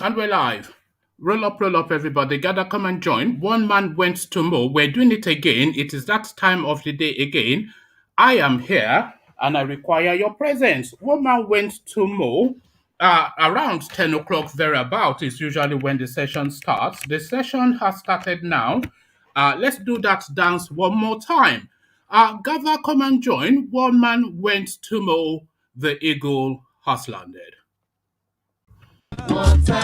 And we're live. Roll up, everybody. Gather, come and join. One man went to mow. We're doing it again. It is that time of the day again. I am here and I require your presence. One man went to mow. Around 10 o'clock thereabout is usually when the session starts. The session has started now. Let's do that dance one more time. Gather, come and join. One man went to mow. The eagle has landed. Water,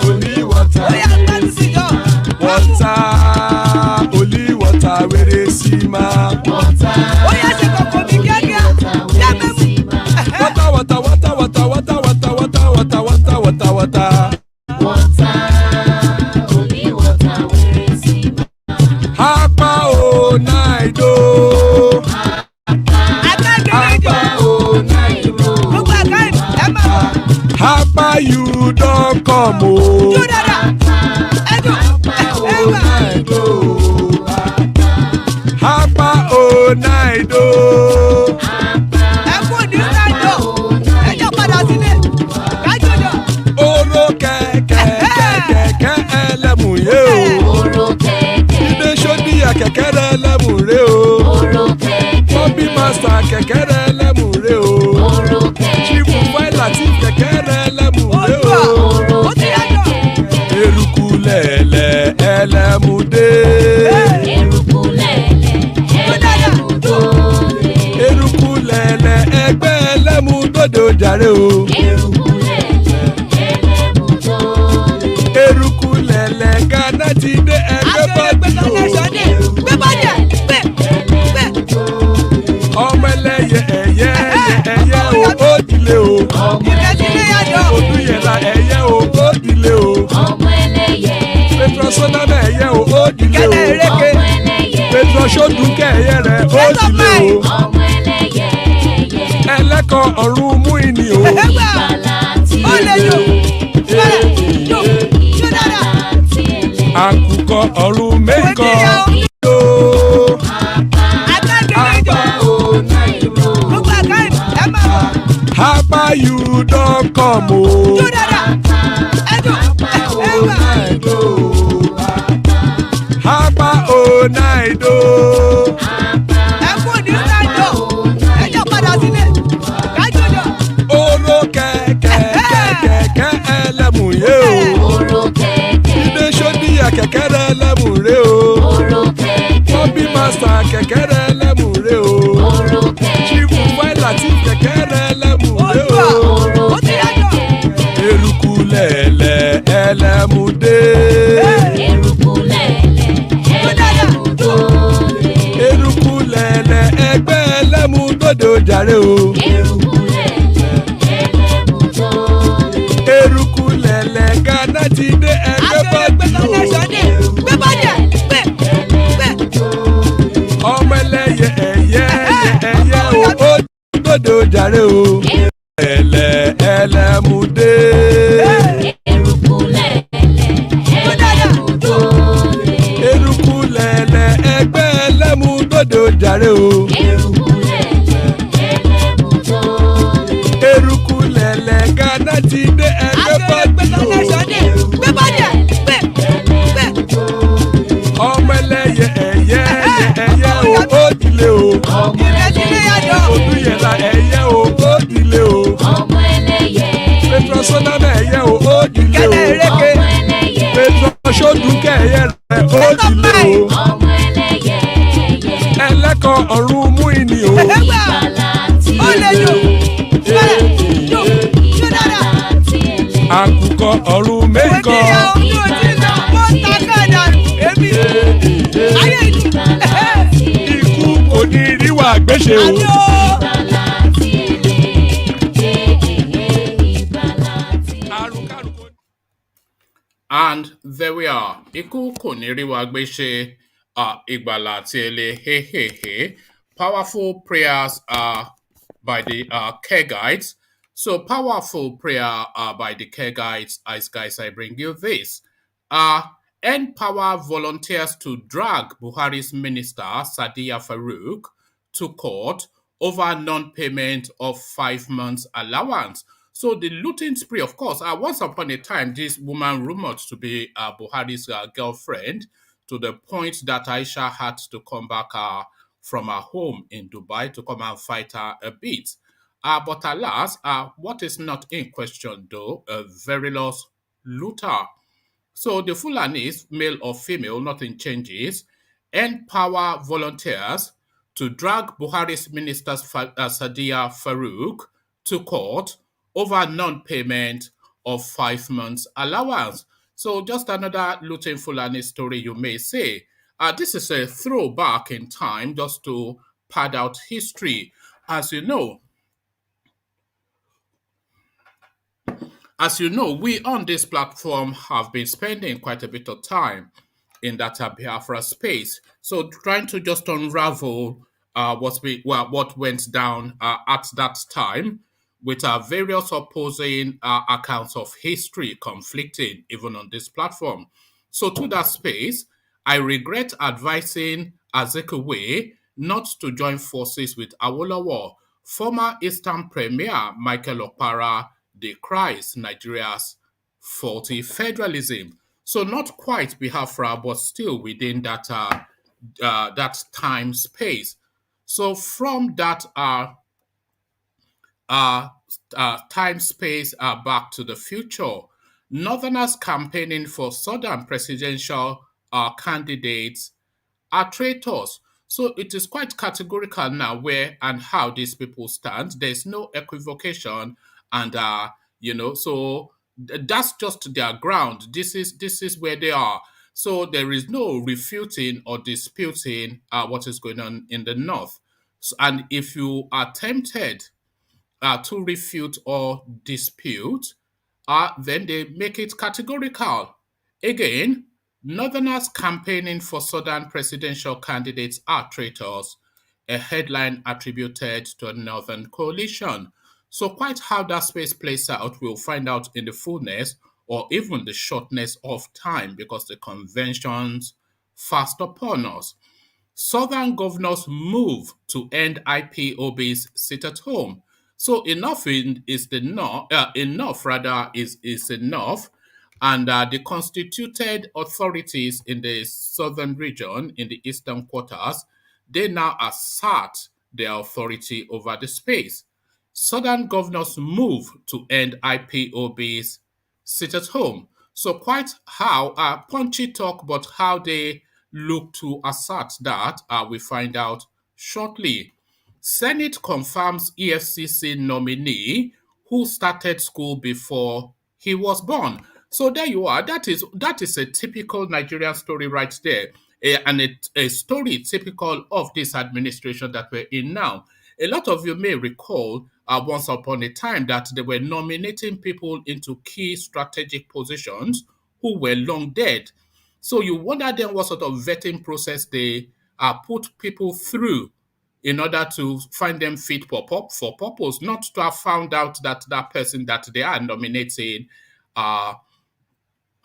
only water. Water, only water. Where they see ma. Water, water, water, water, water, water, water, water, water, water, water. Water, only water. Where they see ma. Hapa o naido. Hapa o naido. Hapa you don't come o. Hapa o naido. Oro kẹ̀kẹ́ ẹlẹ́mù yé o. Ilé ṣọ́dí àkẹ́kẹ́ rẹ̀ ẹlẹ́mù rẹ̀ o. Bobby master kẹ̀kẹ́ rẹ̀ ẹlẹ́mù rẹ̀ o. Chifu Faila ti kẹ̀kẹ́ rẹ̀ ẹlẹ́mù rẹ̀ o. Eruku lẹ̀lẹ̀ ẹlẹ́mù dé. Eruku lẹ̀lẹ̀ ẹgbẹ́ ẹlẹ́mù dòde ojàre o. Eruku lẹ̀lẹ̀ Ghana ti dé ẹgbẹ́ bọ́ọ̀dù o. Ọmọ ẹlẹ́yẹ ẹ̀yẹ o ó dìlé o. Odúyẹ̀lá ẹ̀yẹ o ó dìlé o. Petrosonama ẹ̀yẹ o ó dìlé o. Petrosodúnkẹ́ ẹ̀yẹ rẹ̀ ó dìlé o. Ẹlẹ́kọ̀ ọ̀run mú ìní o. Àkùkọ ọ̀run mẹ́kọ̀ o. Hapa you don't come o. Hapa o naido. Oro kẹ̀kẹ́ ẹlẹ́mù yé o. Ilé ṣọ́dí àkẹ́kẹ́ rẹ̀ ẹlẹ́mù rẹ̀ o. Bobby master kẹ̀kẹ́ rẹ̀ ẹlẹ́mù rẹ̀ o. Chifu Faila ti kẹ̀kẹ́ rẹ̀ ẹlẹ́mù rẹ̀ o. Eruku lẹ̀lẹ̀ ẹlẹ́mù dé. Eruku lẹ̀lẹ̀ ẹgbẹ́ ẹlẹ́mù dòde ojàre o. Eruku lẹ̀lẹ̀ Ghana ti dé ẹgbẹ́ bọ́ọ̀dù o. Ọmọ ẹlẹ́yẹ ẹ̀yẹ o ó dòde ojàre o. Lẹ̀lẹ̀ ẹlẹ́mù dé. Eruku lẹ̀lẹ̀ ẹgbẹ́ ẹlẹ́mù dòde ojàre o. Eruku lẹ̀lẹ̀ Ghana ti dé ẹgbẹ́ bọ́ọ̀dù o. Ọmọ ẹlẹ́yẹ ẹ̀yẹ o ó dìlé o. Odúyẹ̀lá ẹ̀yẹ o ó dìlé o. Petrosonama ẹ̀yẹ o ó dìlé o. Petrosodúnkẹ́ ẹ̀yẹ rẹ̀ ó dìlé o. Ẹlẹ́kọ̀ ọ̀run mú ìní o. Àkùkọ ọ̀run mẹ́kọ̀. Ikú kò ní ríwà gbéṣe o. And there we are. Ikú kò ní rí wa gbé ṣe ìgbàlà àti ele. Hey, hey, hey. Powerful prayers by the care guides. So powerful prayer by the care guides. As guys, I bring you this. Npower volunteers to drag Buhari's minister Sadiya Farouk to court over non-payment of 5 months allowance. So the looting spree, of course, once upon a time, this woman rumored to be Buhari's girlfriend, to the point that Aisha had to come back from her home in Dubai to come and fight her a bit. But alas, what is not in question, though, a verilous looter. So the Fulanis, male or female, nothing changes, Npower volunteers to drag Buhari's minister Sadia Farouk to court over non-payment of 5 months allowance. So just another looting Fulani story, you may say. This is a throwback in time just to pad out history. As you know, As you know, we on this platform have been spending quite a bit of time in that Biafra space. So trying to just unravel what went down at that time with our various opposing accounts of history conflicting even on this platform. So to that space, I regret advising Azikiwe not to join forces with Awolowo. Former Eastern Premier Michael Okpara decries Nigeria's faulty federalism. So not quite Biafra, but still within that time space. So from that uh, time space back to the future, Northerners campaigning for Southern presidential candidates are traitors. So it is quite categorical now where and how these people stand. There's no equivocation, and so that's just their ground. This is where they are. So there is no refuting or disputing what is going on in the north. And if you are tempted to refute or dispute, then they make it categorical. Again, Northerners campaigning for Southern presidential candidates are traitors, a headline attributed to a Northern coalition. So, quite how that space plays out, we'll find out in the fullness or even the shortness of time because the conventions fast upon us. Southern governors move to end IPOB's sit at home. So is the enough rather is enough, and the constituted authorities in the southern region in the eastern quarters they now assert their authority over the space. Southern governors move to end IPOB's sit at home. So quite how punchy talk, but how they look to assert that we find out shortly. Senate confirms EFCC nominee who started school before he was born. So there you are. That is a typical Nigerian story right there, and a story typical of this administration that we're in now. A lot of you may recall once upon a time that they were nominating people into key strategic positions who were long dead. So you wonder then what sort of vetting process they put people through in order to find them fit for purpose, not to have found out that that person that they are nominating uh,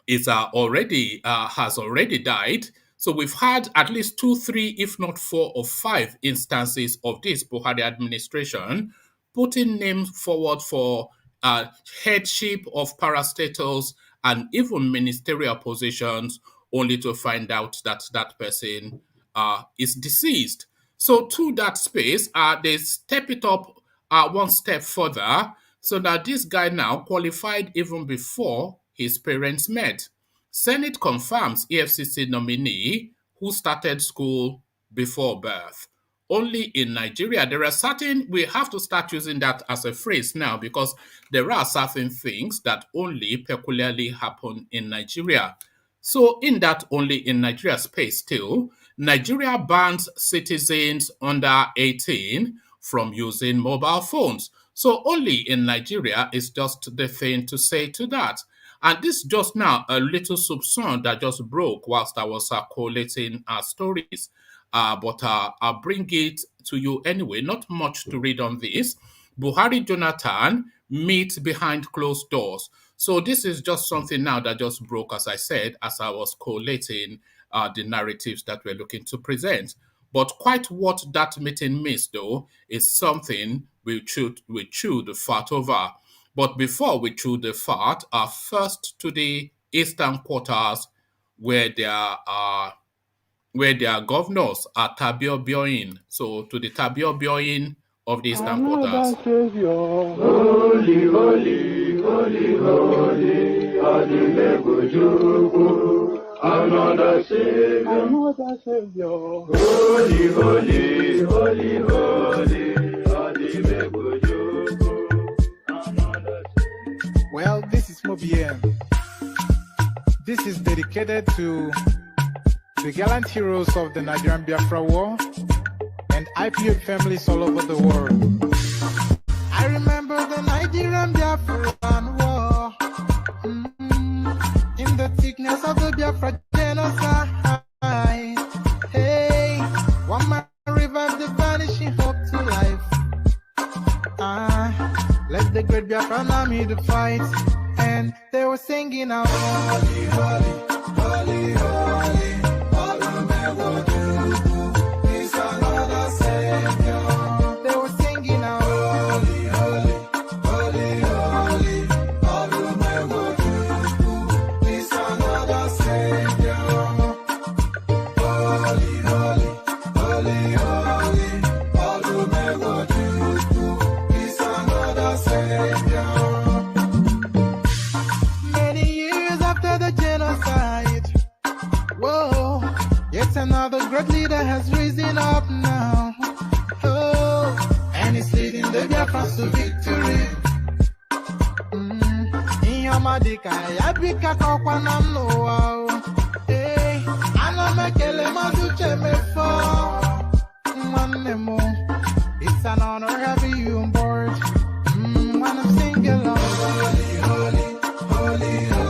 is already has already died. So we've had at least two, three, if not four or five instances of this Buhari administration putting names forward for uh, headship of parastatals and even ministerial positions, only to find out that that person is deceased. So to that space, they step it up one step further, so that this guy now qualified even before his parents met. Senate confirms EFCC nominee who started school before birth. Only in Nigeria, there are certain, we have to start using that as a phrase now because there are certain things that only peculiarly happen in Nigeria. So, in that only in Nigeria space, still, Nigeria bans citizens under 18 from using mobile phones. So, only in Nigeria is just the thing to say to that. And this just now a little soupçon that just broke whilst I was collating stories. But I'll bring it to you anyway. Not much to read on this. Buhari Jonathan meet behind closed doors. So this is just something now that just broke, as I said, as I was collating the narratives that we're looking to present. But quite what that meeting means, though, is something we chew the fat over. But before we chew the fat, first to the eastern quarters where there are governors are tabiobioing. So to the tabiobioing of the eastern quarters. Savior. Holy, holy, holy, holy, another Savior. Another Savior. Holy, holy, holy, holy, well, this is Mobien. This is dedicated to the gallant heroes of the Nigerian Biafra War and IPO families all over the world. I remember the Nigerian Biafran War, in the thickness of the Biafra genocide. Hey, one man revived the vanishing hope to life. Let the great Biafran army to fight, and they were singing out, holy, holy, holy, holy. Another great leader has risen up now. Oh, and he's leading the Biafrans to victory. Inyamadika yabika kwa namno. Hey, anamekele mazuche mefo. Manemo, it's an honor having you on board. When I'm singing along. Holy, holy, holy, holy.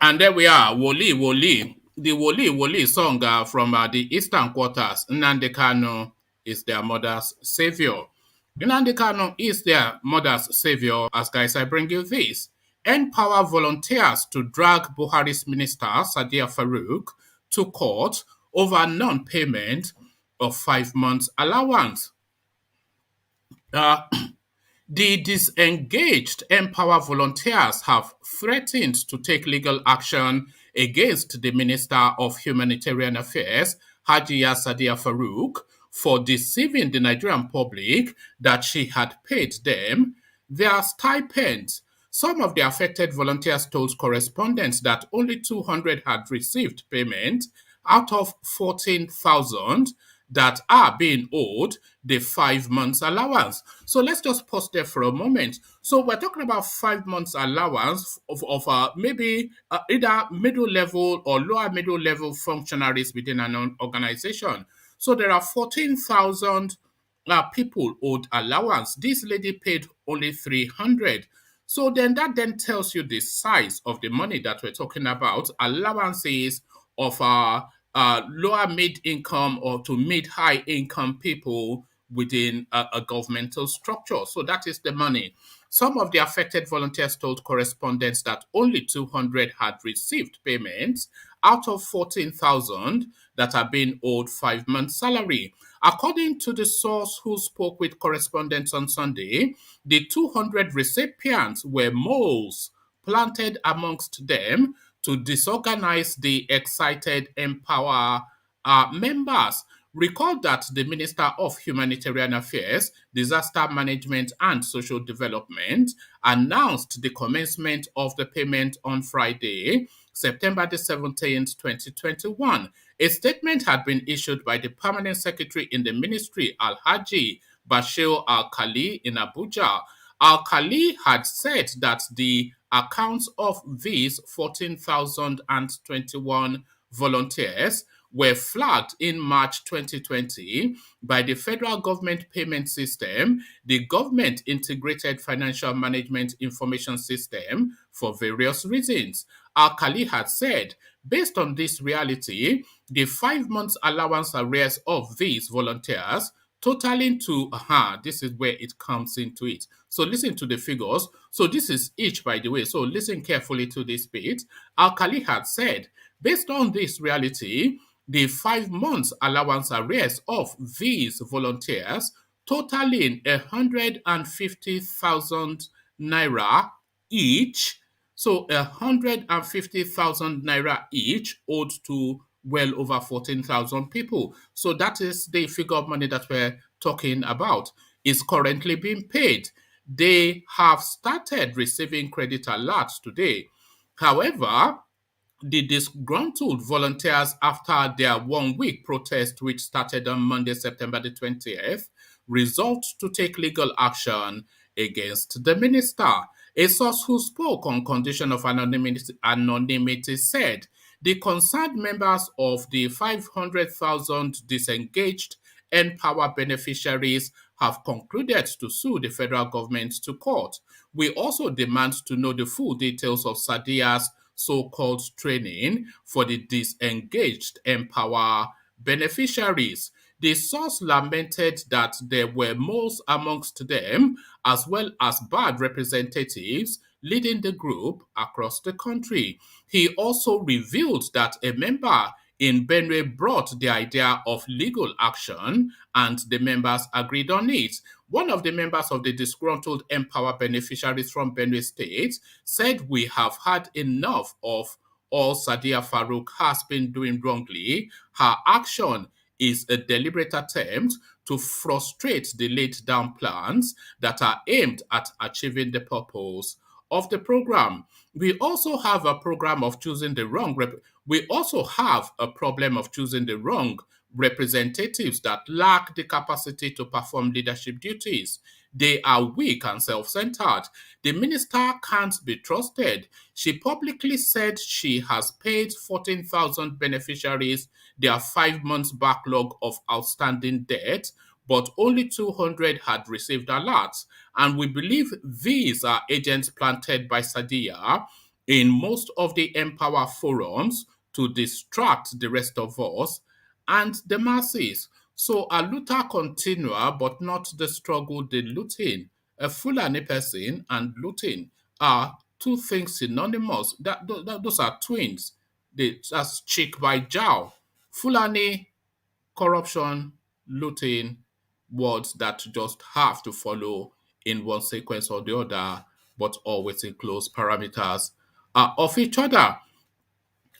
And there we are, Woli Woli. The Woli Woli song from the eastern quarters. Nnamdi Kanu is their mother's savior. Nnamdi Kanu is their mother's savior. As guys, I bring you this. Npower volunteers to drag Buhari's minister, SHARIA Farouk, to court over non-payment of 5 months allowance. The disengaged Npower volunteers have threatened to take legal action against the Minister of Humanitarian Affairs, Hajiya Sadiya Farouk, for deceiving the Nigerian public that she had paid them their stipends. Some of the affected volunteers told correspondents that only 200 had received payment out of 14,000 that are being owed the 5 months allowance. So let's just pause there for a moment. So we're talking about 5 months allowance of maybe either middle level or lower middle level functionaries within an organization. So there are 14,000 people owed allowance. This lady paid only 300. So then that then tells you the size of the money that we're talking about. Allowances of lower mid-income or to mid-high income people within a governmental structure. So that is the money. Some of the affected volunteers told correspondents that only 200 had received payments out of 14,000 that are being owed 5 months' salary. According to the source who spoke with correspondents on Sunday, the 200 recipients were moles planted amongst them to disorganize the excited Npower members. Recall that the Minister of Humanitarian Affairs, Disaster Management and Social Development announced the commencement of the payment on Friday, September the 17th, 2021. A statement had been issued by the Permanent Secretary in the Ministry, Alhaji Bashir Al-Khali in Abuja. Al-Khali had said that the accounts of these 14,021 volunteers were flagged in March 2020 by the federal government payment system, the Government Integrated Financial Management Information System, for various reasons. Al-Khali had said, based on this reality, the 5 months allowance arrears of these volunteers totaling to, this is where it comes into it. So listen to the figures. So this is each, by the way. So listen carefully to this bit. Alkali had said, based on this reality, the 5 months allowance arrears of these volunteers totaling 150,000 naira each. So 150,000 naira each owed to well over 14,000 people. So that is the figure of money that we're talking about. Is currently being paid. They have started receiving credit alerts today. However, the disgruntled volunteers after their 1 week protest, which started on Monday, September the 20th, resolved to take legal action against the minister. A source who spoke on condition of anonymity said the concerned members of the 500,000 disengaged Npower beneficiaries have concluded to sue the federal government to court. We also demand to know the full details of SHARIA's so-called training for the disengaged Npower beneficiaries. The source lamented that there were moles amongst them, as well as bad representatives leading the group across the country. He also revealed that a member in Benue brought the idea of legal action and the members agreed on it. One of the members of the disgruntled Npower beneficiaries from Benue State said, "We have had enough of all Sadiya Farouk has been doing wrongly. Her action is a deliberate attempt to frustrate the laid down plans that are aimed at achieving the purpose of the program. We also have a program of choosing the wrong we also have a problem of choosing the wrong representatives that lack the capacity to perform leadership duties. They are weak and self-centered. The minister can't be trusted. She publicly said she has paid 14,000 beneficiaries their 5 months backlog of outstanding debt, but only 200 had received alerts. And we believe these are agents planted by Sadiya in most of the Npower forums to distract the rest of us and the masses. So a looter continuer, but not the struggle the looting. A Fulani person and looting are two things synonymous. Those are twins. That's cheek by jowl. Fulani, corruption, looting, words that just have to follow in one sequence or the other, but always in close parameters of each other.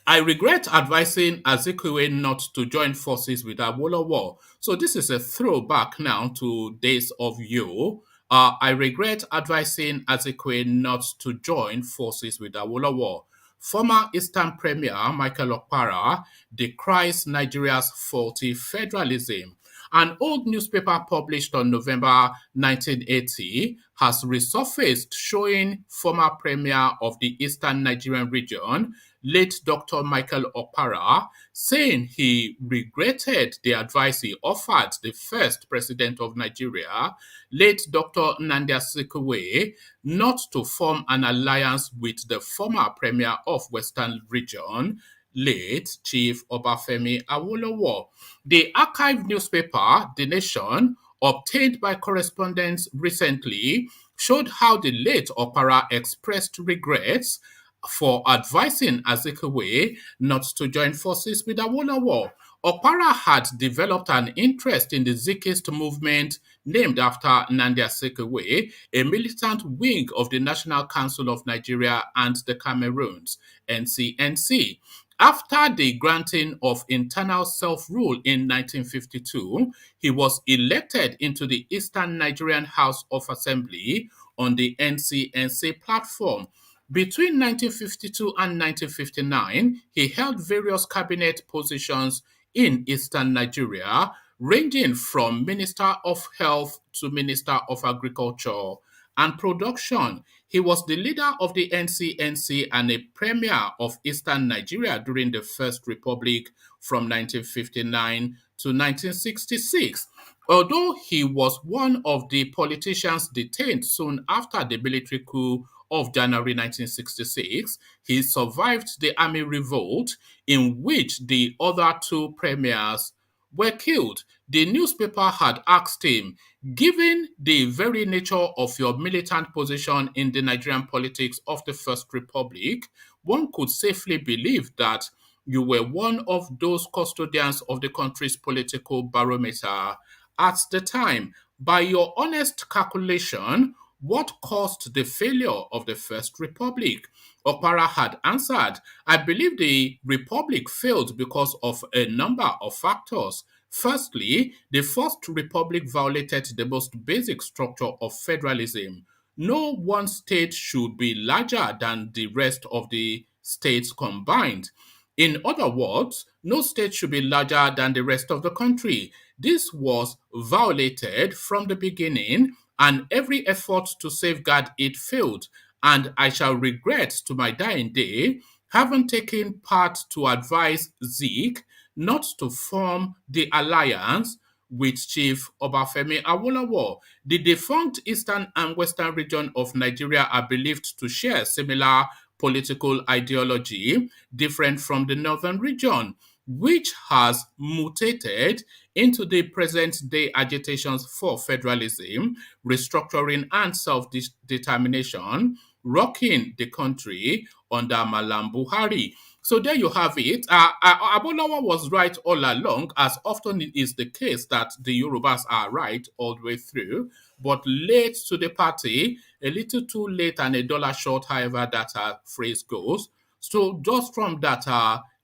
I regret advising Azikiwe not to join forces with Awolowo. So this is a throwback now to days of yore. I regret advising Azikiwe not to join forces with Awolowo. Former Eastern Premier Michael Okpara decries Nigeria's faulty federalism. An old newspaper published on November 1980 has resurfaced showing former premier of the Eastern Nigerian region, late Dr. Michael Okpara, saying he regretted the advice he offered the first president of Nigeria, late Dr. Nnamdi Azikiwe, not to form an alliance with the former premier of Western region, late Chief Obafemi Awolowo. The archived newspaper, The Nation, obtained by correspondents recently, showed how the late Okpara expressed regrets for advising Azikiwe not to join forces with Awolowo. Okpara had developed an interest in the Zikist movement named after Nnamdi Azikiwe, a militant wing of the National Council of Nigeria and the Cameroons, NCNC. After the granting of internal self-rule in 1952, he was elected into the Eastern Nigerian House of Assembly on the NCNC platform. Between 1952 and 1959, he held various cabinet positions in Eastern Nigeria, ranging from Minister of Health to Minister of Agriculture and Production. He was the leader of the NCNC and a premier of Eastern Nigeria during the First Republic from 1959 to 1966. Although he was one of the politicians detained soon after the military coup of January 1966, he survived the army revolt in which the other two premiers were killed. The newspaper had asked him, given the very nature of your militant position in the Nigerian politics of the First Republic, one could safely believe that you were one of those custodians of the country's political barometer. At the time, by your honest calculation, what caused the failure of the First Republic? Okpara had answered, I believe the Republic failed because of a number of factors. Firstly, the First Republic violated the most basic structure of federalism. No one state should be larger than the rest of the states combined. In other words, no state should be larger than the rest of the country. This was violated from the beginning, and every effort to safeguard it failed. And I shall regret to my dying day having taken part to advise Zeke not to form the alliance with Chief Obafemi Awolowo. The defunct eastern and western region of Nigeria are believed to share similar political ideology, different from the northern region, which has mutated into the present day agitations for federalism, restructuring, and self determination, rocking the country under Malam Buhari. So there you have it. Abolawa was right all along, as often it is the case that the Yorubas are right all the way through, but late to the party, a little too late and a dollar short, however that phrase goes. So just from that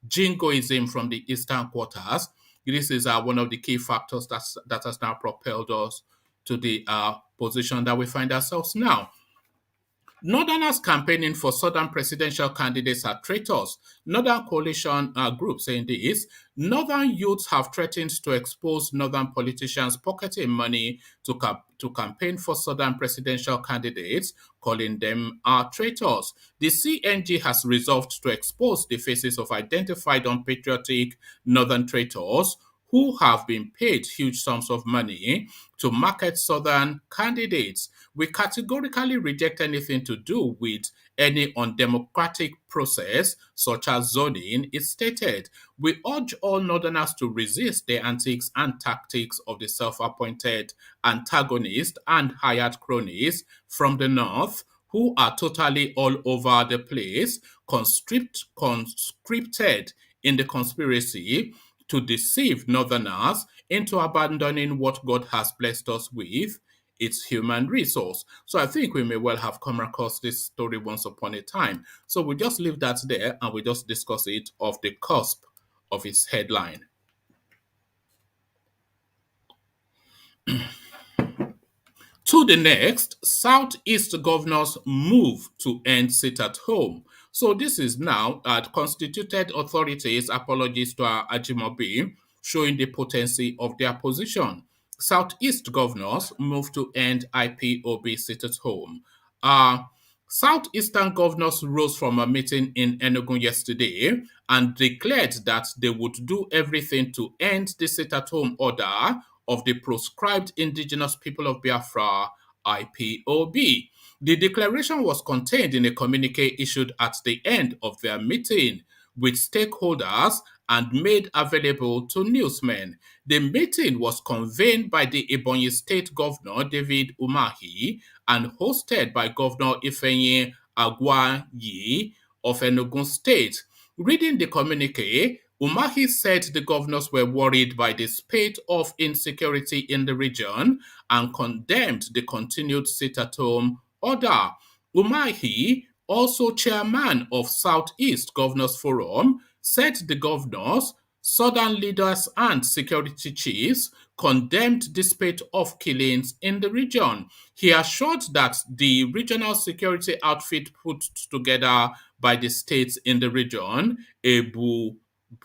jingoism from the eastern quarters, this is one of the key factors that has now propelled us to the position that we find ourselves now. Northerners campaigning for Southern presidential candidates are traitors. Northern coalition groups saying this. Northern youths have threatened to expose Northern politicians pocketing money to campaign for Southern presidential candidates, calling them traitors. The CNG has resolved to expose the faces of identified unpatriotic Northern traitors who have been paid huge sums of money to market Southern candidates. We categorically reject anything to do with any undemocratic process, such as zoning, is stated. We urge all Northerners to resist the antics and tactics of the self-appointed antagonists and hired cronies from the North, who are totally all over the place, conscripted in the conspiracy to deceive Northerners into abandoning what God has blessed us with, its human resource. So I think we may well have come across this story once upon a time. So we just leave that there and we just discuss it off the cusp of its headline. To the next, Southeast governors move to end sit at home. So this is now constituted authorities' apologies to Ajimobi, showing the potency of their position. Southeast governors move to end IPOB sit at home. Southeastern governors rose from a meeting in Enugu yesterday and declared that they would do everything to end the sit-at-home order of the proscribed indigenous people of Biafra, IPOB. The declaration was contained in a communique issued at the end of their meeting with stakeholders and made available to newsmen. The meeting was convened by the Ebonyi State Governor David Umahi and hosted by Governor Ifeanyi Agwayi of Enugu State. Reading the communique, Umahi said the governors were worried by the spate of insecurity in the region and condemned the continued sit-at-home order. Umahi, also chairman of Southeast Governors Forum, said the governors, southern leaders and security chiefs condemned the spate of killings in the region. He assured that the regional security outfit put together by the states in the region, Ebu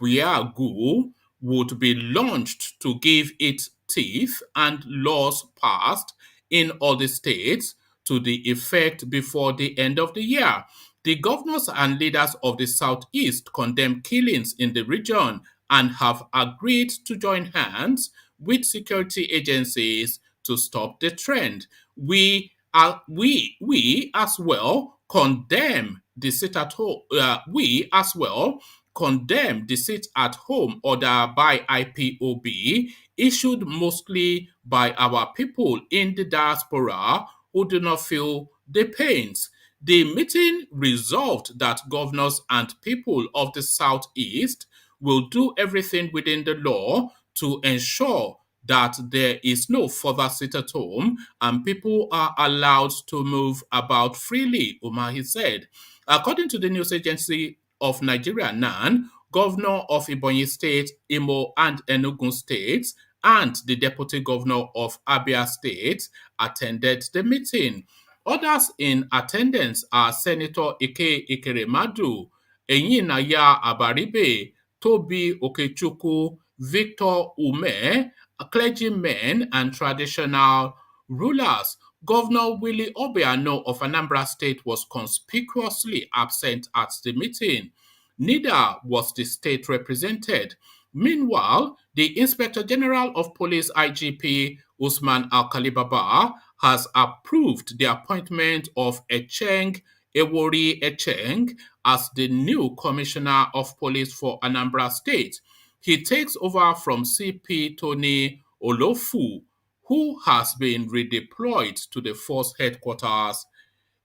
Biagu, would be launched to give it teeth and laws passed in all the states to the effect before the end of the year. The governors and leaders of the Southeast condemn killings in the region and have agreed to join hands with security agencies to stop the trend. We as well condemn the sit-at-home. We as well condemned the sit-at-home order by IPOB, issued mostly by our people in the diaspora who do not feel the pains. The meeting resolved that governors and people of the Southeast will do everything within the law to ensure that there is no further sit-at-home and people are allowed to move about freely, Umahi said. According to the news agency of Nigeria, NAN, governor of Ebonyi State, Imo, and Enugu states, and the deputy governor of Abia State attended the meeting. Others in attendance are Senator Ike Ikeremadu, Enyinaya Abaribe, Toby Okechukwu, Victor Ume, clergymen and traditional rulers. Governor Willie Obiano of Anambra State was conspicuously absent at the meeting. Neither was the state represented. Meanwhile, the Inspector General of Police IGP Usman Al-Khalibaba has approved the appointment of Echeng Ewori Echeng as the new Commissioner of Police for Anambra State. He takes over from CP Tony Olofu, who has been redeployed to the force headquarters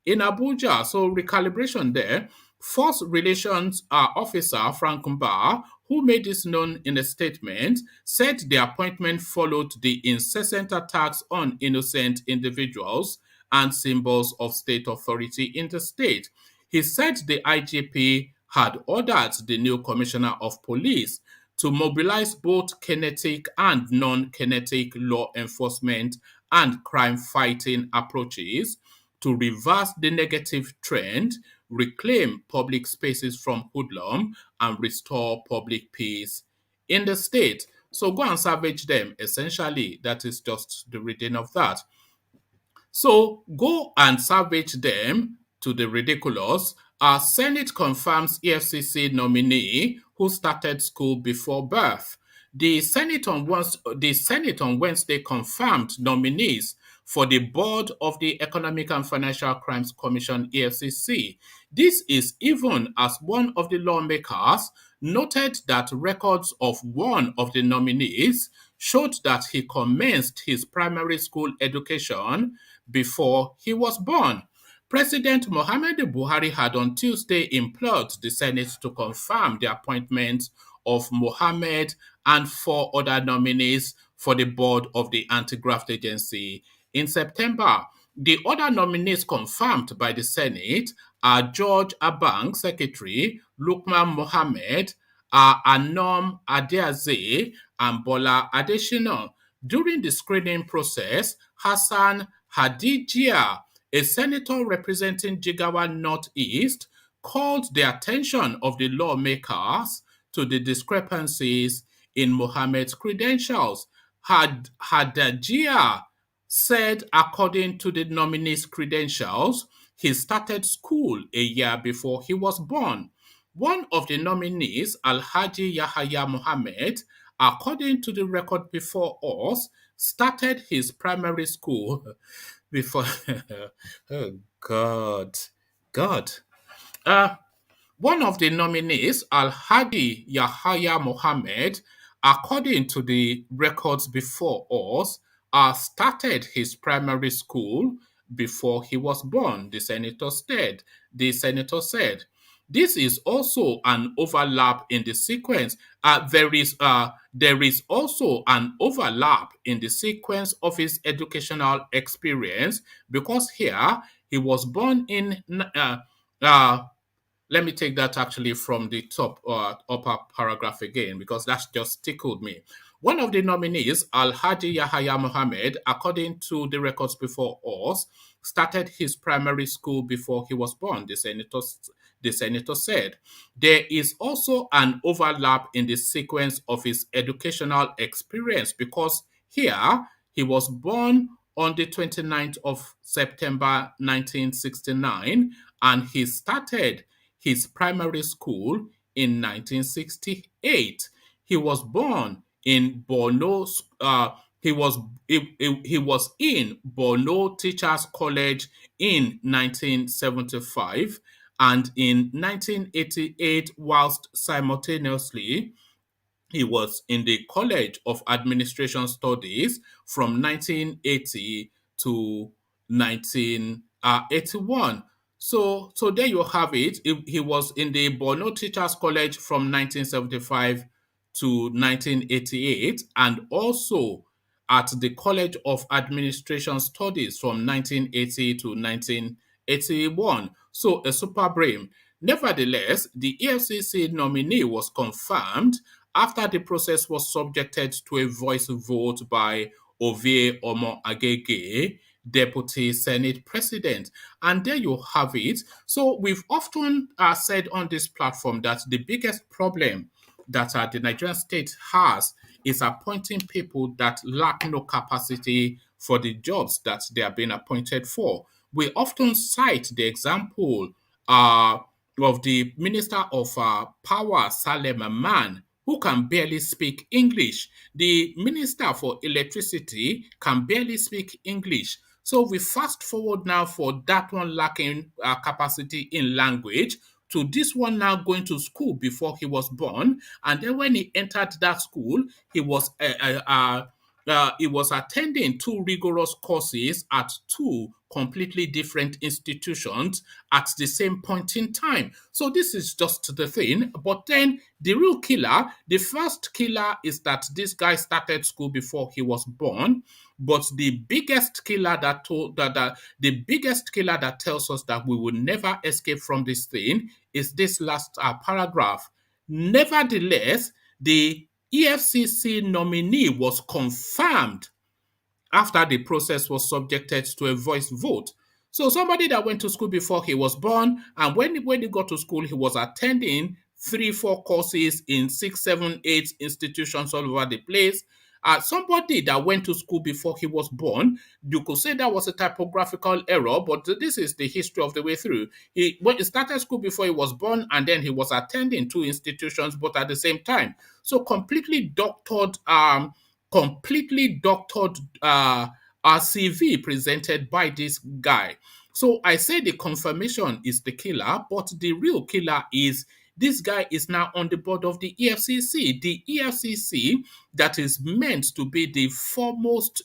in Abuja. So recalibration there. Force Relations Officer Frank Mba, who made this known in a statement, said the appointment followed the incessant attacks on innocent individuals and symbols of state authority in the state. He said the IGP had ordered the new Commissioner of Police to mobilize both kinetic and non-kinetic law enforcement and crime-fighting approaches to reverse the negative trend, reclaim public spaces from hoodlum, and restore public peace in the state. So go and savage them. Essentially, that is just the reading of that. So go and savage them to the ridiculous. Our Senate confirms EFCC nominee who started school before birth. The Senate on Wednesday confirmed nominees for the board of the Economic and Financial Crimes Commission EFCC. This is even as one of the lawmakers noted that records of one of the nominees showed that he commenced his primary school education before he was born. President Muhammadu Buhari had on Tuesday implored the Senate to confirm the appointment of Mohammed and 4 other nominees for the board of the Anti-Graft Agency. In September, the other nominees confirmed by the Senate are George Abang, Secretary, Lukman Mohammed, Anom Adeaze, and Bola Adeshina. During the screening process, Hassan Hadijia, a senator representing Jigawa Northeast, called the attention of the lawmakers to the discrepancies in Mohammed's credentials. Hadijia said, according to the nominee's credentials, he started school a year before he was born. One of the nominees, Alhaji Yahaya Mohammed, according to the record before us, started his primary school before. Oh, God. God. One of the nominees, Al-Hadi Yahaya Mohammed, according to the records before us, started his primary school before he was born, the senator said. This is also an overlap in the sequence. There is also an overlap in the sequence of his educational experience because here he was born in let me take that actually from the top upper paragraph again because that's just tickled me. One of the nominees, Al-Hadi Yahaya Mohammed, according to the records before us, started his primary school before he was born, the senator said. There is also an overlap in the sequence of his educational experience because here he was born on the 29th of September 1969 and he started his primary school in 1968. He was born in Borno. He was in Borno Teachers College in 1975, And in 1988, whilst simultaneously he was in the College of Administration Studies from 1980 to 1981. So there you have it. He was in the Borno Teachers College from 1975 to 1988, and also at the College of Administration Studies from 1980 to 1981. So a super brain. Nevertheless, the EFCC nominee was confirmed after the process was subjected to a voice vote by Ovie Omo Agege, Deputy Senate President. And there you have it. So we've often said on this platform that the biggest problem that the Nigerian state has is appointing people that lack no capacity for the jobs that they are being appointed for. We often cite the example of the Minister of Power, Salem Man, who can barely speak English. The Minister for Electricity can barely speak English. So we fast forward now for that one lacking capacity in language to this one now going to school before he was born. And then when he entered that school, he was attending two rigorous courses at two completely different institutions at the same point in time. So this is just the thing. But then the real killer, the first killer is that this guy started school before he was born. But the biggest killer the biggest killer that tells us that we will never escape from this thing is this last paragraph. Nevertheless, the EFCC nominee was confirmed after the process was subjected to a voice vote. So somebody that went to school before he was born, and when he got to school, he was attending 3, 4 courses in 6, 7, 8 institutions all over the place. Somebody that went to school before he was born, you could say that was a typographical error, but this is the history of the way through. He started school before he was born, and then he was attending 2 institutions, both at the same time. So completely doctored CV presented by this guy. So I say the confirmation is the killer, but the real killer is this guy is now on the board of the EFCC. The EFCC that is meant to be the foremost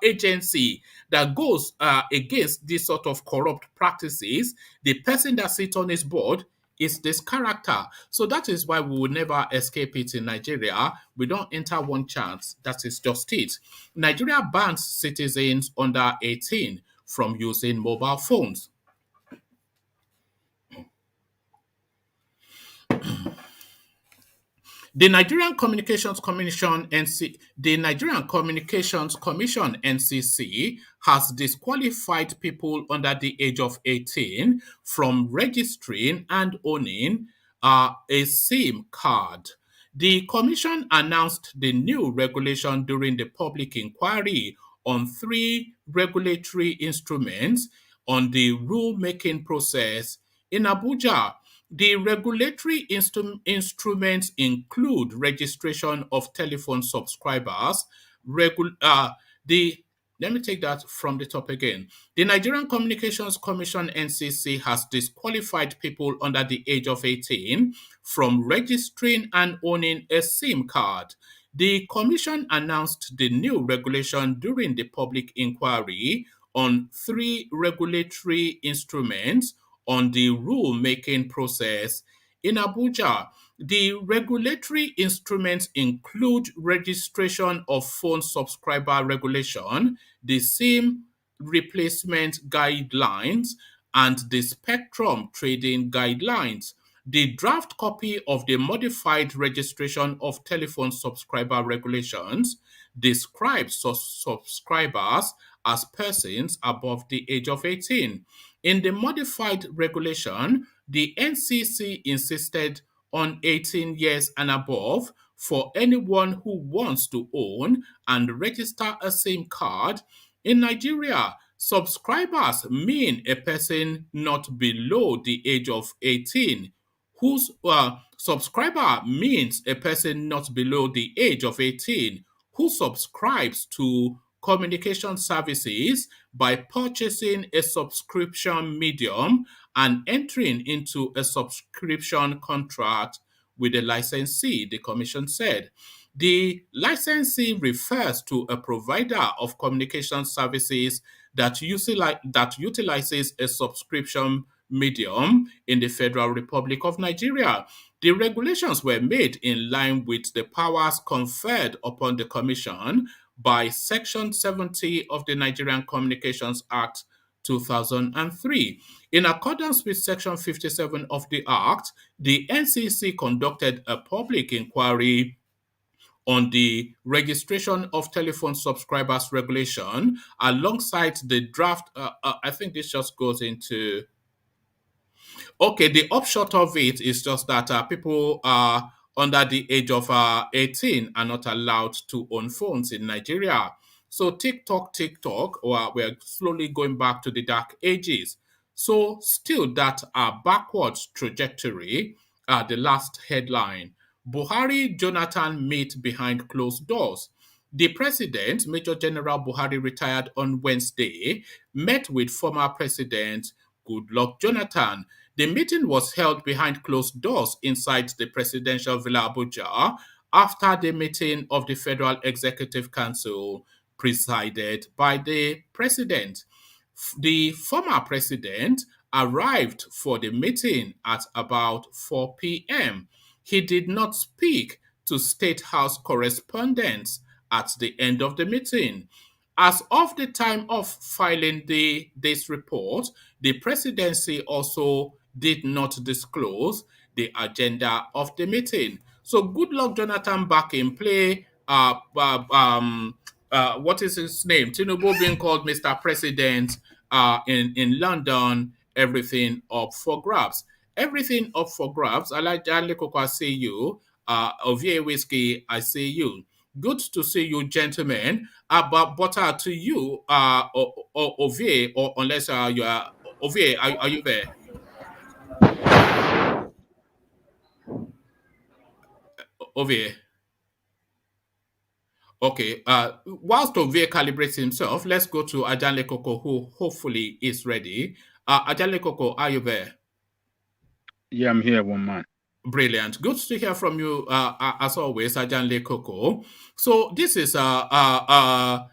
agency that goes against this sort of corrupt practices. The person that sits on his board is this character. So that is why we will never escape it in Nigeria. We don't enter one chance. That is just it. Nigeria bans citizens under 18 from using mobile phones. The Nigerian Communications Commission NCC has disqualified people under the age of 18 from registering and owning a SIM card. The commission announced the new regulation during the public inquiry on 3 regulatory instruments on the rulemaking process in Abuja. The regulatory instruments include registration of telephone subscribers. Let me take that from the top again. The Nigerian Communications Commission (NCC) has disqualified people under the age of 18 from registering and owning a SIM card. The commission announced the new regulation during the public inquiry on 3 regulatory instruments on the rule-making process in Abuja. The regulatory instruments include registration of phone subscriber regulation, the SIM replacement guidelines, and the spectrum trading guidelines. The draft copy of the modified registration of telephone subscriber regulations describes subscribers as persons above the age of 18. In the modified regulation, the NCC insisted on 18 years and above for anyone who wants to own and register a SIM card. In Nigeria, subscribers mean a person not below the age of 18 whose subscriber means a person not below the age of 18 who subscribes to communication services by purchasing a subscription medium and entering into a subscription contract with the licensee, the commission said. The licensee refers to a provider of communication services that utilizes a subscription medium in the Federal Republic of Nigeria. The regulations were made in line with the powers conferred upon the Commission by Section 70 of the Nigerian Communications Act 2003. In accordance with Section 57 of the Act, the NCC conducted a public inquiry on the registration of telephone subscribers regulation alongside the draft. I think this just goes into. Okay, the upshot of it is just that people under the age of 18 are not allowed to own phones in Nigeria. So TikTok, we're slowly going back to the dark ages. So still that backwards trajectory, the last headline. Buhari Jonathan meet behind closed doors. The president, Major General Buhari, retired on Wednesday, met with former President Goodluck Jonathan. The meeting was held behind closed doors inside the presidential Villa Abuja after the meeting of the Federal Executive Council presided by the president. The former president arrived for the meeting at about 4 p.m. He did not speak to State House correspondents at the end of the meeting. As of the time of filing this report, the presidency also did not disclose the agenda of the meeting. So good luck, Jonathan, back in play. What is his name? Tinubu being called Mr. President in London. Everything up for grabs. Everything up for grabs. I like Koko, I see you. Ovie Whiskey, I see you. Good to see you, gentlemen. But to you, Ovie, or unless you are Ovie, are you there? Ovie. Okay. Whilst Ovie calibrates himself, let's go to Ajanle Koko, who hopefully is ready. Ajanle Koko, are you there? Yeah, I'm here, one man. Brilliant. Good to hear from you, as always, Ajanle Koko. So this is a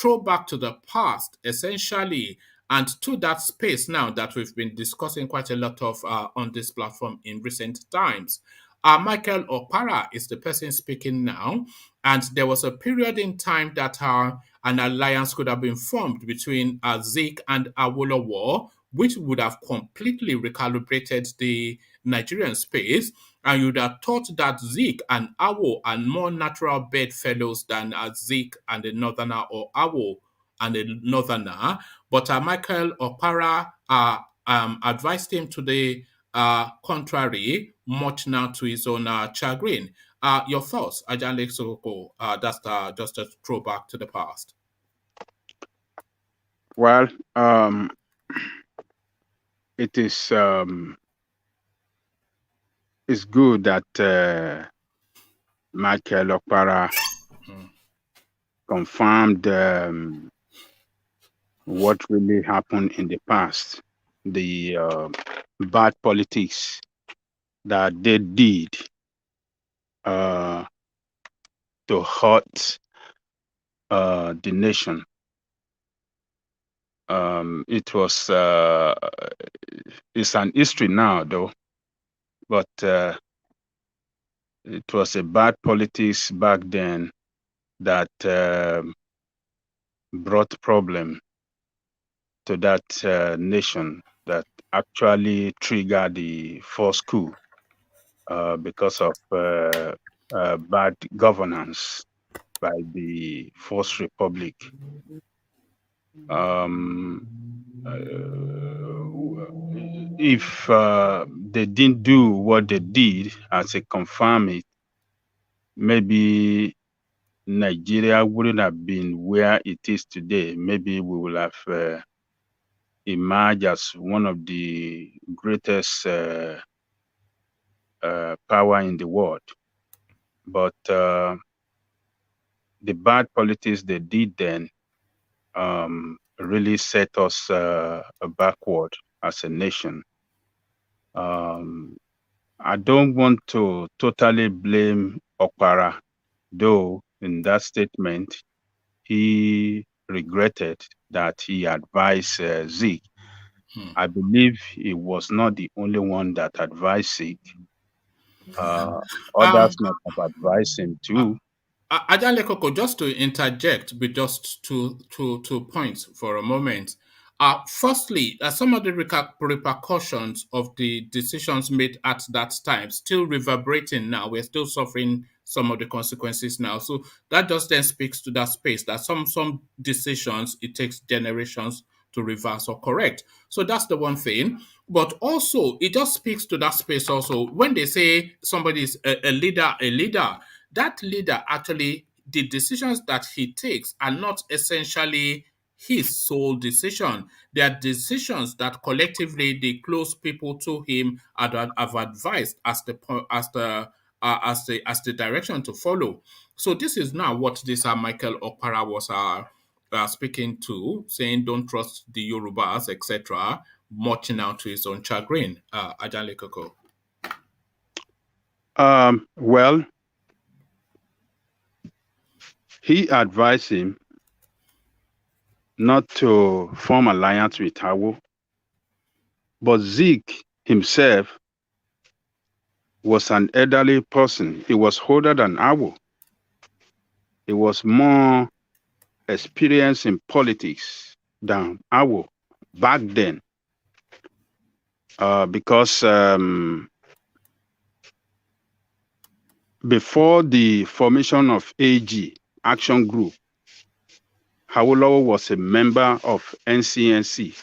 throwback to the past, essentially, and to that space now that we've been discussing quite a lot of on this platform in recent times. Michael Opara is the person speaking now, and there was a period in time that an alliance could have been formed between Zik and Awolowo, which would have completely recalibrated the Nigerian space, and you'd have thought that Zik and Awo are more natural bedfellows than Zik and the Northerner, or Awo and the Northerner. But Michael Opara advised him to the contrary, much now to his own chagrin. Your thoughts, Ajanle Soko? That's just a throwback to the past. Well, it is it's good that Michael Okpara confirmed what really happened in the past, the bad politics that they did to hurt the nation. It was it's an history now, though, but it was a bad politics back then that brought problem to that nation, that actually triggered the first coup because of bad governance by the First Republic. If they didn't do what they did as a confirm it, maybe Nigeria wouldn't have been where it is today. Maybe we will have emerged as one of the greatest power in the world. But the bad politics they did then really set us backward as a nation. I don't want to totally blame Okpara, though in that statement he regretted that he advised Zeke. I believe he was not the only one that advised Zeke. Um, Others might have advised him uh, too. Ajale Koko, just to interject with just two points for a moment. Firstly, some of the repercussions of the decisions made at that time still reverberating now. We're still suffering some of the consequences now. So that just then speaks to that space that some decisions it takes generations to reverse or correct. So that's the one thing. But also, it just speaks to that space also. When they say somebody is a leader, that leader actually, the decisions that he takes are not essentially his sole decision. They are decisions that collectively the close people to him have advised as the direction to follow. So this is now what this Michael Okpara was speaking to, saying don't trust the Yorubas, etc., marching out to his own chagrin. Ajale Koko. Well, he advised him not to form alliance with Awo, but Zeke himself was an elderly person. He was older than Awo. He was more experienced in politics than Awo back then, because before the formation of AG, Action Group, Awolowo was a member of NCNC.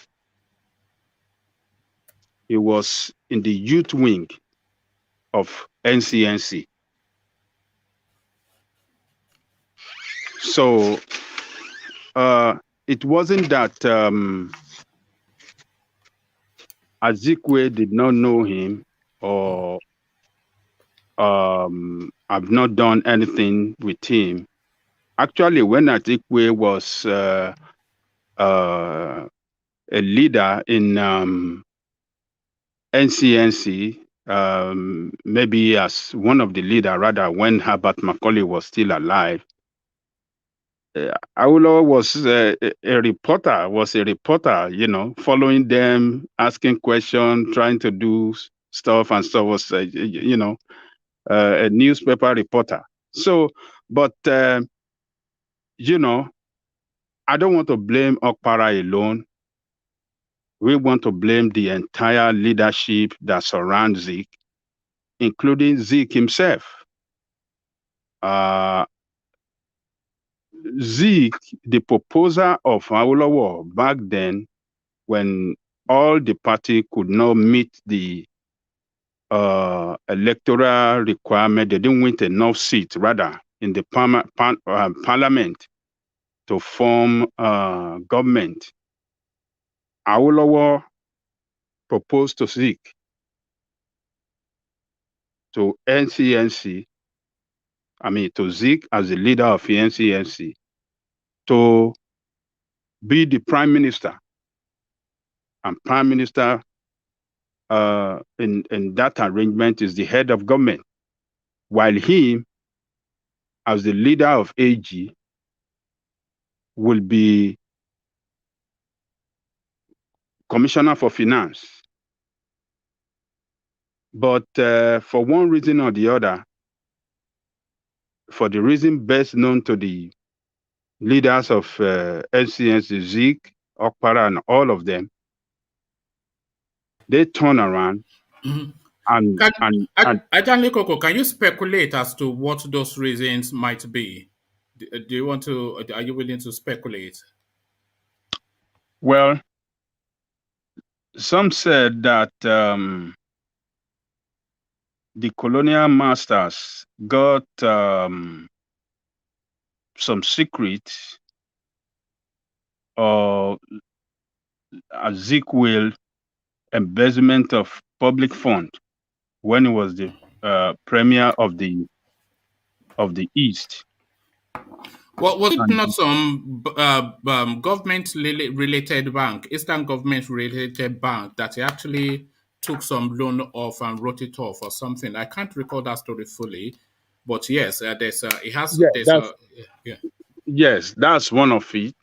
He was in the youth wing of NCNC. So it wasn't that Azikwe did not know him or have not done anything with him. Actually, when Azikwe was a leader in NCNC, maybe as one of the leader, rather, when Herbert Macaulay was still alive, Awolowo was a reporter, following them, asking questions, trying to do stuff and stuff, was, a newspaper reporter. So, but, I don't want to blame Okpara alone. We want to blame the entire leadership that surrounds Zeke, including Zeke himself. Zeke, the proposer of Awolowo back then, when all the party could not meet the electoral requirement, they didn't win enough seats, rather, in the parliament to form government. Awolowo proposed to Zeke, to NCNC, to Zeke as the leader of the NCNC, to be the prime minister. And prime minister in that arrangement is the head of government, while he, as the leader of AG, will be commissioner for finance. But for one reason or the other, for the reason best known to the leaders of NCNC, Zeke, Okpara, and all of them, they turn around and Ajale Koko, can you speculate as to what those reasons might be? Do you want to? Are you willing to speculate? Well, some said that the colonial masters got some secrets or Ezekiel embezzlement of public fund when he was the premier of the East. What was it And not some government related bank, Eastern government related bank, that he actually took some loan off and wrote it off or something? I can't recall that story fully, but yes, yeah, yeah. yes, that's one of it.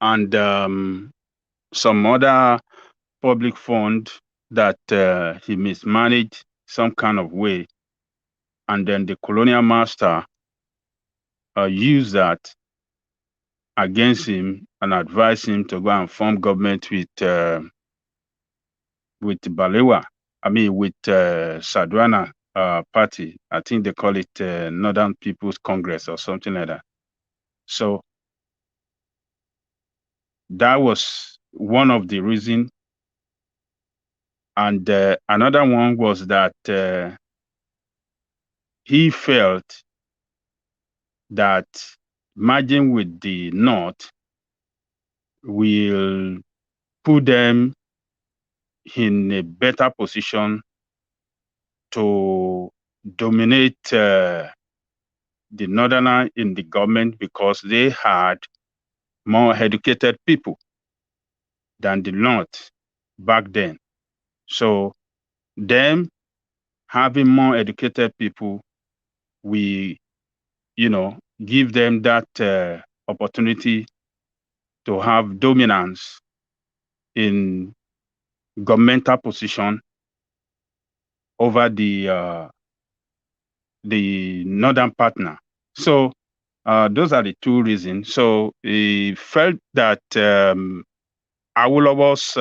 And some other public fund that he mismanaged some kind of way, and then the colonial master used that against him and advised him to go and form government with Balewa. I mean, with Sadwana party. I think they call it Northern People's Congress or something like that. So that was one of the reasons. And another one was that he felt that merging with the North will put them in a better position to dominate the Northerner in the government because they had more educated people than the North back then. So them having more educated people, we, give them that opportunity to have dominance in governmental position over the northern partner. So those are the two reasons. So he felt that Awolowo's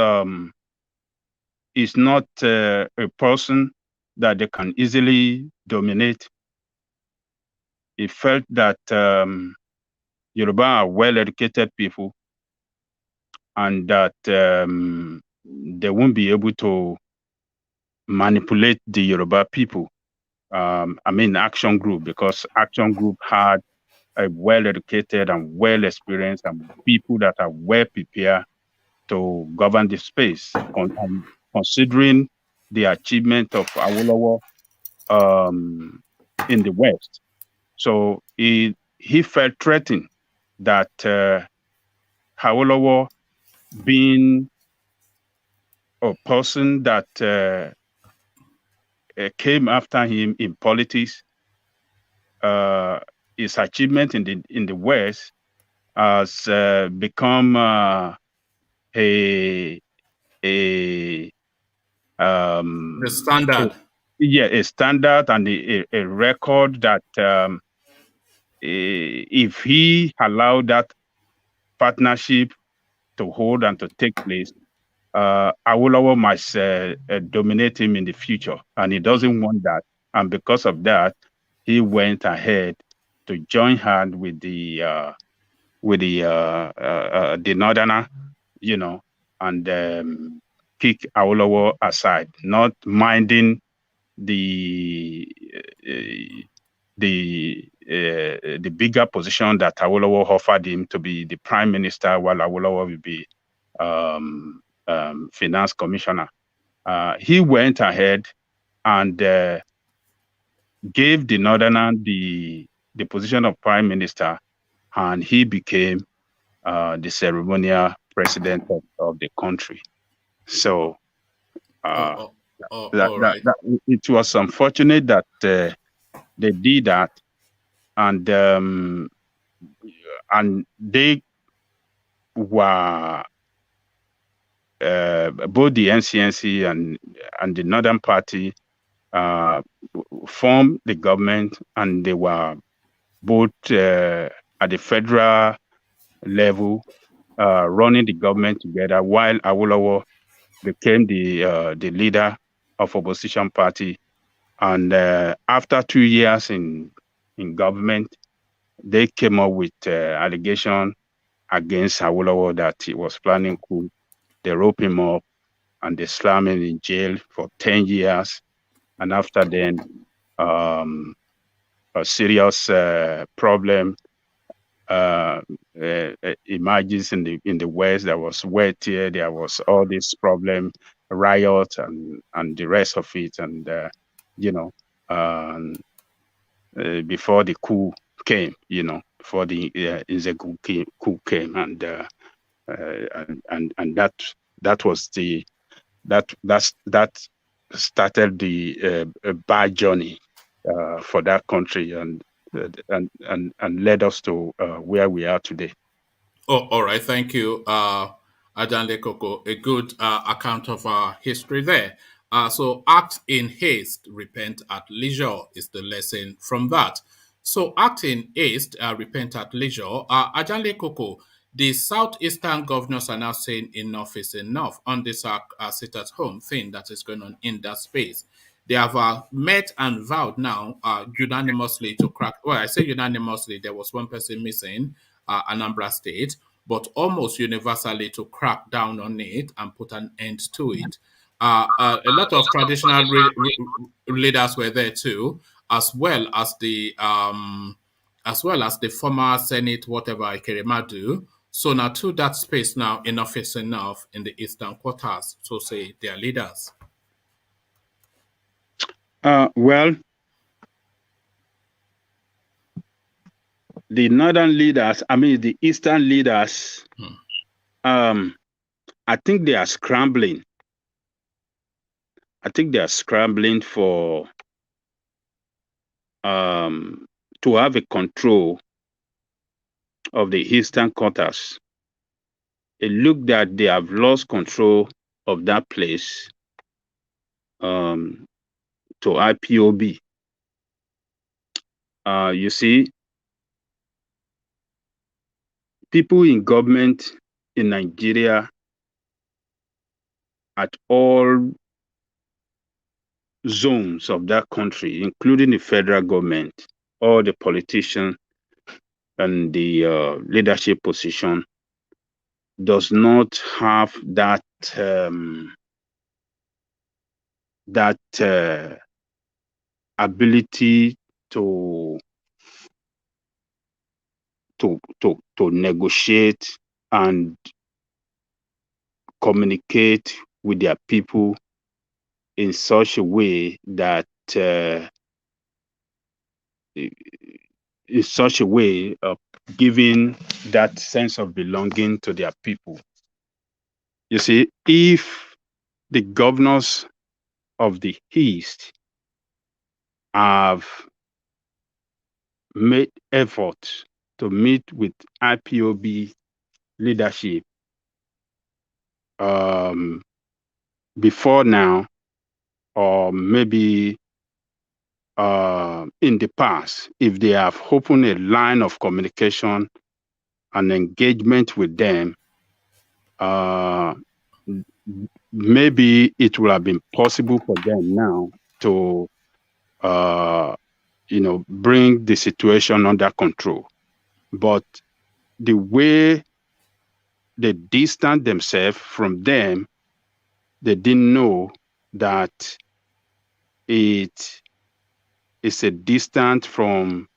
is not a person that they can easily dominate. He felt that Yoruba are well-educated people and that they won't be able to manipulate the Yoruba people. Action Group, because Action Group had a well-educated and well-experienced and people that are well-prepared to govern the space, considering the achievement of Awolowo in the West. So he felt threatened that Awolowo, being a person that came after him in politics, his achievement in the West has become a The standard. a standard and a record that if he allowed that partnership to hold and to take place, Awolowo must dominate him in the future, and he doesn't want that. And because of that, he went ahead to join hand with the Northerner, and kick Awolowo aside, not minding the bigger position that Awolowo offered him to be the prime minister, while Awolowo will be finance commissioner. He went ahead and gave the Northerner the position of prime minister, and he became the ceremonial president of the country. So All right. it was unfortunate that they did that, and they were both the NCNC and the Northern Party formed the government, and they were both at the federal level running the government together, while Awolowo became the leader of opposition party. And after 2 years in government, they came up with allegation against Awolowo that he was planning coup. They rope him up and they slam him in jail for 10 years. And after then, a serious problem emerges in the West. There was wet here, there was all this problem, riot and the rest of it. And, before the coup came, before the Insecurity coup came, and that was that started the bad journey for that country, and led us to where we are today. Oh, all right. Thank you, Adanle Koko. A good account of our history there. So, act in haste, repent at leisure is the lesson from that. So, act in haste, repent at leisure. Adanle Koko, the southeastern governors are now saying enough is enough on this sit at home thing that is going on in that space. They have met and vowed now unanimously to crack. Well, I say unanimously, there was one person missing, Anambra State, but almost universally to crack down on it and put an end to it. A lot of traditional leaders were there too, as well as the former Senate, whatever Ikeremadu. So now to that space now, enough is enough in the eastern quarters, so say their leaders. Well, the northern leaders, the eastern leaders, I think they are scrambling. I think they are scrambling for to have a control of the eastern quarters. It looked that they have lost control of that place to IPOB. You see, people in government in Nigeria at all zones of that country, including the federal government, all the politicians and the leadership position, does not have that ability to negotiate and communicate with their people in such a way that of giving that sense of belonging to their people. You see, if the governors of the East have made efforts to meet with IPOB leadership before now, or maybe in the past, if they have opened a line of communication and engagement with them, maybe it would have been possible for them now to bring the situation under control. But the way they distance themselves from them, they didn't know that it is a distance from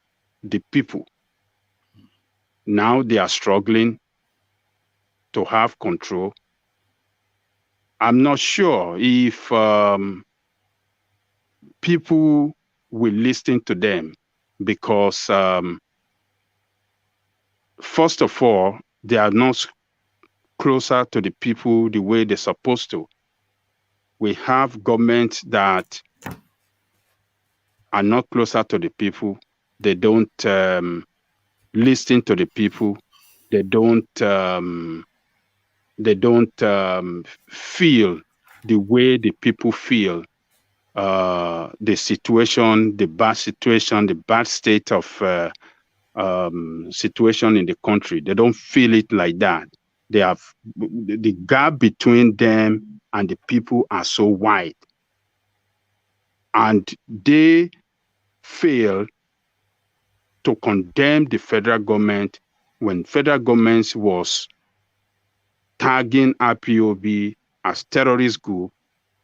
the people. Now they are struggling to have control. I'm not sure if people will listen to them, because first of all, they are not closer to the people the way they're supposed to. We have governments that are not closer to the people. They don't listen to the people. They don't feel the way the people feel. The situation, the bad situation, the bad state of situation in the country. They don't feel it like that. They have the gap between them and the people are so wide, and they fail to condemn the federal government when federal government was tagging IPOB as terrorist group.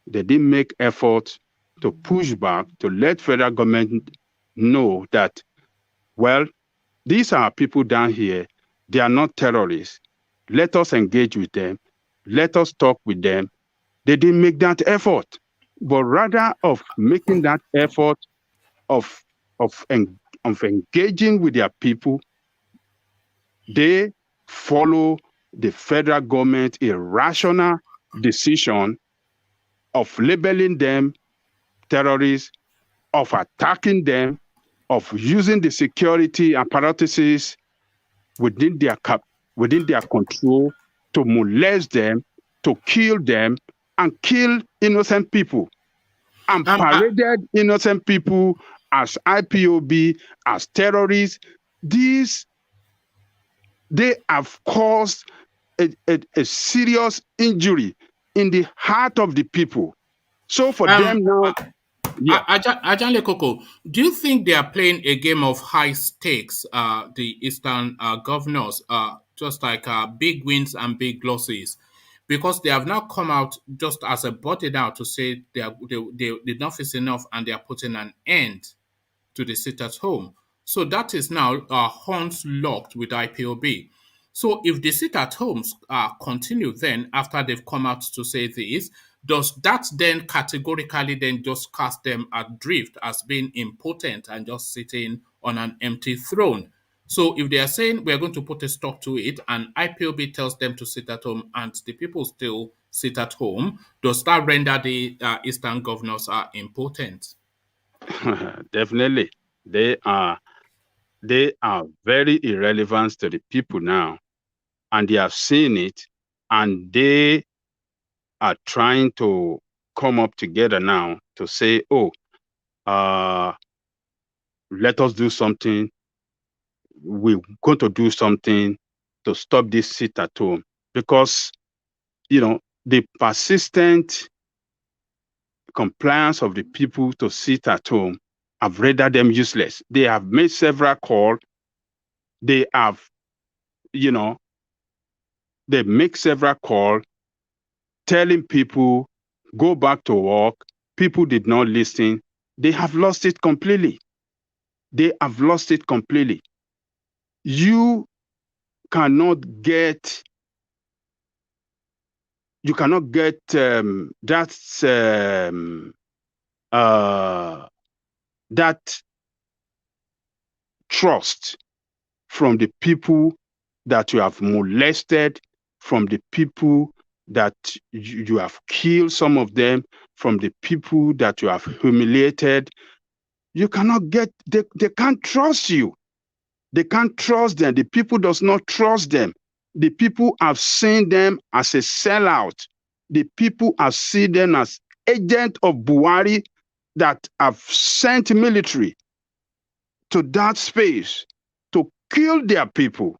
They didn't make effort to push back, to let federal government know that, well, these are people down here. They are not terrorists. Let us engage with them. Let us talk with them. They didn't make that effort, but rather of making that effort of engaging with their people, they follow the federal government irrational decision of labeling them terrorists, of attacking them, of using the security apparatuses within their control to molest them, to kill them, and kill innocent people, and paraded innocent people as IPOB, as terrorists. They have caused a serious injury in the heart of the people. So for them now, Ajahn Lekoko, do you think they are playing a game of high stakes, the Eastern governors, just like big wins and big losses? Because they have now come out just as a body now to say enough is enough and they are putting an end to the sit at home. So that is now horns locked with IPOB. So if the sit at homes continue then after they've come out to say this, does that then categorically then just cast them adrift as being impotent and just sitting on an empty throne? So if they are saying we're going to put a stop to it and IPOB tells them to sit at home and the people still sit at home, does that render the Eastern governors impotent? definitely they are very irrelevant to the people now, and they have seen it, and they are trying to come up together now to say, oh, let us do something. We're going to do something to stop this sit at home, because the persistent compliance of the people to sit at home have rendered them useless. They have made several calls. They have, they make several calls telling people, go back to work. People did not listen. They have lost it completely. They have lost it completely. You cannot get that trust from the people that you have molested, from the people that you have killed, some of them, from the people that you have humiliated. You cannot get, they can't trust you. They can't trust them. The people does not trust them. The people have seen them as a sellout. The people have seen them as agent of Buhari that have sent military to that space to kill their people.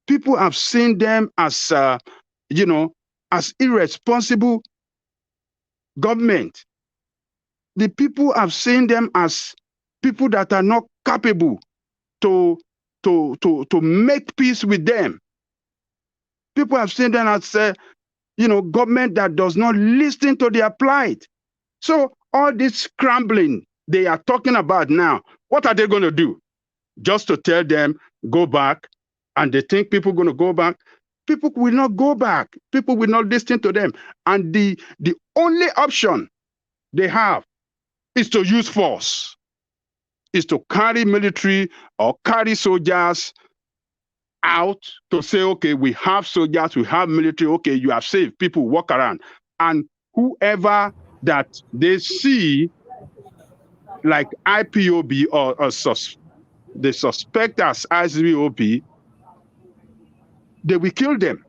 People have seen them as, as irresponsible government. The people have seen them as people that are not capable to make peace with them. People have seen them as, government that does not listen to their plight. So all this scrambling they are talking about now, what are they going to do? Just to tell them, go back, and they think people are going to go back. People will not go back. People will not listen to them. And the only option they have is to use force, is to carry military or carry soldiers out to say, okay, we have soldiers, we have military, okay, you are safe, people walk around. And whoever that they see, like IPOB or they suspect as IPOB, they will kill them.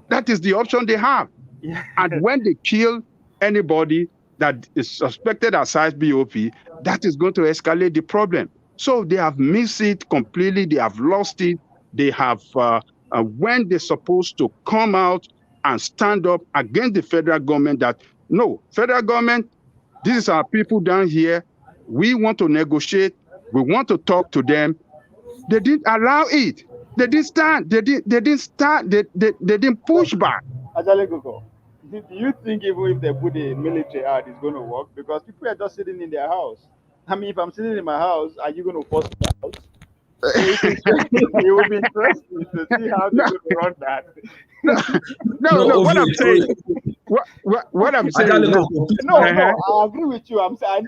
That is the option they have. Yeah. And when they kill anybody that is suspected as IPOB, that is going to escalate the problem. So they have missed it completely. They have lost it. They have, when they're supposed to come out and stand up against the federal government, that, no, federal government, this is our people down here. We want to negotiate. We want to talk to them. They didn't allow it. They didn't stand. They didn't push back. Do you think even if they put the military out, it's going to work? Because people are just sitting in their house. I mean, if I'm sitting in my house, are you going to force me out? It would be interesting to see how they're going to run that. No, what I'm saying, what I'm saying Ajale is that, Koko, please, No, uh-huh. I agree with you. I'm seeing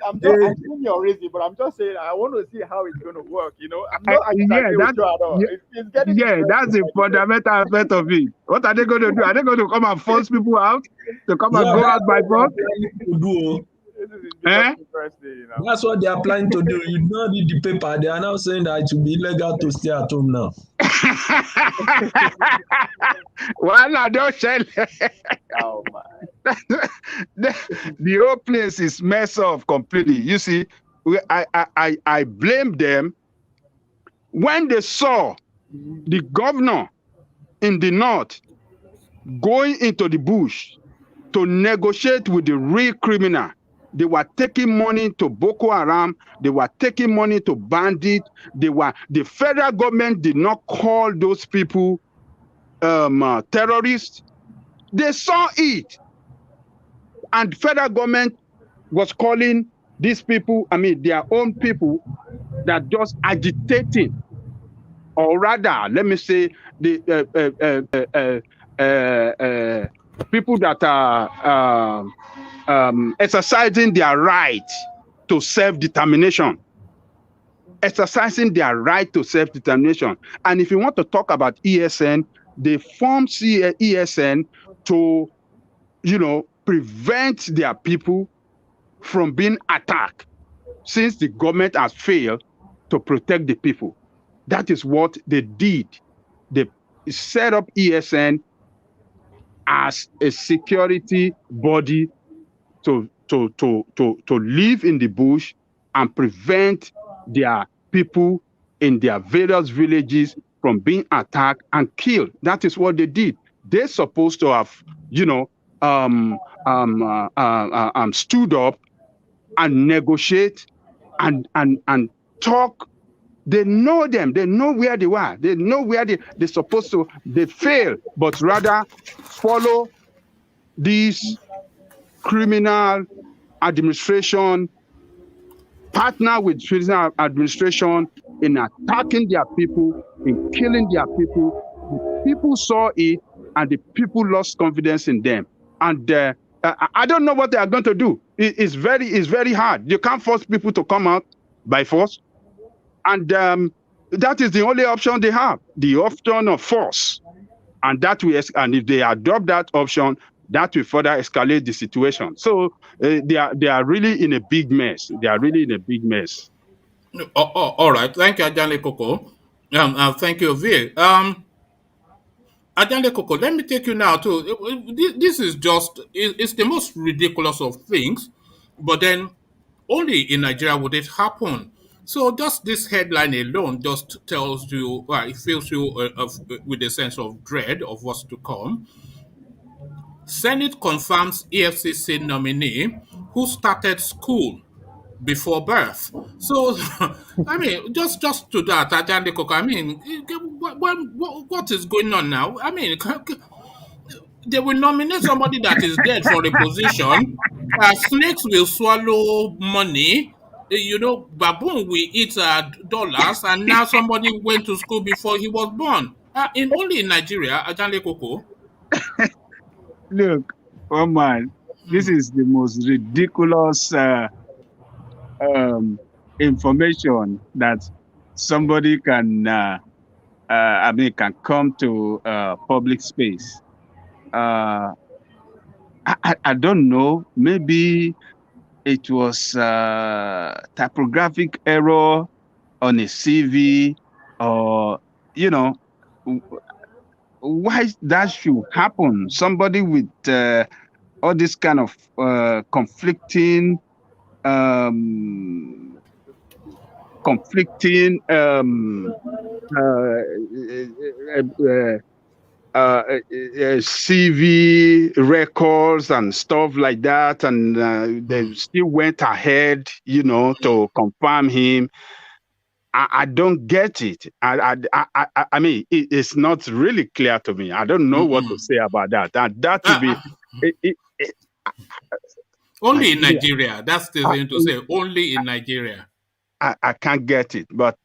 your reason, but I'm just saying I want to see how it's going to work. You know, I'm not Yeah, disagreeing with you at all. yeah, It's getting yeah, that's interesting. the Like you said. fundamental aspect of it. What are they going to do? Are they going to come and force people out to come and yeah, go that's out by what they are force? planning to do. This is Eh? becoming interesting. You know. That's what they are planning to do. You don't read the paper. They are now saying that it will be illegal to stay at home now. Well, I don't share. Oh my. The whole place is messed up completely. You see, I blame them when they saw the governor in the north going into the bush to negotiate with the real criminal. They were taking money to Boko Haram. They were taking money to bandits. The federal government did not call those people terrorists. They saw it, and federal government was calling these people, their own people, that just agitating, or rather, let me say, the people that are exercising their right to self-determination. Exercising their right to self-determination. And if you want to talk about ESN, they formed ESN to, prevent their people from being attacked, since the government has failed to protect the people. That is what they did. They set up ESN as a security body to live in the bush and prevent their people in their various villages from being attacked and killed. That is what they did. They're supposed to have, stood up and negotiate and talk. They know them. They know where they were. They know where they're supposed to. They fail, but rather follow this criminal administration, partner with criminal administration in attacking their people, in killing their people. The people saw it, and the people lost confidence in them. And I don't know what they are going to do. It's very hard. You can't force people to come out by force. And that is the only option they have, the option of force. And if they adopt that option, that will further escalate the situation. So they are really in a big mess. They are really in a big mess. All right. Thank you, Ajale Koko. Thank you, Vil. Ajale Koko, let me take you now to this is just it's the most ridiculous of things, but then only in Nigeria would it happen. So just this headline alone just tells you, it fills you with a sense of dread of what's to come. Senate confirms EFCC nominee who started school before birth. So, I mean, just to that, Ajande Koko, I mean, what is going on now? I mean, they will nominate somebody that is dead for a position. Snakes will swallow money. Baboon will eat dollars, and now somebody went to school before he was born. Only in Nigeria, Ajande Koko. Look, oh man, this is the most ridiculous information that somebody can can come to public space. I don't know. Maybe it was typographic error on a CV, or why that should happen. Somebody with all this kind of conflicting CV records and stuff like that, and they still went ahead, to confirm him. I don't get it. I mean, it's not really clear to me. I don't know what to say about that. That will be. Only in Nigeria. That's the thing to say. Only in Nigeria. I can't get it, but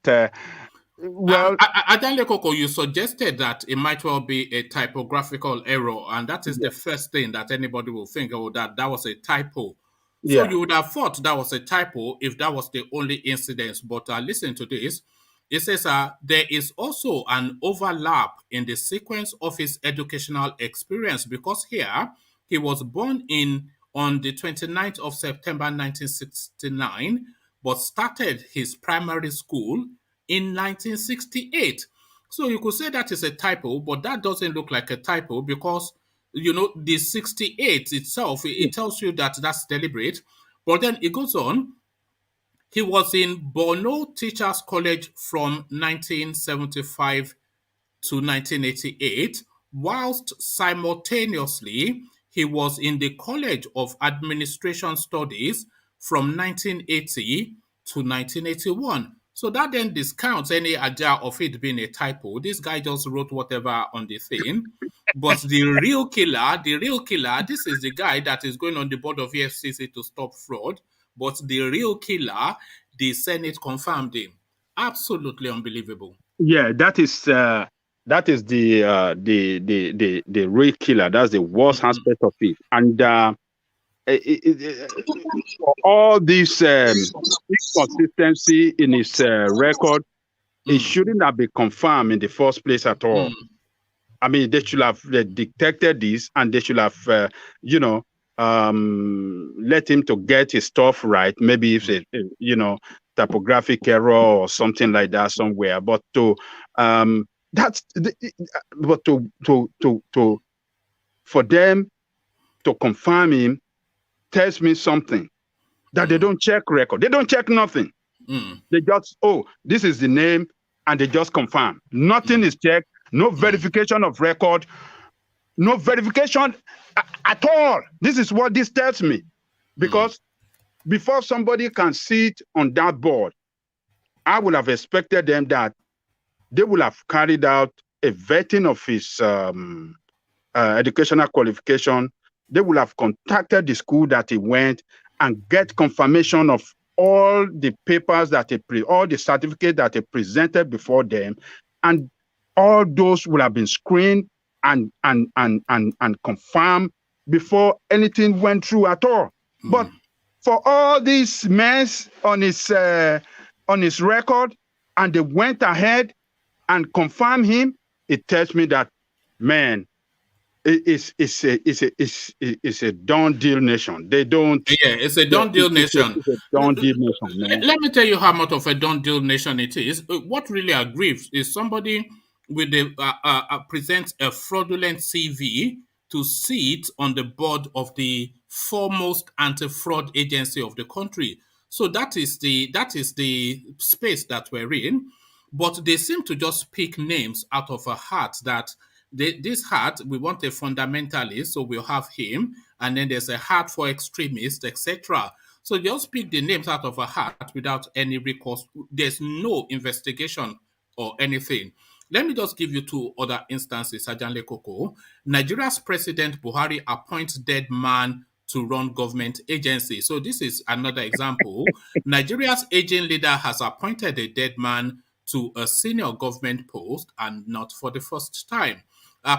Well, Adele Koko, you suggested that it might well be a typographical error, and that is the yes, first thing that anybody will think, oh, that was a typo. So yeah, you would have thought that was a typo if that was the only incident. But listen to this. It says there is also an overlap in the sequence of his educational experience because here he was born in on the 29th of September 1969, but started his primary school in 1968. So you could say that is a typo, but that doesn't look like a typo because the 68 itself it tells you that that's deliberate. But then it goes on. He was in Borno Teachers College from 1975 to 1988, whilst simultaneously he was in the College of Administration Studies from 1980 to 1981. So that then discounts any idea of it being a typo. This guy just wrote whatever on the thing. But the real killer, this is the guy that is going on the board of EFCC to stop fraud. But the real killer, the Senate confirmed him. Absolutely unbelievable. yeah. That is the real killer. That's the worst aspect of it. And for all this inconsistency in his record, it shouldn't have been confirmed in the first place at all. I mean, they should have detected this, and they should have, let him to get his stuff right. Maybe if typographic error or something like that somewhere. But for them to confirm him tells me something that they don't check record. They don't check nothing. They just, this is the name, and they just confirm. Nothing is checked. No verification of record. No verification at all. This is what this tells me. Because before somebody can sit on that board, I would have expected them that they would have carried out a vetting of his educational qualification. They would have contacted the school that he went and get confirmation of all the papers that all the certificates that he presented before them, and all those would have been screened and confirmed before anything went through at all. But for all this mess on his record, and they went ahead and confirmed him, it tells me that, man, it's a done deal nation. They don't. Yeah, it's a done deal nation. It's a done deal nation, man. Let me tell you how much of a done deal nation it is. What really aggrieves is somebody with presents a fraudulent CV to sit on the board of the foremost anti-fraud agency of the country. So that is the space that we're in. But they seem to just pick names out of a hat that this hat, we want a fundamentalist, so we'll have him, and then there's a hat for extremists, etc. So just pick the names out of a hat without any recourse. There's no investigation or anything. Let me just give you two other instances, Ajanle Koko. Nigeria's President Buhari appoints dead man to run government agency. So this is another example. Nigeria's aging leader has appointed a dead man to a senior government post, and not for the first time.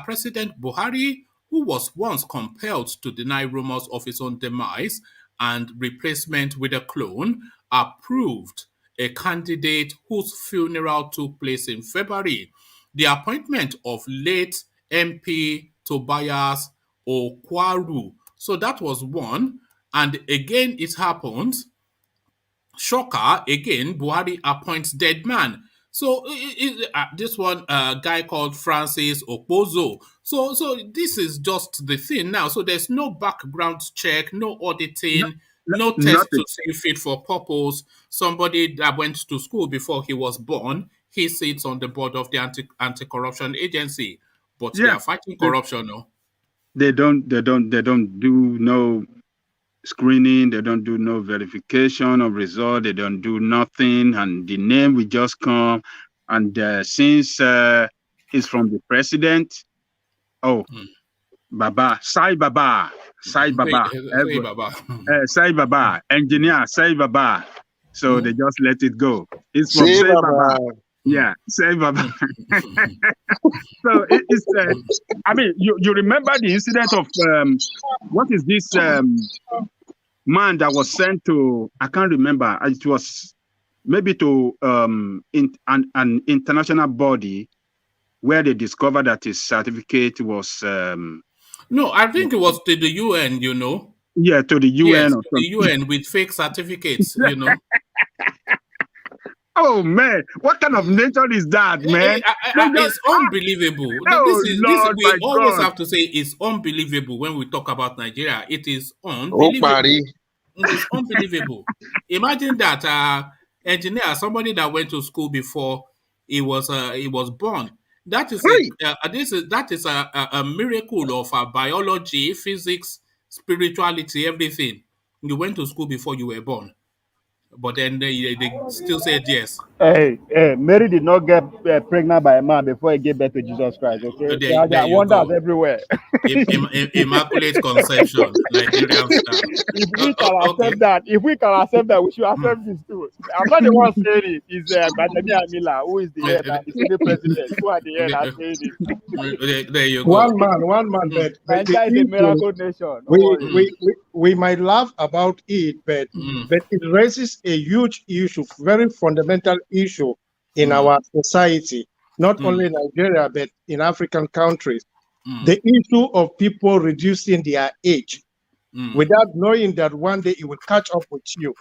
President Buhari, who was once compelled to deny rumors of his own demise and replacement with a clone, approved a candidate whose funeral took place in February. The appointment of late MP Tobias Okwaru. So that was one. And again, it happens. Shocker, again, Buhari appoints dead man. So this one guy called Francis Okpozo. So this is just the thing now. So there's no background check, no auditing, no test Nothing. to see fit for purpose. Somebody that went to school before he was born, he sits on the board of the anti-corruption agency. But they are fighting corruption, no? They don't do no screening. They don't do no verification of result. They don't do nothing, and the name will just come. And since it's from the president, Baba, Sai Baba, Sai Baba, Sai Baba, engineer Sai Baba. So they just let it go. It's from Sai Baba. Yeah, say Baba. So it's. I mean, you remember the incident of what is this man that was sent to? I can't remember. It was maybe to an international body where they discovered that his certificate was. No, I think it was to the UN, Yeah, to the UN Yes, or to the something. UN with fake certificates, Oh man, what kind of nature is that, man? It's unbelievable. Oh This Lord, my we always God! have to say it's unbelievable when we talk about Nigeria. It is Ó parí. unbelievable. It is unbelievable. Imagine that engineer, somebody that went to school before he was born. That is a miracle of biology, physics, spirituality, everything. You went to school before you were born, but then they still said yes. Hey, Mary did not get pregnant by a man before he gave birth to Jesus Christ. Okay, there are You wonders go. everywhere. Immaculate conception, Nigerian style. If we can accept that, we should accept this too. I'm not the one saying it. It's Badami Amila, who is the head and the Senate president, who at the end are saying it. There you go. One man, but Nigeria is a miracle nation. we might laugh about it, but it raises a huge issue, very fundamental issue in our society, not only in Nigeria but in African countries. The issue of people reducing their age without knowing that one day it will catch up with you.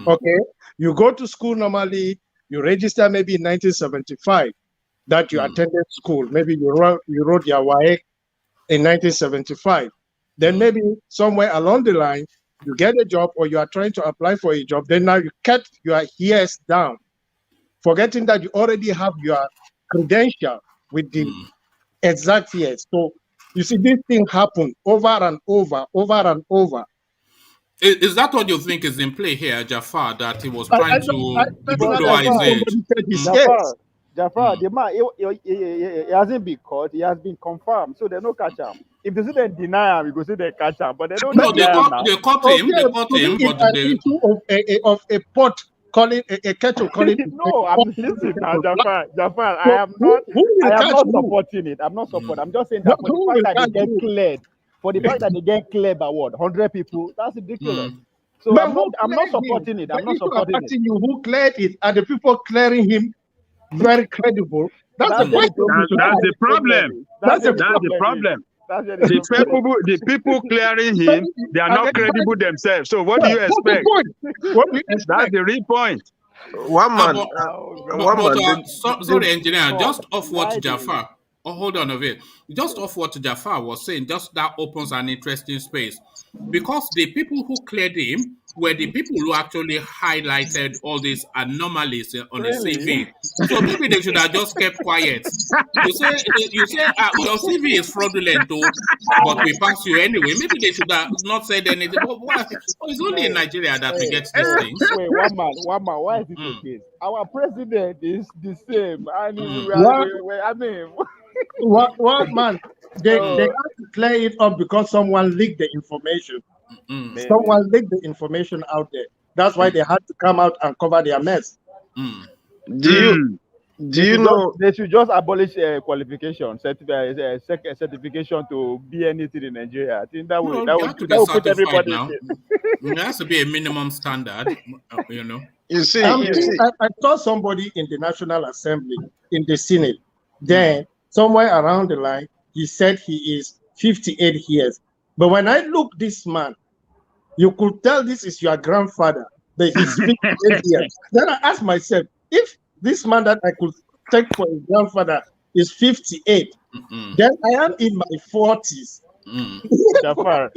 Okay, you go to school normally, you register maybe in 1975 that you attended school. Maybe you wrote your WAEC in 1975. Then maybe somewhere along the line, you get a job or you are trying to apply for a job. Then now you cut your years down, forgetting that you already have your credential with the exact years. So you see, this thing happen over and over, over and over. Is that what you think is in play here, Jafar? That he was trying to lower his age? Jafar, the man, he hasn't been caught. He has been confirmed, so they no catch him. If they say they deny him, we go say they catch him, but they don't. No, they caught him. They caught him, but an issue of a pot calling a kettle calling. No, I'm listening now, Jafar. I am not supporting it. I'm not supporting. I'm just saying that for the fact that they get cleared, for the fact that they get cleared by what 100 people, that's ridiculous. So But I'm not supporting it. I'm not supporting it. You who cleared it, and the people clearing him very credible. That's the problem. That's the problem. The people clearing him, they are not credible themselves. So what do you expect? That's the real point. One man. Sorry, engineer. Just off what Jafar. Oh, hold on a bit. Just off what Jafar was saying, just that opens an interesting space. Because the people who cleared him were the people who actually highlighted all these anomalies on his CV. So maybe they should have just kept quiet. You say your CV is fraudulent, though, but we pass you anyway. Maybe they should have not said anything. It's only in Nigeria that we get these things. Wait, one man. Why is it the case? Our president is the same. I mean, One man, they have to clear it up because someone leaked the information. Someone leaked the information out there. That's why they had to come out and cover their mess. Do you know they should just abolish qualification certification to be anything in Nigeria? I think that will put everybody now. There has to be a minimum standard, You see, I saw somebody in the National Assembly, in the Senate. Then somewhere around the line, he said he is 58 years. But when I look this man, you could tell this is your grandfather, but he's 58 years. Then I asked myself, if this man that I could take for his grandfather is 58, then I am in my 40s. Jafar,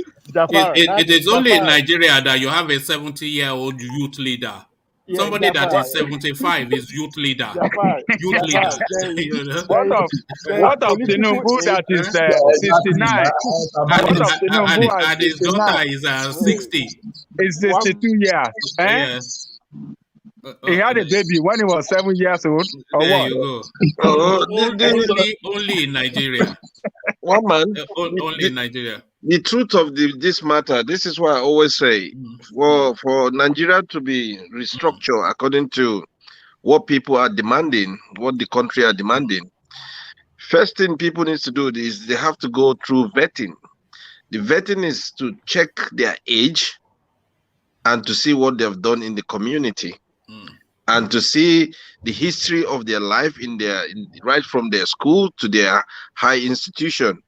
it is only in Nigeria that you have a 70-year-old youth leader. Yeah, somebody that is 75 is youth leader. Youth leader. What of Tinubu that is 69? And his daughter is 60. It's 62 years. Yes. He had a baby when he was 7 years old. Or there what? You go. Only in Nigeria. One man. Only in Nigeria. The truth of this matter, this is why I always say, for Nigeria to be restructured according to what people are demanding, what the country are demanding, first thing people need to do is they have to go through vetting. The vetting is to check their age and to see what they've done in the community and to see the history of their life right from their school to their high institution.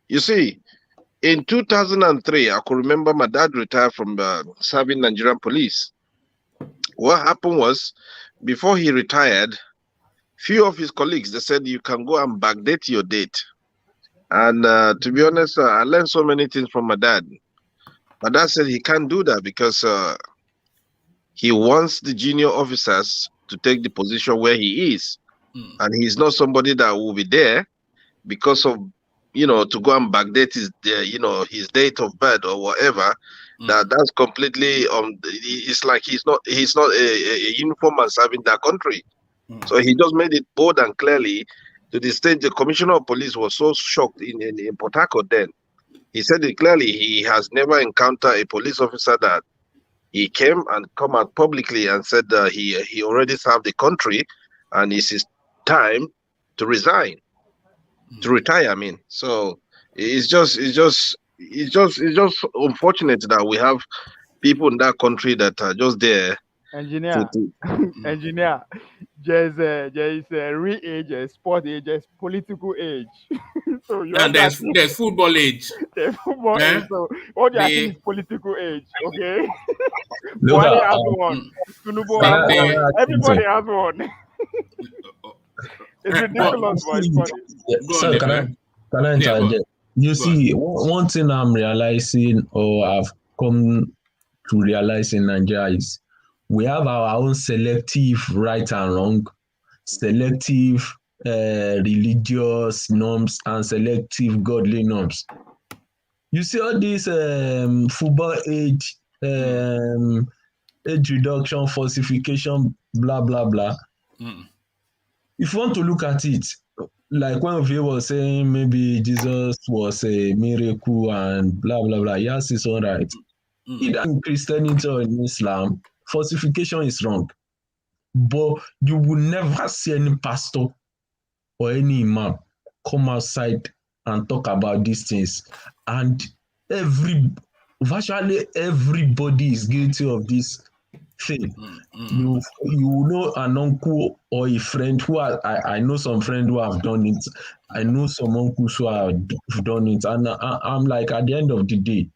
You see, in 2003, I could remember my dad retired from serving Nigerian police. What happened was, before he retired, few of his colleagues, they said, you can go and backdate your date. And to be honest, I learned so many things from my dad. My dad said he can't do that because he wants the junior officers to take the position where he is. And he's not somebody that will be there because of, to go and backdate his, his date of birth or whatever. That's completely, it's like he's not a uniform man serving that country. So he just made it bold and clearly to the stage the commissioner of police was so shocked in Port Harcourt then. He said it clearly, he has never encountered a police officer that he came and come out publicly and said that he already served the country and it's his time to resign, to retire. I mean, so it's just unfortunate that we have people in that country that are just there. Engineer, engineer, there is a real age, a sport age, there's political age. So and there's football age. There's football age. So what you are saying is political age, okay? Buhari has one. Tinubu has one. Everybody has one. It's ridiculous, but it's funny. So can I interject? You see, one thing I'm realizing, or I've come to realize in Nigeria, is we have our own selective right and wrong, selective religious norms, and selective godly norms. You see all these football age, age reduction, falsification, blah, blah, blah. If you want to look at it, like one of you was saying maybe Jesus was a miracle and blah, blah, blah. Yes, it's all right. Either in Christianity or in Islam, falsification is wrong. But you will never see any pastor or any imam come outside and talk about these things. And virtually everybody is guilty of this thing. You know an uncle or a friend who I know some friends who have done it. I know some uncles who have done it. And I'm like, at the end of the day,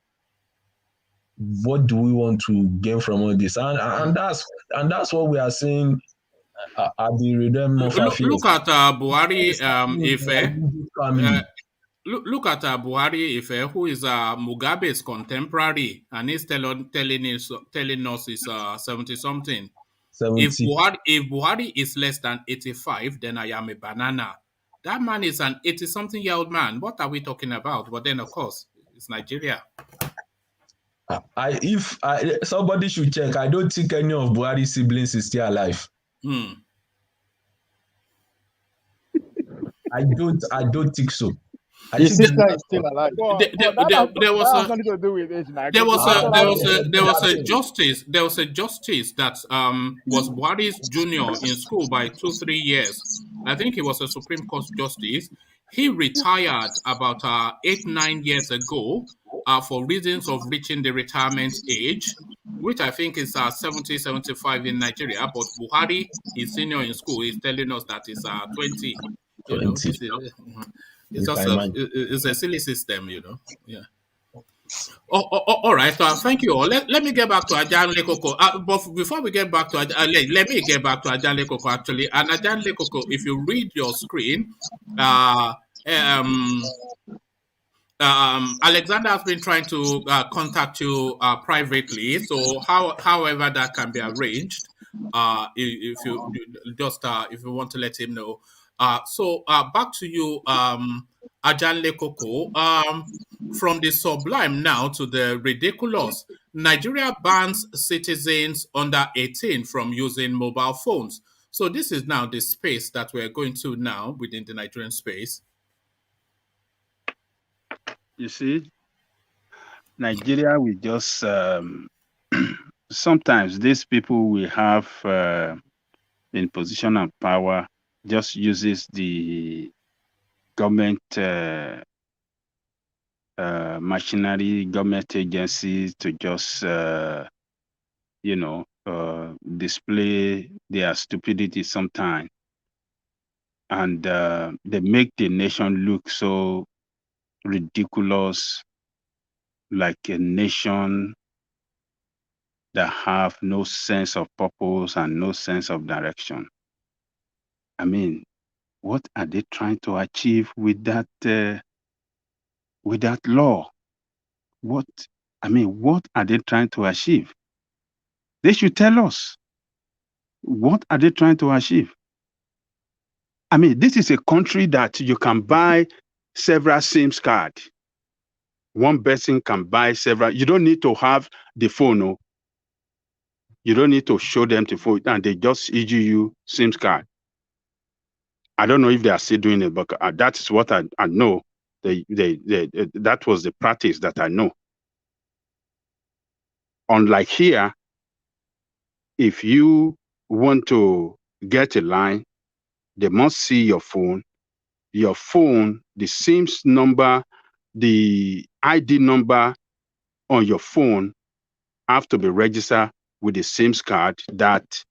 what do we want to gain from all this? And that's what we are saying at the Redemption of Affairs. Look at Buhari Ife. Look at Buhari Ife, who is Mugabe's contemporary, and he's telling us he's 70-something. If Buhari is less than 85, then I am a banana. That man is an 80-something-year-old man. What are we talking about? But then, of course, it's Nigeria. If somebody should check, I don't think any of Buhari's siblings is still alive. I don't think so. His sister is still alive. There was nothing to do with age. There was a justice that was Buhari's junior in school by 2-3 years. I think he was a Supreme Court justice. He retired about 8-9 years ago for reasons of reaching the retirement age, which I think is 70-75 in Nigeria. But Buhari, his senior in school, is telling us that it's 20. You know, it's a silly system, you know. Yeah. All right. Thank you all. Let me get back to Ajan Lekoko. But before we get back to let me get back to Ajan Lekoko actually. And Ajan Lekoko, if you read your screen, Alexander has been trying to contact you privately. So however that can be arranged, if you just if you want to let him know. So back to you, Ajan Lekoko. From the sublime now to the ridiculous. Nigeria bans citizens under 18 from using mobile phones. So this is now the space that we're going to now within the Nigerian space. You see, Nigeria, we just sometimes these people will have in position of power just uses the government machinery, government agencies to just, display their stupidity sometimes. And they make the nation look so ridiculous, like a nation that have no sense of purpose and no sense of direction. I mean, what are they trying to achieve with that law? What are they trying to achieve? They should tell us. What are they trying to achieve? I mean, this is a country that you can buy several SIM cards. One person can buy several. You don't need to have the phone. No. You don't need to show them the phone, and they just issue you SIM card. I don't know if they are still doing it, but that's what I know. That was the practice that I know. Unlike here, if you want to get a line, they must see your phone, the SIM number, the ID number on your phone have to be registered with the SIM card that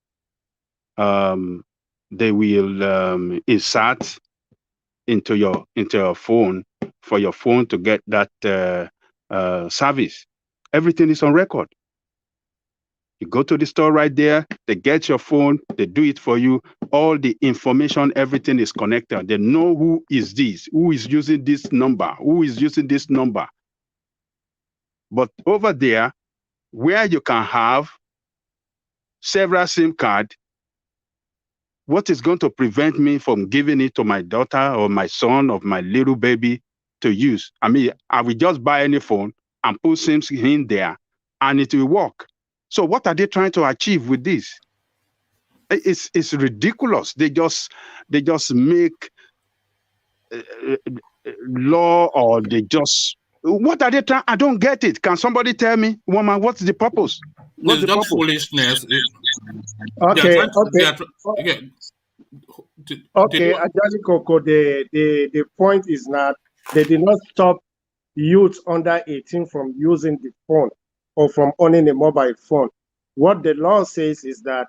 they will insert into your phone for your phone to get that service. Everything is on record. You go to the store right there, they get your phone, they do it for you. All the information, everything is connected. They know who is this, who is using this number, who is using this number. But over there, where you can have several SIM cards, what is going to prevent me from giving it to my daughter or my son or my little baby to use? I mean, I will just buy any phone and put SIMs in there and it will work. So what are they trying to achieve with this? It's ridiculous. They just make law, or they just, what are they trying? I don't get it. Can somebody tell me, woman, what's the purpose? What's the purpose? Foolishness. Okay. Ajani Koko, the point is not, they did not stop youth under 18 from using the phone or from owning a mobile phone. What the law says is that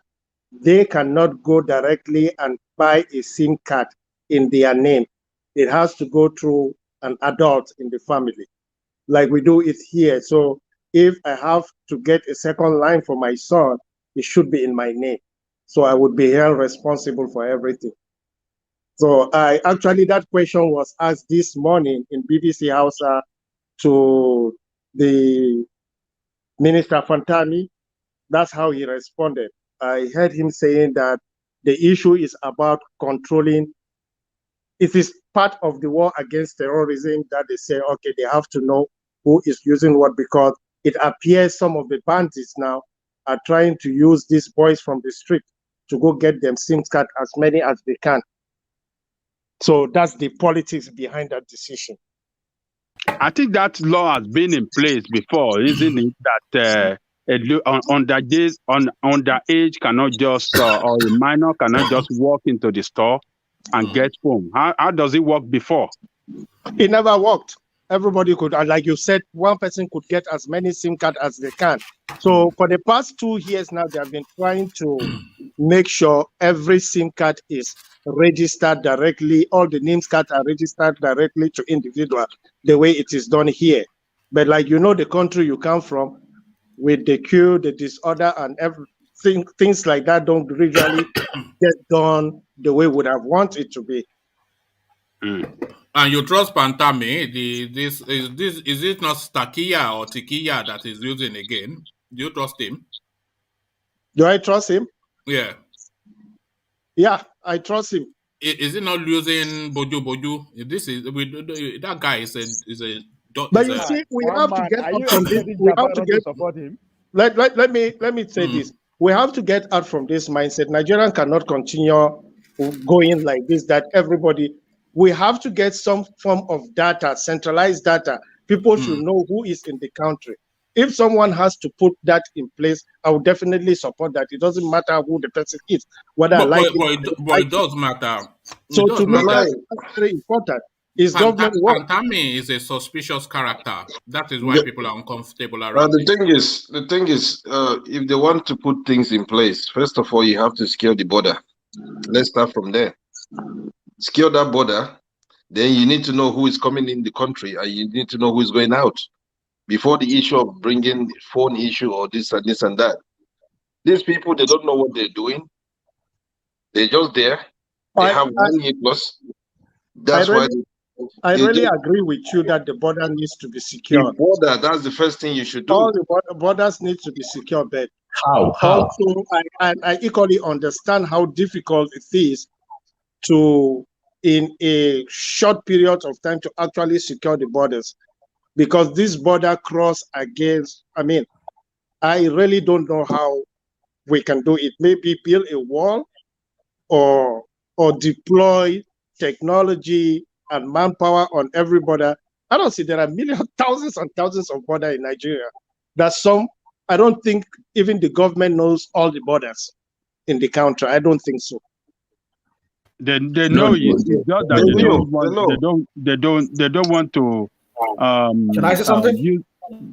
they cannot go directly and buy a SIM card in their name. It has to go through an adult in the family, like we do it here. So if I have to get a second line for my son, it should be in my name. So I would be held responsible for everything. So that question was asked this morning in BBC Hausa to the Minister Fantami. That's how he responded. I heard him saying that the issue is about controlling. It is part of the war against terrorism that they say, okay, they have to know who is using what, because it appears some of the bandits now are trying to use these boys from the street to go get them SIM card, as many as they can. So that's the politics behind that decision. I think that law has been in place before, isn't it? That underage cannot just, or a minor cannot just walk into the store and get phone. How does it work before? It never worked. Everybody could, like you said, one person could get as many SIM cards as they can. So for the past 2 years now, they have been trying to make sure every SIM card is registered directly. All the names cards are registered directly to individual, the way it is done here. But like, you know, the country you come from, with the queue, the disorder, and everything, things like that don't usually get done the way we would have wanted it to be. And you trust Pantami? Is it not Stakia or Tikia that is using again? Do you trust him? Do I trust him? Yeah. Yeah, I trust him. Is he not using Boju? That guy is a. But you see, we have to get out from this. We have to get support him. Let me say this. We have to get out from this mindset. Nigerian cannot continue going like this. That everybody. We have to get some form of data, centralized data. People should know who is in the country. If someone has to put that in place, I would definitely support that. It doesn't matter who the person is, whether I like it. But it does matter. So It does to me, matter. that's very important. Is government work? Pantami is a suspicious character. That is why people are uncomfortable around The him. thing is, if they want to put things in place, first of all, you have to secure the border. Let's start from there. Secure that border, then you need to know who is coming in the country, and you need to know who is going out. Before the issue of bringing phone issue or this and that. These people, they don't know what they're doing. They're just there. They have 1 year plus. That's why. I really agree with you that the border needs to be secured. The border, that's the first thing you should do. All the borders need to be secured, but how? Also, I equally understand how difficult it is to, in a short period of time, to actually secure the borders, because this border cross against, I mean, I really don't know how we can do it. Maybe build a wall or deploy technology and manpower on every border. I don't see there are millions, thousands and thousands of borders in Nigeria. There's some, I don't think even the government knows all the borders in the country. I don't think so. They know it. It's just that they don't want to Can I say something?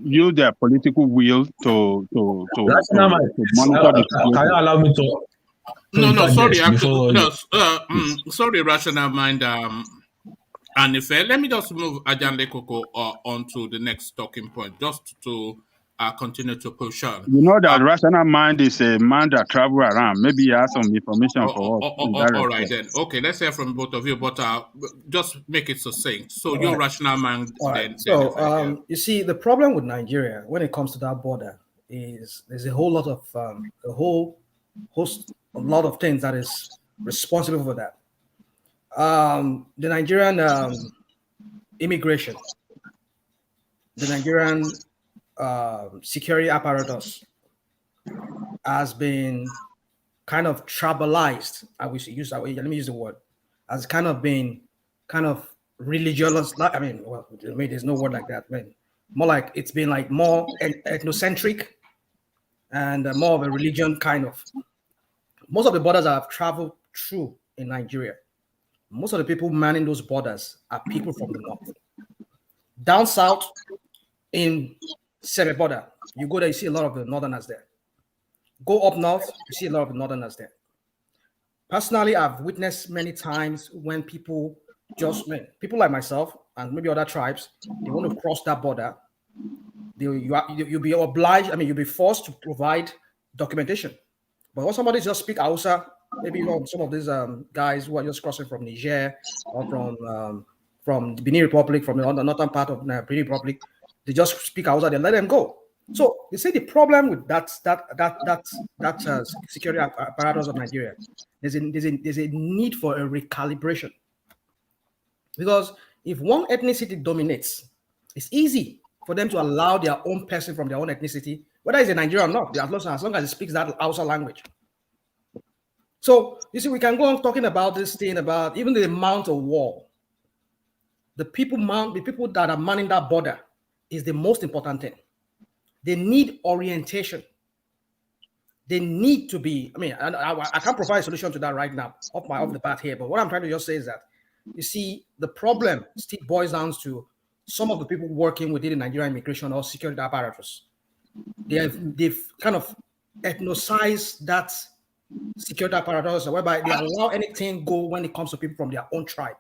Use their political will to monitor the situation. Can you allow me to? No, sorry. Sorry, Rational Mind. And if let me just move Ajanle Koko on to the next talking point, just to continue to push on. You know that Rational Mind is a man that travels around. Maybe he has some information for us. All right, then. Okay, let's hear from both of you, but just make it succinct. So, your Rational Mind. Right. So, you see, the problem with Nigeria when it comes to that border is there's a whole lot of a lot of things that is responsible for that. The Nigerian immigration, the Nigerian security apparatus has been kind of tribalized. I wish use that way. Let me use the word. Has kind of been religious. I mean, there's no word like that. I mean, more like it's been like more ethnocentric and more of a religion kind of. Most of the borders I've traveled through in Nigeria, most of the people manning those borders are people from the north. Down south in Seme border, you go there, you see a lot of the northerners there. Go up north, you see a lot of the northerners there. Personally, I've witnessed many times when people people like myself and maybe other tribes, they want to cross that border. You'll be obliged, you'll be forced to provide documentation. But when somebody just speak Hausa, maybe some of these guys who are just crossing from Niger or from the Benin Republic, from the northern part of the Benin Republic, they just speak Hausa, they let them go. So they say the problem with that security apparatus of Nigeria, there's a need for a recalibration. Because if one ethnicity dominates, it's easy for them to allow their own person from their own ethnicity, whether it's a Nigerian or not, as long as it speaks that Hausa language. So you see, we can go on talking about this thing about even the amount of wall. The people that are manning that border is the most important thing. They need orientation. They need to be. I can't provide a solution to that right now off the bat here. But what I'm trying to just say is that, you see, the problem still boils down to some of the people working within the Nigerian immigration or security apparatus. They've kind of ethnicized that security apparatus, whereby they allow anything go when it comes to people from their own tribe.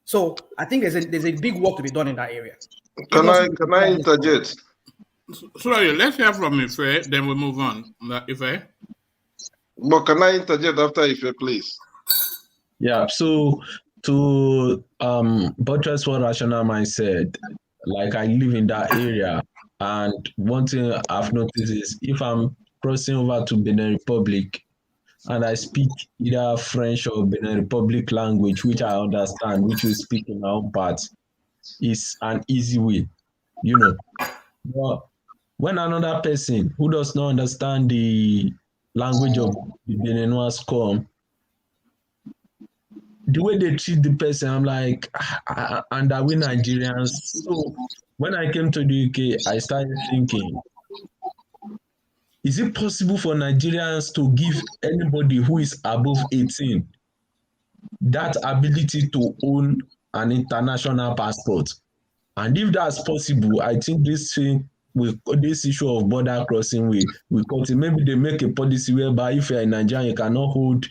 So I think there's a big work to be done in that area. Can I interject? Sorry, let's hear from Ife, then we move on. Ife? But can I interject after Ife, please? Yeah, so to buttress what Rational Mind said, like I live in that area, and one thing I've noticed is if I'm crossing over to Benin Republic and I speak either French or Benin Republic language, which I understand, which we speak in our own part, is an easy way, But when another person who does not understand the language of the Beninois come, the way they treat the person, I'm like, and are we Nigerians? So when I came to the UK, I started thinking, is it possible for Nigerians to give anybody who is above 18 that ability to own an international passport? And if that's possible, I think this issue of border crossing will cut it. Maybe they make a policy whereby if you're in Nigeria, you cannot hold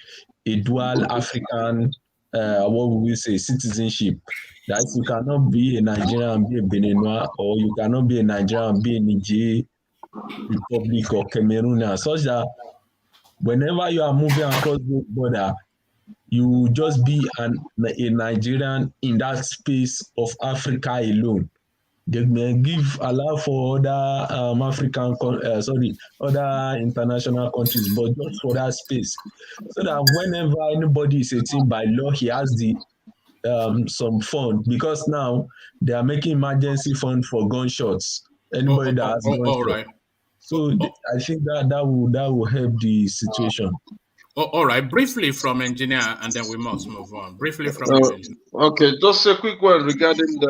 a dual African, what would we say, citizenship. That is, you cannot be a Nigerian and be a Beninois, or you cannot be a Nigerian and be a Niger Republic or Cameroon, such that whenever you are moving across the border, you will just be a Nigerian in that space of Africa alone. They may allow for other other international countries, but just for that space, so that whenever anybody is 18 by law, he has the some fund, because now they are making emergency fund for gunshots. Anybody that has gunshots. All right. So I think that will help the situation. All right. Briefly from engineer, and then we must move on. Briefly from engineer. Okay, just a quick one regarding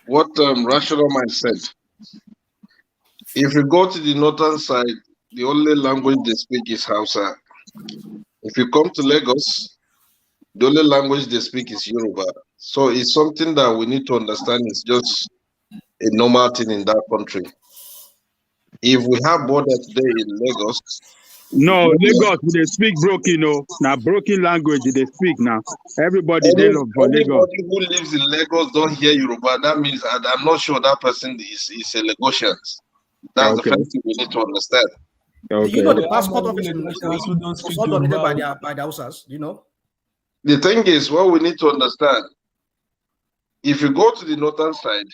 what Rational Mind said. If you go to the northern side, the only language they speak is Hausa. If you come to Lagos, the only language they speak is Yoruba. So it's something that we need to understand. It's just a normal thing in that country. If we have border today in Lagos. No, Lagos, they speak broken, now broken language they speak now. Everybody they love for Lagos. Anybody who lives in Lagos don't hear Yoruba. That means I'm not sure that person is a Lagosian. That's the first thing we need to understand. Okay. Do you know the passport office was all dominated by the Hausas? Do you know? The thing is, what we need to understand, if you go to the northern side,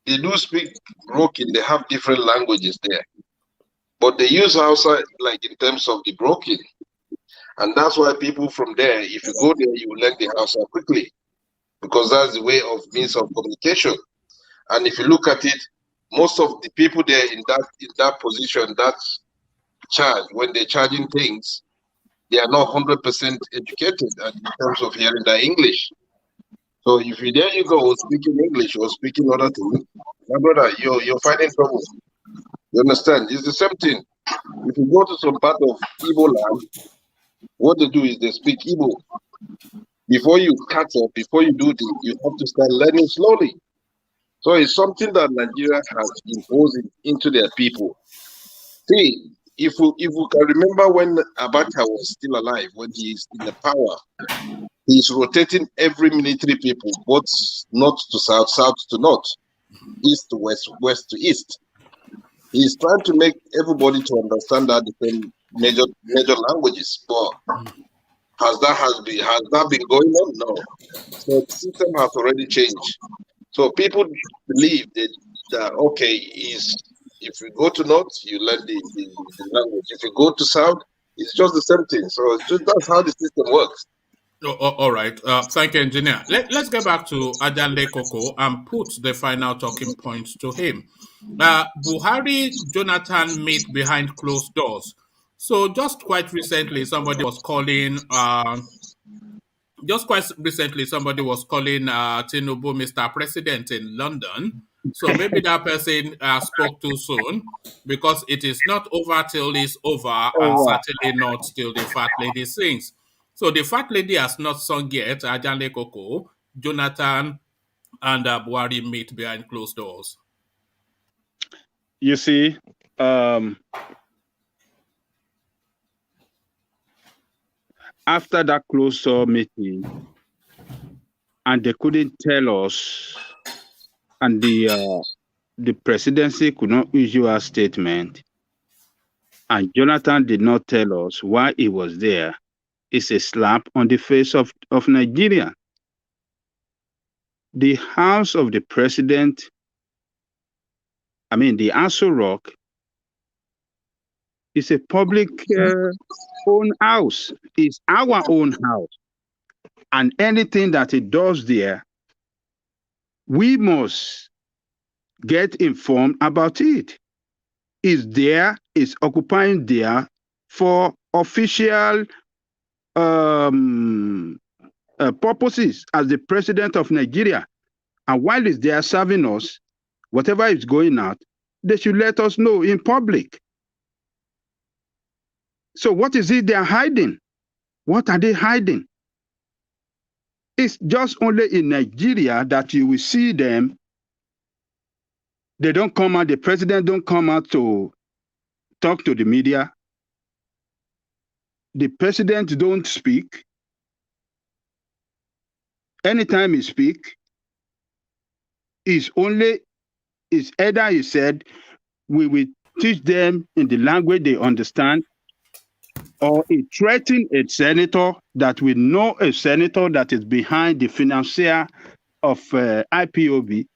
they do speak broken. They have different languages there. But they use Hausa like in terms of the broken. And that's why people from there, if you go there, you will learn the Hausa quickly. Because that's the way of means of communication. And if you look at it, most of the people there in that position, that charge, when they're charging things, they are not 100% educated in terms of hearing the English. So if you there you go speaking English or speaking other things, my brother, you're finding trouble. You understand? It's the same thing. If you go to some part of Igbo land, what they do is they speak Igbo. Before you catch up, before you do this, you have to start learning slowly. So it's something that Nigeria has imposed into their people. See, if you can remember when Abacha was still alive, when he is in the power, he's rotating every military people, both north to south, south to north, east to west, west to east. He's trying to make everybody to understand that different major languages. But has that been going on? No. So the system has already changed. So people believe that okay, if you go to north, you learn the language. If you go to south, it's just the same thing. So that's how the system works. All right. Thank you, engineer. Let's get back to Ajanle Koko and put the final talking points to him. Buhari, Jonathan meet behind closed doors. So just quite recently, somebody was calling Tinubu Mr. President in London. So maybe that person spoke too soon, because it is not over till it's over, and certainly not till the fat lady sings. So the fat lady has not sung yet. Ajanle Koko, Jonathan, and Buhari meet behind closed doors. You see, after that closed door meeting, and they couldn't tell us, and the presidency could not issue a statement, and Jonathan did not tell us why he was there. It's a slap on the face of Nigeria. The house of the president, the Aso Rock, is a public own house. It's our own house. And anything that it does there, we must get informed about it. It's occupying there for official purposes as the president of Nigeria. And while he's there serving us, whatever is going on, they should let us know in public. So what is it they are hiding? What are they hiding? It's just only in Nigeria that you will see them. They don't come out, the president don't come out to talk to the media. The president don't speak. Anytime he speak, it's either he said, we will teach them in the language they understand, or he threatened a senator that we know a senator that is behind the financier of IPOB,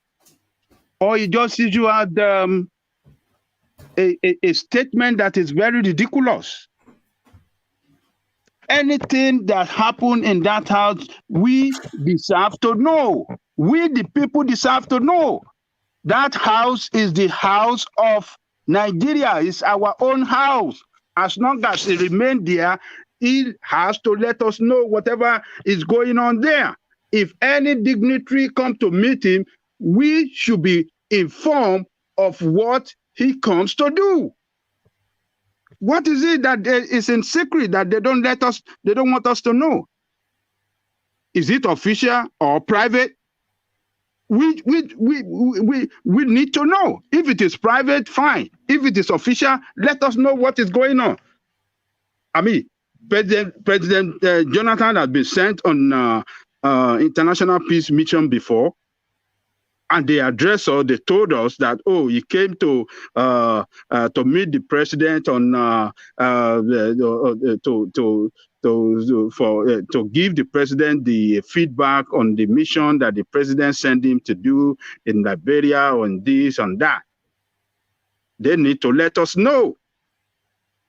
or he just issue out a statement that is very ridiculous. Anything that happened in that house, we deserve to know. We, the people, deserve to know. That house is the house of Nigeria. It's our own house. As long as it remains there, he has to let us know whatever is going on there. If any dignitary come to meet him, we should be informed of what he comes to do. What is it that is in secret that they don't want us to know? Is it official or private? We need to know. If it is private, fine. If it is official, let us know what is going on. I mean, President Jonathan has been sent on international peace mission before, and they addressed us. They told us that he came to meet the president on to give the president the feedback on the mission that the president sent him to do in Liberia, on this and that. They need to let us know.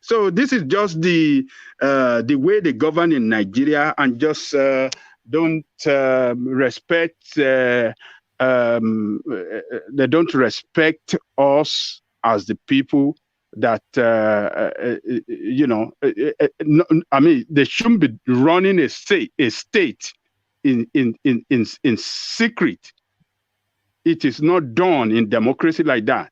So this is just the way they govern in Nigeria, and just don't respect. They don't respect us as the people that I mean, they shouldn't be running a state in secret. It is not done in democracy like that.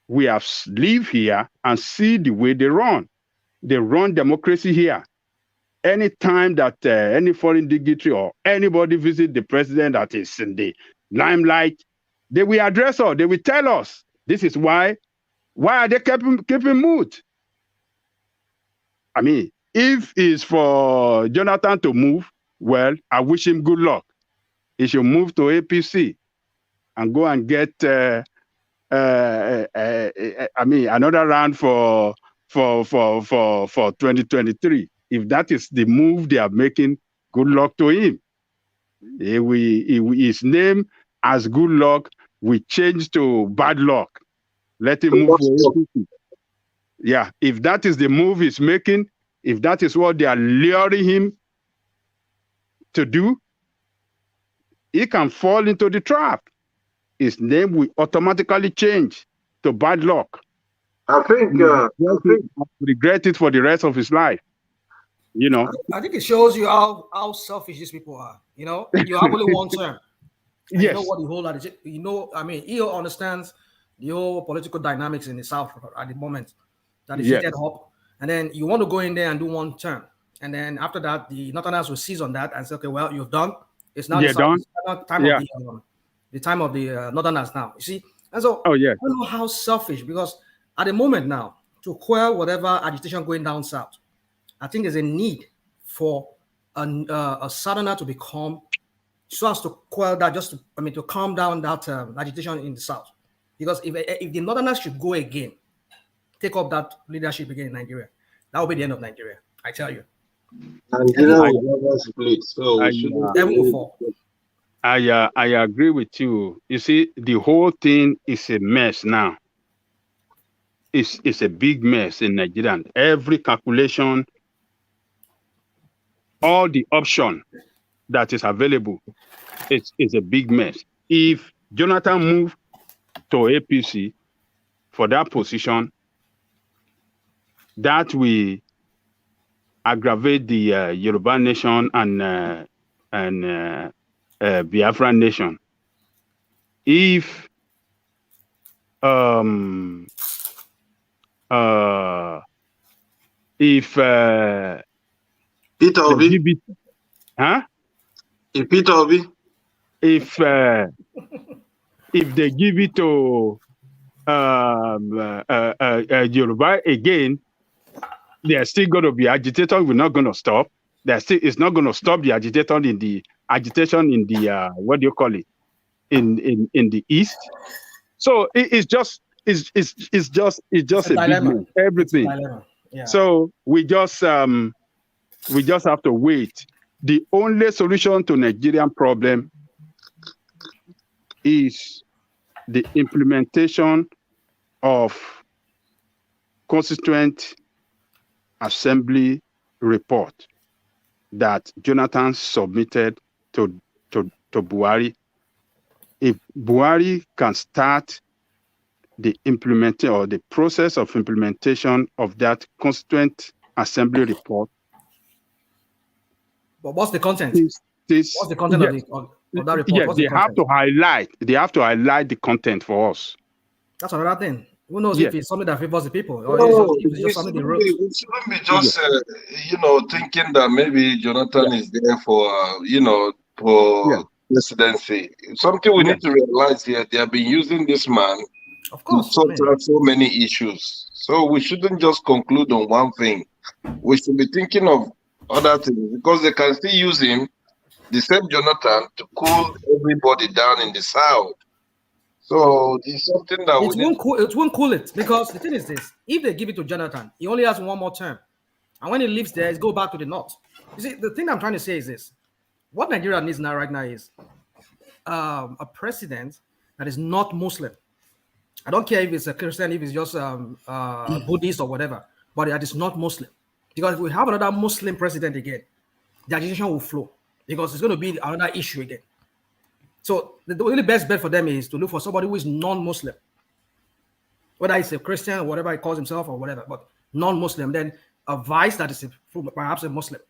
We have lived here and see the way they run. They run democracy here. Anytime that any foreign dignitary or anybody visit the president that is in the limelight, they will address us. They will tell us, this is why are they keeping mute? I mean, if it's for Jonathan to move, well, I wish him good luck. He should move to APC and go and get another round for 2023. If that is the move they are making, good luck to him. His name as good luck will change to bad luck. Let him move to APC. Yeah, if that is the move he's making, if that is what they are luring him to do, he can fall into the trap. His name will automatically change to bad luck. I think regret it for the rest of his life. You know, I think it shows you how selfish these people are. You know, you have only one term. Yes. You know what the whole lot is. You know, I mean, he understands the whole political dynamics in the South at the moment. That is heated up, and then you want to go in there and do one term, and then after that, the Northerners will seize on that and say, "Okay, well, you've done. It's not the time of the Northerners now." You see, and so I don't know how selfish, because at the moment now, to quell whatever agitation going down south, I think there's a need for a Southerner to become, so as to quell that, to calm down that agitation in the south. Because if the Northerners should go again, take up that leadership again in Nigeria, that will be the end of Nigeria. I tell you. Nigeria will never split. So I agree with you. You see, the whole thing is a mess now. It's a big mess in Nigeria. Every calculation, all the option that is available, it's a big mess. If Jonathan moved to APC for that position, that will aggravate the Yoruba nation and and Biafran nation. If Peter they Obi. give it, huh? If Peter Obi. If they give it to Yoruba again, they're still going to be agitators. We're not going to stop. It's not going to stop the agitation in the what do you call it, in the east. So it's just a big mess, everything. Yeah. So we just have to wait. The only solution to Nigerian problem is the implementation of Constituent Assembly report that Jonathan submitted to Buhari. If Buhari can start the process of implementation of that Constituent Assembly report. But what's the content? What's the content of that report? Yes, they have to highlight the content for us. That's another thing. Who knows if it's something that favors the people, or it's just something they wrote? We shouldn't be just, thinking that maybe Jonathan is there for, presidency. Something we need to realize here, they have been using this man to sort out so many issues. So we shouldn't just conclude on one thing. We should be thinking of other things, because they can still use him, the same Jonathan, to cool everybody down in the south. So it's something that it won't cool it, because the thing is this: if they give it to Jonathan, he only has one more term, and when he leaves there, he go back to the north. You see, the thing I'm trying to say is this: what Nigeria needs now, right now, is a president that is not Muslim. I don't care if it's a Christian, if it's just Buddhist or whatever, but that is not Muslim. Because if we have another Muslim president again, the agitation will flow, because it's going to be another issue again. So the only best bet for them is to look for somebody who is non-Muslim, whether it's a Christian or whatever he calls himself or whatever, but non-Muslim, then a vice that is perhaps a Muslim.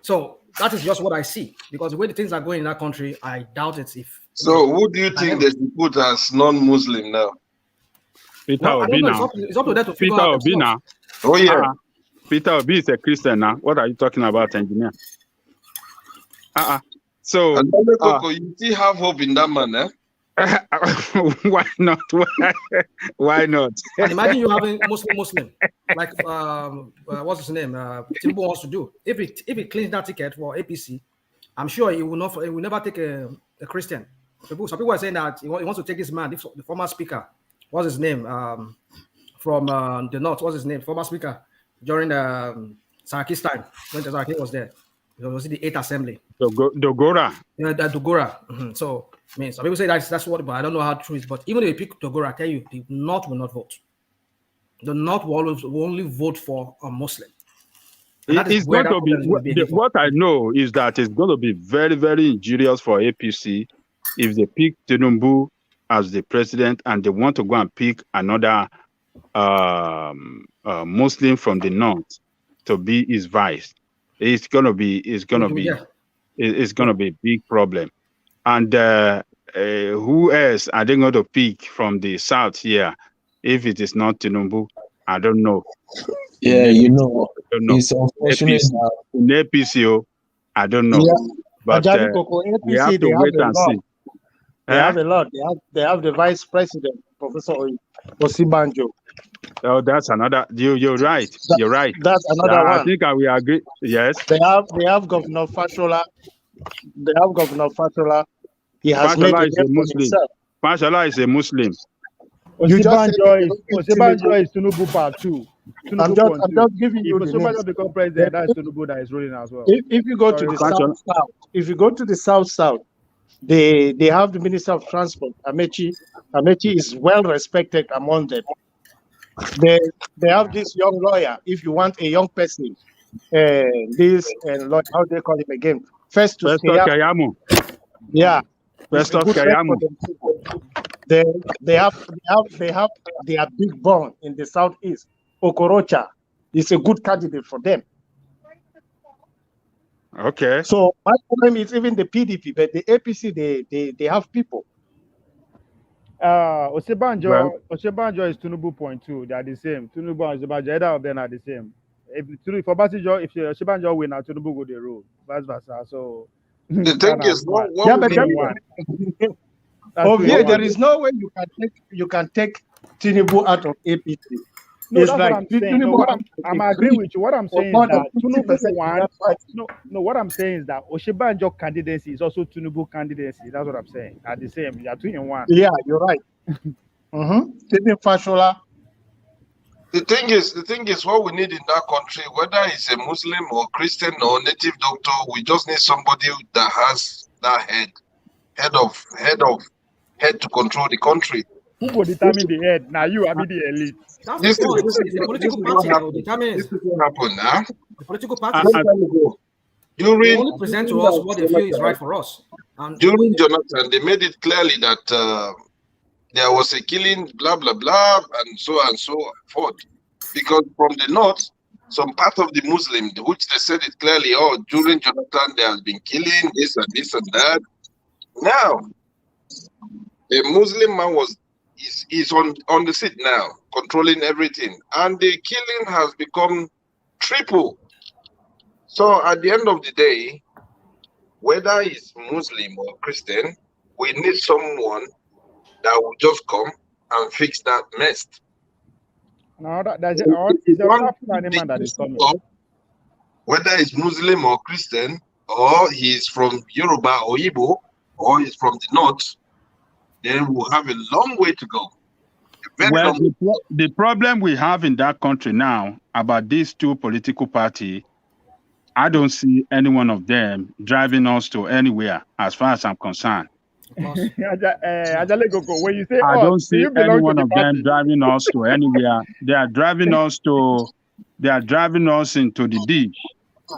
So that is just what I see, because the way the things are going in that country, I doubt it. So who do you think they should put as non-Muslim now? Peter Obi now. It's up to them to figure out Obi now. Oh yeah. Peter Obi is a Christian now. What are you talking about, engineer? So you still have hope in that man, eh? Why not? Why not? And imagine you having Muslim, like what's his name? Tinubu wants to do. If he cleans that ticket for APC, I'm sure he will never take a Christian. Some people are saying that he wants to take this man, the former speaker. What's his name? From the north. What's his name? Former speaker during Saraki's time, when Saraki was there. It was in the 8th Assembly. Dogora. Yeah, that Dogora. Mm-hmm. So, I mean, some people say that's what, but I don't know how true it is. But even if you pick Dogora, I tell you, the North will not vote. The North will only vote for a Muslim. It's going to be what I know is that it's going to be very, very injurious for APC if they pick Tinubu as the president and they want to go and pick another Muslim from the North to be his vice. It's gonna be a big problem. And who else are they going to pick from the south here? If it is not Tinubu, I don't know. Yeah, it's unfortunate in APC, I don't know. Yeah. But we have to wait and see. They have a lot. They have the vice president, Professor Osibanjo. Oh, that's another. You're right. You're right. That's another one. I think I will agree. Yes. They have Governor Fashola. He has made a Muslim. Fashola is a Muslim. Osibanjo is Tinubu part 2. I'm just giving you the Osibanjo become president, that's Tinubu that is ruling as well. If you go to the south, they have the Minister of Transport, Amechi. Amechi is well respected among them. They have this young lawyer. If you want a young person, lawyer, how do they call him again? Festus Keyamo. Yeah. Festus Keyamo. They have their big bone in the southeast. Okorocha is a good candidate for them. Okay. So my problem is even the PDP, but the APC they have people. Osebanjo, Well, Osebanjo is Tinubu point two. They are the same. Tinubu and Osebanjo, either of them are the same. If for Basijo, if Osebanjo win, now Tinubu go the road, vice versa. So The thing is, what Yeah, we but need, one. Ovie, there is no way you can take Tinubu out of APC. No, It's that's like what I'm saying. No, Tinubu what has I'm to agreeing agree with you. What I'm for saying more is than that 50% Tinubu in one. that party. No. What I'm saying is that Oshibanjo candidacy is also Tinubu candidacy. That's what I'm saying. At the same, you are two in one. Yeah, you're right. Taking Fashola. the thing is, what we need in that country, whether it's a Muslim or Christian or native doctor, we just need somebody that has that head to control the country. Who will determine the head? Now you, I be the elite. That's This the point. is It's the political what party that will happened. determine This it. is what happened now. The political I, parties. I, They During only present to us what they feel is right for us. And during Jonathan, they made it clearly that there was a killing, blah blah blah, and so forth. Because from the north, some part of the Muslim, which they said it clearly, oh, during Jonathan there has been killing, this and that. Now, a Muslim man is on the seat now, controlling everything, and the killing has become triple. So at the end of the day, whether it's Muslim or Christian, we need someone that will just come and fix that mess. No, that's If it's you a want Fulani man that is coming. whether it's Muslim or Christian, or he's from Yoruba or Igbo, or he's from the north, then we'll have a long way to go. well, the problem we have in that country now about these two political parties, I don't see any one of them driving us to anywhere, as far as I'm concerned. Ajale Gogo, when you say I us, don't do see you any belong to one the of party? them driving us to anywhere. They are driving us into the ditch.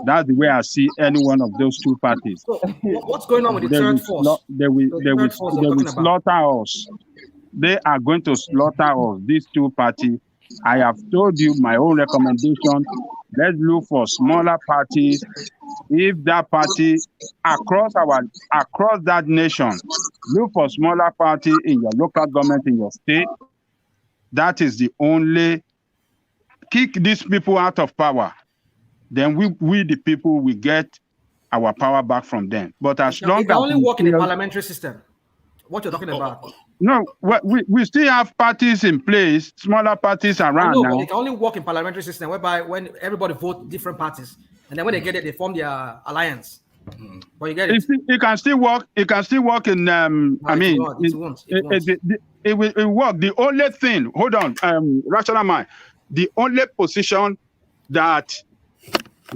That's the way I see any one of those two parties. so what's going on with the They third will, force? they will, The they will, third force they they're will talking about. slaughter us. They are going to slaughter us. These two parties. I have told you my own recommendation. Let's look for smaller parties. If that party across that nation, look for smaller party in your local government in your state. That is the only kick these people out of power. Then we the people will get our power back from them. But as long It can as only we work in a still, parliamentary system. What you're talking about. no, we still have parties in place, smaller parties I around know, but now. it can only work in parliamentary system whereby when everybody vote different parties, and then when they get it, they form their alliance. But you get it. It can still work. It can still work in. I mean, it won't. it will work. The only thing, hold on, rational mind. The only position that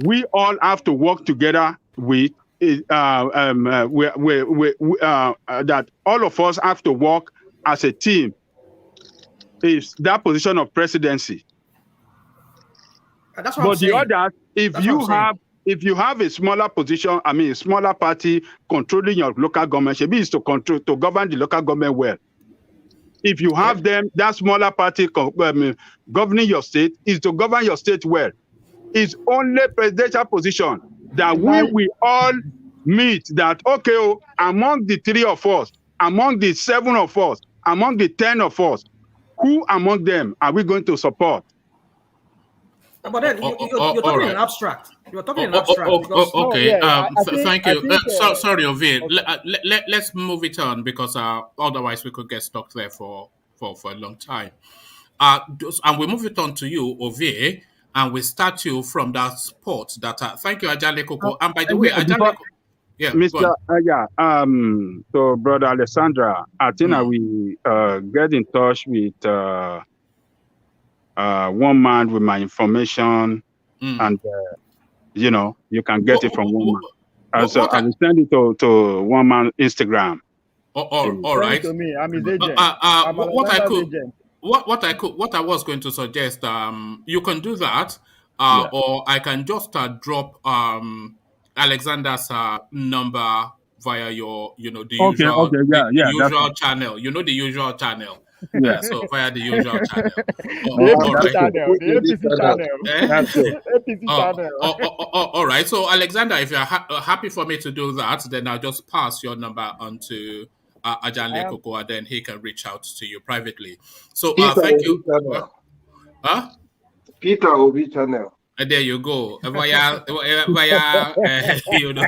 we all have to work together with is that all of us have to work as a team is that position of presidency. That's what But the other, if you have a smaller position, I mean, a smaller party controlling your local government, maybe it's to govern the local government well. If you have them, that smaller party governing your state is to govern your state well. It's only presidential position that we all meet that, okay, among the 3 of us, among the 7 of us, among the 10 of us, who among them are we going to support? But then you're talking in abstract. You're talking in abstract. Okay. Thank you. Sorry, Ovie. Okay. Let's move it on because otherwise we could get stuck there for a long time. And we move it on to you, Ovie, and we start you from that spot. Thank you, Ajale Koko. And by the way, Ajale. Yeah, Mr. So brother Alessandra, I think I will get in touch with one man with my information, and you can get it from one man. So I will send it to one man Instagram. All right. To me, I'm his agent. What I was going to suggest, you can do that, or I can just drop Alexander's number via your the usual channel. The usual channel. Yeah, so via the usual channel. The All APC right. channel. The APC channel. That's it. APC channel. All right. So, Alexander, if you're happy for me to do that, then I'll just pass your number on to Ajanle Koko, and then he can reach out to you privately. So, Peter thank Obi you. channel. Huh? Peter Obi channel. There you go. Via, you know,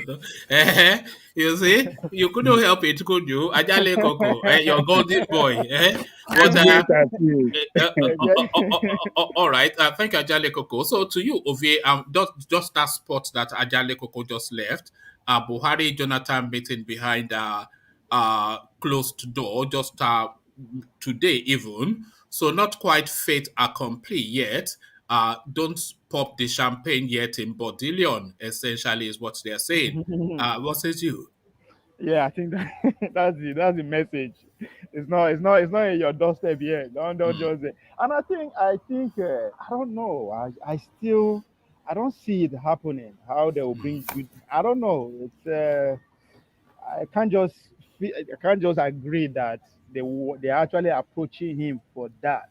you see, you couldn't help it, could you? Ajale Koko, your golden boy. But, all right. Thank you, Ajale Koko. So to you, Ovie, just that spot that Ajale Koko just left, Buhari Jonathan meeting behind closed door, just today even. So not quite fait accompli yet. Don't pop the champagne yet in Bodillion, essentially, is what they're saying. What says you? Yeah, I think that's the message. It's not in your doorstep yet. Don't just say. And I think I don't know. I don't see it happening. How they will bring you. I don't know. It's I can't just agree that they're actually approaching him for that.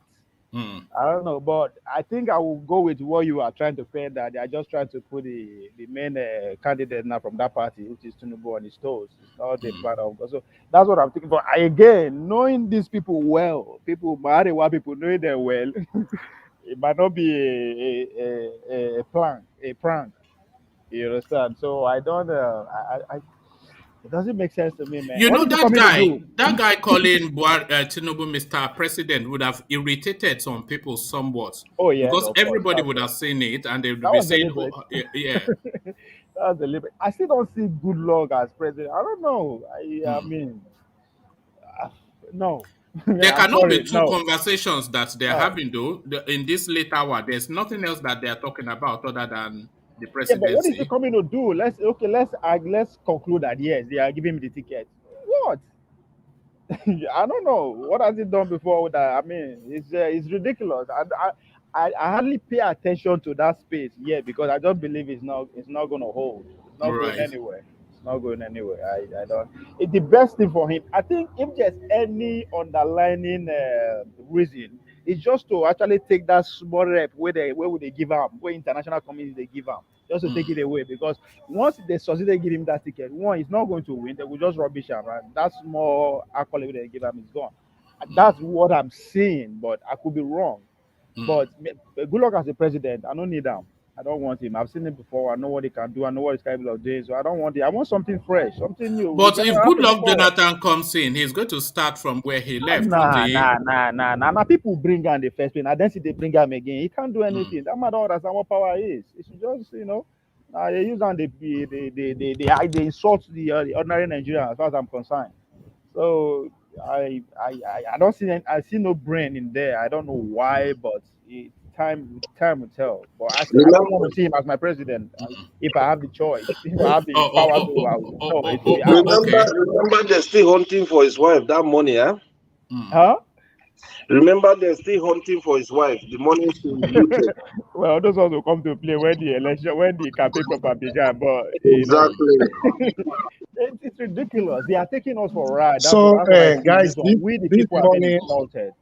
I don't know, but I think I will go with what you are trying to say, that they are just trying to put the main candidate now from that party, which is Tinubu, on his toes. It's not the plan of God. So that's what I'm thinking. But again, knowing these people well, Maharewa people knowing them well, it might not be a prank. You understand? So I don't. It doesn't make sense to me, man. You What know is he coming to do? that guy calling Tinubu Mr. President would have irritated some people somewhat. Oh yes, Because of course. everybody would have seen it and they would That be was saying, deliberate. yeah. That was deliberate. I still don't see good luck as president. I don't know. I mean, no. There I'm cannot sorry. be two No. conversations that they're No. having, though. In this late hour, there's nothing else that they're talking about other than the Yeah, but what is he presidency. coming to do? Let's conclude that yes, they are giving me the ticket. What? I don't know. What has he done before with that? I mean, it's ridiculous. I hardly pay attention to that space yet because I just believe it's not going to hold. It's not going Right. anywhere. It's not going anywhere. I don't. It's the best thing for him. I think if there's any underlining reason, it's just to actually take that small rep where would they give up, where international communities they give up, just to take it away. Because once they succeed in giving him that ticket, one, he's not going to win. They will just rubbish him, right? That small accolade they give him is gone. That's what I'm seeing, but I could be wrong. But good luck as a president. I don't need him. I don't want him. I've seen him before. I know what he can do. I know what he's capable of doing. So I don't want it. I want something fresh, something new. But if Goodluck Jonathan comes in, he's going to start from where he left. Nah. People bring him the first place. I then see they bring him again. He can't do anything. That man don't understand what power is. He should just, they use and they insult the ordinary Nigerian as far as I'm concerned. So I don't see I see no brain in there. I don't know why, but time will tell. But I don't want to see him as my president. If I have the choice, if I have the power to, Remember, they're still hunting for his wife. That money, Huh? Remember, they're still hunting for his wife. The money is in the UK. Well, those ones will come to play when the campaign proper began. But Exactly. it's ridiculous. They are taking us for a ride. So, guys, we the people are being insulted.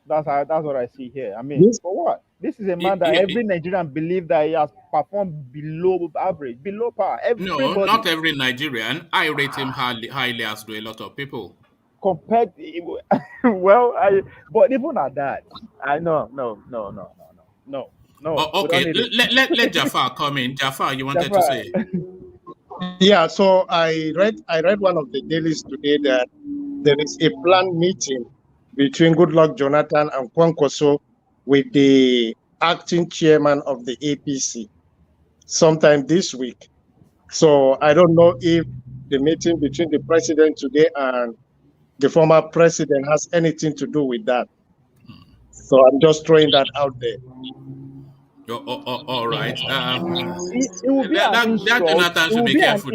That's what I see here. I mean, for what? This is a man that every Nigerian believes that he has performed below average, below par. Everybody. No, not every Nigerian. I rate him highly as do a lot of people. Compared, but even at that, I no. Okay, let Jafar come in. Jafar, you wanted to say? Yeah, so I read one of the dailies today that there is a planned meeting between Goodluck Jonathan and Kwankwaso with the acting chairman of the APC sometime this week. So I don't know if the meeting between the president today and the former president has anything to do with that. So I'm just throwing that out there. All right. It will be an insult. Jonathan should be careful,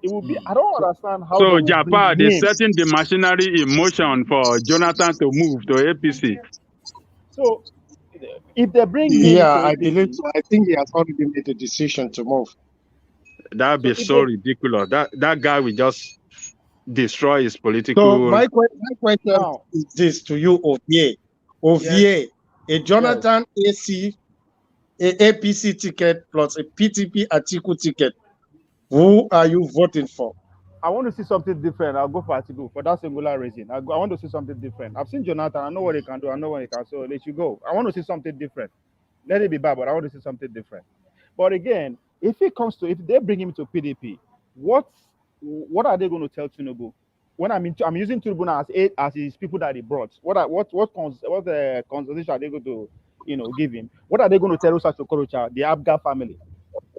It will be. I don't understand how. So Japan is setting the machinery in motion for Jonathan to move to APC. So if they bring him, I believe so. I think he has already made a decision to move. That'd be so ridiculous. That guy will just destroy his So political. my question Now, is this to you, Ovie. Ovie, a Jonathan AC, a APC ticket plus a PTP Atiku ticket. Who are you voting for? I want to see something different. I'll go for Atiku for that singular reason. I want to see something different. I've seen Jonathan. I know what he can do. I know what he can. So let you go. I want to see something different. Let it be bad, but I want to see something different. But again, if if they bring him to PDP, what are they going to tell Tinubu? When I'm using Tinubu now as his people that he brought. What the consultation are they going to give him? What are they going to tell Usa Okorocha, the Abga family?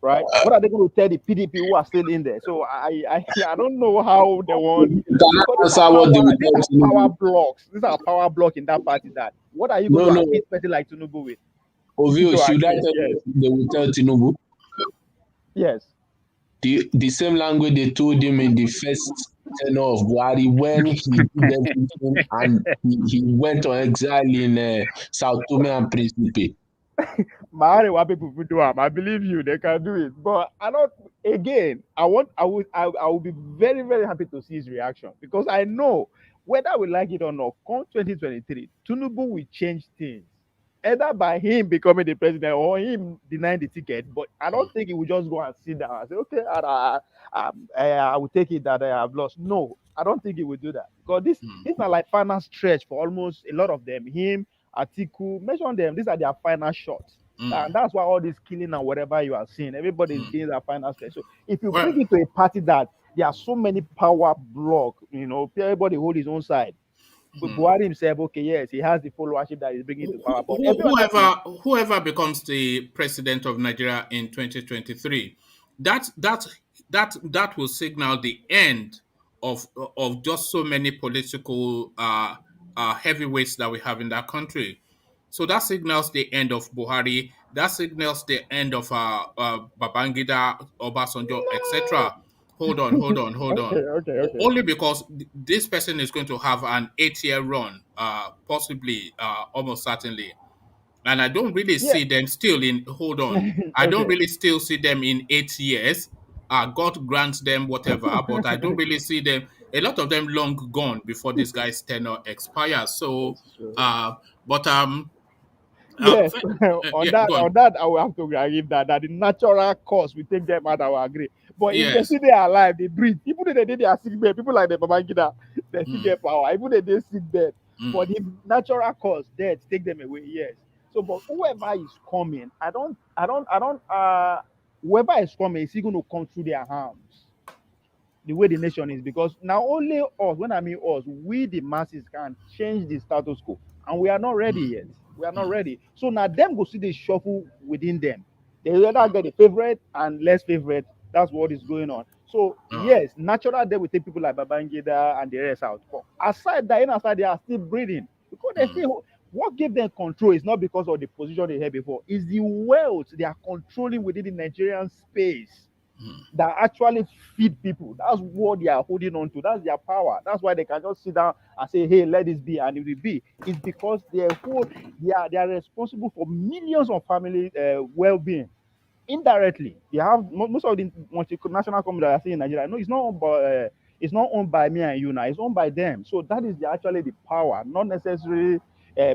Right? What are they going to tell the PDP who are still in there? So I don't know how they want, You cannot because answer what they will these tell are power Tinubu. blocks. These are power block in that party. That what are you going No, to no. appease person like Tinubu with? Ovio, So I should I agree. tell Yes. you they will tell Tinubu? Yes. The same language they told him in the first tenure of Buhari when he did everything and he went on exile in Sao Tome and Principe. What people do, I believe you, they can do it. But I don't. Again, I would be very, very happy to see his reaction, because I know whether we like it or not, come 2023, Tinubu will change things, either by him becoming the president or him denying the ticket. But I don't think he will just go and sit down and say, okay, I will take it that I have lost. No, I don't think he will do that, because this are like final stretch for almost a lot of them. Him, Atiku, mention them. These are their final shots. And that's why all this killing and whatever you are seeing, everybody is getting their final stretch. So if you bring Well, it to a party that there are so many power block, everybody hold his own side. But Buhari himself, okay, yes, he has the followership that he's bringing to power. But every other thing, whoever becomes the president of Nigeria in 2023, that will signal the end of just so many political heavyweights that we have in that country. So that signals the end of Buhari. That signals the end of Babangida, Obasanjo, etc. Hold okay, on. okay, okay. Only because this person is going to have an 8-year run, possibly, almost certainly. And I don't really Yeah. see them still in, hold on. I don't Okay. really still see them in 8 years. God grants them whatever, but I don't really see them, a lot of them long gone before this guy's tenure expires. So, It's true. uh, but, Yes, yeah, go on on. that I will have to agree that the natural course we take them out. I will agree. But if they Yes. see they are alive, they breathe. Even if they did their sick bed, people like the Babangida, they still get power. Even if they sick bed, but Mm, if natural cause death take them away, yes. So, but whoever is coming, I don't. Whoever is coming, is he going to come through their hands? The way the nation is, because now only us, when I mean us, we the masses can change the status quo, and we are not ready yet. We are not ready. So now them go see the shuffle within them. They either get a favorite and less favorite. That's what is going on. So yes, natural they will take people like Babangida and the rest out. But aside that, inside they are still breathing, because they still, what gave them control is not because of the position they had before. It's the wealth they are controlling within the Nigerian space that actually feed people. That's what they are holding on to. That's their power. That's why they can just sit down and say, "Hey, let this be," and it will be. It's because they are responsible for millions of family well-being. Indirectly, they have most of the multinational companies that I see in Nigeria. No, it's not owned by me and you now. It's owned by them. So that is actually the power, not necessarily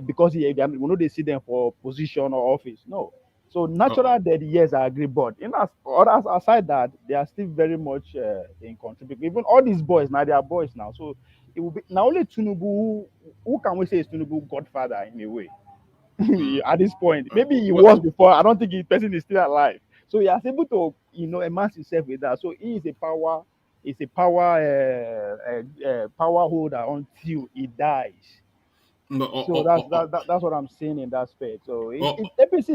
because they see them for position or office. No. So natural dead, yes, I agree. But others aside that, they are still very much in control. Even all these boys now, they are boys now. So it will be now only Tinubu. Who can we say is Tinubu Godfather in a way? At this point, maybe he was before. I don't think the person is still alive. So he has able to, immerse himself with that. So he is a power, power holder until he dies. no, So that's what I'm saying in that space. So APC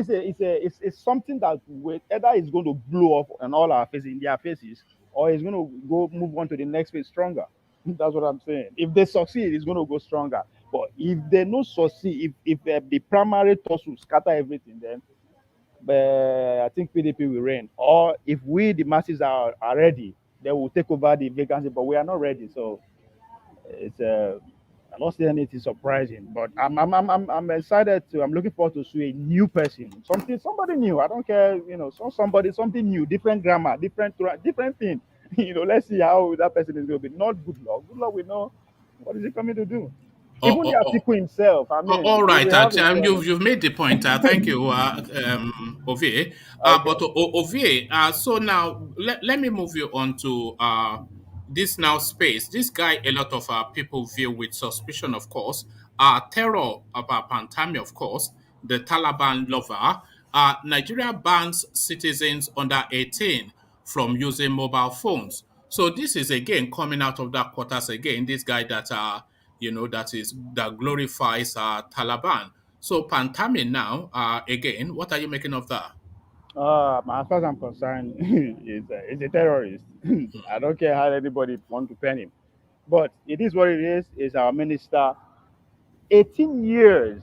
is something that either is going to blow up on all our faces, in their faces, or it's going to go move on to the next phase stronger. That's what I'm saying. If they succeed, it's going to go stronger. But if they don't succeed, if the primary tussle scatter everything, then I think PDP will reign. Or if we the masses are ready, they will take over the vacancy. But we are not ready, so it's I don't see anything surprising, but I'm excited to. I'm looking forward to see a new person, somebody new. I don't care, somebody, something new, different grammar, different thing. Let's see how that person is going to be. Not good luck. Good luck, we know what is he coming to do. Oh, Even the oh, oh. article himself, I All mean, right, they have his. you've made the point. Thank you, Ovie. Okay. But Ovie, so now let me move you on to this now space. This guy, a lot of people view with suspicion, of course. Terror about Pantami, of course, the Taliban lover. Nigeria bans citizens under 18 from using mobile phones. So this is again coming out of that quarters again. This guy that that glorifies Taliban. So Pantami now, again, what are you making of that? As far as I'm concerned, he's a terrorist. I don't care how anybody want to pen him, but it is what it is. Is our minister 18 years?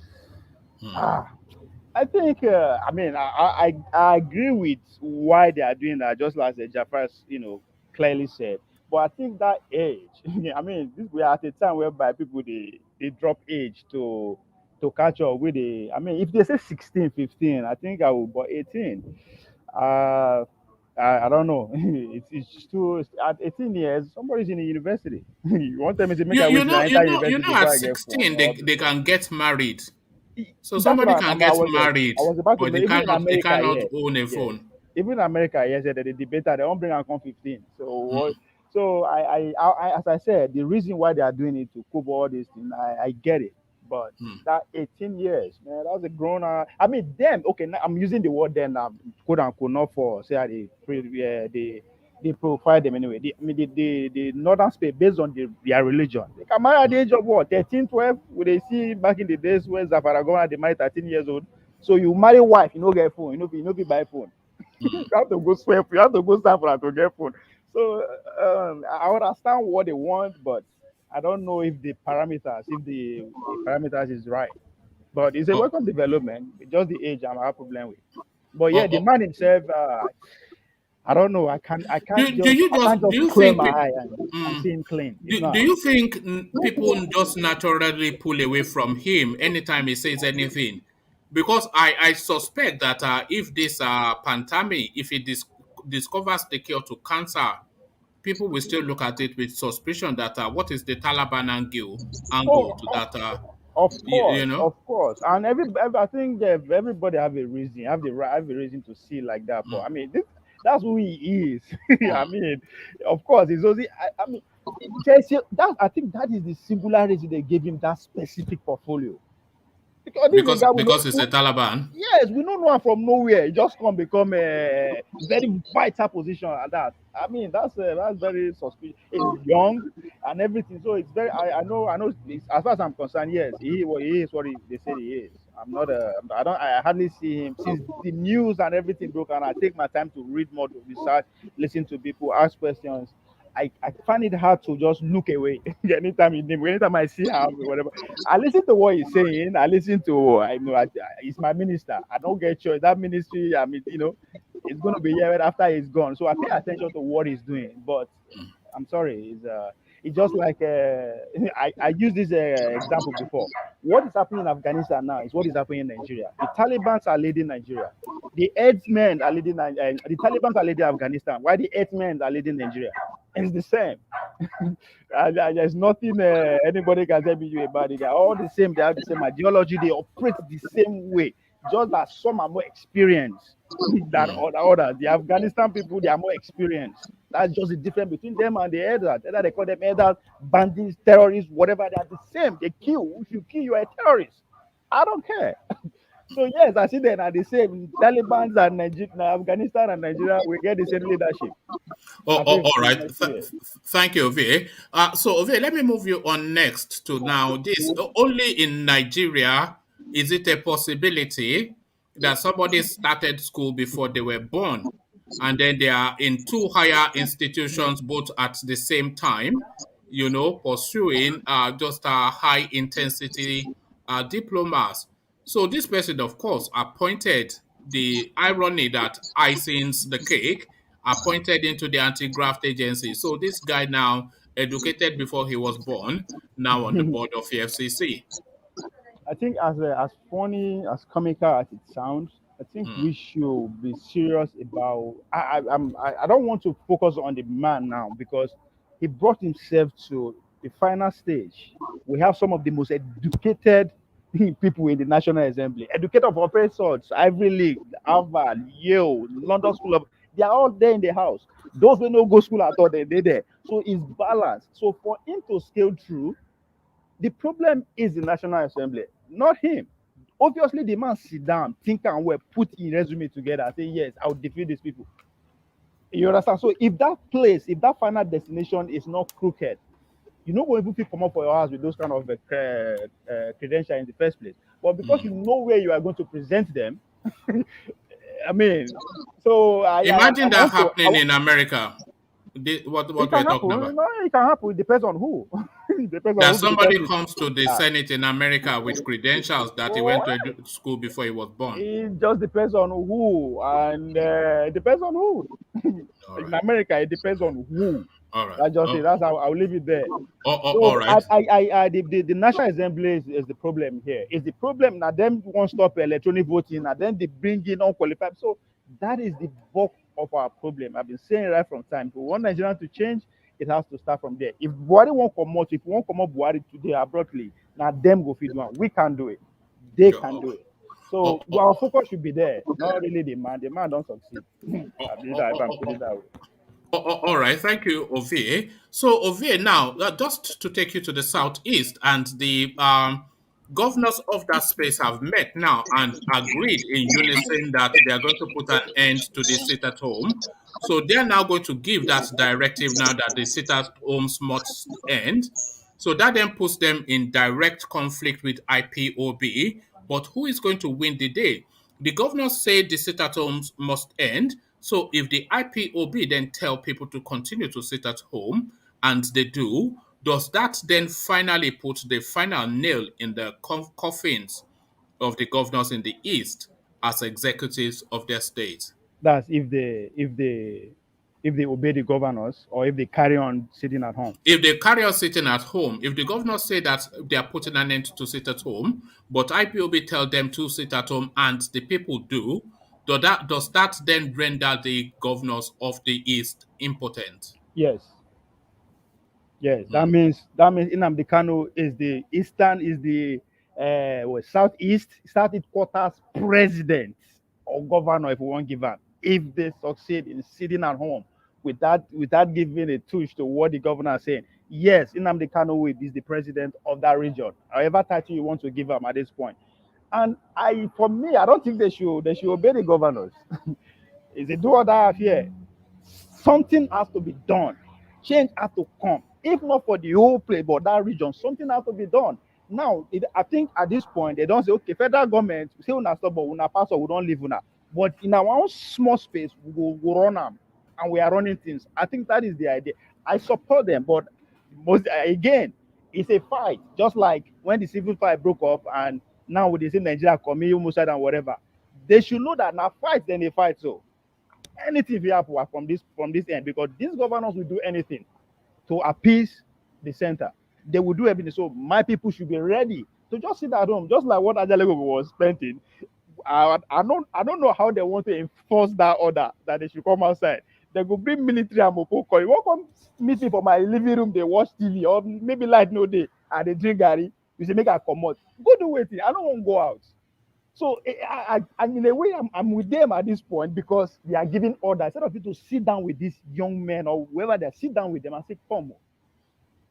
Ah, I think. I mean, I agree with why they are doing that. Just like the Jafar, clearly said. But I think that age. I mean, we are at a time whereby people they drop age to catch up with the. I mean, if they say 16, 15, I think I will. But 18. Uh, I don't know. It's too at 18 years. Somebody's in the university. You want them to make You a you wish know to you enter know you university know at before I get phone 16 or they can get married. So that's what somebody can I get was. married, I was about to but say. Even in they America, cannot yes, own a yes. phone. Even in America, yes, the debater they won't bring out come 15. So Mm, so as I said, the reason why they are doing it to cover all these things, I get it. But mm. that 18 years, man, that's a grown. I mean, them. Okay, now I'm using the word then, quote unquote, not for say how they profile them anyway. I mean, the northern space based on their religion. They can marry at the age of what 13, 12. We they see back in the days where Zafaragona they married 13 years old. So you marry wife, you no get phone, you know, be buy phone. You have to go sweep, you have to go stand for to get phone. So I understand what they want, but I don't know if the parameters is right. But it's a Oh, welcome development. It's just the age I'm have problem with. But oh, yeah, the oh. man himself, I don't know. I can't Do just you clear think my eye and mm, see him clean. It's do not. you think people just naturally pull away from him anytime he says anything? Because I suspect that if this Pantami, if he discovers the cure to cancer, people will still look at it with suspicion that what is the Taliban angle Oh, to that? You know. of course, and I think that everybody have a reason, have a reason to see like that. But I Mm, mean, that's who he is. I mm. mean, of course, it's only. I mean, I think that is the singular reason they gave him that specific portfolio. Because this is a guy Because it's a Taliban. yes, we don't know him from nowhere. He just come become a very vital position at that. I mean, that's very suspicious. He's young and everything, so it's very. I know. As far as I'm concerned, yes, he is what they say he is. I'm not a. I don't. I hardly see him since the news and everything broke, and I take my time to read more, to research, listen to people, ask questions. I find it hard to just look away anytime I see him, whatever. I listen to what he's saying. I listen to, he's my minister. I don't get choice. That ministry, I mean, it's going to be here right after he's gone. So I pay attention to what he's doing. But I'm sorry, it's just like, I used this example before. What is happening in Afghanistan now is what is happening in Nigeria. The Taliban are leading Nigeria. The headsmen are leading, the Taliban are leading Afghanistan, while the headsmen are leading Nigeria. It's the same. There's nothing anybody can tell you about it. They're all the same. They have the same ideology. They operate the same way. Just that some are more experienced than others. The Afghanistan people, they are more experienced. That's just the difference between them and the others. Either they call them others, bandits, terrorists, whatever. They are the same. They kill. If you kill, you are a terrorist. I don't care. So yes, I see them are the same. Taliban and Afghanistan and Nigeria, we get the same leadership. I think All right. yes. Thank you, Ovie. So, Ovie, let me move you on next to now this. Only in Nigeria is it a possibility that somebody started school before they were born and then they are in two higher institutions both at the same time, pursuing just a high intensity diplomas. So this person, of course, appointed the irony that icings the cake, appointed into the anti-graft agency. So this guy now, educated before he was born, now on the board of the FCC. I think as funny as comical as it sounds, I think we should be serious about. I don't want to focus on the man now because he brought himself to the final stage. We have some of the most educated people in the National Assembly, educated of all sorts, Ivy League, Harvard, Yale, London School of. They are all there in the house. Those who no go school at all, they're there. So it's balanced. So for him to scale through, the problem is the National Assembly, not him. Obviously, the man sit down, think and well, put his resume together, say, yes, I'll defeat these people. You understand? So if that place, if that final destination is not crooked, you know when people come up for your house with those kind of credentials in the first place. But because you know where you are going to present them, I mean, so Imagine that happening in America. What it we're can talking happen. about. No, it can happen. It depends on who. It depends on That who the somebody person comes to the is. Senate in America with credentials that he went to school before he was born. It just depends on who, and it depends on who. In America, it depends on who. All right. I just say that's how I'll leave it there. All right. The National Assembly is the problem here. Is the problem now? Them won't stop electronic voting, and then they bring in unqualified. So that is the bulk of our problem. I've been saying right from time. If we want Nigeria to change, it has to start from there. If Buhari won't come out, if we won't come out Buhari today abruptly, now them go feed one. We can do it. They can do it. So our focus should be there, not really the man. The man don't succeed. I believe that if I'm putting it that way. All right, thank you, Ovie. So, Ovie, now, just to take you to the southeast, and the governors of that space have met now and agreed in unison that they are going to put an end to the sit at home. So, they're now going to give that directive now that the sit at homes must end. So, that then puts them in direct conflict with IPOB. But who is going to win the day? The governors say the sit at homes must end. So if the IPOB then tell people to continue to sit at home, and they do, does that then finally put the final nail in the coffins of the governors in the East as executives of their states? That's if they obey the governors or if they carry on sitting at home. If they carry on sitting at home, if the governors say that they are putting an end to sit at home, but IPOB tell them to sit at home and the people do, does that then render the governors of the East impotent? Yes. Yes. That means Nnamdi Kanu is the southeast quarters president or governor if we want to give up. If they succeed in sitting at home without giving a touch to what the governor is saying, yes, Nnamdi Kanu is the president of that region. However title you want to give them at this point. And for me, I don't think they should obey the governors. It's a do or die affair. Something has to be done. Change has to come. If not for the whole place, but that region, something has to be done. Now, I think at this point, they don't say, okay, federal government, say una stop, but una pass or we don't leave una. But in our own small space, we run them, and we are running things. I think that is the idea. I support them, but again, it's a fight. Just like when the civil fight broke up, and now with the Nigeria coming, Mossad and whatever, they should know that now fight, then they fight. So anything will happen from this end, because these governors will do anything to appease the center. They will do everything. So my people should be ready to just sit at home, just like what Ajalego was spending. I don't know how they want to enforce that order that they should come outside. They go bring military and mopoko. You won't come meet me for my living room, they watch TV, or maybe light no day, and they drink Gary. You say, make a commode. Go do waiting. I don't want to go out. So in a way, I'm with them at this point because they are giving orders. Instead of you to sit down with these young men or whoever they sit down with them and say, come on,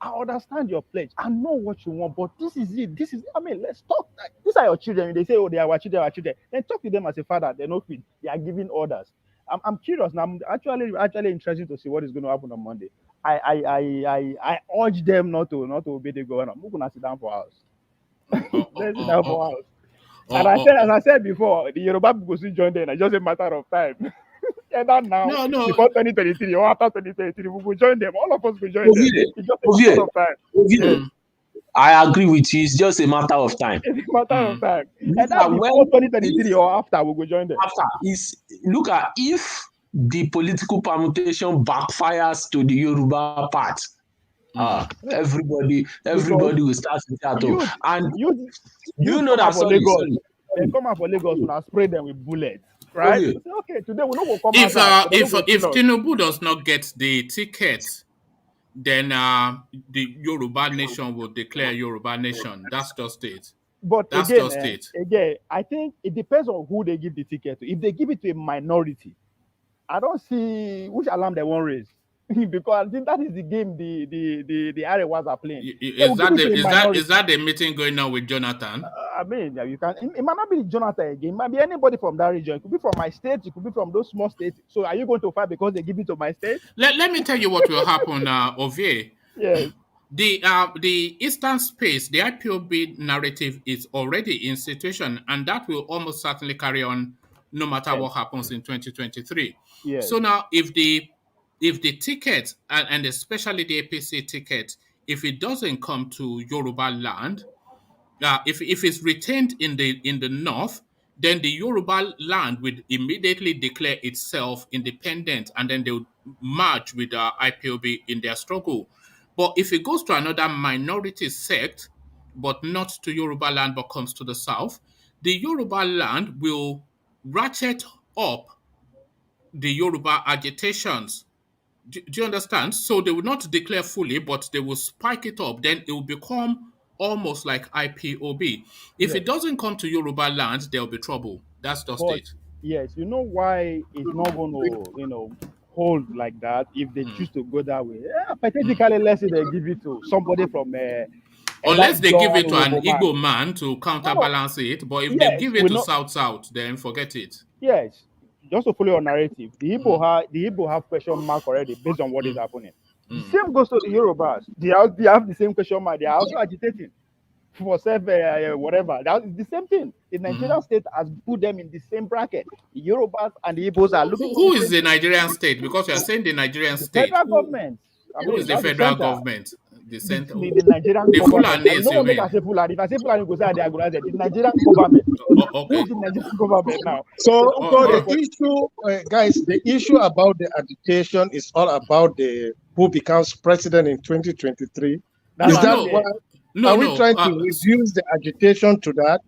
I understand your pledge. I know what you want, but this is it. I mean, let's talk. These are your children. They say, oh, they are our children, our children. Then talk to them as a father. They're not fit. They are giving orders. I'm curious now. I'm actually interested to see what is going to happen on Monday. I urge them not to obey the governor. We're going to sit down for hours. Let's sit down for hours. And as I said before, the Yoruba people still join them. It's just a matter of time. Either now, before 2023 or after 2023, we will join them. All of us will join them. It's just a matter of time. I agree with you. It's just a matter of time. It's a matter of time. And that's before 2023 or after, we will join them. Look at if the political permutation backfires to the Yoruba part. Everybody will start with that. And you know that they come out for Lagos and spray them with bullets, right? Okay. Say, okay, today we don't go come If outside. if Tinubu does not get the ticket, then the Yoruba nation will declare Yoruba nation. That's just it. But That's again, just it. again, I think it depends on who they give the ticket to. If they give it to a minority, I don't see which alarm they won't raise. Because I think that is the game the Arewas are playing. Is that the meeting going on with Jonathan? I mean, you can. It might not be Jonathan again. It might be anybody from that region. It could be from my state. It could be from those small states. So, are you going to fight because they give it to my state? Let me tell you what will happen, Ovie. Yes. The Eastern space, the IPOB narrative is already in situation, and that will almost certainly carry on no matter what happens in 2023. Yes. So now, if the ticket, and especially the APC ticket, if it doesn't come to Yoruba land, if it's retained in the north, then the Yoruba land would immediately declare itself independent, and then they would merge with the IPOB in their struggle. But if it goes to another minority sect, but not to Yoruba land, but comes to the south, the Yoruba land will ratchet up the Yoruba agitations. Do you understand? So they will not declare fully, but they will spike it up. Then it will become almost like IPOB. If it doesn't come to Yoruba land, there will be trouble. That's just it. Yes, you know why it's not going to, hold like that if they choose to go that way. Pathetically, let's say they give it to somebody from unless they give it to an Igbo man to counterbalance it. But if they give it to South, then forget it. Yes. Just to follow your narrative, the Igbo have question mark already based on what is happening. The same goes to the Yorubas. They have the same question mark. They are also agitating for self whatever. That is the same thing. The Nigerian state has put them in the same bracket. The Yorubas and the Igbos are looking. Who is the Nigerian state? Because you are saying the Nigerian state. Federal government. Who is the federal government? The center. The Nigerian government. FULANIs, No one make us say FULANI. If I say FULANI, go say they are going to say the Nigerian government. Okay. Who is the Nigerian government now? So the issue, guys, the issue about the agitation is all about who becomes president in 2023. Is that why? Are we trying to reduce the agitation to that?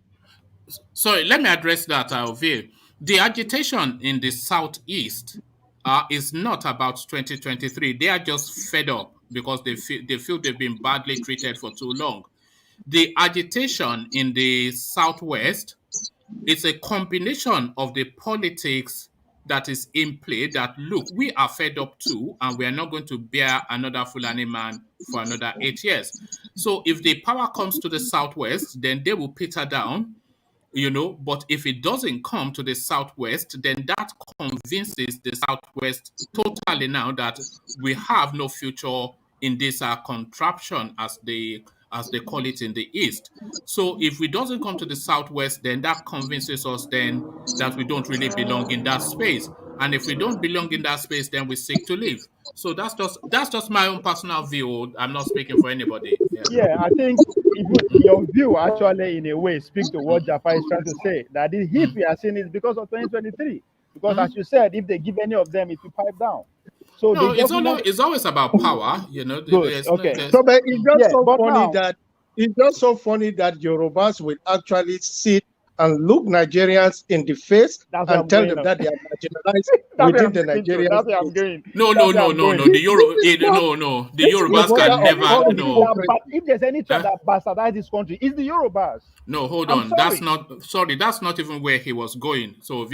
Sorry, let me address that, Alvin. The agitation in the southeast is not about 2023. They are just fed up because they feel they've been badly treated for too long. The agitation in the southwest is a combination of the politics that is in play that, look, we are fed up too, and we are not going to bear another Fulani man for another 8 years. So if the power comes to the southwest, then they will peter down, but if it doesn't come to the southwest, then that convinces the southwest totally now that we have no future in this contraption, as they call it in the east. So if it doesn't come to the southwest, then that convinces us then that we don't really belong in that space. And if we don't belong in that space, then we seek to leave. So that's just my own personal view. I'm not speaking for anybody. Yeah, I think your view actually, in a way, speaks to what Jaffa is trying to say. That the heat we are seeing is because of 2023. Because as you said, if they give any of them, it will pipe down. So no, it's always about power, Okay. So, but it's just it's just so funny that Yorubas will actually sit and look Nigerians in the face and tell them that they are marginalized within the Nigerian. That's where I'm going. No. The Yorubas can never. But if there's any tribe that bastardize this country, it's the Yorubas. No, hold on. That's not even where he was going. So,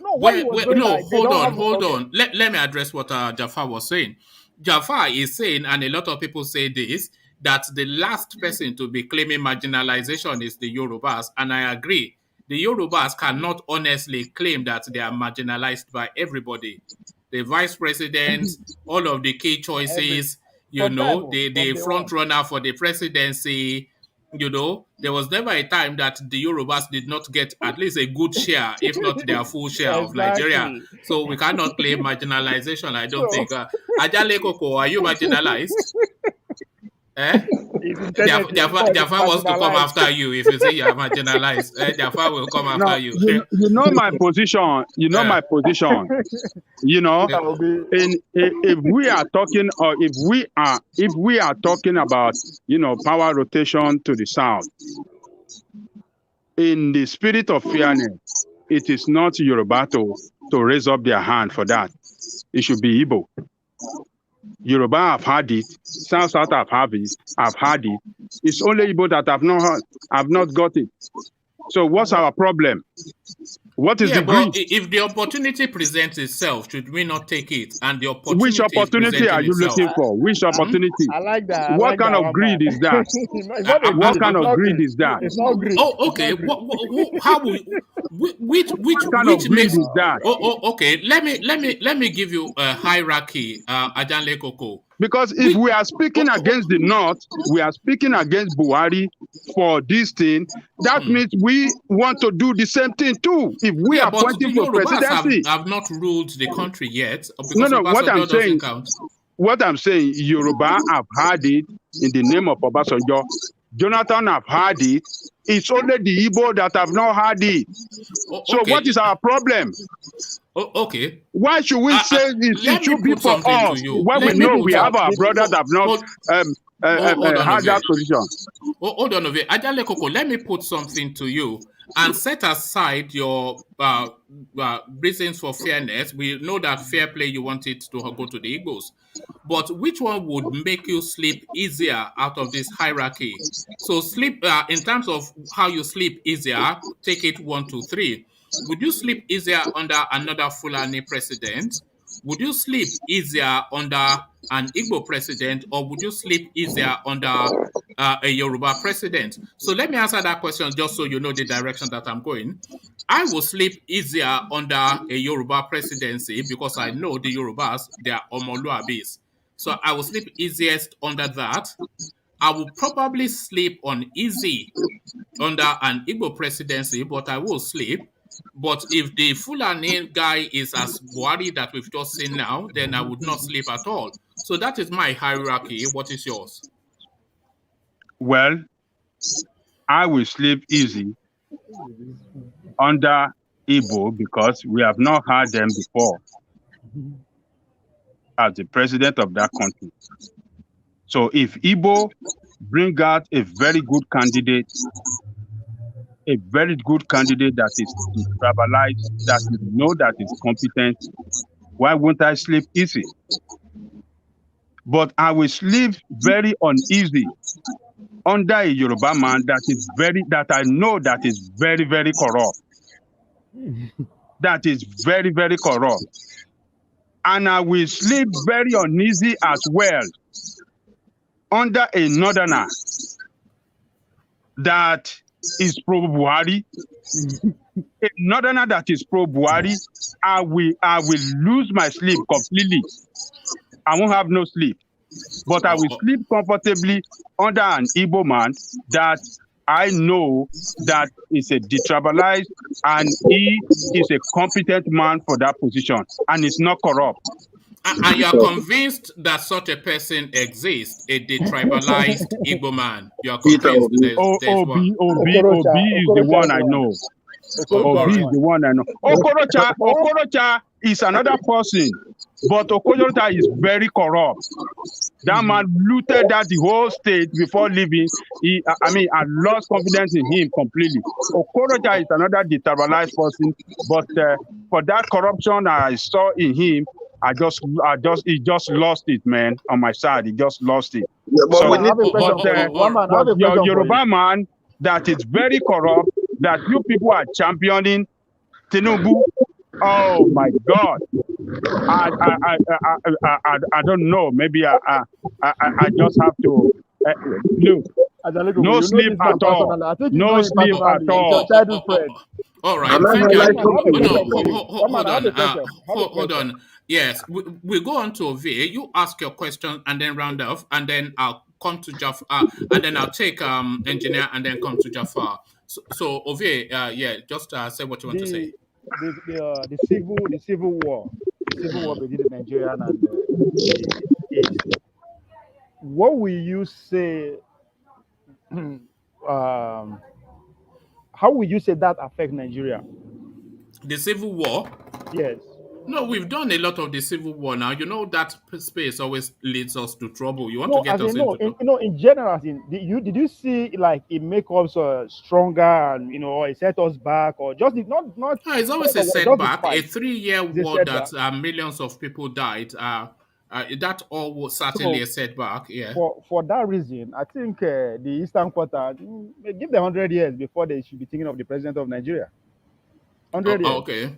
hold on. Let me address what Jafar was saying. Jafar is saying, and a lot of people say this, that the last person to be claiming marginalization is the Yorubas, and I agree. The Yorubas cannot honestly claim that they are marginalized by everybody. The vice president, all of the key choices, the front runner for the presidency, there was never a time that the Yorubas did not get at least a good share, if not their full share of Nigeria. So we cannot claim marginalization, I don't think. Ajale Koko, are you marginalized? Jaffa wants to come after you if you say you are marginalized. Jaffa will come after you. You know my position. My position. If we are talking, or if we are talking about, power rotation to the south, in the spirit of fairness, it is not Yoruba to raise up their hand for that. It should be Igbo. Yoruba have had it, South have had it, It's only Igbo that have not got it. So what's our problem? What is the but greed? if the opportunity presents itself, should we not take it? And the opportunity Which opportunity are you looking for? Which opportunity? I like that. What kind of greed is that? What kind of greed is that? It's not greed. Oh, okay. How will which kind of greed makes is that? Okay. Let me give you a hierarchy, Ajanle Koko. Because if we are speaking against the North, we are speaking against Buhari for this thing, that means we want to do the same thing too. If we are pointing for presidency. Have not ruled the country yet. No, what I'm saying, Yoruba have had it in the name of Obasanjo. Jonathan have had it. It's only the Igbo that have not had it. So what is our problem? Okay. Why should we say it should be for us when we know we have our brothers that have not had that position? Hold on, Ajanle Koko, let me put something to you and set aside your reasons for fairness. We know that fair play, you want it to go to the Igbos. But which one would make you sleep easier out of this hierarchy? So sleep, in terms of how you sleep easier, take it 1, 2, 3. Would you sleep easier under another Fulani president? Would you sleep easier under an Igbo president, or would you sleep easier under a Yoruba president? So let me answer that question just so you know the direction that I'm going. I will sleep easier under a Yoruba presidency because I know the Yorubas, they are Omoluabis. So I will sleep easiest under that. I will probably sleep uneasy under an Igbo presidency, but I will sleep. But if the Fulani guy is as Buhari that we've just seen now, then I would not sleep at all. So that is my hierarchy. What is yours? Well, I will sleep easy under Igbo because we have not had them before as the president of that country. So if Igbo bring out a very good candidate that is tribalized, that we know that is competent, why won't I sleep easy? But I will sleep very uneasy under a Yoruba man that I know that is very, very corrupt. That is very, very corrupt. And I will sleep very uneasy as well under a northerner that is pro-Buhari. A northerner that is pro-Buhari, I will lose my sleep completely. I won't have no sleep. But I will sleep comfortably under an Igbo man that I know that is a detribalized and he is a competent man for that position and is not corrupt. And you are convinced that such a person exists, a detribalized Igbo man. You are convinced there's one. Obi is the one I know. Obi is the one I know. Okorocha is another person, but Okorocha is very corrupt. That man looted the whole state before leaving. I lost confidence in him completely. Okorocha is another detribalized person, but for that corruption I saw in him, he just lost it, man. On my side, he just lost it. Yeah, but your Yoruba man that is very corrupt, that you people are championing, Tinubu. Oh my God! I don't know. Maybe I just have to look. No sleep at all. No sleep at all. All right. Hold on. Yes, we go on to Ove. You ask your question and then round off, and then I'll come to Jafar, and then I'll take engineer and then come to Jafar. So Ove, just say what you want to say. The civil war between Nigeria and the East. What will you say? how will you say that affect Nigeria? The civil war? Yes. No, we've done a lot of the civil war now. You know that space always leads us to trouble. You want to No, get as us in no, into trouble. in general, as in did you see like it make us stronger and or it set us back or just not It's always a just the setback. A fight 3-year is a war that setback. millions of people died. That all was certainly So a setback. Yeah. for that reason, I think the Eastern Quarter give them 100 years before they should be thinking of the president of Nigeria. 100 years. Okay.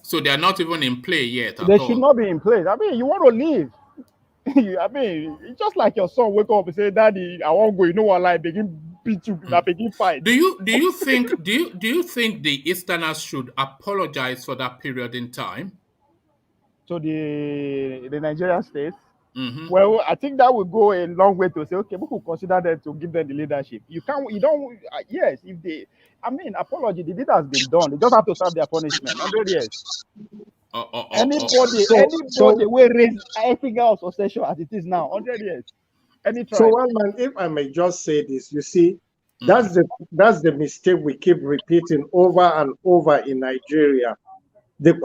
So they are not even in play yet at They should all. not be in place. I mean, you want to leave. I mean, it's just like your son wake up and say, "Daddy, I won't go." You know what? Like begin beat you, like begin fight. Do you think the Easterners should apologize for that period in time? To the Nigerian state. Mm-hmm. Well, I think that will go a long way to say, okay, we could consider them to give them the leadership. You can't, you don't. Yes, if they, I mean, apology. The deed has been done. They just have to serve their punishment. 100 years. Anybody, So will raise anything else or sexual as it is now. 100 years. Any So, tribe. one man, if I may just say this, you see, that's the mistake we keep repeating over and over in Nigeria. The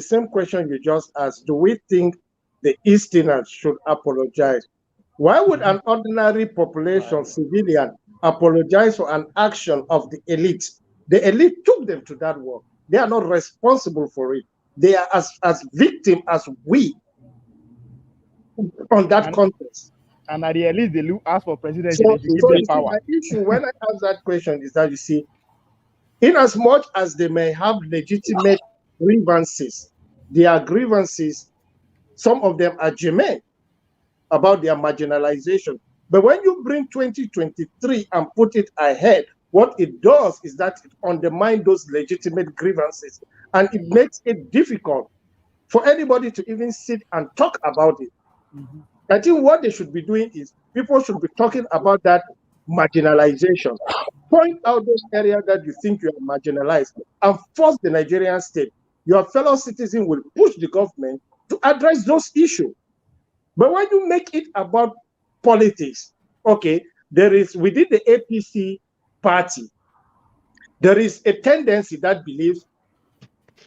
same question you just asked, do we think the Easterners should apologize? Why would an ordinary population, civilian, apologize for an action of the elite? The elite took them to that war. They are not responsible for it. They are as victim as we on that context. And at the least, they ask for presidency. So, They should give them power. my issue when I ask that question is that, you see, in as much as they may have legitimate grievances, their grievances, some of them are germane about their marginalization. But when you bring 2023 and put it ahead, what it does is that it undermines those legitimate grievances, and it makes it difficult for anybody to even sit and talk about it. I think what they should be doing is people should be talking about that marginalization. Point out those areas that you think you are marginalized and force the Nigerian state. Your fellow citizen will push the government to address those issues. But when you make it about politics, okay, there is within the APC party, there is a tendency that believes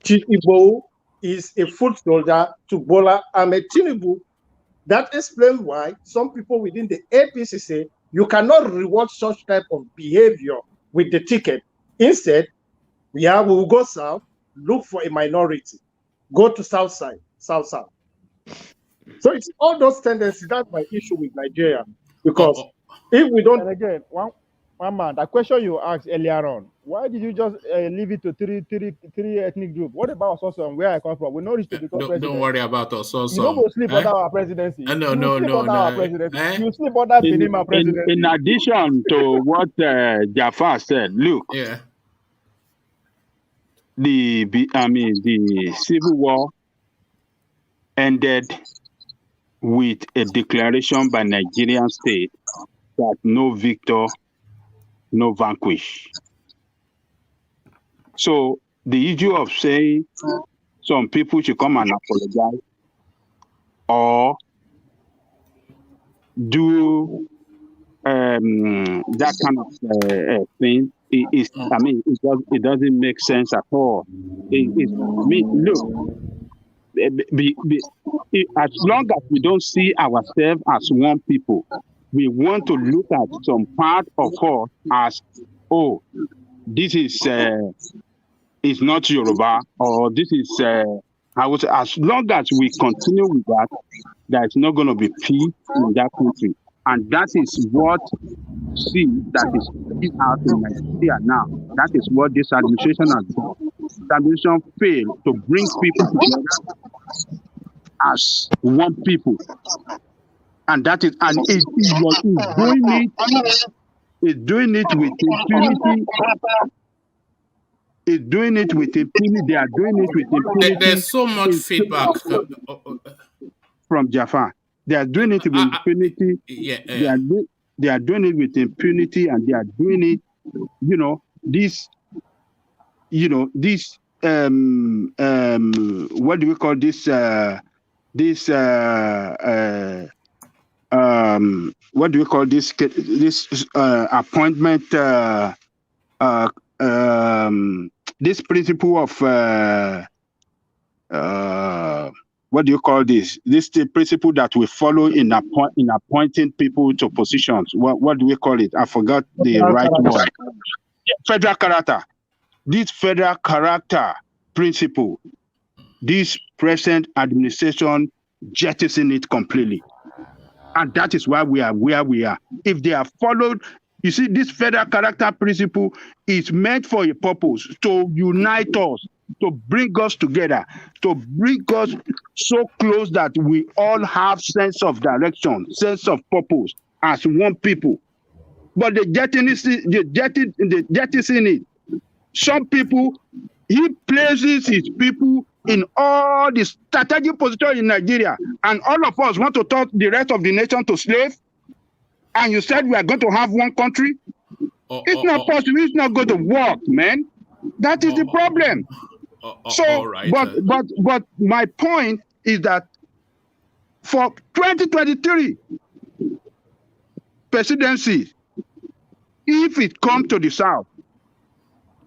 Chief Igbo is a foot soldier to Bola Ahmed Tinubu. That explains why some people within the APC say you cannot reward such type of behavior with the ticket. Instead, we will go south, look for a minority, go to south side, south. So it's all those tendencies. That's my issue with Nigeria. Because if we don't... And again, one man, that question you asked earlier on, why did you just leave it to three ethnic groups? What about Ososo and where I come from? We know this to become president. Don't worry about Ososo. You don't go sleep under our presidency. No. Our presidency. You sleep under Finima presidency. In addition to what Jafar said, look, the civil war ended with a declaration by Nigerian state that no victor, no vanquish. So the issue of saying some people should come and apologize or do that kind of thing, it doesn't make sense at all. Look, as long as we don't see ourselves as one people, we want to look at some part of us as, oh, this is not Yoruba, or this is as long as we continue with that, there's not going to be peace in that country. And that is what that is out in Nigeria now. That is what this administration has done. The administration failed to bring people together as one people. And that is, and it's doing it with impunity. It's doing it with impunity. They are doing it with impunity. There's so much feedback from Jafar. They are doing it with impunity. They are doing it with impunity, and they are doing it, what do we call this? What do we call this? This appointment? This principle of what do you call this? This is the principle that we follow in appointing people to positions. What do we call it? I forgot the right word. Federal character. This federal character principle, this present administration jettison it completely. And that is why we are where we are. If they have followed, you see, this federal character principle is meant for a purpose, to unite us, to bring us together, to bring us so close that we all have sense of direction, sense of purpose as one people. But the jettison it. Some people, he places his people in all the strategic positions in Nigeria, and all of us want to turn the rest of the nation to slave. And you said we are going to have one country. It's not possible. It's not going to work, man. That is the problem. But my point is that for 2023 presidency, if it comes to the South,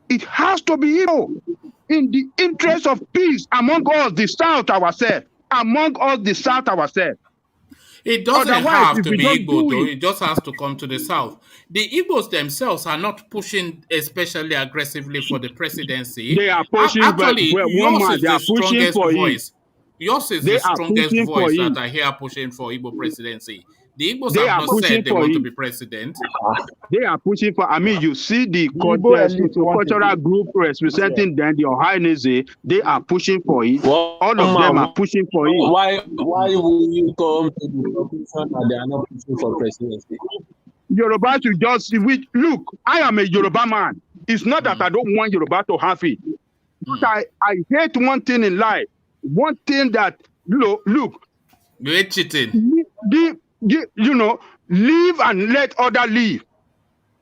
it has to be Igbo in the interest of peace among us, the South ourselves, It doesn't have to be Igbo, though. It just has to come to the South. The Igbos themselves are not pushing especially aggressively for the presidency. They are pushing, actually, yours is the strongest voice. Yours is the strongest voice that I hear pushing for Igbo presidency. The Igbos have not said they want to be president. They are pushing for, I mean, you see the cultural group representing them, the Ohanaeze, they are pushing for it. All of them are pushing for it. Why will you come to the conclusion that they are not pushing for presidency? Yoruba to just, look, I am a Yoruba man. It's not that I don't want Yoruba to have it. But I hate one thing in life. One thing that, look. You're cheating. Live and let others live.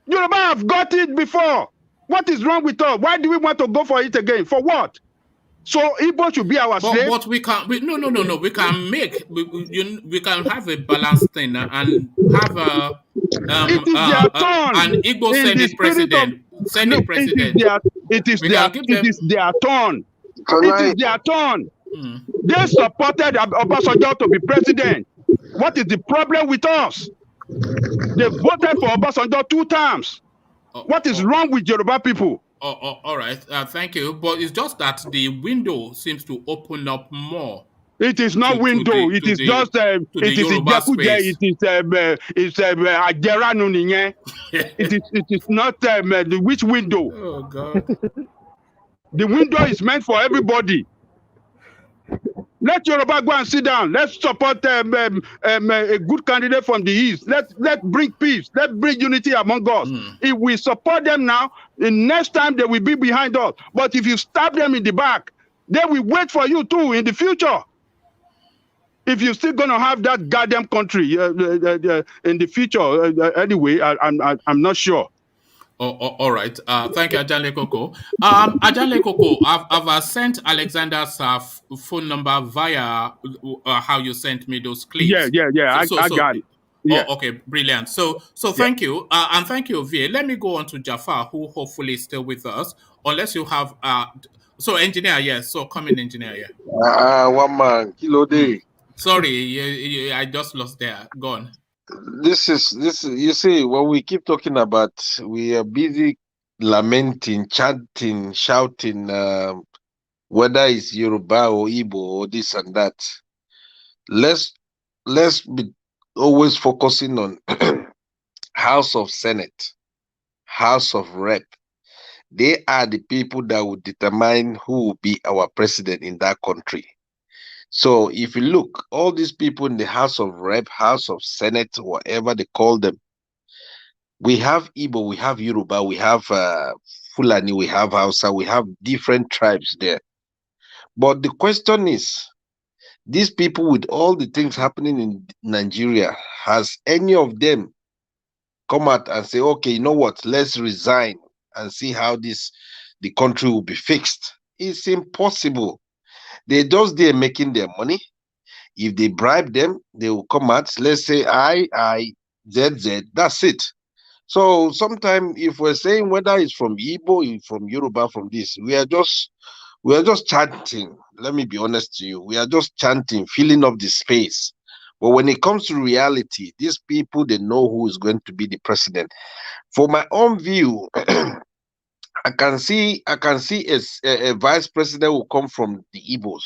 Yoruba have got it before. What is wrong with us? Why do we want to go for it again? For what? So Igbo should be our slave. But we can. No. We can make. We can have a balanced thing and have a an Igbo Senate president. Senate president. It is their turn. It is their turn. They supported Obasanjo to be president. What is the problem with us? They voted for Obasanjo 2 times. What is wrong with Yoruba people? All right. Thank you. But it's just that the window seems to open up more. It is not window. It is just it is a Jakuje. It's a Ajeranu niye. It is not which window. Oh God. The window is meant for everybody. Let Yoruba go and sit down. Let's support a good candidate from the East. Let's bring peace. Let's bring unity among us. If we support them now, the next time they will be behind us. But if you stab them in the back, they will wait for you too in the future. If you're still going to have that goddamn country in the future, anyway, I'm not sure. All right. Thank you, Ajale Koko. Ajale Koko, I've sent Alexander's phone number via how you sent me those clips. Yeah. I got it. Yeah. Oh, okay, brilliant. So thank you. And thank you, V. Let me go on to Jafar, who hopefully is still with us. Unless you have so engineer, yes. So come in, engineer, yeah. 1 man, kilo day. Sorry, I just lost there. Go on. This is you see, when we keep talking about, we are busy lamenting, chanting, shouting, whether it's Yoruba or Igbo or this and that. Let's be always focusing on House of Senate, House of Rep. They are the people that will determine who will be our president in that country. So if you look, all these people in the House of Rep, House of Senate, whatever they call them, we have Igbo, we have Yoruba, we have Fulani, we have Hausa, we have different tribes there. But the question is, these people with all the things happening in Nigeria, has any of them come out and say, okay, you know what, let's resign and see how the country will be fixed? It's impossible. They're just there making their money. If they bribe them, they will come out. Let's say I, ZZ, that's it. So sometimes if we're saying whether it's from Igbo, from Yoruba, from this, we are just We are just chanting. Let me be honest to you. We are just chanting, filling up the space. But when it comes to reality, these people, they know who is going to be the president. For my own view, I can see a vice president will come from the Igbos.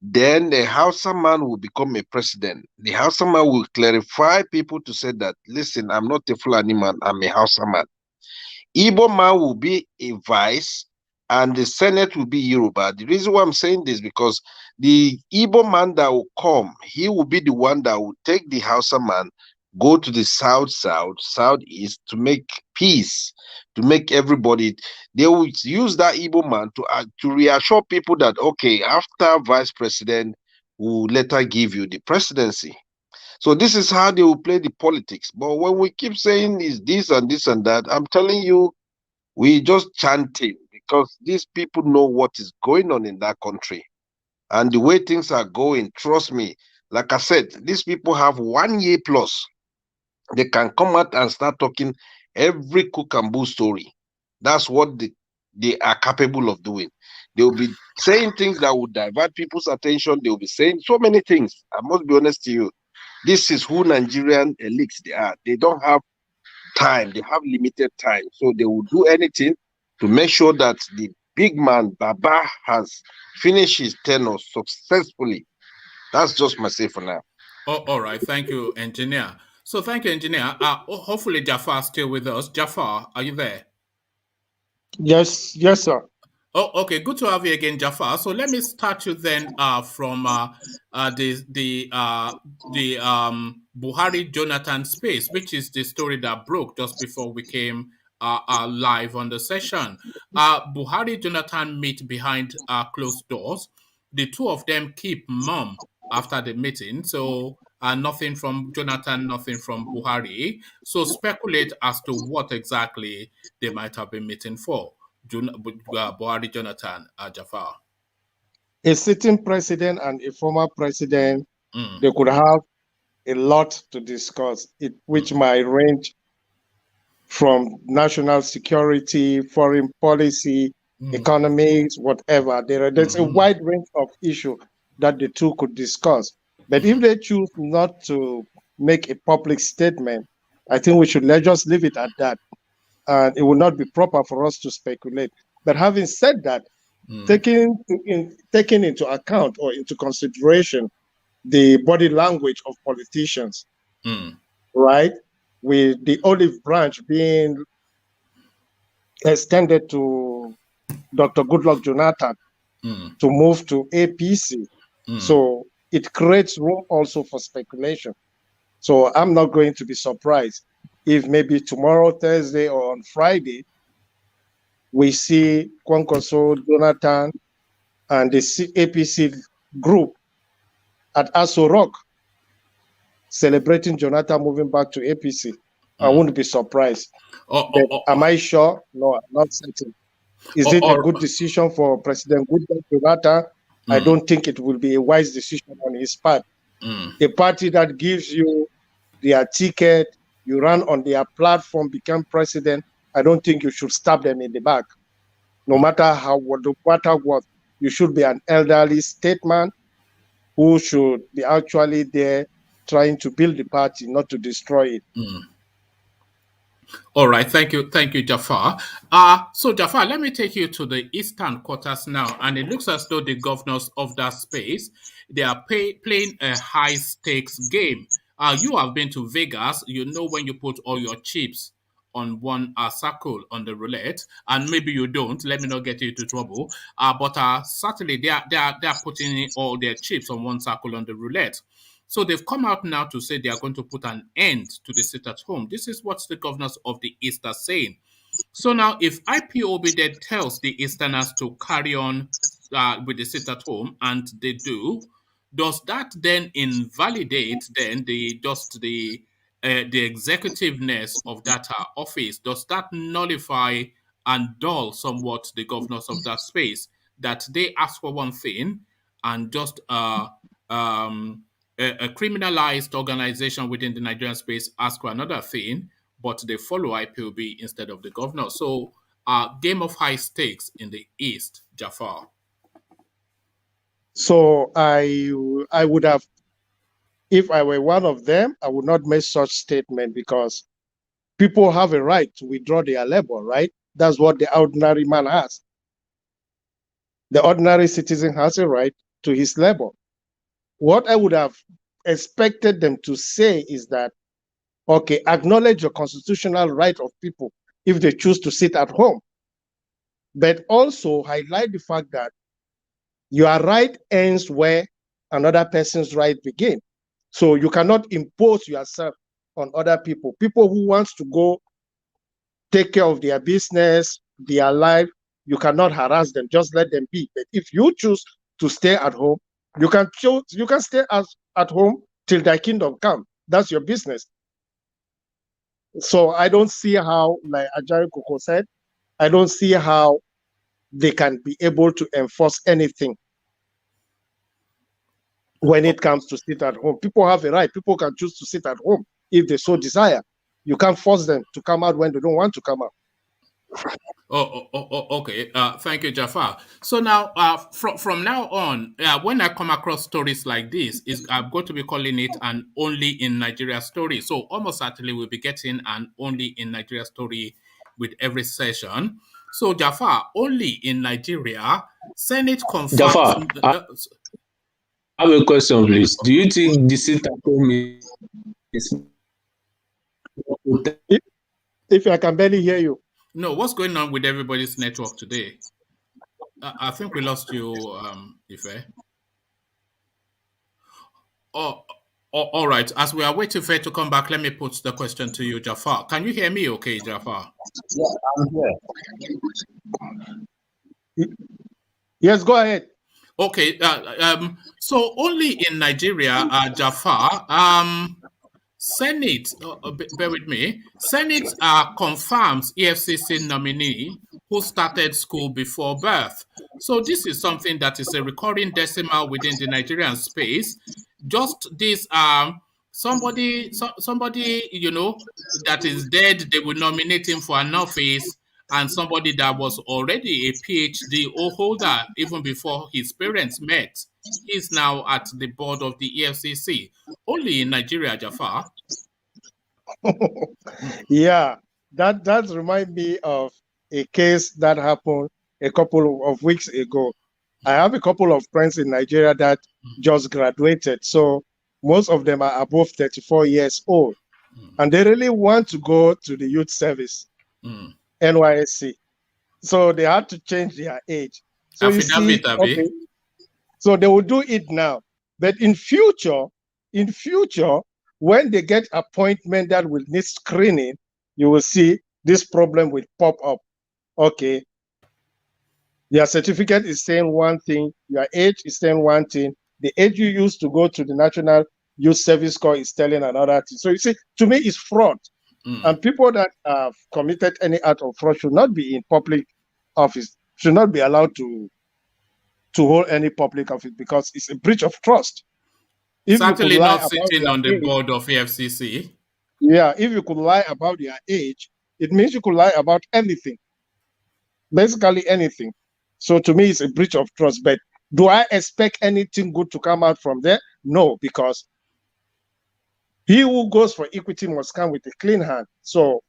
Then the Hausa man will become a president. The Hausa man will clarify people to say that, listen, I'm not a Fulani man, I'm a Hausa man. Igbo man will be a vice, and the Senate will be Yoruba. The reason why I'm saying this because the Igbo man that will come, he will be the one that will take the Hausa man, go to the southeast to make peace, to make everybody. They will use that Igbo man to reassure people that okay, after vice president, will later give you the presidency. So this is how they will play the politics. But when we keep saying is this and this and that, I'm telling you, we just chanting because these people know what is going on in that country. And the way things are going, trust me, like I said, these people have 1 year plus. They can come out and start talking every cook and bull story. That's what they are capable of doing. They will be saying things that will divert people's attention. They will be saying so many things. I must be honest to you. This is who Nigerian elites they are. They don't have time. They have limited time. So they will do anything to make sure that the big man, Baba, has finished his tenure successfully. That's just my say for now. Oh, all right. Thank you, engineer. So thank you, engineer. Hopefully Jafar is still with us. Jafar, are you there? Yes, sir. Oh, okay. Good to have you again, Jafar. So let me start you then from the Buhari Jonathan space, which is the story that broke just before we came live on the session. Buhari Jonathan meet behind closed doors. The two of them keep mum after the meeting. So nothing from Jonathan, nothing from Buhari. So speculate as to what exactly they might have been meeting for. Buhari Jonathan Jafar. A sitting president and a former president, they could have a lot to discuss, which might range from national security, foreign policy, economics, whatever. There's a wide range of issues that the two could discuss. But if they choose not to make a public statement, I think we should just leave it at that. And it will not be proper for us to speculate. But having said that, taking into account or into consideration the body language of politicians, right? With the olive branch being extended to Dr. Goodluck Jonathan to move to APC. So it creates room also for speculation. So I'm not going to be surprised if maybe tomorrow, Thursday, or on Friday, we see Kwankwaso, Jonathan, and the APC group at Aso Rock celebrating Jonathan moving back to APC. I wouldn't be surprised. Am I sure? No, I'm not certain. Is it a good decision for President Goodluck Jonathan? I don't think it will be a wise decision on his part. A party that gives you their ticket, you run on their platform, become president, I don't think you should stab them in the back. No matter what, you should be an elderly statesman who should be actually there trying to build the party, not to destroy it. All right, thank you, Jafar. So Jafar, let me take you to the eastern quarters now, and it looks as though the governors of that space they are playing a high stakes game. You have been to Vegas, you know when you put all your chips on one circle on the roulette, and maybe you don't. Let me not get you into trouble. But certainly they are putting in all their chips on one circle on the roulette. So they've come out now to say they are going to put an end to the sit at home. This is what the governors of the East are saying. So now, if IPOB then tells the Easterners to carry on with the sit at home, and they do, does that then invalidate then the executiveness of that office? Does that nullify and dull somewhat the governors of that space that they ask for one thing and just a criminalized organization within the Nigerian space ask for another thing, but they follow IPOB instead of the governor? So game of high stakes in the East, Jafar? So I would have, if I were one of them, I would not make such statement because people have a right to withdraw their labor, right? That's what the ordinary man has. The ordinary citizen has a right to his labor. What I would have expected them to say is that, okay, acknowledge your constitutional right of people if they choose to sit at home, but also highlight the fact that your right ends where another person's right begins. So you cannot impose yourself on other people. People who want to go take care of their business, their life, you cannot harass them. Just let them be. But if you choose to stay at home, you can choose. You can stay at home till thy kingdom come. That's your business. So I don't see how, like Ajay Koko said, I don't see how they can be able to enforce anything when it comes to sit at home. People have a right. People can choose to sit at home if they so desire. You can't force them to come out when they don't want to come out. Okay. Thank you, Jafar. So now, from now on, when I come across stories like this, I'm going to be calling it an only in Nigeria story. So almost certainly we'll be getting an only in Nigeria story with every session. So Jafar, only in Nigeria, Senate confirms. Jafar, I have a question, please. Do you think the sit at home is? If I can barely hear you. No, what's going on with everybody's network today? I think we lost you, Ife. Oh, all right. As we are waiting for it to come back, let me put the question to you, Jafar. Can you hear me okay, Jafar? Yeah, I'm here. Yes, go ahead. Okay. So only in Nigeria, Jafar, Senate, bear with me, Senate confirms EFCC nominee who started school before birth. So this is something that is a recurring decimal within the Nigerian space. Just this, somebody, that is dead, they will nominate him for an office, and somebody that was already a PhD holder even before his parents met. He's now at the board of the EFCC. Only in Nigeria, Jafar. Yeah, that reminds me of a case that happened a couple of weeks ago. I have a couple of friends in Nigeria that just graduated. So most of them are above 34 years old. And they really want to go to the youth service, NYSC. So they had to change their age. So you see, okay, so they will do it now. But in future, when they get appointment that will need screening, you will see this problem will pop up. Okay, your certificate is saying one thing, your age is saying one thing, the age you used to go to the National Youth Service Corps is telling another thing. So you see, to me, it's fraud. And people that have committed any act of fraud should not be in public office, should not be allowed to hold any public office because it's a breach of trust. If certainly not sitting on the board of EFCC. Yeah, if you could lie about your age, it means you could lie about anything. Basically anything. So to me, it's a breach of trust. But do I expect anything good to come out from there? No, because he who goes for equity must come with a clean hand. So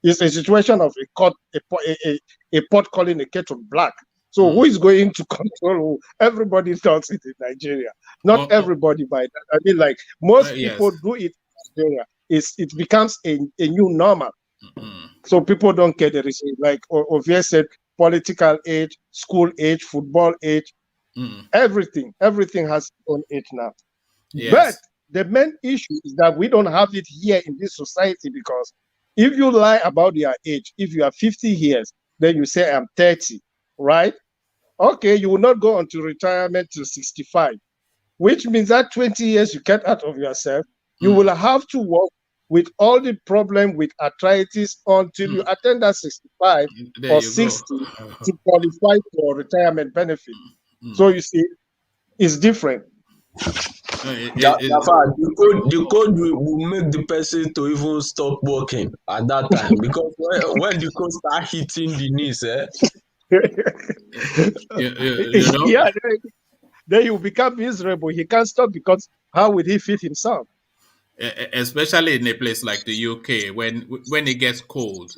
it's a situation of a pot calling a kettle black. So who is going to control who? Everybody does it in Nigeria. Not everybody by that. I mean, like most people do it in Nigeria. It becomes a new normal. So people don't care the reason. Like Ovie said, political age, school age, football age, everything has its own age now. Yes. But the main issue is that we don't have it here in this society, because if you lie about your age, if you are 50 years, then you say I'm 30, right? Okay, you will not go on to retirement till 65, which means that 20 years you get out of yourself, you will have to work with all the problem with arthritis until you attain that 65 or 60 to qualify for retirement benefit. So you see, it's different. Jafar, the code will make the person to even stop working at that time because when the code start hitting the knees, you know, Yeah, then he will become miserable. He can't stop because how will he feed himself? especially in a place like the UK when it gets cold.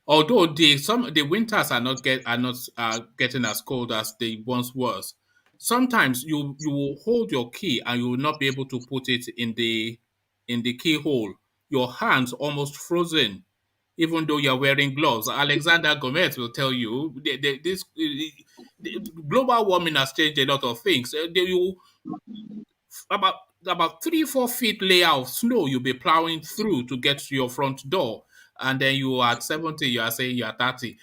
Although the winters are not getting as cold as they once was. Sometimes you will hold your key and you will not be able to put it in the keyhole. Your hands almost frozen, even though you're wearing gloves. Alexander Gomez will tell you the global warming has changed a lot of things. About 3-4 feet layer of snow you'll be plowing through to get to your front door, and then you are at 70, you are saying you are 30.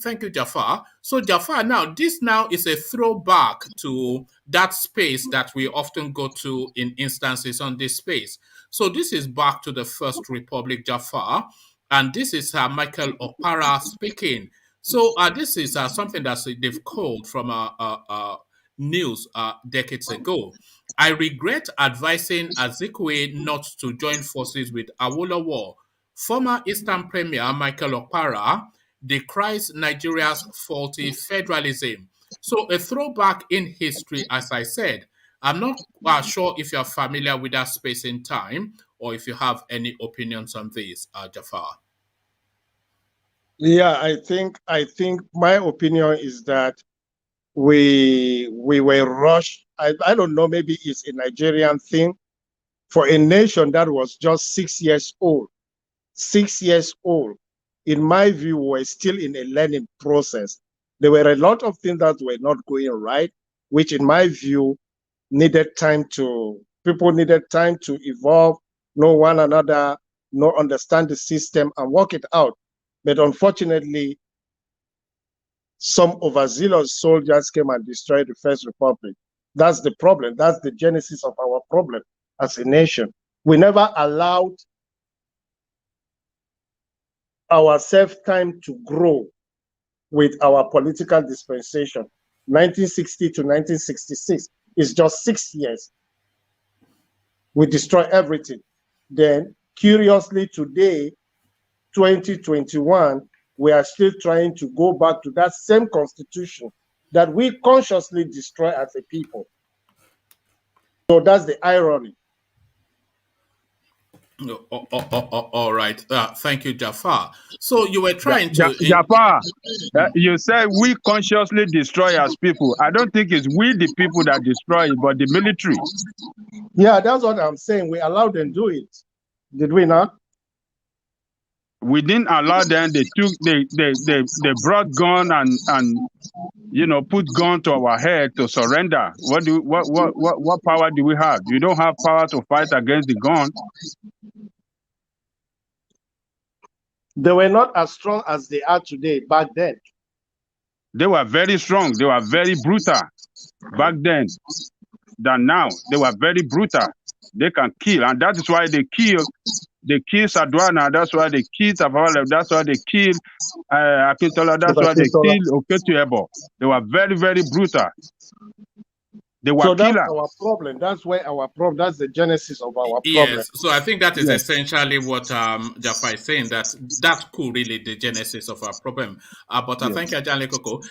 Thank you, Jafar. So Jafar, now this now is a throwback to that space that we often go to in instances on this space. So this is back to the First Republic, Jafar, and this is Michael Okpara speaking. So this is something that they've called from news decades ago. I regret advising Azikwe not to join forces with Awolowo. Former Eastern Premier Michael Okpara decries Nigeria's faulty federalism. So a throwback in history, as I said. I'm not sure if you're familiar with that space in time or if you have any opinions on this, Jafar. Yeah, I think my opinion is that we were rushed. I don't know, maybe it's a Nigerian thing for a nation that was just 6 years old. 6 years old, in my view, were still in a learning process. There were a lot of things that were not going right, which in my view people needed time to evolve, know one another, understand the system and work it out. But unfortunately, some overzealous soldiers came and destroyed the First Republic. That's the problem. That's the genesis of our problem as a nation. We never allowed ourselves time to grow with our political dispensation. 1960 to 1966 is just 6 years. We destroy everything. Then, curiously, today, 2021, we are still trying to go back to that same constitution that we consciously destroy as a people. So that's the irony. All right. Thank you, Jafar. So you were trying to... Jafar, you said we consciously destroy as people. I don't think it's we the people that destroy it, but the military. Yeah, that's what I'm saying. We allowed them to do it. Did we not? We didn't allow them. They brought gun and put gun to our head to surrender. What power do we have? You don't have power to fight against the gun. They were not as strong as they are today back then. They were very strong. They were very brutal back then than now. They were very brutal. They can kill, and that is why they kill. They kill Sadwana. That's why they kill Tafawa. That's why they kill Akintola. That's why they kill Oketuebo. They were very, very brutal. They were so that's killers. our problem. That's where our problem. That's the genesis of our problem. Yes. So I think that is essentially what Jafar is saying. That could really the genesis of our problem. But thank you, Ajan Lekoko.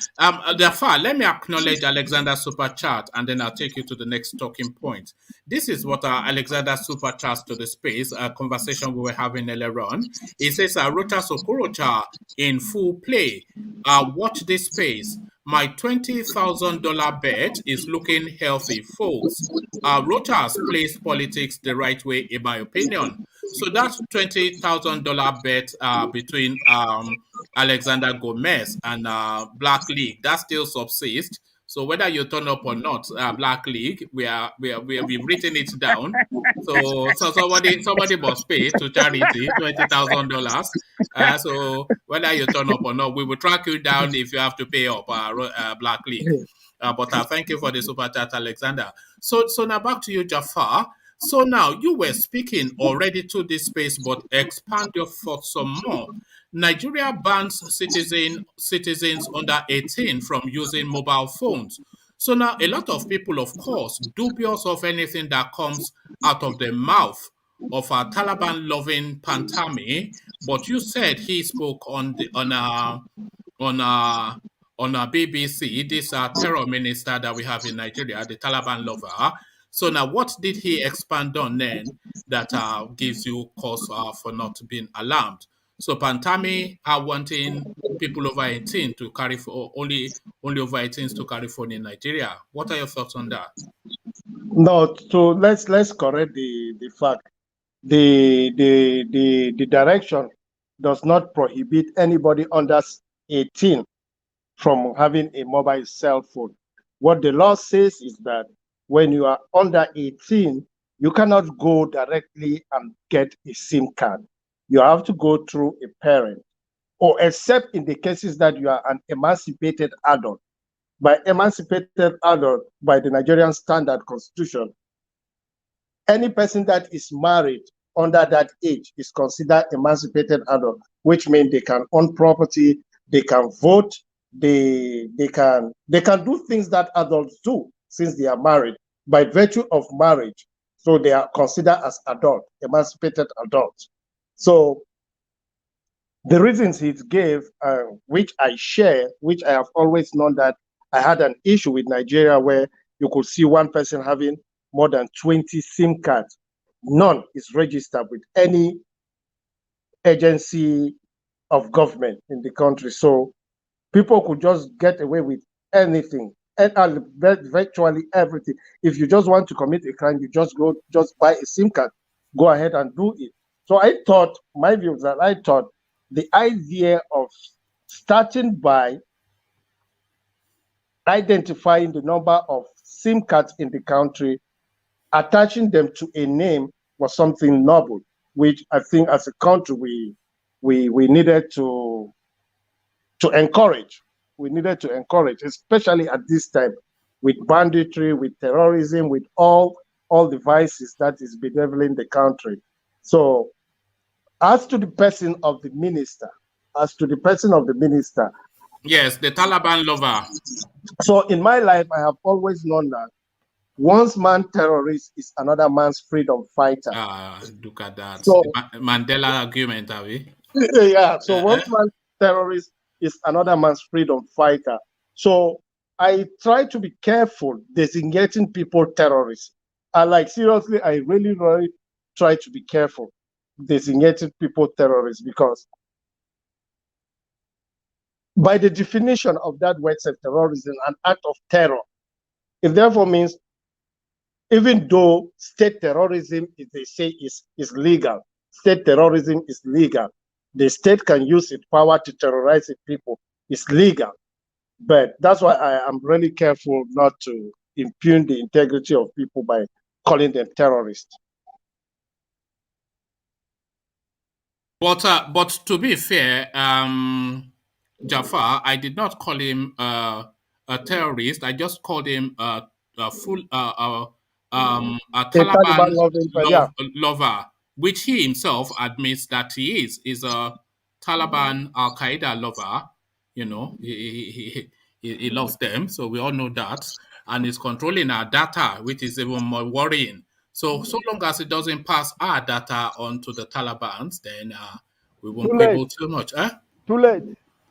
Jafar, let me acknowledge Alexander Super Chat, and then I'll take you to the next talking point. This is what Alexander Super Chat to the space, a conversation we were having earlier on. He says, Rota Sokorocha in full play. Watch this space. My $20,000 bet is looking healthy, folks. Rotas plays politics the right way, in my opinion. So that's $20,000 bet between Alexander Gomez and Black League. That still subsists. So whether you turn up or not, Black League, we've written it down. So somebody must pay to charity $20,000. So whether you turn up or not, we will track you down if you have to pay up Black League. But thank you for the super chat, Alexander. So now back to you, Jafar. So now you were speaking already to this space, but expand your thoughts some more. Nigeria bans citizens under 18 from using mobile phones. So now a lot of people, of course, dubious of anything that comes out of the mouth of our Taliban-loving Pantami, but you said he spoke on a BBC, this terror minister that we have in Nigeria, the Taliban lover. So now, what did he expand on then that gives you cause for not being alarmed? So Pantami are wanting people over 18 to carry for only over 18s to carry phone in Nigeria. What are your thoughts on that? No, so let's correct the fact. The direction does not prohibit anybody under 18 from having a mobile cell phone. What the law says is that when you are under 18, you cannot go directly and get a SIM card. You have to go through a parent, or except in the cases that you are an emancipated adult. By emancipated adult, by the Nigerian Standard Constitution, any person that is married under that age is considered emancipated adult, which means they can own property, they can vote, they can do things that adults do since they are married by virtue of marriage. So they are considered as adult, emancipated adults. So the reasons he gave, which I share, which I have always known that I had an issue with Nigeria where you could see one person having more than 20 SIM cards. None is registered with any agency of government in the country. So people could just get away with anything, and virtually everything. If you just want to commit a crime, you just buy a SIM card, go ahead and do it. So I thought, my view is that I thought the idea of starting by identifying the number of SIM cards in the country, attaching them to a name was something noble, which I think as a country we needed to encourage. We needed to encourage, especially at this time, with banditry, with terrorism, with all the vices that is bedeviling the country. So as to the person of the minister, yes, the Taliban lover. So in my life, I have always known that one man's terrorist is another man's freedom fighter. Look at that. So, the Mandela argument, are we? Yeah, so one man's terrorist is another man's freedom fighter. So I try to be careful designating people terrorists. Seriously, I really try to be careful designating people terrorists, because by the definition of that word of terrorism, an act of terror, it therefore means even though state terrorism, if they say is legal, state terrorism is legal. The state can use its power to terrorize its people. It's legal. But that's why I am really careful not to impugn the integrity of people by calling them terrorists. But to be fair, Jafar, I did not call him a terrorist. I just called him a Taliban lover, which he himself admits that he is. Is a Taliban Al Qaeda lover. You know, he loves them, so we all know that, and he's controlling our data, which is even more worrying. So long as it doesn't pass our data on to the Taliban, then we won't quibble too much. Too late.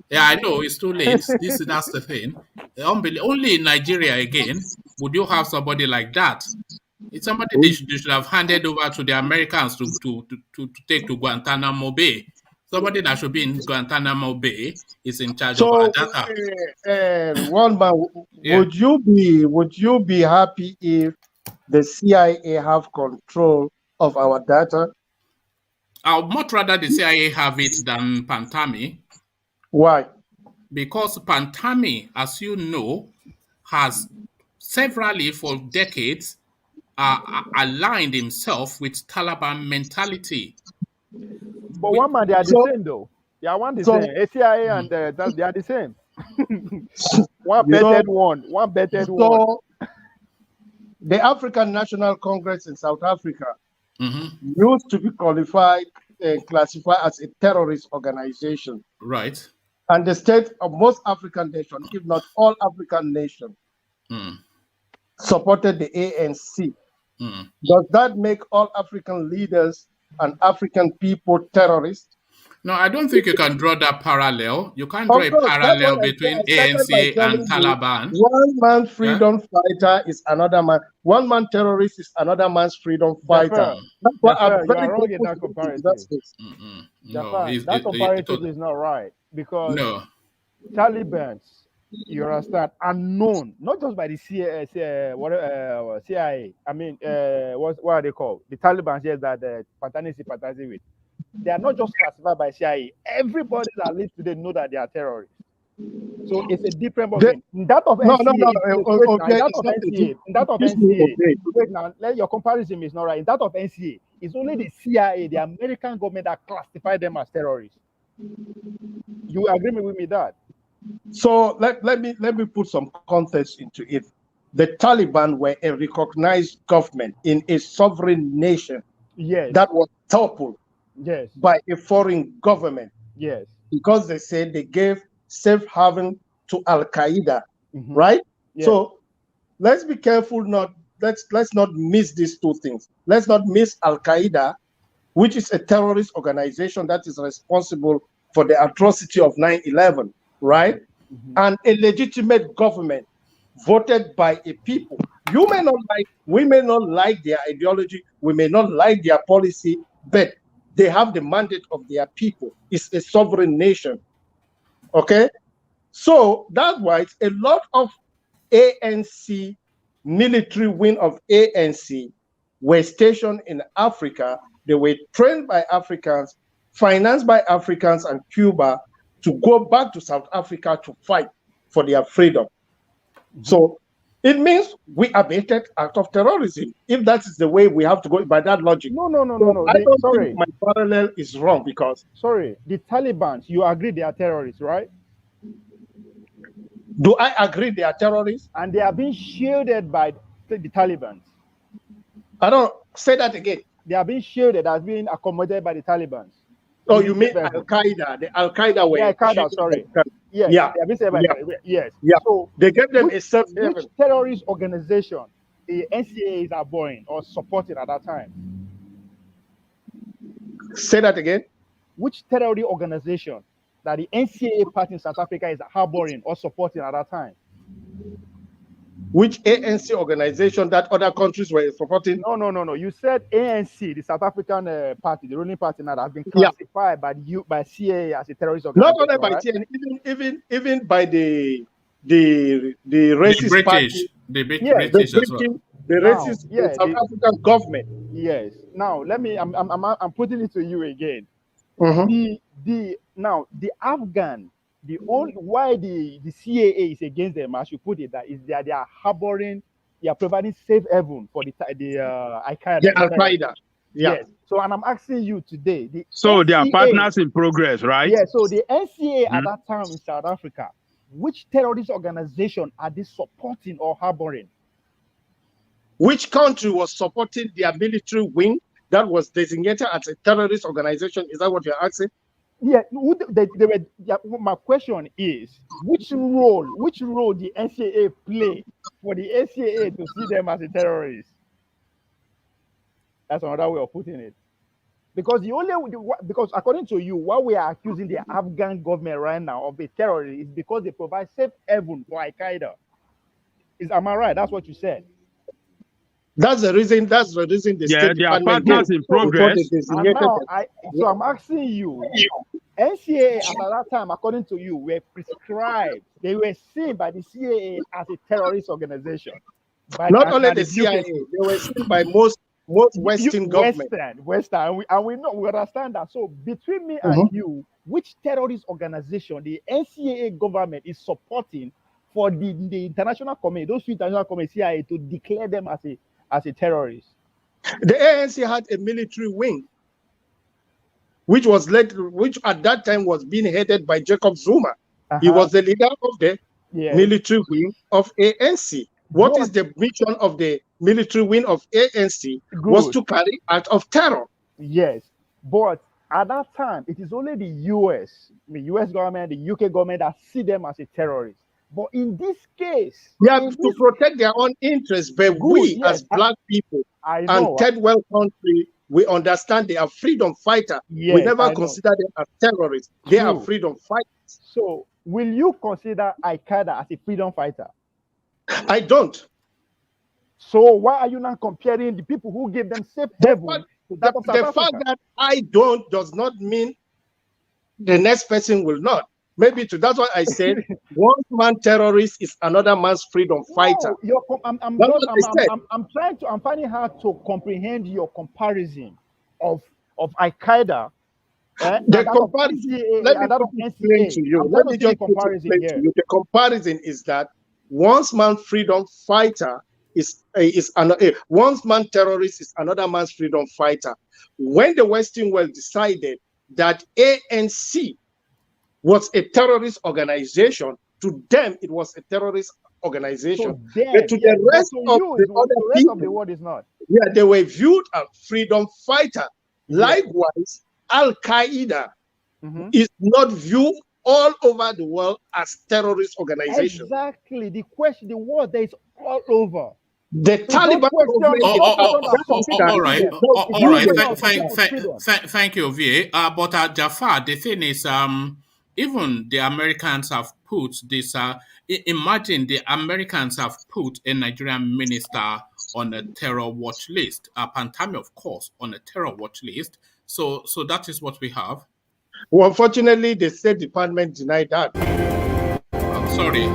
Yeah, I know it's too late. That's the thing. Only in Nigeria again would you have somebody like that. It's somebody they should have handed over to the Americans to take to Guantanamo Bay. Somebody that should be in Guantanamo Bay is in charge of our data. One man, yeah. Would you be happy if the CIA have control of our data? I would much rather the CIA have it than Pantami. Why? Because Pantami, as you know, has severally for decades aligned himself with Taliban mentality. But one man, they are the same though. Yeah, one the same. CIA and they are the same. one betted one. The African National Congress in South Africa used to be qualified and classified as a terrorist organization. Right. And the state of most African nations, if not all African nations, supported the ANC. Does that make all African leaders and African people terrorists? No, I don't think you can draw that parallel. You can't draw Of a course, that's what parallel between I started by ANC and telling you. Taliban. One man Yeah? freedom fighter is another man. One man terrorist is another man's freedom fighter. Jafar, That's why I'm Jafar, you very are wrong in grateful that to the comparative. investors. No, Jafar, that comparative is not right because no. Taliban, you understand, are known not just by the CIA. I mean, what are they called? The Taliban here that Patani sympathize with. They are not just classified by CIA. Everybody that lives today know that they are terrorists. So it's a different ballgame. In that of No, NCA, in that of NCA, wait now, your comparison is not right. In that of NCA, it's only the CIA, the American government, that classified them as terrorists. You agree with me that? So let me put some context into it. The Taliban were a recognized government in a sovereign nation that was toppled by a foreign government. Yes. Because they said they gave safe haven to Al Qaeda, right? Yes. So let's be careful. Let's not miss these two things. Let's not miss Al Qaeda, which is a terrorist organization that is responsible for the atrocity of 9/11, right? And a legitimate government voted by a people. We may not like their ideology, we may not like their policy, but they have the mandate of their people. It's a sovereign nation. Okay? So that's why a lot of ANC, military wing of ANC, were stationed in Africa. They were trained by Africans, financed by Africans and Cuba to go back to South Africa to fight for their freedom. So it means we abated act of terrorism. If that is the way we have to go by that logic. No. I don't think my parallel is wrong because. Sorry, the Taliban, you agree they are terrorists, right? Do I agree they are terrorists? And they are being shielded by the Taliban. I don't say that again. They are being shielded as being accommodated by the Taliban. Oh, you mean Al Qaeda? The Al Qaeda way. Yeah, Al Qaeda. Sorry. Yes. Yeah. They are being saved by yes. Yeah. So they gave them a safe haven. Which terrorist organization the NCA is abhorring or supporting at that time? Say that again. Which terrorist organization that the NCA party in South Africa is harboring or supporting at that time? Which ANC organization that other countries were supporting? No. You said ANC, the South African party, the ruling party now, that has been classified by CIA as a terrorist organization. Not only by CIA, even by the racist party. The British as well. The racist South African government. Yes. Now I'm putting it to you again. The Afghan. Why the CAA is against them, as you put it, that is that they are harboring, they are providing safe haven for the Al Qaeda. The Al Qaeda. Yeah. Yes. So, and I'm asking you today, they NCA, are partners in progress, right? Yeah. So the NCA at that time in South Africa, which terrorist organization are they supporting or harboring? Which country was supporting their military wing that was designated as a terrorist organization? Is that what you're asking? Yeah, my question is, which role the NCAA play for the NCAA to see them as a terrorist? That's another way of putting it. Because because according to you, what we are accusing the Afghan government right now of a terrorist is because they provide safe haven for Al Qaeda. Am I right? That's what you said. That's the reason. The State they are partners in progress. So I'm asking you, NCAA at that time, according to you, were prescribed. They were seen by the CIA as a terrorist organization. Not only the CIA, they were seen by most Western governments. Western, and we understand that. So between me and you, which terrorist organization the NCAA government is supporting for the international community, those international community, CIA, to declare them as a terrorist? The ANC had a military wing, which at that time was being headed by Jacob Zuma. He was the leader of the military wing of ANC. What is the mission of the military wing of ANC? Was to carry out of terror. Yes, but at that time, it is only the US government, the UK government that see them as a terrorist. But in this case, they have to protect their own interests. But we, as black people and third world country, we understand they are freedom fighters. Yes, we never consider them as terrorists. They are freedom fighters. So, will you consider Al-Qaeda as a freedom fighter? I don't. So why are you not comparing the people who gave them safe haven to that of South Africa? The fact that I don't does not mean the next person will not. Maybe that's why I said one man terrorist is another man's freedom fighter. I'm finding hard to comprehend your comparison of Al-Qaeda. The comparison, let me explain to you. Let me just explain to you. The comparison is that one man's freedom fighter is one man terrorist is another man's freedom fighter. When the Western world decided that ANC was a terrorist organization, to them it was a terrorist organization. But to the rest of the world is not. Yeah, they were viewed as freedom fighter. Likewise, Al-Qaeda is not viewed all over the world as terrorist organization. Exactly. The word there is all over. The Taliban. All right. Thank you, VA. But Jafar, the thing is, even the Americans have put this. Imagine the Americans have put a Nigerian minister on a terror watch list. Pantami, of course, on a terror watch list. So that is what we have. Well, unfortunately, the State Department denied that. Sorry.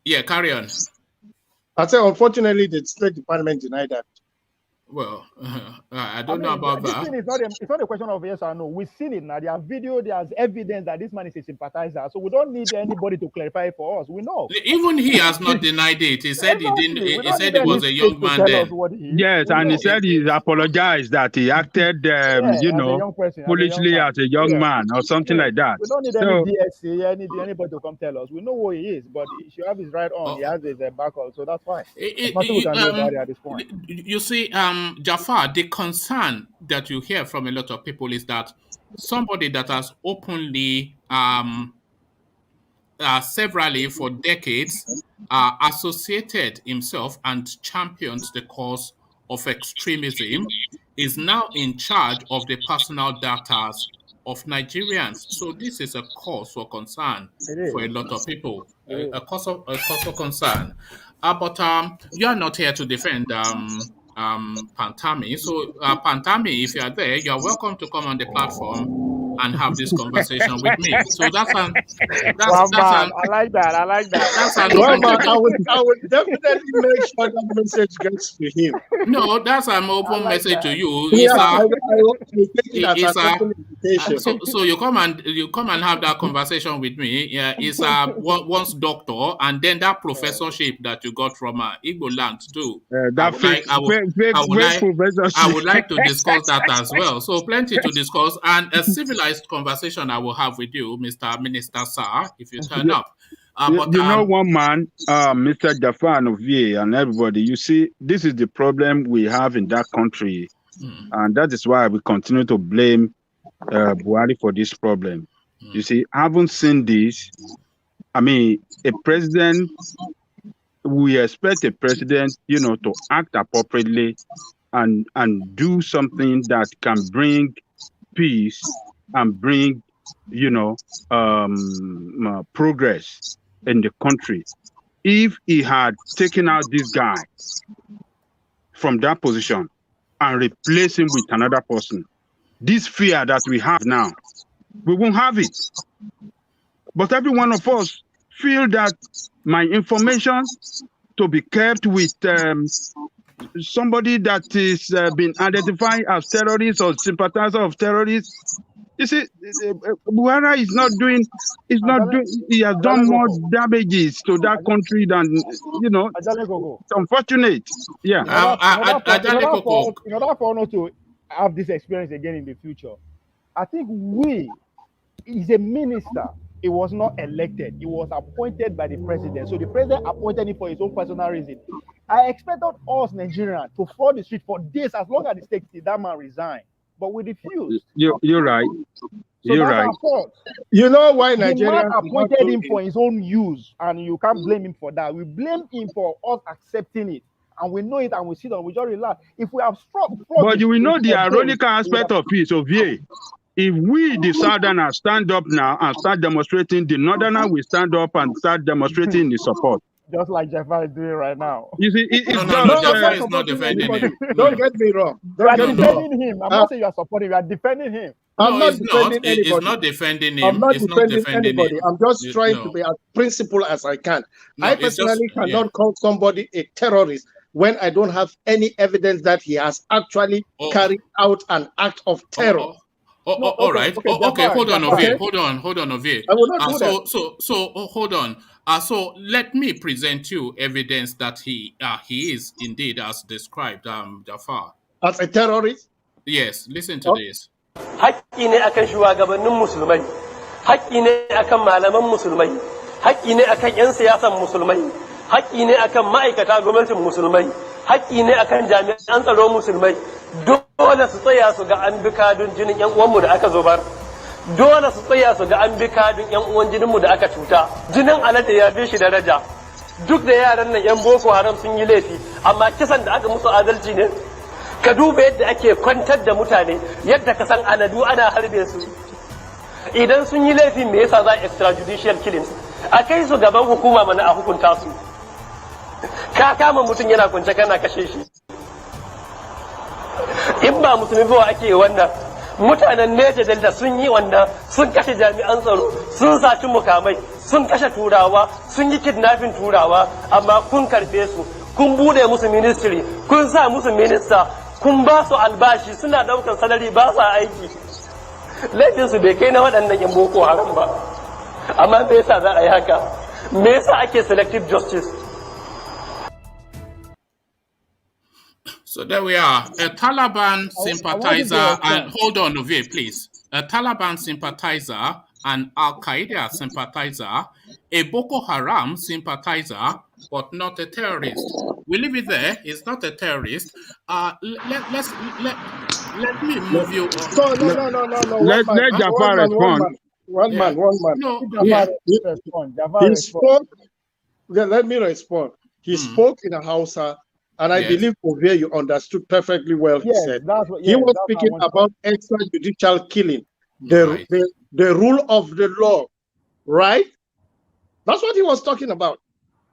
Yeah, carry on. I said, unfortunately, the State Department denied that. Well, I don't know about that. It's not a question of yes or no. We've seen it now. There's video, there's evidence that this man is a sympathizer. So we don't need anybody to clarify it for us. We know. Even he has not denied it. He said he didn't. He said he was a young man then. Yes, and he said he apologized that he acted, foolishly as a young man or something like that. We don't need any DSC, anybody to come tell us. We know who he is, but he should have his right on. He has his back on, so that's fine. Nothing we can do about it at this point. You see, Jafar, the concern that you hear from a lot of people is that somebody that has openly, severally for decades, associated himself and championed the cause of extremism is now in charge of the personal data of Nigerians. So this is a cause for concern for a lot of people, a cause of concern. But you are not here to defend Pantami. So Pantami, if you are there, you are welcome to come on the platform and have this conversation with me. So I like that. I would definitely make sure that message gets to him. No, that's an open message to you. So you come and have that conversation with me. Yeah, it's once doctor, and then that professorship that you got from Igbo land too. I would like to discuss that as well. So plenty to discuss, and a civilized conversation I will have with you, Mr. Minister Sir, if you turn up. One man, Mr. Jafar of VA and everybody, you see, this is the problem we have in that country. And that is why we continue to blame Buhari for this problem. You see, I haven't seen this. I mean, a president, we expect a president, to act appropriately and do something that can bring peace and bring, progress in the country. If he had taken out this guy from that position and replaced him with another person, this fear that we have now, we won't have it. But every one of us feel that my information to be kept with somebody that is been identified as terrorist or sympathizer of terrorists. You see, Buhari is not doing, he has done more damages to that country than, it's unfortunate. Yeah. In order for us to have this experience again in the future, I think he's a minister. He was not elected. He was appointed by the president. So the president appointed him for his own personal reason. I expected us Nigerians to fall the street for days as long as it takes that man resign. but we refused. You're right. So You're that's right. our fault. You know why The man Nigerians appointed him for his own use, and you can't blame him for that. We blame him for us accepting it, and we know it, and we sit down, we just relax. If we have struck, But you will know the ironic aspect of it, Ovie. If we, the Southerners, stand up now and start demonstrating, the Northerners will stand up and start demonstrating the support. just like Jafar is doing right now. You see, it's No, just, Jafar is not defending him. Don't get me wrong. You are Don't get me wrong. defending him. I'm not saying you are supporting him. You are defending him. I'm No, not it's defending not. anybody. It's not defending him. I'm not It's defending anybody. him. I'm just trying No. to be as principled as I can. No, I it's just- personally cannot call somebody a terrorist when I don't have any evidence that he has actually carried out an act of terror. All right. Okay, hold on, Ovie. Hold on, Ovie. I will not do that. So hold on. So let me present you evidence that he is indeed as described, Jafar. As a terrorist? Yes, listen to this. Haƙƙi ne akan shugabannin musulmai, haƙƙi ne akan malaman musulmai, haƙƙi ne akan 'yan siyasan musulmai, haƙƙi ne akan ma'aikata gwamnatin musulmai, haƙƙi ne akan jami'an tsaro musulmai. Dole su tsaya su ga an bi kadun jinin 'yan uwanmu da aka zubar. Dole su tsaya su ga an bi kadun 'yan uwan jininmu da aka cuta. Jinin alade ya fi shi daraja. Duk da yaran nan 'yan Boko Haram sun yi laifi, amma kisan da aka musu adalci ne. Ka duba yadda ake kwantar da mutane, yadda ka san aladu ana harbe su. Idan sun yi laifi me yasa za a extrajudicial killings? A kai su gaban hukuma mana a hukunta su. Ka kama mutum yana kwance kana kashe shi. In ba musulmi ba ake wannan, mutanen Neja Delta sun yi wannan, sun kashe jami'an tsaro, sun saci mukamai, sun kashe turawa, sun yi kidnapping turawa, amma kun karbe su, kun bude musu ministry, kun sa musu minista, kun ba su albashi, suna daukan salari ba sa aiki. Laifinsu bai kai na waɗannan 'yan Boko Haram ba. Amma me yasa za a yi haka? Me yasa ake selective justice? So there we are. A Taliban sympathizer, and hold on, Ovie, please. A Taliban sympathizer, an Al-Qaeda sympathizer, a Boko Haram sympathizer, but not a terrorist. We leave it there. He's not a terrorist. Let me move you on. So, no. Let Jafar respond. One man. No, He spoke. Let me respond. He spoke in a Hausa, and I believe Ovie, you understood perfectly well. He said he was speaking about extrajudicial killing, the rule of the law, right? That's what he was talking about.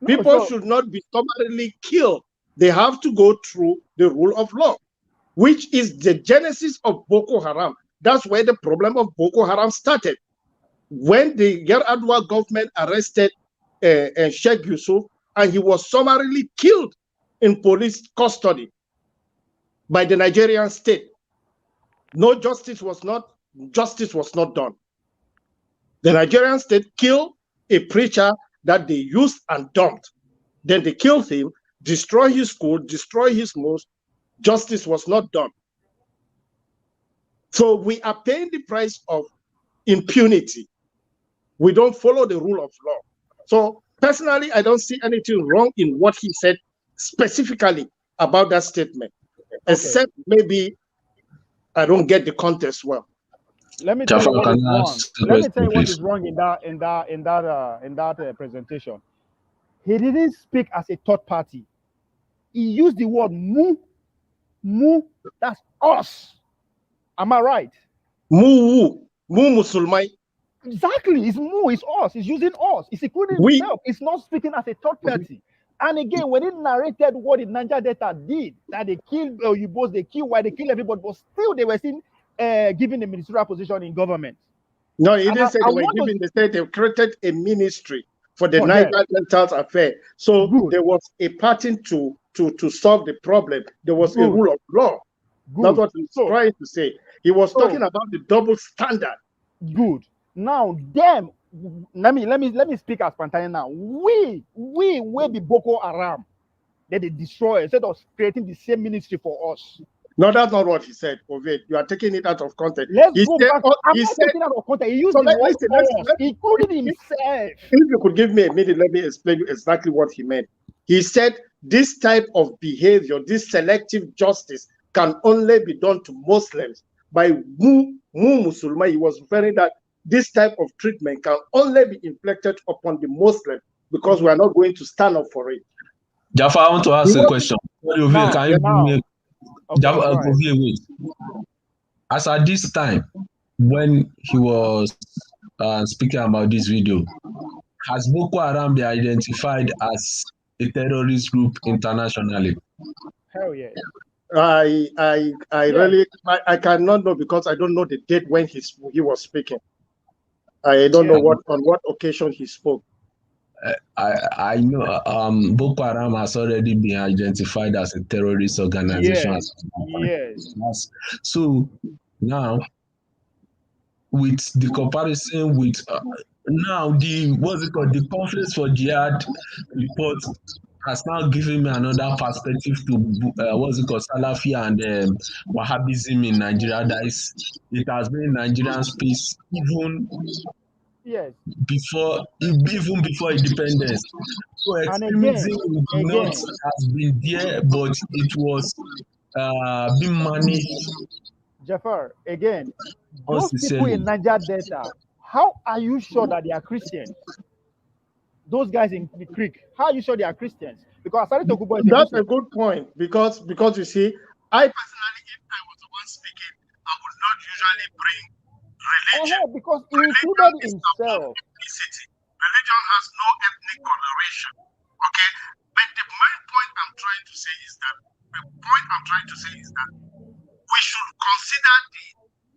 People should not be summarily killed. They have to go through the rule of law, which is the genesis of Boko Haram. That's where the problem of Boko Haram started. When the Yar'Adua government arrested Sheikh Yusuf, and he was summarily killed in police custody by the Nigerian state. No justice was not done. The Nigerian state killed a preacher that they used and dumped. Then they killed him, destroyed his school, destroyed his mosque. Justice was not done. So we are paying the price of impunity. We don't follow the rule of law. So personally, I don't see anything wrong in what he said specifically about that statement, except maybe I don't get the context well. Let me tell you what is wrong. Let me tell you what is wrong in that presentation. He didn't speak as a third party. He used the word mu. That's us. Am I right? Mu Musulmai. Exactly. It's mu. It's us. It's using us. It's including himself. It's not speaking as a third party. And again, when he narrated what the Niger Delta did, that they killed Igbos, they killed white, they killed everybody, but still they were still given a ministerial position in government. No, he didn't say they were given. They said they created a ministry for the Niger Delta affair. So there was a pattern to solve the problem. There was a rule of law. That's what he's trying to say. He was talking about the double standard. Good. Now, them. Let me speak as Pantani now. We be Boko Haram that they destroy instead of creating the same ministry for us. No, that's not what he said, Ovie. You are taking it out of context. Let's go back. I'm not taking it out of context. He used the word including himself. If you could give me a minute, let me explain you exactly what he meant. He said this type of behavior, this selective justice, can only be done to Muslims. by Mu Musulman. He was referring that this type of treatment can only be inflicted upon the Muslim because we are not going to stand up for it. Jaffa, I want to ask a question. Can you make Jaffa, wait? As at this time, when he was speaking about this video, has Boko Haram been identified as a terrorist group internationally? Hell yeah. I really cannot know because I don't know the date when he was speaking. I don't know on what occasion he spoke. I know Boko Haram has already been identified as a terrorist organization. Yes. So now, with the comparison with now the Conference for Jihad report has now given me another perspective to Salafi and Wahhabism in Nigeria. It has been in Nigerian space even before independence. So extremism in the north has been there, but it was being managed. Jafar, again, those people in Niger Delta, how are you sure that they are Christians? Those guys in the creek, how are you sure they are Christians? Because that's a good point. Because you see, I personally, if I was the one speaking, I would not usually bring religion. Because he included himself. Religion has no ethnic coloration. Okay? But the main point I'm trying to say is that we should consider the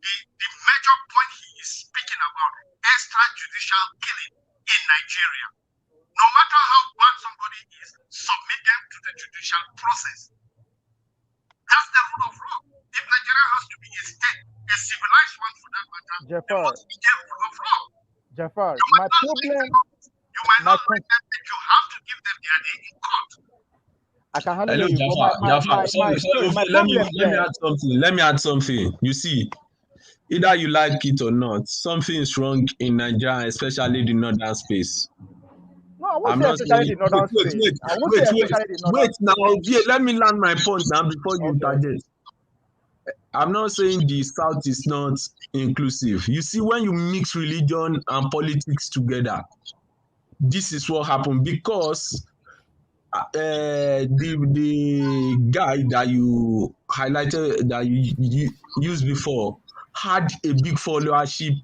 major point he is speaking about, extrajudicial killing in Nigeria. No matter how bad somebody is, submit them to the judicial process. That's the rule of law. If Nigeria has to be a state, a civilized one for that matter, there must be a rule of law. Jafar, my problem... You might not like them, but you have to give them their day in court. I can handle Hello, Jafar. Let me add something. You see, either you like it or not, something is wrong in Nigeria, especially the northern space. No, I won't say especially the northern space. Wait now, let me land my point now before you interject. I'm not saying the South is not inclusive. You see, when you mix religion and politics together, this is what happened because the guy that you highlighted, that you used before, had a big followership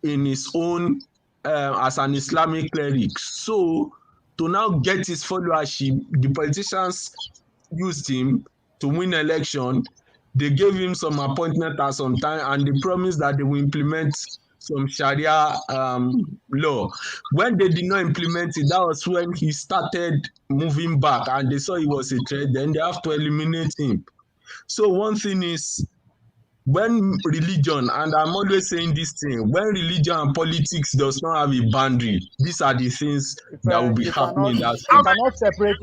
in his own as an Islamic cleric. So to now get his followership, the politicians used him to win election. They gave him some appointment at some time, and they promised that they will implement some Sharia law. When they did not implement it, that was when he started moving back, and they saw he was a threat. Then they have to eliminate him. So one thing is, when religion, and I'm always saying this thing, when religion and politics does not have a boundary, these are the things that will be happening. You cannot separate.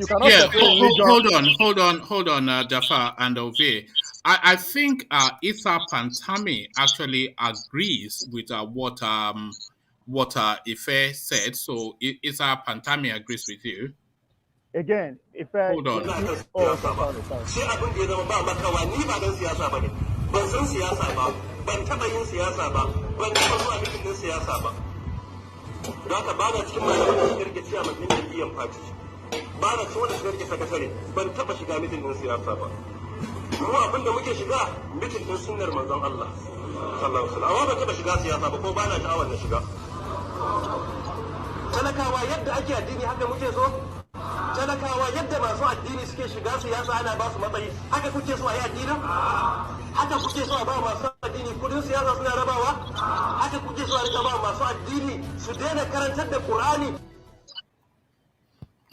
Hold on, Jafar and Ove. I think Issa Pantami actually agrees with what Ife said. So Issa Pantami agrees with you. Again, hold on. Ban san siyasa ba, ban taba yin siyasa ba, ban taba zuwa mitin siyasa ba. Don haka ba na cikin malaman da suka rike ciyaman ɗin jam'iyyar fati. Ba na cikin wanda suka rike sakatare, ban taba shiga mitin ɗin siyasa ba. Mu abin da muke shiga mitin ɗin sunnar manzon Allah. Sallallahu alaihi wasallam. Amma ban taba shiga siyasa ba ko ba na sha'awar na shiga. Talakawa yadda ake addini haka muke so. Talakawa yadda masu addini suke shiga siyasa ana ba su matsayi, haka kuke so a yi addinin? Haka kuke so a ba masu addini kudin siyasa suna rabawa? Haka kuke so a rika ba masu addini su daina karantar da Qur'ani?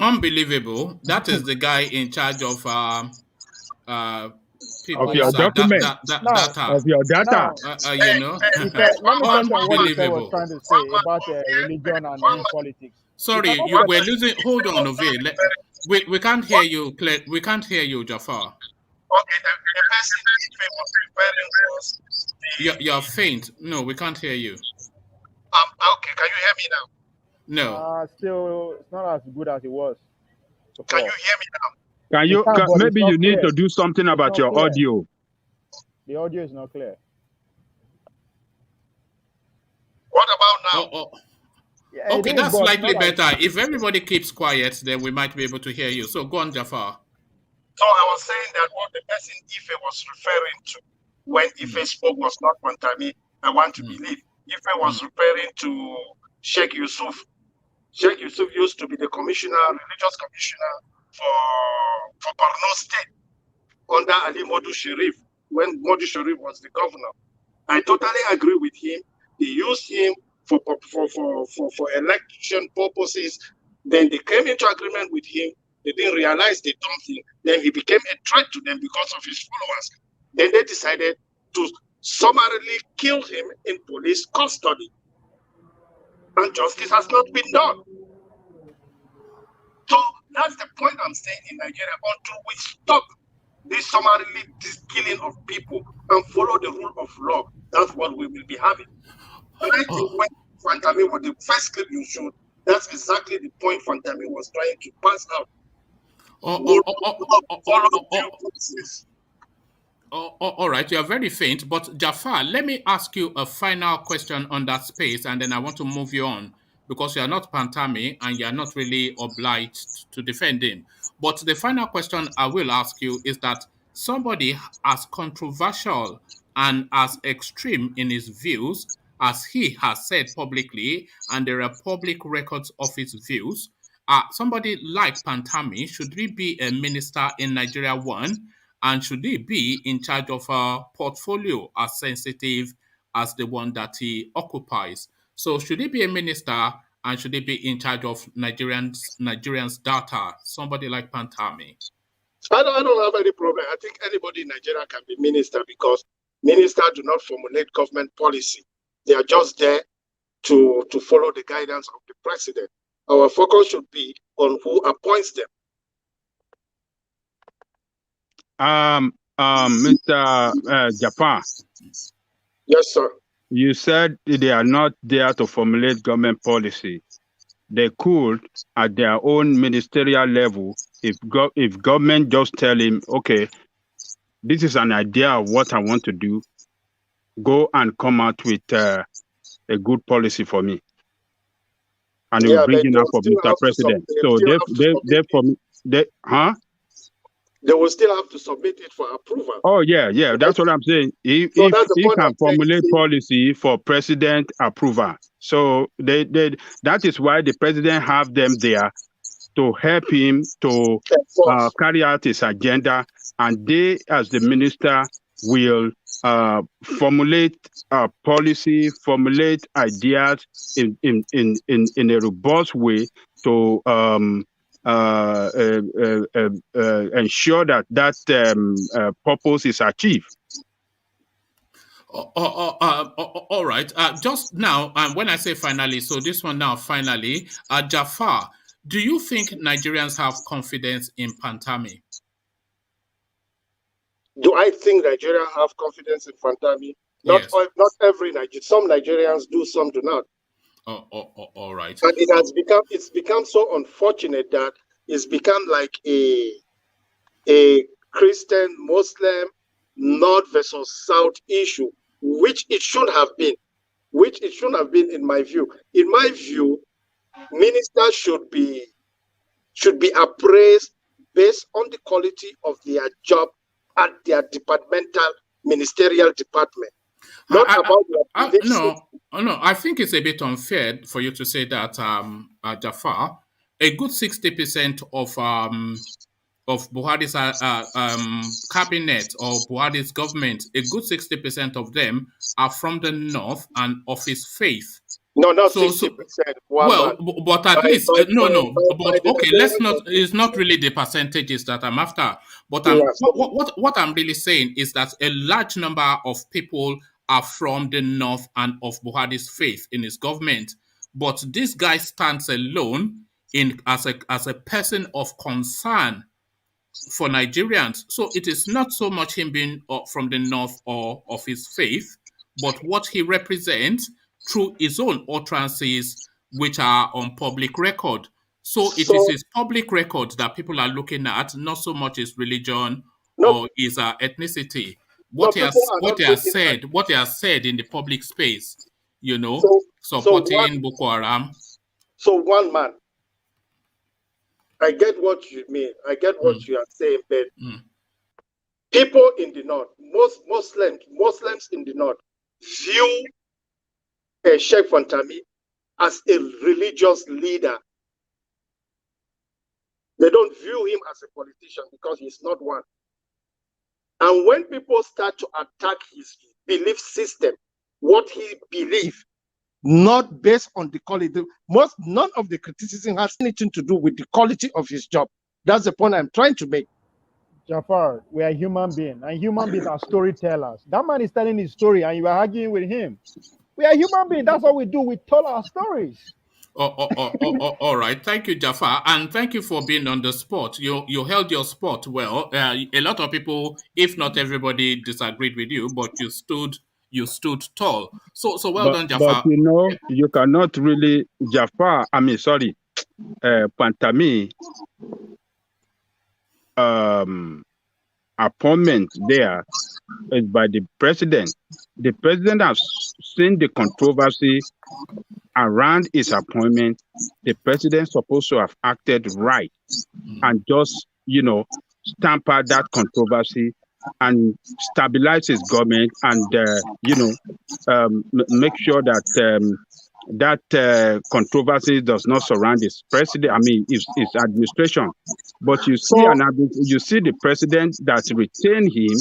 Unbelievable. That is the guy in charge of of your document, of your data. You know, unbelievable. Trying to say about religion and politics. Sorry, we're losing. Hold on, Ove. We can't hear you. We can't hear you, Jafar. Okay, the person was you're faint. No, we can't hear you. Okay, can you hear me now? No. Still, it's not as good as it was before. Can you hear me now? Maybe you need to do something about your audio. The audio is not clear. What about now? Yeah, Okay, it is, that's but slightly not as better. If everybody keeps quiet, then we might be able to hear you. So go on, Jafar. So I was saying that what the person Ife was referring to when Ife spoke was not Pantami, I want to believe. Ife was referring to Sheikh Yusuf. Sheikh Yusuf used to be the commissioner, religious commissioner for Borno State under Ali Modu Sharif when Modu Sharif was the governor. I totally agree with him. They used him for election purposes. Then they came into agreement with him. They didn't realize they dumped him. Then he became a threat to them because of his followers. Then they decided to summarily kill him in police custody. And justice has not been done. So that's the point I'm saying in Nigeria. Until we stop this summarily killing of people and follow the rule of law, that's what we will be having. And I think when Fantami was the first clip you showed, that's exactly the point Fantami was trying to pass out. All right, you are very faint, but Jafar, let me ask you a final question on that space, and then I want to move you on, because you are not Pantami and you are not really obliged to defend him. But the final question I will ask you is that somebody as controversial and as extreme in his views as he has said publicly, and there are public records of his views, somebody like Pantami, should he be a minister in Nigeria one? And should he be in charge of a portfolio as sensitive as the one that he occupies? So should he be a minister, and should he be in charge of Nigerians' data? Somebody like Pantami. I don't have any problem. I think anybody in Nigeria can be minister, because ministers do not formulate government policy. They are just there to follow the guidance of the president. Our focus should be on who appoints them. Mr. Jafar. Yes, sir. You said they are not there to formulate government policy. They could, at their own ministerial level, if government just tell him, okay, this is an idea of what I want to do, go and come out with a good policy for me. And he will bring it up for Mr. President. So they will still have to submit it for approval. Oh, yeah. That's what I'm saying. If he can formulate policy for president approval. So that is why the president have them there to help him to carry out his agenda. And they, as the minister, will formulate policy, formulate ideas in a robust way to ensure that purpose is achieved. All right. Just now, when I say finally, so this one now, finally, Jafar, do you think Nigerians have confidence in Pantami? Do I think Nigeria have confidence in Pantami? Not every Nigerian. Some Nigerians do, some do not. All right. And it's become so unfortunate that it's become like a Christian Muslim North versus South issue, which it should have been. In my view. In my view, ministers should be appraised based on the quality of their job at their ministerial department. Not about No, I think it's a bit unfair for you to say that, Jafar. A good 60% of Buhari's cabinet or Buhari's government, a good 60% of them are from the north and of his faith. No, not 60%. But at least okay. Let's not. It's not really the percentages that I'm after. But what I'm really saying is that a large number of people are from the north and of Buhari's faith in his government. But this guy stands alone as a person of concern for Nigerians. So it is not so much him being from the north or of his faith, but what he represents through his own utterances, which are on public record. So it is his public record that people are looking at, not so much his religion or his ethnicity. what he has said in the public space, supporting Boko Haram. So one man, I get what you mean. I get what you are saying, but people in the north, most Muslims in the north, view Sheikh Fantami as a religious leader. They don't view him as a politician because he's not one. And when people start to attack his belief system, what he believes, not based on the quality, none of the criticism has anything to do with the quality of his job. That's the point I'm trying to make. Jafar, we are human beings, and human beings are storytellers. That man is telling his story, and you are arguing with him. We are human beings. That's what we do. We tell our stories. All right. Thank you, Jafar, and thank you for being on the spot. You held your spot well. A lot of people, if not everybody, disagreed with you, but you stood tall. So well done, Jafar. But you cannot really Pantami appointment there is by the president. The president has seen the controversy around his appointment. The president supposed to have acted right and just, stamp out that controversy and stabilize his government and, make sure that that controversy does not surround his president. His administration. But you see, the president that retained him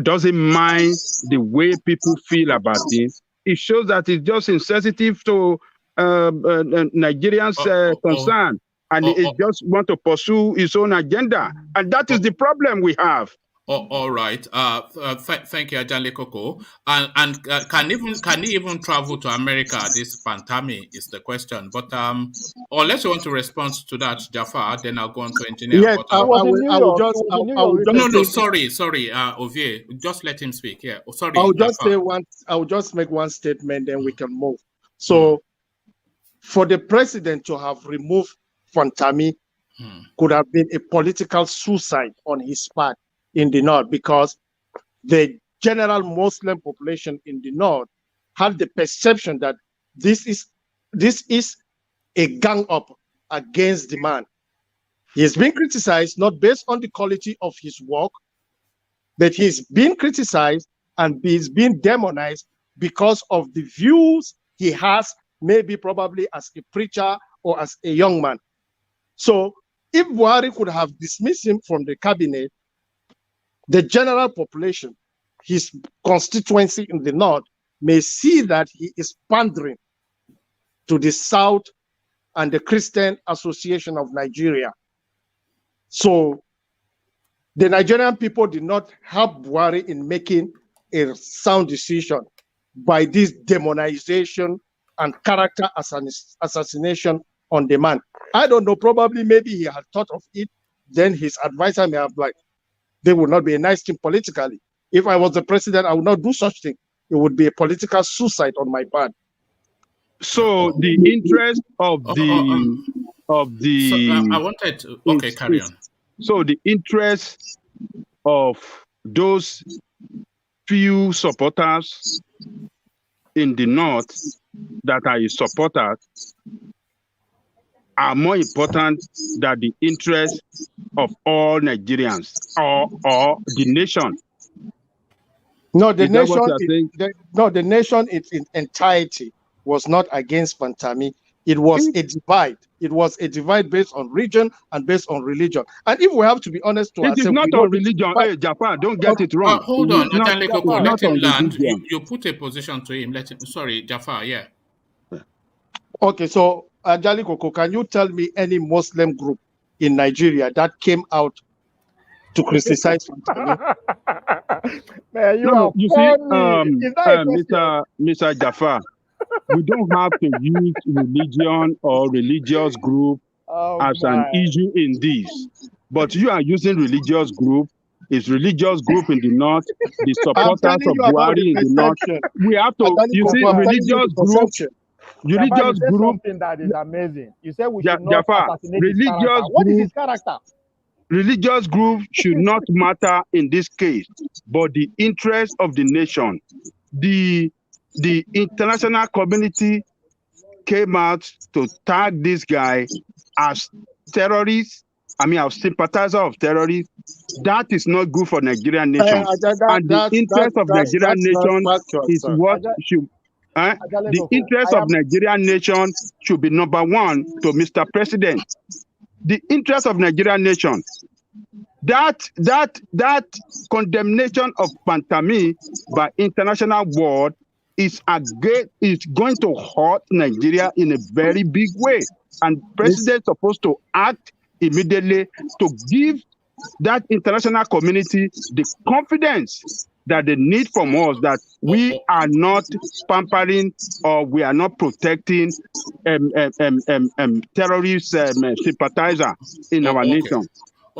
doesn't mind the way people feel about him. It shows that he's just insensitive to Nigerians' concern, and he just want to pursue his own agenda, and that is the problem we have. All right. Thank you, Ajale Koko. And can he even travel to America? This Pantami is the question. But unless you want to respond to that, Jafar, then I'll go on to engineer. Yes, I will just. Sorry, Ovie, just let him speak. Yeah. Oh, sorry. I will just make one statement, then we can move. So, for the president to have removed Fantami could have been a political suicide on his part in the north, because the general Muslim population in the north had the perception that this is a gang up against the man. He has been criticized not based on the quality of his work, but he's been criticized and he's been demonized because of the views he has, maybe probably as a preacher or as a young man. So if Buhari could have dismissed him from the cabinet, the general population, his constituency in the north, may see that he is pandering to the South and the Christian Association of Nigeria. So the Nigerian people did not help Buhari in making a sound decision by this demonization and character assassination on the man. I don't know, probably maybe he had thought of it, then his advisor may have like, they would not be a nice thing politically. If I was the president, I would not do such thing. It would be a political suicide on my part. So the interest of the I wanted to carry on. So the interest of those few supporters in the north that are his supporters are more important than the interest of all Nigerians or the nation. No, the nation in entirety was not against Pantami. It was a divide. It was a divide based on region and based on religion. And if we have to be honest to ourselves, it is not on religion. Hey, Japan, don't get it wrong. Hold on, let him land. You put a position to him. Let him. Sorry, Jafar. Yeah. Okay, so Ajali Koko, can you tell me any Muslim group in Nigeria that came out to criticize Fantami? Man, you see, Mr. Jafar, we don't have to use religion or religious group as an issue in this. But you are using religious group. It's religious group in the north, the supporters of Buhari in the north. We have to, religious group. Religious group. Something that is amazing. You said we should not assassinate his character. What is his character? religious group should not matter in this case, but the interest of the nation. The international community came out to tag this guy as terrorist. I mean, as sympathizer of terrorists. That is not good for Nigerian nation. And the interest of Nigerian nation is what should. The interest of Nigerian nation should be number one to Mr. President. The interest of Nigerian nation. That condemnation of Pantami by international world is going to hurt Nigeria in a very big way. And president is supposed to act immediately to give that international community the confidence that they need from us, that we are not pampering or we are not protecting terrorist sympathizer in our nation. Okay.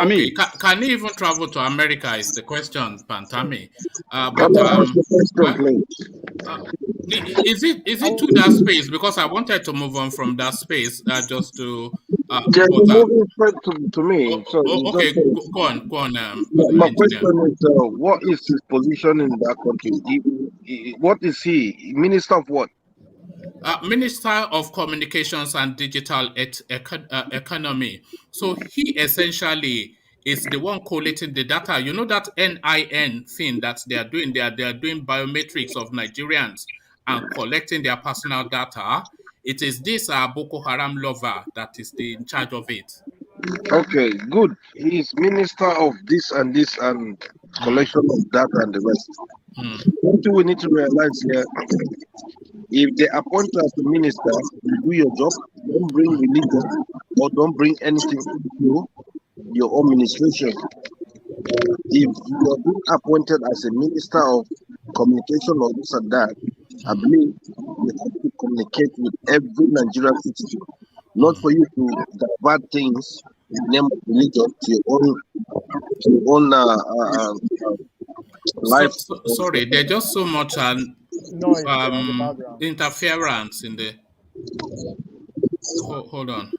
I mean, can he even travel to America? Is the question, Pantami. Is it to that space? Because I wanted to move on from that space just to. Moving straight to me. Okay, go on. My question is, what is his position in that country? What is he? Minister of what? Minister of Communications and Digital Economy. So he essentially is the one collating the data. You know that NIN thing that they are doing. They are doing biometrics of Nigerians and collecting their personal data. It is this Boko Haram lover that is in charge of it. Okay, good. He is minister of this and collection of data and the rest. What do we need to realize here? If they appoint you as a minister, you do your job, don't bring religion or don't bring anything to your administration. If you are being appointed as a minister of communication or this and that, I believe you have to communicate with every Nigerian citizen, not for you to divert things in the name of religion to your own life. Sorry, there's just so much interference in the. Hold on.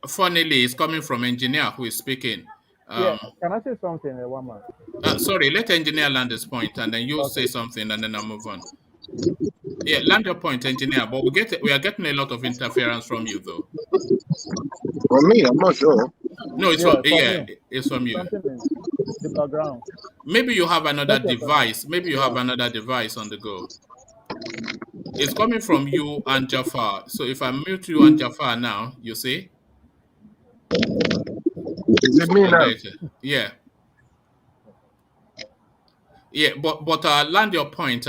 Funnily, it's coming from engineer who is speaking. Can I say something, one man? Sorry, let engineer land his point, and then you say something, and then I'll move on. Yeah, land your point, engineer. But we are getting a lot of interference from you, though. From me, I'm not sure. No, it's it's from you. The background. Maybe you have another device. Maybe you have another device on the go. It's coming from you and Jafar. So if I mute you and Jafar now, you see? Is it me now? Yeah. Yeah, but land your point.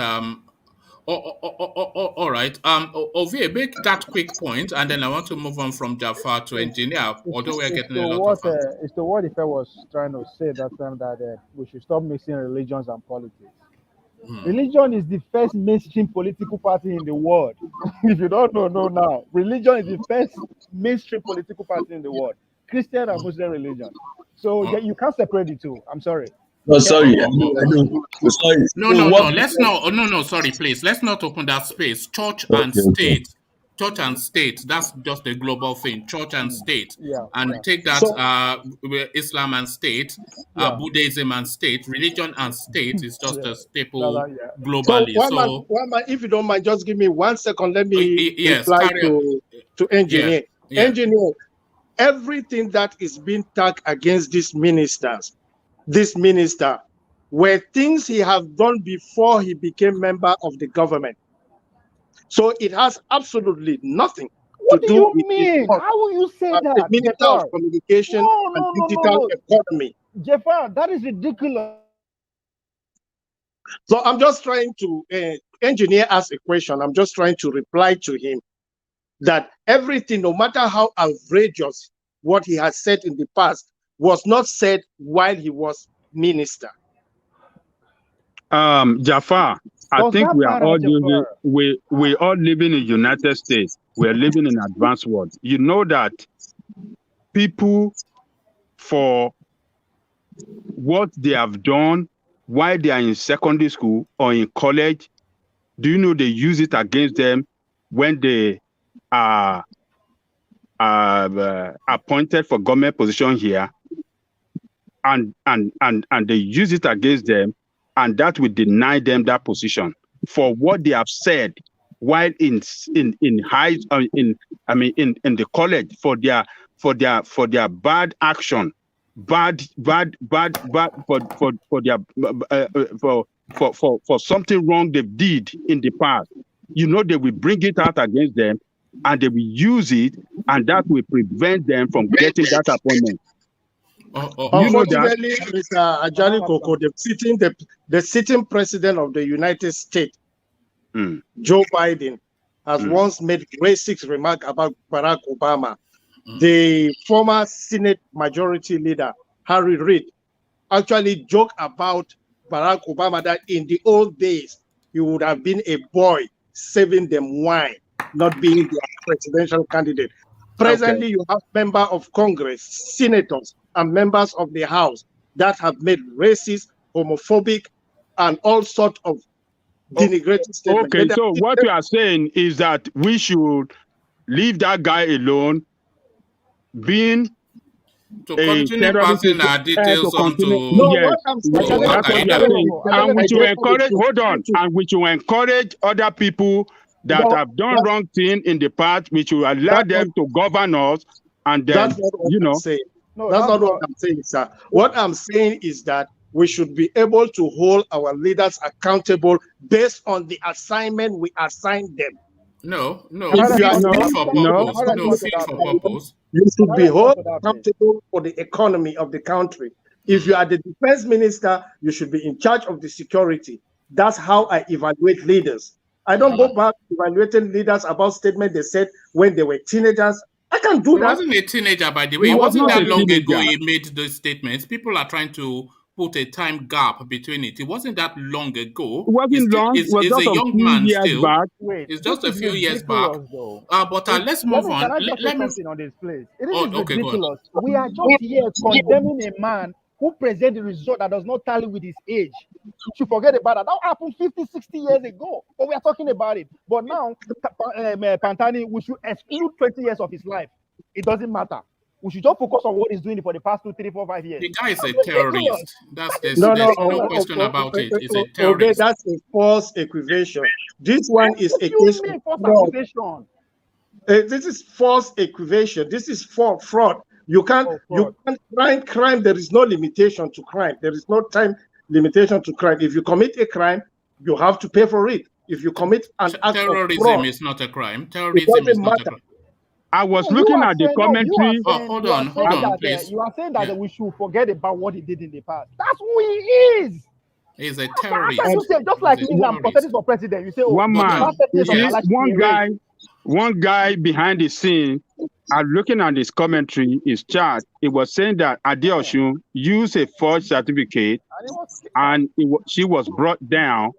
All right. Ovie, make that quick point, and then I want to move on from Jafar to engineer. Although we're getting a lot of. It's to what Ife was trying to say that time that we should stop mixing religions and politics. Religion is the first mainstream political party in the world. If you don't know now, religion is the first mainstream political party in the world. Christian and Muslim religion. So you can't separate the two. I'm sorry. No, sorry. Sorry. No, sorry, please. Let's not open that space. Church and state. Church and state, that's just a global thing. Church and state. Take that Islam and state, Buddhism and state, religion and state is just a staple globally. So, one man, if you don't mind, just give me 1 second. Let me reply to engineer. Engineer, everything that is being tagged against this minister were things he has done before he became member of the government. So it has absolutely nothing to do with mean? How will you say that? Minister of Communication and Digital Economy. Jafar, that is ridiculous. So I'm just trying to engineer ask a question. I'm just trying to reply to him that everything, no matter how outrageous what he has said in the past, was not said while he was minister. Jafar, I think we are all living, we all living in United States. We are living in advanced world. You know that people, for what they have done while they are in secondary school or in college, do you know they use it against them when they are appointed for government position here, and they use it against them, and that will deny them that position for what they have said while in the college for their bad action, bad for something wrong they did in the past. You know, they will bring it out against them, and they will use it, and that will prevent them from getting that appointment. Unfortunately, Mr. Ajani Koko, the sitting president of the United States, Joe Biden, has once made racist remark about Barack Obama. The former Senate Majority Leader, Harry Reid, actually joked about Barack Obama that in the old days, he would have been a boy serving them wine, not being their presidential candidate. Presently, you have members of Congress, senators, and members of the House that have made racist, homophobic, and all sorts of denigrating statements. Okay, so what you are saying is that we should leave that guy alone, being to continue passing our details on to yes, that's what you are saying. And we should encourage, hold on, and we should encourage other people that have done wrong thing in the past. We should allow them to govern us, and then, that's not what I'm saying, sir. What I'm saying is that we should be able to hold our leaders accountable based on the assignment we assign them. No, If you are fit for purpose. You should be held accountable for the economy of the country. If you are the defense minister, you should be in charge of the security. That's how I evaluate leaders. I don't go back evaluating leaders about statements they said when they were teenagers. I can't do that. He wasn't a teenager, by the way. It wasn't that long ago he made those statements. People are trying to put a time gap between it. It wasn't that long ago. It wasn't long. It's a young man still. Back. It's just a few years back. But let's move on. Can I just say something on this place? It is okay, ridiculous. We are just here condemning a man who presents a result that does not tally with his age. You should forget about that. That happened 50, 60 years ago. But we are talking about it. But now, Pantani, we should exclude 20 years of his life. It doesn't matter. We should just focus on what he's doing for the past 2, 3, 4, 5 years. The guy is a terrorist. There's no question about it. He's a terrorist. Okay, that's a false equation. This one is a case of fraud. This is false equation. This is fraud. You can't crime. There is no limitation to crime. There is no time limitation to crime. If you commit a crime, you have to pay for it. If you commit an act of fraud, terrorism is not a crime. Terrorism is not a crime. I was looking at the commentary. Hold on, please. You are saying that we should forget about what he did in the past. That's who he is. He's a terrorist. Just like me, I'm contesting for president. You say, one man, one guy behind the scene. I'm looking at his commentary, his chat. It was saying that Adeosun used a forged certificate, and she was brought down.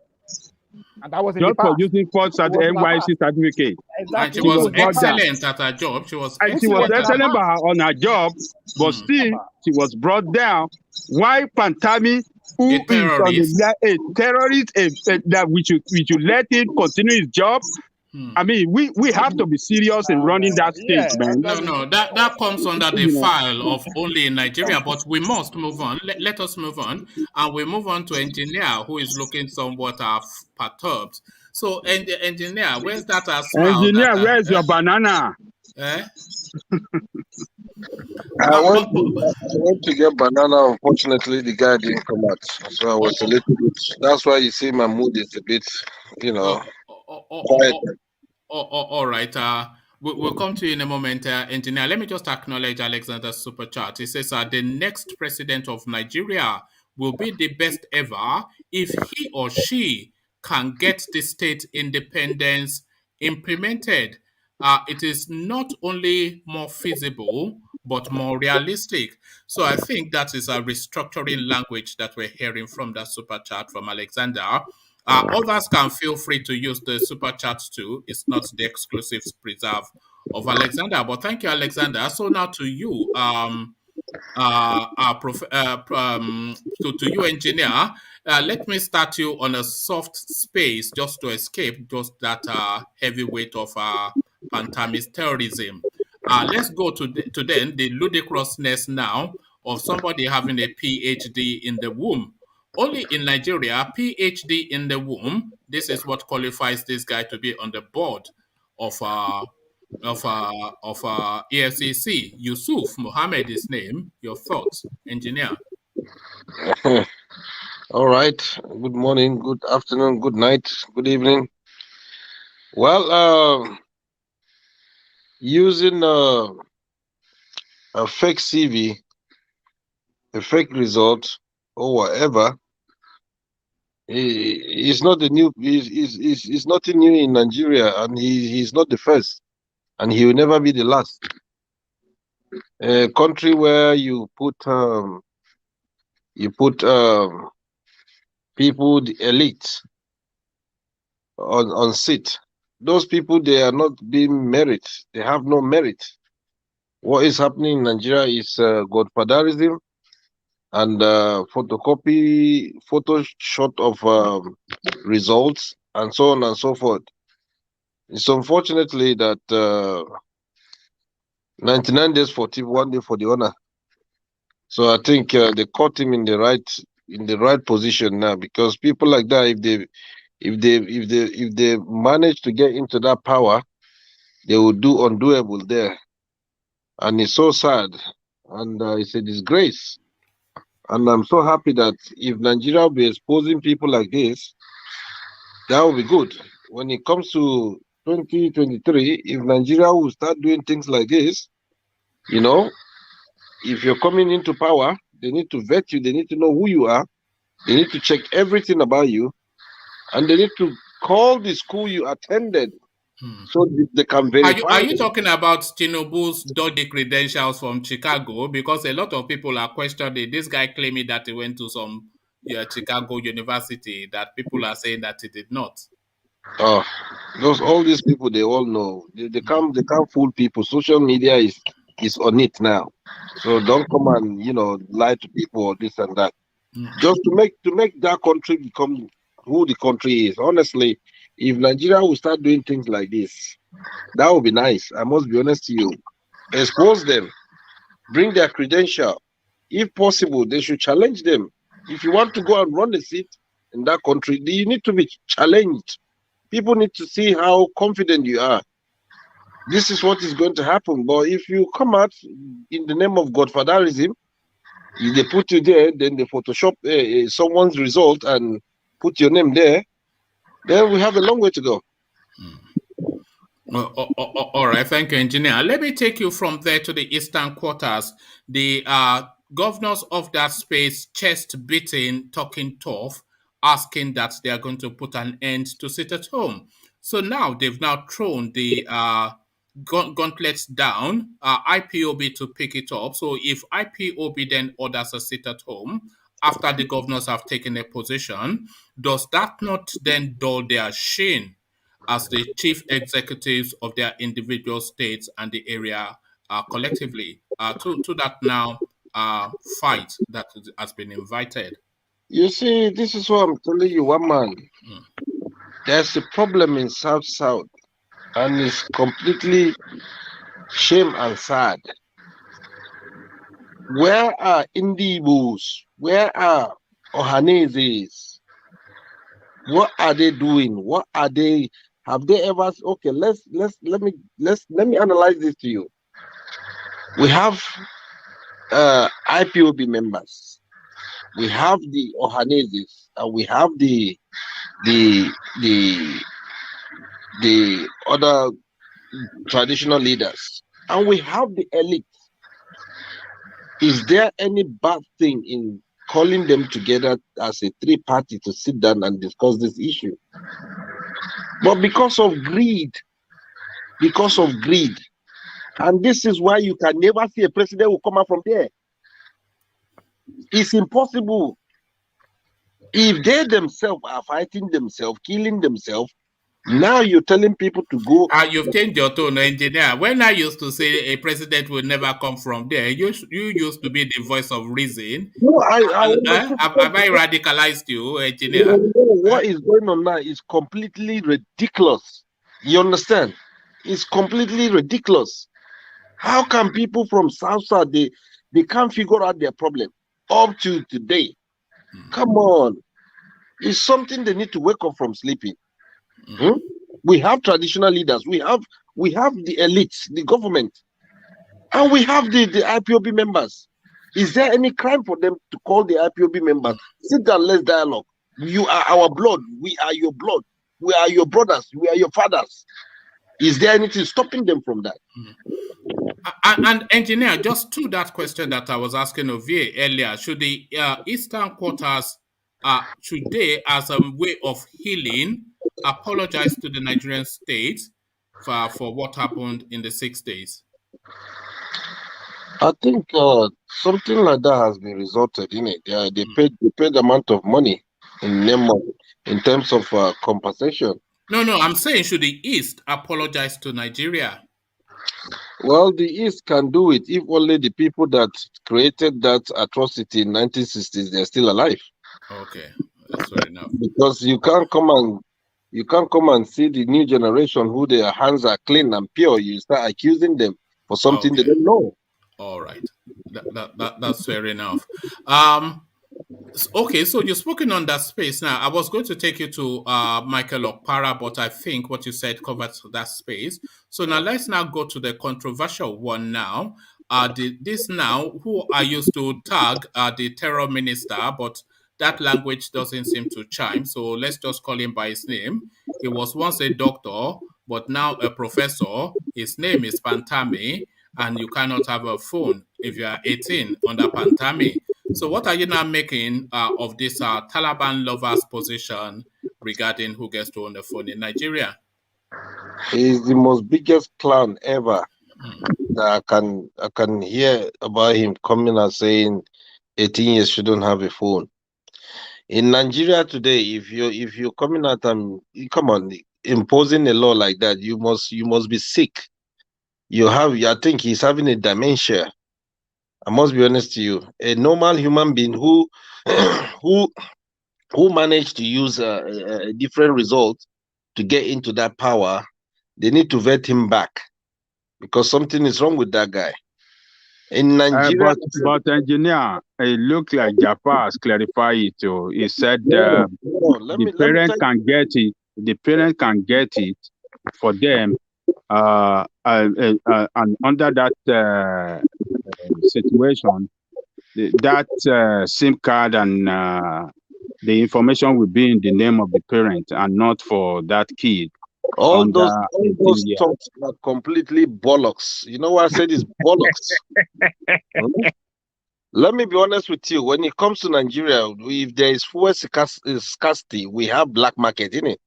And that was just for using false NYC certificate. Exactly. And she was excellent at her job. She was excellent on her job, but still she was brought down. Why Pantami, who is a terrorist, that we should let him continue his job? I mean, we have to be serious in running that state, man. No, that comes under the file of only in Nigeria, but we must move on. Let us move on, and we move on to engineer, who is looking somewhat perturbed. So, engineer, where's that smile? Engineer, where's your banana? I went to get banana. Unfortunately, the guy didn't come out, so I was a little bit. That's why you see my mood is a bit, quiet. All right. We'll come to you in a moment, engineer. Let me just acknowledge Alexander's super chat. He says the next president of Nigeria will be the best ever if he or she can get the state independence implemented. It is not only more feasible, but more realistic. So I think that is a restructuring language that we're hearing from that super chat from Alexander. Others can feel free to use the super chat too. It's not the exclusive preserve of Alexander, but thank you, Alexander. So now to you, to you, engineer. Let me start you on a soft space just to escape just that heavy weight of Pantami's terrorism. Let's go to then the ludicrousness now of somebody having a PhD in the womb. Only in Nigeria, PhD in the womb. This is what qualifies this guy to be on the board of EFCC. Yusuf Mohammed is name. Your thoughts, engineer? All right. Good morning, good afternoon, good night, good evening. Well, using a fake CV, a fake result, or whatever, it's not the new. It's nothing new in Nigeria, and he's not the first, and he will never be the last. A country where you put people, the elite, on seat. Those people, they are not being merit. They have no merit. What is happening in Nigeria is godfatherism and photocopy, Photoshop of results, and so on and so forth. It's unfortunately that 99 days for thief, 1 day for the owner. So I think they caught him in the right position now, because people like that, if they manage to get into that power, they will do undoable there. And it's so sad, and it's a disgrace. And I'm so happy that if Nigeria will be exposing people like this, that will be good. When it comes to 2023, if Nigeria will start doing things like this, you know, if you're coming into power, they need to vet you, they need to know who you are, they need to check everything about you, and they need to call the school you attended so they can verify. Are you talking about Tinubu's dodgy credentials from Chicago? Because a lot of people are questioning this guy claiming that he went to some Chicago University, that people are saying that he did not. Oh, all these people, they all know. They can't fool people. Social media is on it now. So don't come and lie to people or this and that. Just to make that country become who the country is. Honestly, if Nigeria will start doing things like this, that would be nice. I must be honest to you. Expose them, bring their credential. If possible, they should challenge them. If you want to go and run a seat in that country, you need to be challenged. People need to see how confident you are. This is what is going to happen. But if you come out in the name of godfatherism, if they put you there, then they Photoshop someone's result and put your name there, then we have a long way to go. All right, thank you, engineer. Let me take you from there to the eastern quarters. The governors of that space, chest beating, talking tough, asking that they are going to put an end to sit at home. So now they've now thrown the gauntlets down, IPOB to pick it up. So if IPOB then orders a sit at home after the governors have taken a position, does that not then dull their sheen as the chief executives of their individual states and the area collectively to that now fight that has been invited? You see, this is what I'm telling you, one man. There's a problem in South, and it's completely shame and sad. Where are Igbos? Where are Ohaneses? What are they doing? What are they? Have they ever? Okay, let me analyze this to you. We have IPOB members. We have the Ohaneses, and we have the other traditional leaders, and we have the elite. Is there any bad thing in calling them together as a three-party to sit down and discuss this issue? But because of greed, and this is why you can never see a president who come out from there. It's impossible. If they themselves are fighting themselves, killing themselves, now you're telling people to go. You've changed your tone, engineer. When I used to say a president will never come from there, you used to be the voice of reason. No, have I radicalized you, engineer? What is going on now is completely ridiculous. You understand? It's completely ridiculous. How can people from South they can't figure out their problem up to today? Come on. It's something they need to wake up from sleeping. We have traditional leaders. We have the elites, the government, and we have the IPOB members. Is there any crime for them to call the IPOB members? Sit down, let's dialogue. You are our blood. We are your blood. We are your brothers. We are your fathers. Is there anything stopping them from that? And engineer, just to that question that I was asking of you earlier, should the Eastern quarters, should they, as a way of healing, apologize to the Nigerian state for what happened in the 6 days? I think something like that has been resulted in it. They paid the amount of money in terms of compensation. No, I'm saying should the East apologize to Nigeria? Well, the East can do it if only the people that created that atrocity in 1960s they're still alive. Okay, that's fair enough. Because you can't come and see the new generation who their hands are clean and pure. You start accusing them for something they don't know. All right, that's fair enough. Okay, so you've spoken on that space. Now, I was going to take you to Michael Okpara, but I think what you said covers that space. So now let's now go to the controversial one now. This now, who I used to tag the terror minister, but that language doesn't seem to chime. So let's just call him by his name. He was once a doctor, but now a professor. His name is Pantami, and you cannot have a phone if you are 18 under Pantami. So what are you now making of this Taliban lovers position regarding who gets to own the phone in Nigeria? He's the most biggest clown ever. That I can hear about him coming and saying 18 years shouldn't have a phone. In Nigeria today, if you're coming out and imposing a law like that, you must be sick. I think he's having a dementia. I must be honest to you. A normal human being who managed to use a different result to get into that power, they need to vet him back because something is wrong with that guy. In Nigeria, but engineer, it looked like Jafar has clarified it too. He said the parent can get it. The parent can get it for them, and under that situation, that SIM card and the information will be in the name of the parent and not for that kid. All those thoughts are completely bollocks. You know what I said is bollocks. Let me be honest with you. When it comes to Nigeria, if there is fuel scarcity, we have black market in it.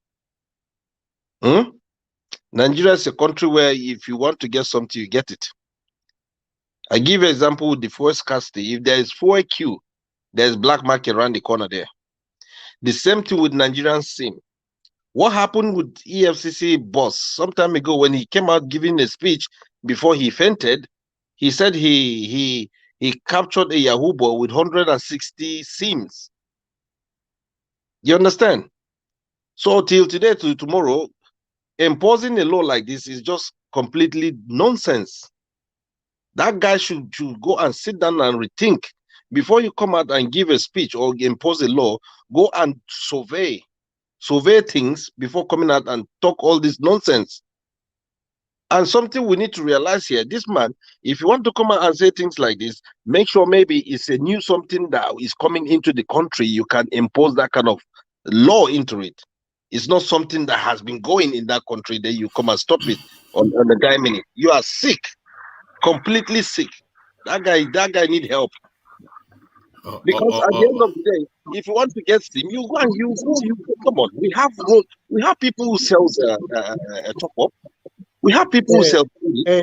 Nigeria is a country where if you want to get something, you get it. I give you an example with the fuel scarcity. If there is fuel queue, there's black market around the corner there. The same thing with Nigerian SIM. What happened with EFCC boss some time ago when he came out giving a speech before he fainted? He said he captured a Yahoo boy with 160 SIMs. You understand? So till today to tomorrow, imposing a law like this is just completely nonsense. That guy should go and sit down and rethink before you come out and give a speech or impose a law. Go and survey things before coming out and talk all this nonsense. And something we need to realize here, this man, if you want to come out and say things like this, make sure maybe it's a new something that is coming into the country. You can impose that kind of law into it. It's not something that has been going in that country that you come and stop it on a dime minute. You are sick, completely sick. That guy need help. Because at the end of the day, if you want to get SIM, you go and you come on. We have people who sell a top up. We have people who sell.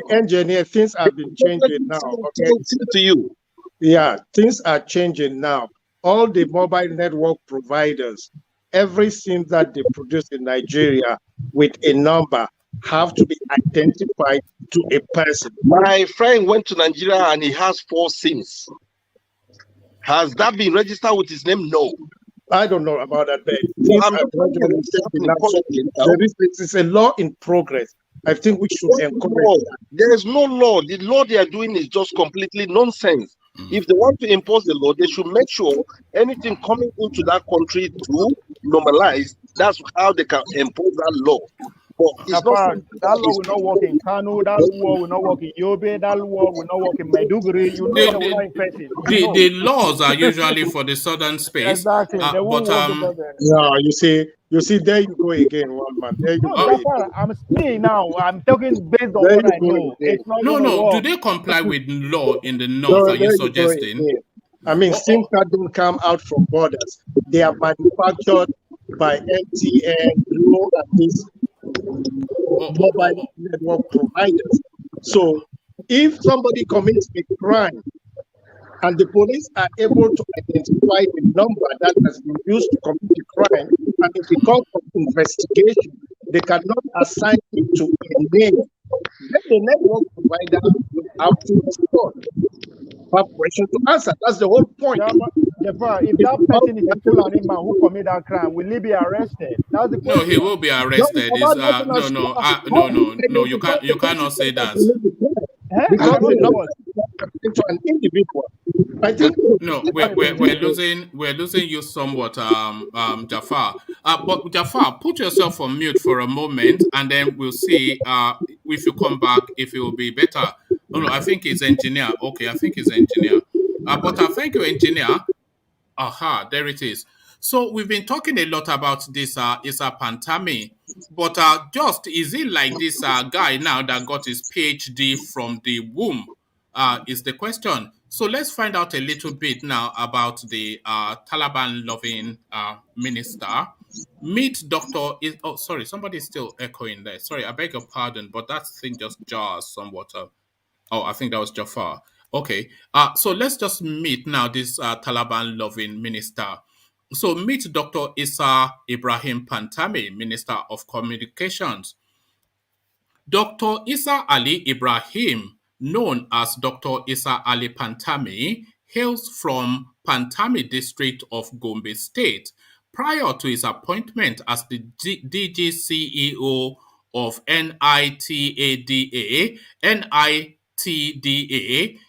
Engineer, things have been changing now. Okay, to you. Yeah, things are changing now. All the mobile network providers, every SIM that they produce in Nigeria with a number have to be identified to a person. My friend went to Nigeria and he has 4 SIMs. Has that been registered with his name? No. I don't know about that. It's a law in progress. I think we should encourage that. There is no law. The law they are doing is just completely nonsense. If they want to impose the law, they should make sure anything coming into that country to normalize, that's how they can impose that law. But it's not that law will not work in Kano, that law will not work in Yobe, that law will not work in Maiduguri. You know they will not enforce it. The laws are usually for the southern space. Exactly. They won't work no, you see, there you go again, one man. There you go. I'm speaking now. I'm talking based on what I know. It's not no. Do they comply with law in the north? Are you suggesting? I mean, SIM card don't come out from borders. They are manufactured by MTN, Glo, and these mobile network providers. So, if somebody commits a crime and the police are able to identify the number that has been used to commit the crime, and if it comes from investigation, they cannot assign it to a name. Then the network provider will have to respond. Have question to answer. That's the whole point. If that person is a Fulani man who committed that crime, will he be arrested? That's the question. No, he will be arrested. No. You cannot say that. Because into an individual. I think no, we're losing you somewhat, Jafar. But Jafar, put yourself on mute for a moment, and then we'll see if you come back if it will be better. No, I think it's engineer. Okay, I think it's engineer. But thank you, engineer. Aha, there it is. So we've been talking a lot about this Issa Pantami, but just is it like this guy now that got his PhD from the womb? Is the question. So let's find out a little bit now about the Taliban-loving minister. Meet Dr. Oh, sorry, somebody's still echoing there. Sorry, I beg your pardon, but that thing just jars somewhat. Oh, I think that was Jafar. Okay, so let's just meet now this Taliban-loving minister. So meet Dr. Issa Ibrahim Pantami, Minister of Communications. Dr. Issa Ali Ibrahim, known as Dr. Issa Ali Pantami, hails from Pantami district of Gombe State. Prior to his appointment as the DG CEO of NITADA,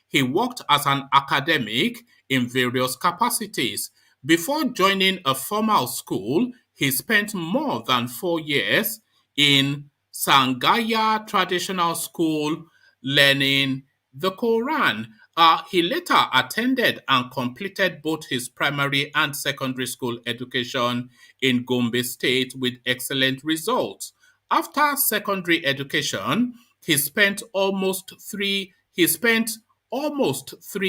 he worked as an academic in various capacities. Before joining a formal school, he spent more than 4 years in Sangaya Traditional School learning the Quran. He later attended and completed both his primary and secondary school education in Gombe State with excellent results. After secondary education, he spent almost 3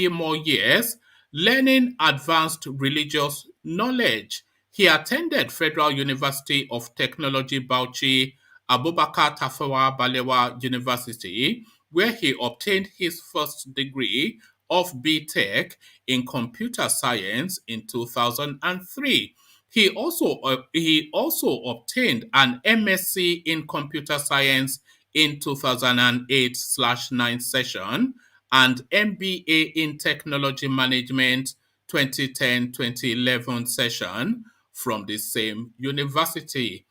more years learning advanced religious knowledge. He attended Federal University of Technology Bauchi, Abubakar Tafawa Balewa University, where he obtained his first degree of BTech in computer science in 2003. He also obtained an MSc in computer science in 2008/9 session and MBA in technology management 2010-2011 session from the same university.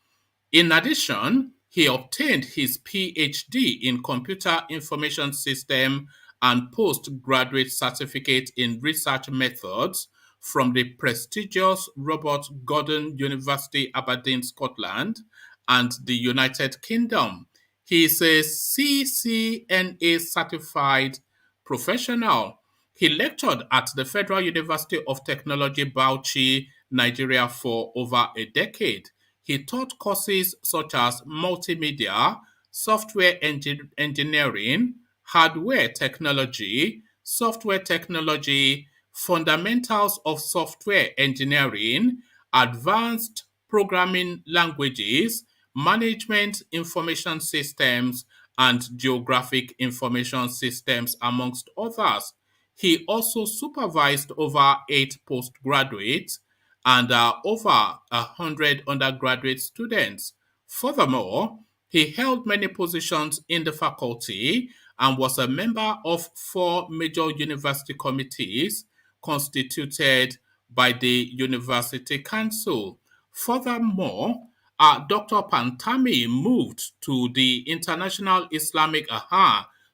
In addition, he obtained his PhD in Computer Information System and postgraduate certificate in research methods from the prestigious Robert Gordon University, Aberdeen, Scotland, and the United Kingdom. He is a CCNA certified professional. He lectured at the Federal University of Technology, Bauchi, Nigeria for over a decade. He taught courses such as multimedia, software engineering, hardware technology, software technology, fundamentals of software engineering, advanced programming languages, management information systems, and geographic information systems, amongst others. He also supervised over 8 postgraduates and over 100 undergraduate students. Furthermore, he held many positions in the faculty and was a member of 4 major university committees constituted by the University Council. Furthermore, Dr. Pantami moved to the International Islamic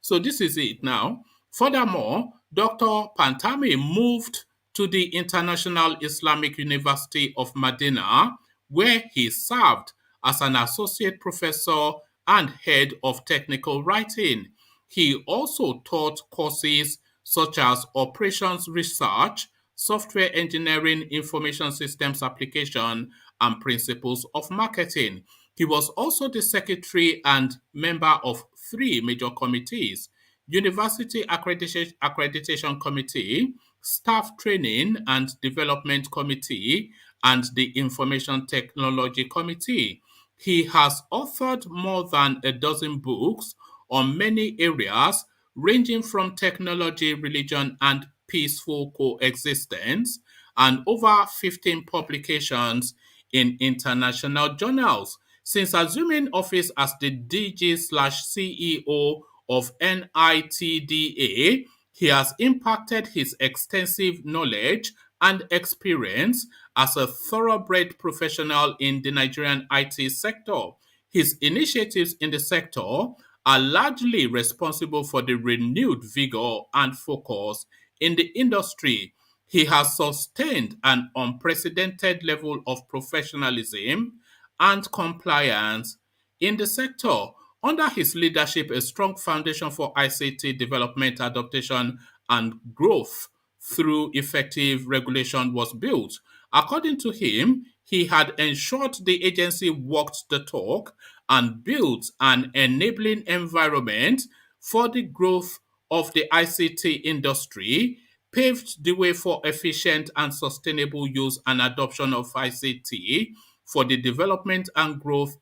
So this is it now. Furthermore, Dr. Pantami moved to the International Islamic University of Medina, where he served as an associate professor and head of technical writing. He also taught courses such as operations research, software engineering, information systems application, and principles of marketing. He was also the secretary and member of 3 major committees: University Accreditation Committee, Staff Training and Development Committee, and the Information Technology Committee. He has authored more than a dozen books on many areas, ranging from technology, religion, and peaceful coexistence, and over 15 publications in international journals. Since assuming office as the DG/CEO of NITDA, he has impacted his extensive knowledge and experience as a thoroughbred professional in the Nigerian IT sector. His initiatives in the sector are largely responsible for the renewed vigor and focus in the industry. He has sustained an unprecedented level of professionalism and compliance in the sector. Under his leadership, a strong foundation for ICT development, adaptation, and growth through effective regulation was built. According to him, he had ensured the agency walked the talk and built an enabling environment for the growth of the ICT industry, paved the way for efficient and sustainable use and adoption of ICT for the development and growth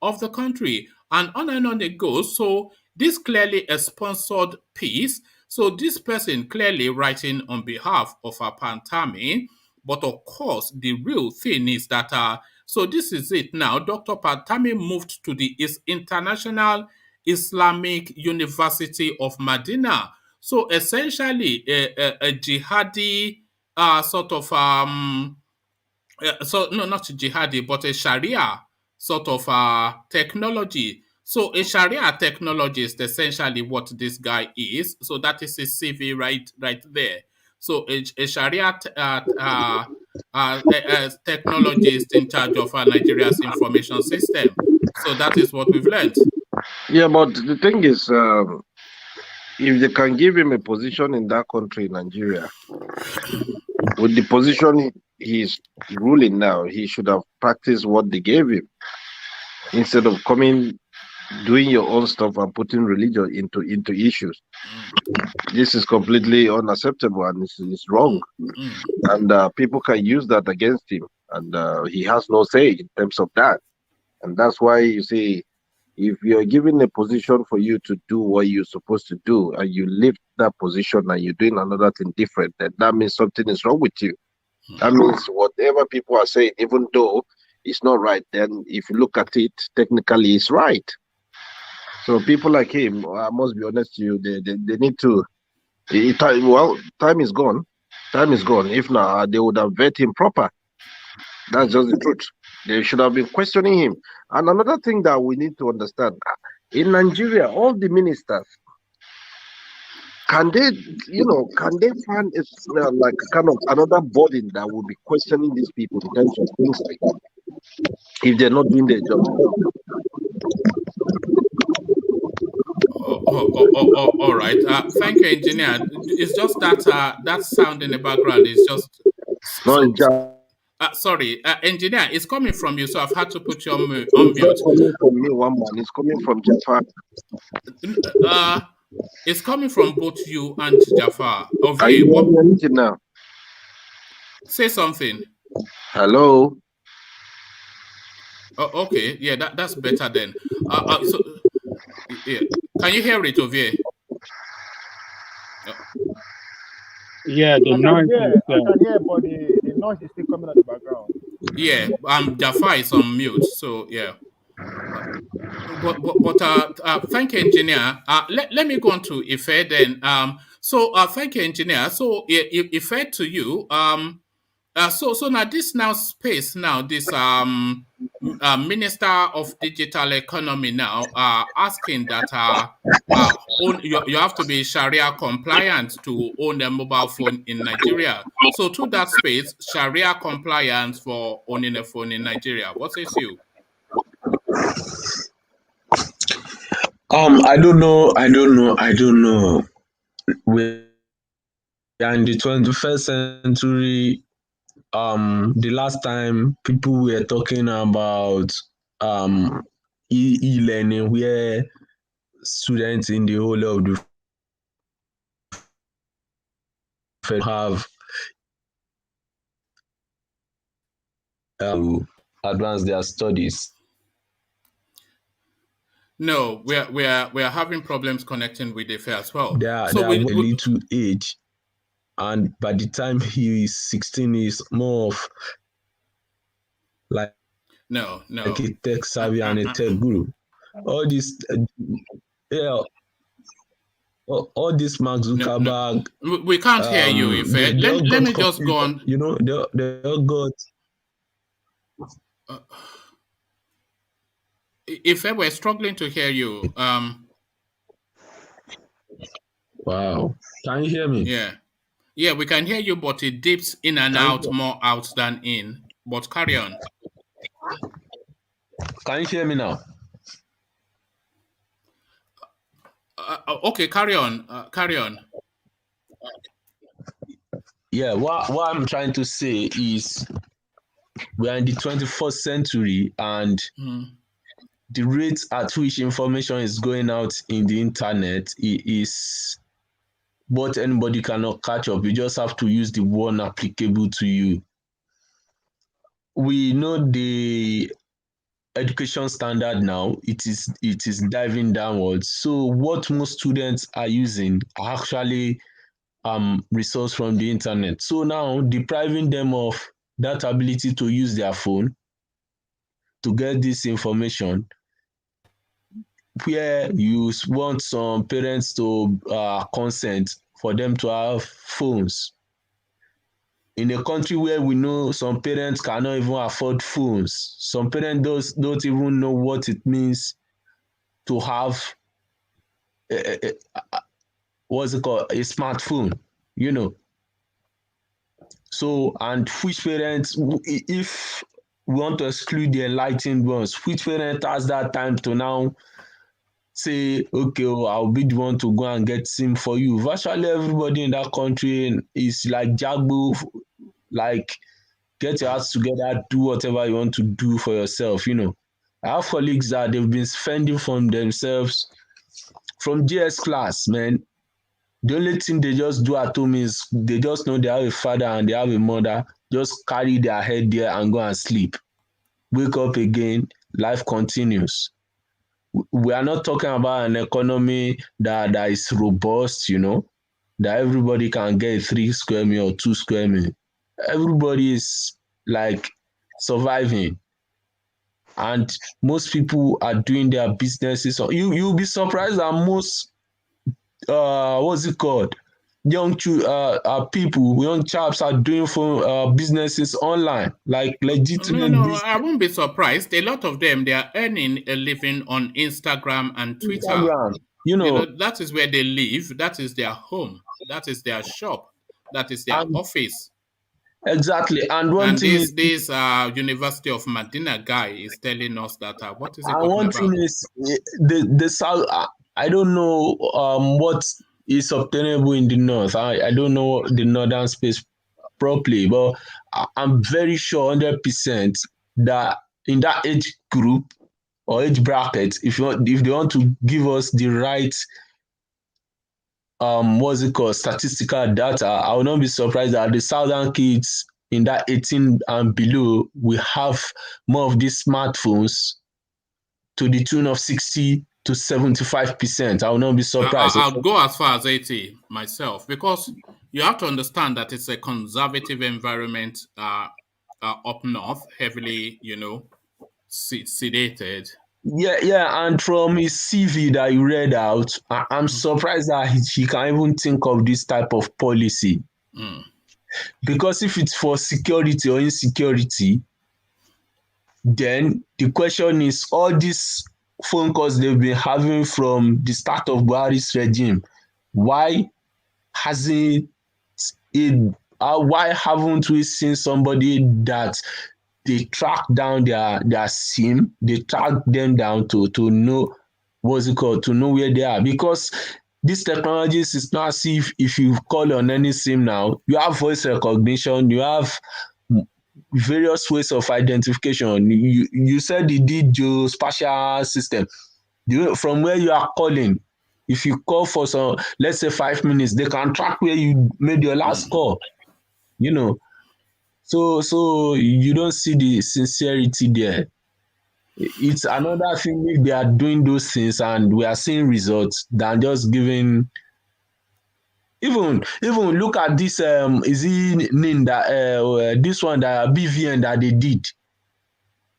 of the country. And on it goes. So this clearly a sponsored piece. So this person clearly writing on behalf of Pantami. But of course, the real thing is that, so this is it now. Dr. Pantami moved to the International Islamic University of Medina. So essentially, a jihadi sort of so no, not jihadi, but a Sharia sort of technology. So a Sharia technologist, essentially what this guy is. So that is his CV right there. So a Sharia technologist in charge of Nigeria's information system. So that is what we've learned. Yeah, but the thing is, if they can give him a position in that country, Nigeria, with the position he's ruling now, he should have practiced what they gave him instead of doing your own stuff and putting religion into issues. This is completely unacceptable and it's wrong. And people can use that against him, and he has no say in terms of that. And that's why you see, if you're given a position for you to do what you're supposed to do, and you leave that position and you're doing another thing different, then that means something is wrong with you. That means whatever people are saying, even though it's not right, then if you look at it, technically it's right. So people like him, I must be honest to you, they need to, time is gone. Time is gone. If not, they would have vet him proper. That's just the truth. They should have been questioning him. And another thing that we need to understand, in Nigeria, all the ministers, can they find like kind of another body that will be questioning these people in terms of things like that, if they're not doing their job? All right. Thank you, engineer. It's just that that sound in the background is just. Sorry, engineer, it's coming from you, so I've had to put you on mute. It's not coming from me, one man. It's coming from Jafar. It's coming from both you and Jafar. Are you hearing anything now? Say something. Hello. Oh, okay. Yeah, that's better then. So, yeah. Can you hear it, Ovie? Yeah, the noise. I can hear, but the noise is still coming out the background. Yeah, Jafar is on mute, so yeah. But thank you, engineer. Let me go on to Ife then. So thank you, engineer. So Ife, to you. So now this now space now this Minister of Digital Economy now asking that you have to be Sharia compliant to own a mobile phone in Nigeria. So to that space, Sharia compliance for owning a phone in Nigeria. What says you? I don't know. We are in the 21st century. The last time people were talking about e-learning, where students in the whole of the have advance their studies. No, we are having problems connecting with the fair as well. They are So a little age, and by the time he is 16, is more of like like a tech savvy and a tech guru. All this, all this Mark Zuckerberg. No. We can't hear you. If let me just go on. You know, they all got. If we're struggling to hear you, Wow, can you hear me? Yeah, we can hear you, but it dips in and out, more out than in. But carry on. Can you hear me now? Okay, carry on. Carry on. Yeah, what I'm trying to say is we are in the 21st century, and the rate at which information is going out in the internet is what anybody cannot catch up. You just have to use the one applicable to you. We know the education standard now, it is diving downwards. So what most students are using are actually resource from the internet. So now depriving them of that ability to use their phone to get this information, where you want some parents to consent for them to have phones. In a country where we know some parents cannot even afford phones, some parents don't even know what it means to have what's it called, a smartphone, you know. So, and which parents, if we want to exclude the enlightened ones, which parent has that time to now say, okay, well, I'll be the one to go and get SIM for you? Virtually everybody in that country is like Jagbo, like get your ass together, do whatever you want to do for yourself, you know. I have colleagues that they've been spending from themselves from GS class, man. The only thing they just do at home is they just know they have a father and they have a mother, just carry their head there and go and sleep. Wake up again, life continues. We are not talking about an economy that is robust, you know, that everybody can get 3 square meal or 2 square meal. Everybody is like surviving. And most people are doing their businesses. You'll be surprised that most what's it called? Young people, young chaps are doing for businesses online, like legitimate. No, I won't be surprised. A lot of them, they are earning a living on Instagram and Twitter. Instagram, you know, that is where they live. That is their home. That is their shop. That is their office. Exactly. And one thing this University of Medina guy is telling us that what is it talking one about? thing is the South. I don't know what is obtainable in the north. I don't know the northern space properly, but I'm very sure 100% that in that age group or age bracket, if they want to give us the right what's it called, statistical data, I will not be surprised that the southern kids in that 18 and below will have more of these smartphones to the tune of 60 to 75%. I will not be surprised. I'll go as far as 80 myself, because you have to understand that it's a conservative environment up north, heavily, you know, sedated. Yeah, and from his CV that you read out, I'm surprised that he can even think of this type of policy. Because if it's for security or insecurity, Then the question is, all these phone calls they've been having from the start of Buhari's regime, why hasn't it? Why haven't we seen somebody that they track down their SIM, they track them down to know what's it called, to know where they are? Because these technologies is not as if you call on any SIM now, you have voice recognition, you have various ways of identification. You said you did geospatial system. From where you are calling, if you call for some, let's say 5 minutes, they can track where you made your last call. You know, so you don't see the sincerity there. It's another thing if they are doing those things and we are seeing results than just giving. Even look at this is it name that this one, that BVN that they did,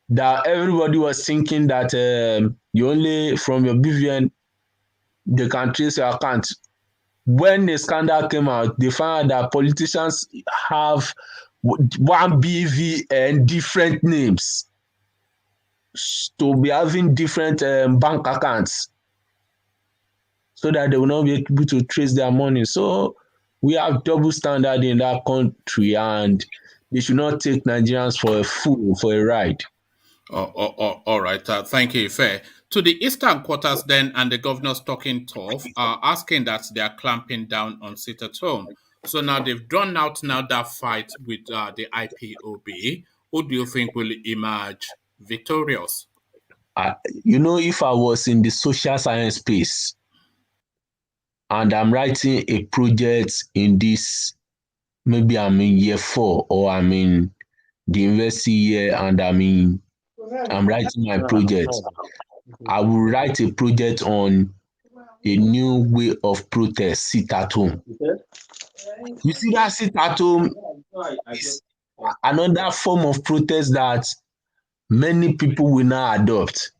that everybody was thinking that you only from your BVN they can trace your account. When the scandal came out, they found that politicians have one BVN different names to be having different bank accounts so that they will not be able to trace their money. So we have double standard in that country, and they should not take Nigerians for a fool, for a ride. All right. Thank you, Fair. To the eastern quarters then, and the governors talking tough, asking that they are clamping down on sit-at-home. So now they've drawn out that fight with the IPOB. Who do you think will emerge victorious? If I was in the social science space and I'm writing a project in this, maybe I'm in year 4 or I'm in the university year and I'm writing my project, I will write a project on a new way of protest, sit at home. You see, that sit at home is another form of protest that many people will now adopt.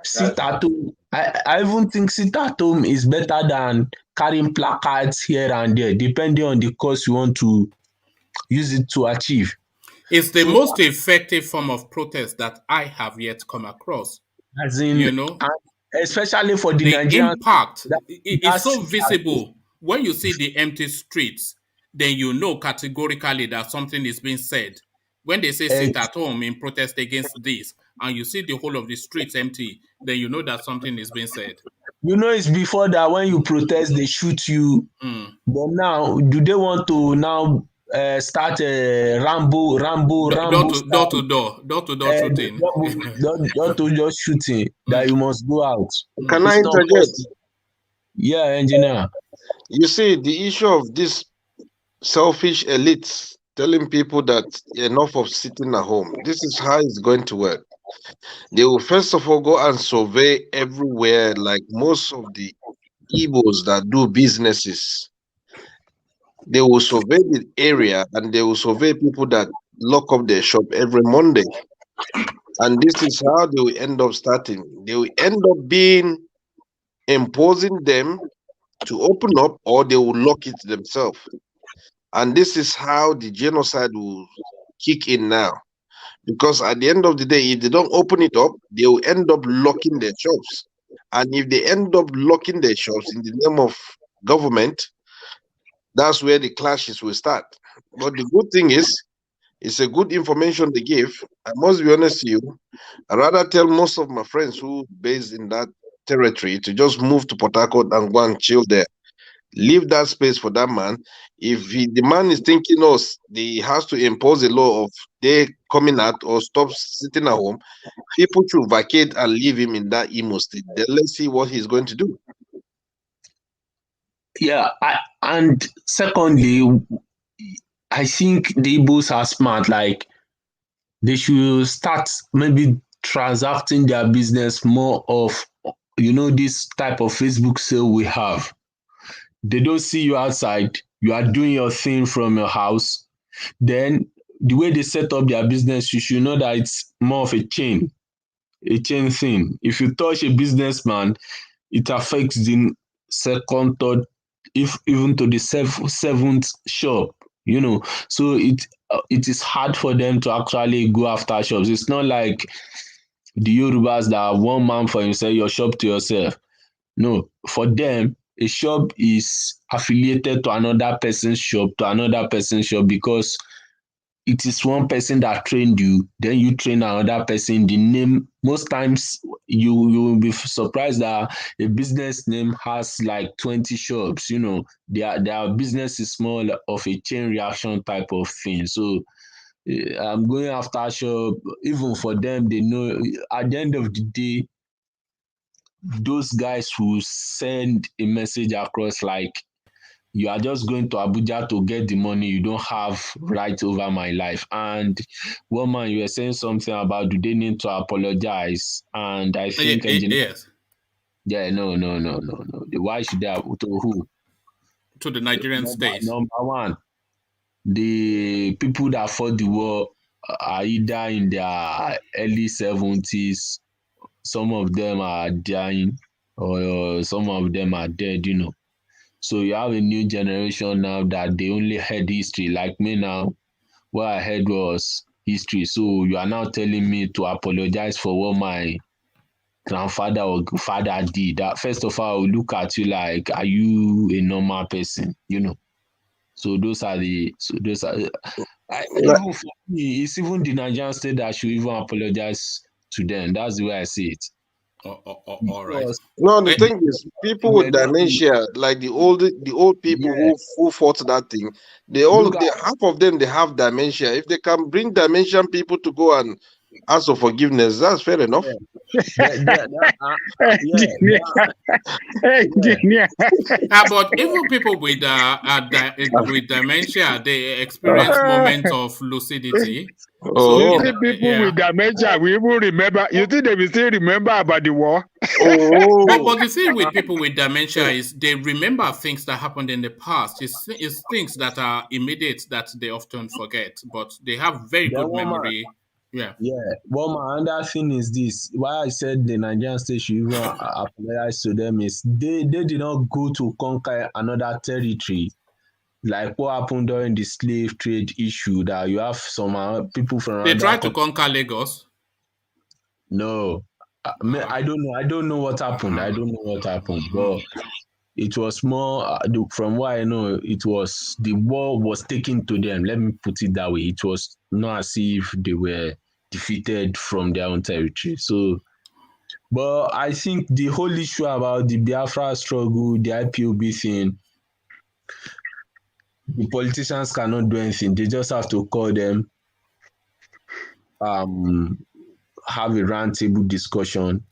Sit at home. I even think sit at home is better than carrying placards here and there, depending on the cause you want to use it to achieve. It's the most effective form of protest that I have yet come across. As in, especially for the Nigerians. Impact, it's so visible. When you see the empty streets, then you know categorically that something is being said. When they say sit at home in protest against this, and you see the whole of the streets empty, then you know that something is being said. It's before that when you protest, they shoot you. But now, do they want to now start Rambo door to door shooting? Door to door shooting that you must go out. Can I interject? Yeah, engineer. You see, the issue of this selfish elites telling people that enough of sitting at home. This is how it's going to work. They will first of all go and survey everywhere, like most of the Igbos that do businesses. They will survey the area and they will survey people that lock up their shop every Monday. And this is how they will end up starting. They will end up imposing them to open up, or they will lock it themselves. And this is how the genocide will kick in now. Because at the end of the day, if they don't open it up, they will end up locking their shops. And if they end up locking their shops in the name of government, that's where the clashes will start. But the good thing is, it's a good information they give. I must be honest to you, I rather tell most of my friends who based in that territory to just move to Port Harcourt and go and chill there. Leave that space for that man. If the man is thinking, he has to impose a law of they coming out or stop sitting at home, people should vacate and leave him in that emo state. Then let's see what he's going to do. Yeah, and secondly, I think the Igbos are smart. Like, they should start maybe transacting their business more of, this type of Facebook sale we have. They don't see you outside. You are doing your thing from your house. Then the way they set up their business, you should know that it's more of a chain thing. If you touch a businessman, it affects the second, third, if even to the seventh shop. So it is hard for them to actually go after shops. It's not like the Yorubas that are one man for himself, your shop to yourself. No, for them, a shop is affiliated to another person's shop, because it is one person that trained you, then you train another person. The name, most times you will be surprised that a business name has like 20 shops. Their business is more of a chain reaction type of thing. So I'm going after shop. Even for them, they know at the end of the day, those guys who send a message across like, you are just going to Abuja to get the money, you don't have right over my life. And one man, you were saying something about, do they need to apologize? And I think yes, no. Why should they? To who? to the Nigerian state. Number one, the people that fought the war are either in their early 70s, some of them are dying, or some of them are dead, So you have a new generation now that they only heard history. Like me now, what I heard was history. So you are now telling me to apologize for what my grandfather or father did. That first of all, I will look at you like, are you a normal person? So those are even for me, it's even the Nigerian state that should even apologize to them. That's the way I see it. All right. No, the thing is, people with dementia, like the old people who fought that thing, half of them, they have dementia. If they can bring dementia people to go and ask for forgiveness, that's fair enough. But even people with dementia, they experience moments of lucidity. You see people with dementia, we even remember. You think they will still remember about the war? But the thing with people with dementia is they remember things that happened in the past. It's things that are immediate that they often forget, but they have very good memory. Yeah. Well, my other thing is this. Why I said the Nigerian state should even apologize to them is they did not go to conquer another territory. Like what happened during the slave trade issue, that you have some people from. They tried to conquer Lagos. No, I don't know. I don't know what happened. But it was more, from what I know, it was the war was taken to them. Let me put it that way. It was not as if they were defeated from their own territory. So, but I think the whole issue about the Biafra struggle, the IPOB thing, the politicians cannot do anything. They just have to call them, have a roundtable discussion,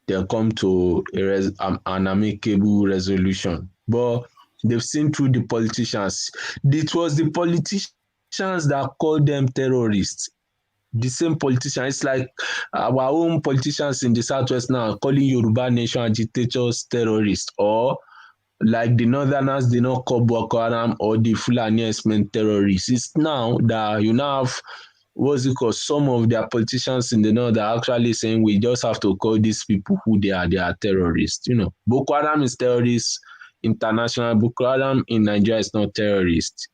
then come to an amicable resolution. But they've seen through the politicians. It was the politicians that called them terrorists. The same politicians. It's like our own politicians in the Southwest now calling Yoruba Nation agitators terrorists, or like the Northerners did not call Boko Haram or the Fulani terrorists. It's now that you now have, what's it called, some of their politicians in the north are actually saying we just have to call these people who they are terrorists. Boko Haram is terrorists international. Boko Haram in Nigeria is not terrorist.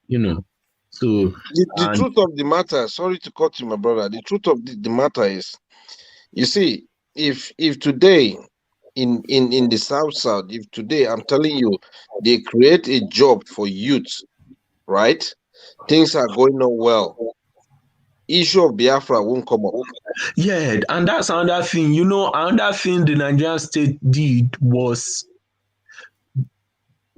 So the truth of the matter, sorry to cut you, my brother. The truth of the matter is, you see, if today in the South, if today I'm telling you they create a job for youth, right? Things are going on well. Issue of Biafra won't come up. Yeah, and that's another thing. Another thing the Nigerian state did was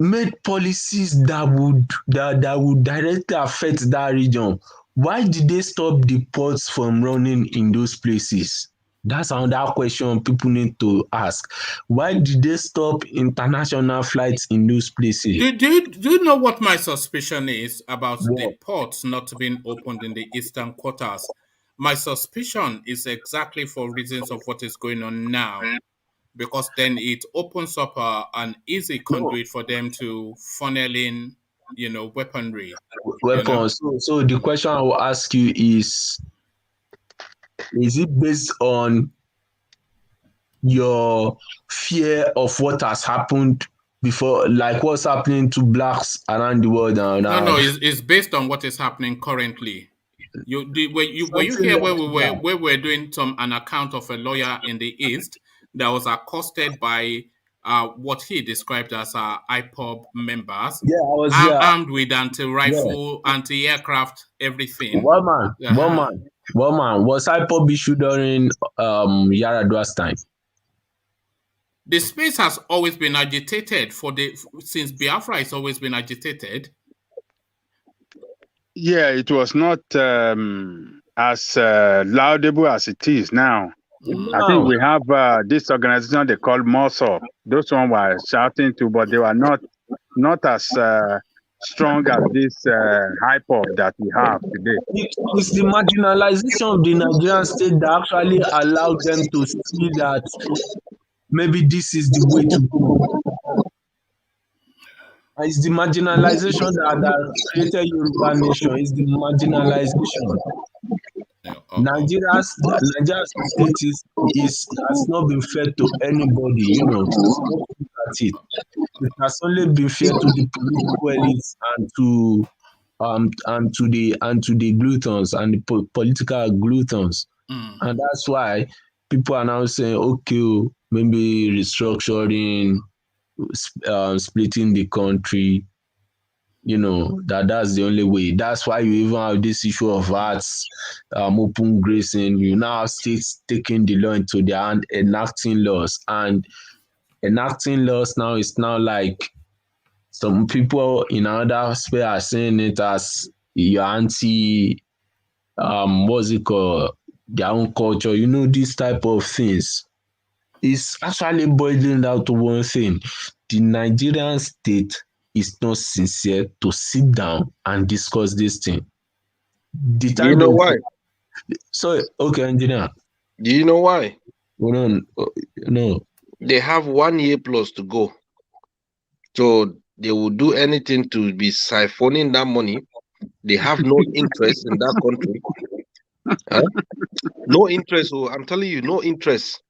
made policies that would directly affect that region. Why did they stop the ports from running in those places? That's another question people need to ask. Why did they stop international flights in those places? Do you know what my suspicion is about the ports not being opened in the eastern quarters? My suspicion is exactly for reasons of what is going on now, because then it opens up an easy conduit for them to funnel in, weaponry. Weapons. So the question I will ask you is it based on your fear of what has happened before, like what's happening to blacks around the world now? No, it's based on what is happening currently. Were you here where we were doing an account of a lawyer in the East that was accosted by what he described as IPOB members, Yeah, I was here. armed with anti-rifle, anti-aircraft, everything. One man. Was IPOB issue during Yaradua's time? The space has always been agitated since Biafra has always been agitated. Yeah, it was not as laudable as it is now. I think we have this organization they call MOSOP. Those ones were shouting too, but they were not as strong as this hype-up that we have today. It's the marginalization of the Nigerian state that actually allowed them to see that maybe this is the way to go. It's the marginalization that created Yoruba nation. It's the marginalization. Nigeria's state has not been fair to anybody, you know. It has only been fair to the political elites and to the gluttons and the political gluttons. And that's why people are now saying, okay, maybe restructuring, splitting the country, you know, that's the only way. That's why you even have this issue of arts, open grazing. You now have states taking the law into their hand, enacting laws. And enacting laws now is now like some people in another sphere are saying it as your anti, what's it called, their own culture, you know, these type of things. It's actually boiling down to one thing. The Nigerian state is not sincere to sit down and discuss this thing. Do you know why? So, okay, engineer. Do you know why? No. They have 1 year plus to go. So they will do anything to be siphoning that money. They have no interest in that country. No interest. Oh, I'm telling you, no interest.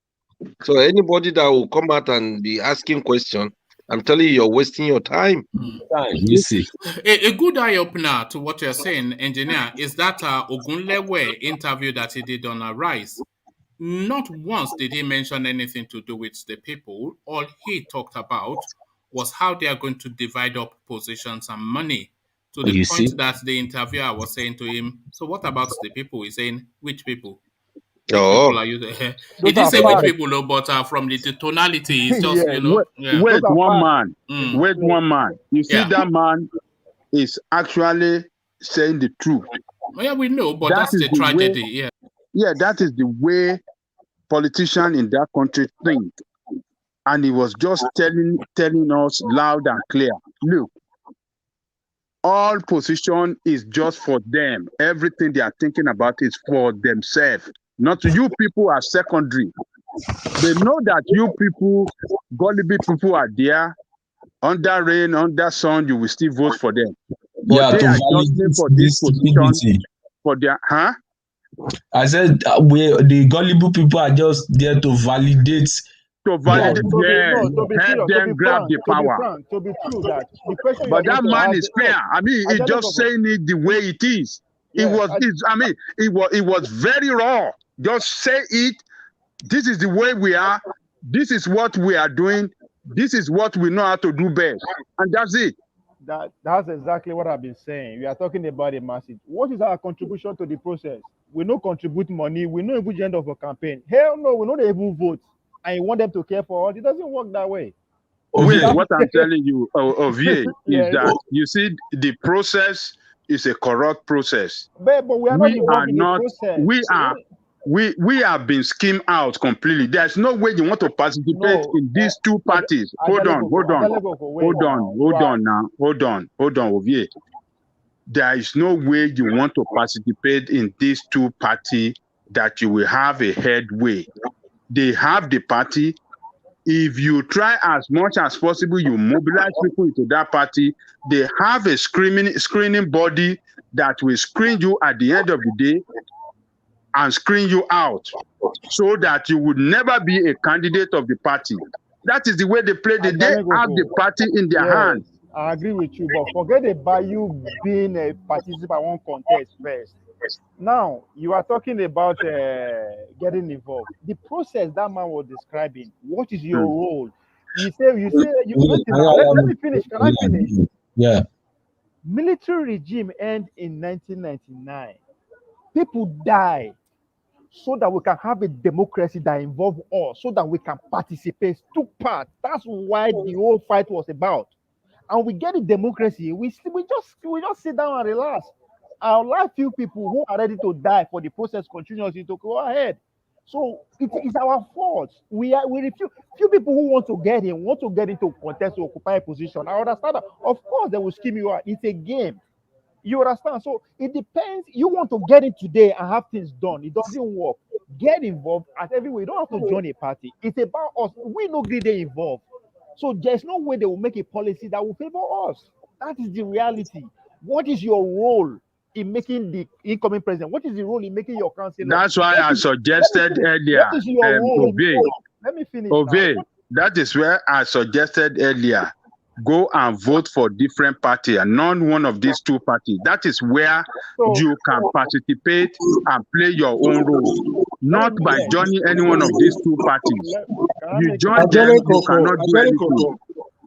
So anybody that will come out and be asking questions, I'm telling you, you're wasting your time. You see. A good eye-opener to what you're saying, engineer, is that Ogunlewe interview that he did on Arise. Not once did he mention anything to do with the people. All he talked about was how they are going to divide up positions and money. To the point that the interviewer was saying to him, so what about the people? He's saying, which people? People are you there? He didn't say which people, no, but from the tonality, it's just, you know. Wait, one man. Wait, one man. You see, that man is actually saying the truth. Well, yeah, we know, but that's the tragedy. Yeah, that is the way politicians in that country think. And he was just telling us loud and clear, look, all position is just for them. Everything they are thinking about is for themselves. Not to you people are secondary. They know that you people, gullible people are there. Under rain, under sun, you will still vote for them. But they are just there for this position. For their, I said the gullible people are just there to validate. Help them grab the power. To be true, that the question. But that man is fair. I mean, he's just saying it the way it is. It was very raw. Just say it. This is the way we are. This is what we are doing. This is what we know how to do best. And that's it. That's exactly what I've been saying. We are talking about a message. What is our contribution to the process? We don't contribute money. We don't even end of a campaign. Hell no, we don't even vote. And you want them to care for us. It doesn't work that way. What I'm telling you, Ovie, is that you see the process is a corrupt process. But we are not involved in the process. We have been schemed out completely. There's no way you want to participate in these two parties. Hold on, Ovie. There is no way you want to participate in these two parties that you will have a headway. They have the party. If you try as much as possible, you mobilize people into that party. They have a screening body that will screen you at the end of the day and screen you out so that you would never be a candidate of the party. That is the way they play. They have the party in their hands. I agree with you, but forget about you being a participant in one contest first. Now you are talking about getting involved. The process that man was describing. What is your role? You say listen now. Let me finish. Can I finish? Yeah. Military regime ended in 1999. People die so that we can have a democracy that involves us, so that we can participate, took part. That's why the whole fight was about. And we get a democracy. We just sit down and relax. I'll allow few people who are ready to die for the process continuously to go ahead. So it is our fault. We refuse. Few people who want to get into contest to occupy a position. I understand that. Of course, they will scheme you out. It's a game. You understand? So it depends. You want to get in today and have things done. It doesn't work. Get involved at every way. You don't have to join a party. It's about us. We no greedy they involved. So there's no way they will make a policy that will favor us. That is the reality. What is your role in making the incoming president? What is the role in making your council? That's why I suggested earlier. What is your role? Let me finish. That is where I suggested earlier. Go and vote for different party and not one of these two parties. That is where you can participate and play your own role, not by joining any one of these two parties. You join them, you cannot do anything.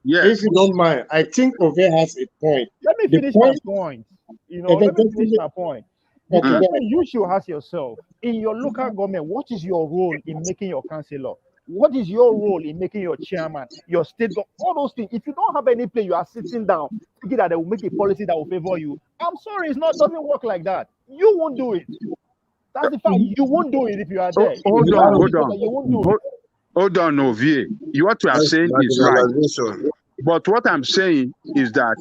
Yes. If you don't mind, I think Ove has a point. Let me finish my point. Let me finish my point. The question you should ask yourself, in your local government, what is your role in making your councillor? What is your role in making your chairman, your state, all those things? If you don't have any play, you are sitting down thinking that they will make a policy that will favor you. I'm sorry, doesn't work like that. You won't do it. That's the fact. You won't do it if you are there. Hold on, Ovie. What you are saying is right. But what I'm saying is that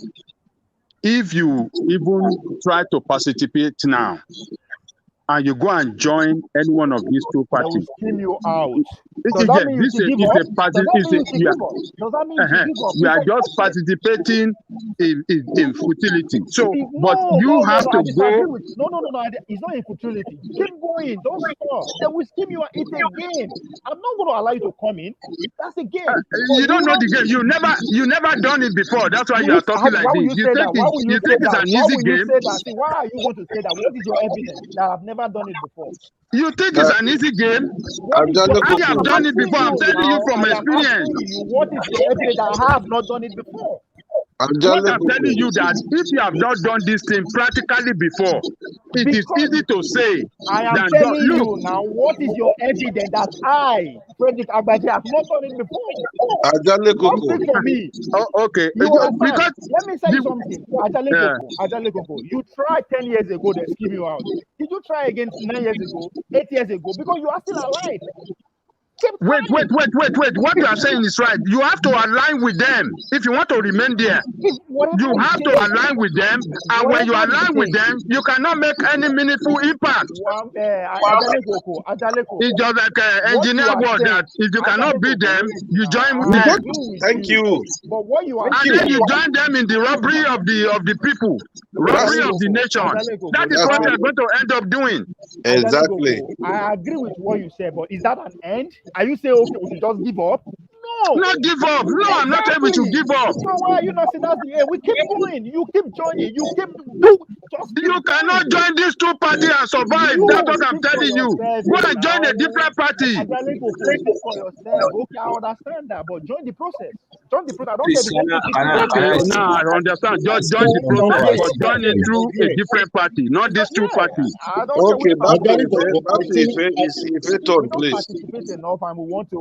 if you even try to participate now, and you go and join any one of these two parties, they will scheme you out. Does that mean you are just participating in futility? So, but you have to go. No. It's not in futility. Keep going. Don't stop. They will scheme you out. It's a game. I'm not going to allow you to come in. That's a game. You don't know the game. You never done it before. That's why you are talking like this. You think it's an easy game. Why are you going to say that? What is your evidence that I've never done it before? You think it's an easy game? I have done it before. I'm telling you from experience. What is the evidence that I have not done it before? I'm telling you that if you have not done this thing practically before, it is easy to say. I am telling you now, what is your evidence that I, Frederick Agbaje, have not done it before? Don't speak for me. Okay. Because let me say something. Ajale Koko, you tried 10 years ago, they scheme you out. Did you try again 9 years ago, 8 years ago? Because you are still alive. Wait. What you are saying is right. You have to align with them if you want to remain there. You have to align with them, and when you align with them, you cannot make any meaningful impact. It's just like an engineer word that if you cannot beat them, you join with them. Thank you. But what you are and then you join them in the robbery of the people, robbery of the nation. That is what they are going to end up doing. Exactly. I agree with what you said, but is that an end? Are you saying, okay, we should just give up? No. Not give up. No, I'm not saying we should give up. So why are you not saying that's the end? We keep going. You keep joining. You keep doing. You cannot join these two parties and survive. That's what I'm telling you. Go and join a different party. Okay, I understand that, but join the process. Join the process. I understand. Just join the process, but join it through a different party, not these two parties. Okay, if it on, please. Enough, and we want to.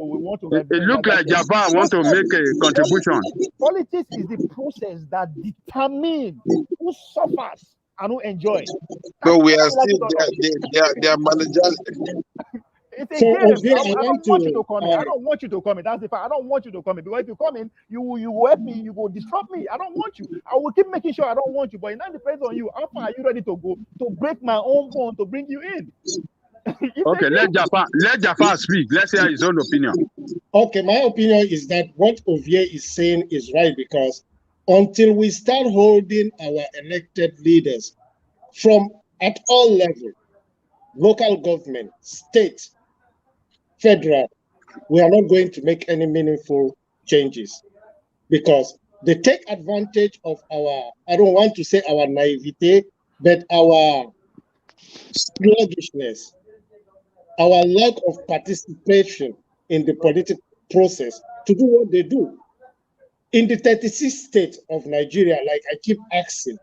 It looks like Java want to make a contribution. Politics is the process that determines who suffers and who enjoys. So we are still they are managers. It's a game. I don't want you to come in. I don't want you to come in. That's the fact. I don't want you to come in. Because if you come in, you will help me, you will disrupt me. I don't want you. I will keep making sure I don't want you. But it now depends on you. How far are you ready to go to break my own bone to bring you in? Okay, let Jafar speak. Let's hear his own opinion. Okay, my opinion is that what Ovie is saying is right, because until we start holding our elected leaders from at all levels, local government, state, federal, we are not going to make any meaningful changes, because they take advantage of our, I don't want to say our naivete, but our sluggishness, our lack of participation in the political process to do what they do. In the 36 states of Nigeria, like I keep asking,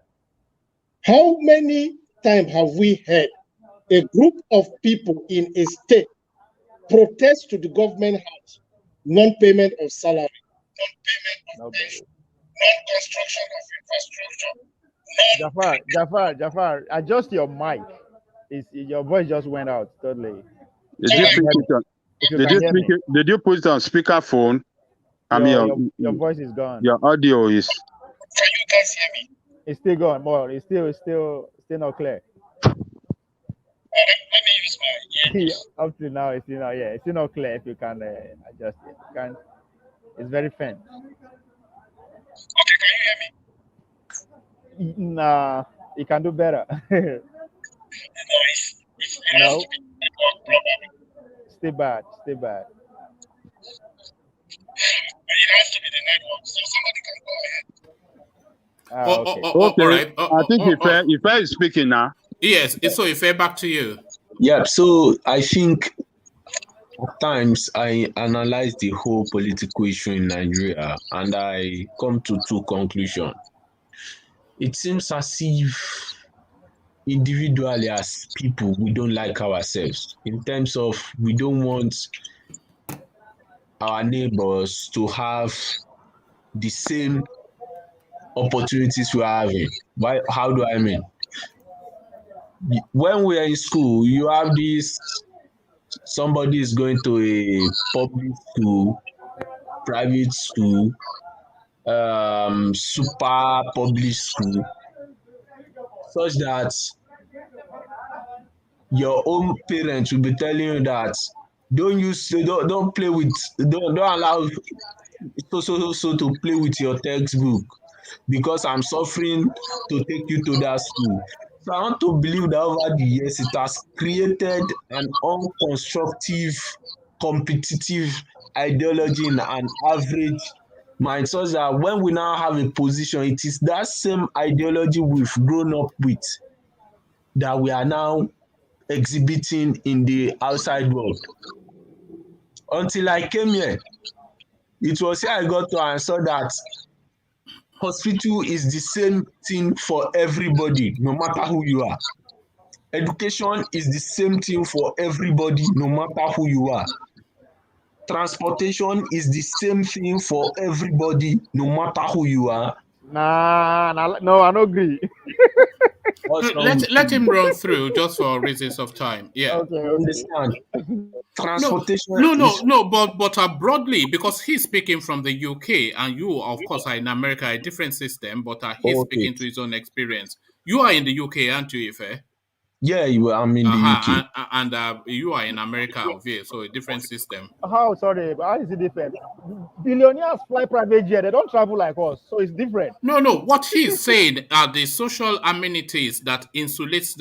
how many times have we heard a group of people in a state protest to the government house, non-payment of salary, non-payment of pension, non-construction of infrastructure? Jafar, adjust your mic. Your voice just went out totally. Did you put it on speakerphone? Your voice is gone. Your audio is. Can you guys hear me? It's still gone. More. It's still not clear. Let me use my ear. Up to now, it's still not clear. If you can adjust it, it's very faint. Okay, can you hear me? Nah, you can do better. No. Stay bad. It has to be the network, so somebody can go ahead. Okay. All right. I think Ife is speaking now. Yes, so Ife, back to you. Yeah, so I think at times I analyze the whole political issue in Nigeria and I come to two conclusions. It seems as if individually as people, we don't like ourselves in terms of we don't want our neighbors to have the same opportunities we are having. How do I mean? When we are in school, you have this, somebody is going to a public school, private school, super public school, such that your own parents will be telling you that don't allow so to play with your textbook because I'm suffering to take you to that school. So I want to believe that over the years it has created an unconstructive, competitive ideology in an average mind, such that when we now have a position, it is that same ideology we've grown up with that we are now exhibiting in the outside world. Until I came here, it was here I got to and saw that hospital is the same thing for everybody, no matter who you are. Education is the same thing for everybody, no matter who you are. Transportation is the same thing for everybody, no matter who you are. No, I don't agree. Let him run through just for reasons of time. Yeah. Okay. Understand? Transportation. No, but broadly, because he's speaking from the UK and you, of course, are in America, a different system, but he's speaking to his own experience. You are in the UK, aren't you, Ife? Yeah, I'm in the UK. And you are in America, obviously, so a different system. How is it different? Billionaires fly private jet. They don't travel like us, so it's different. No. What he's saying are the social amenities that insulates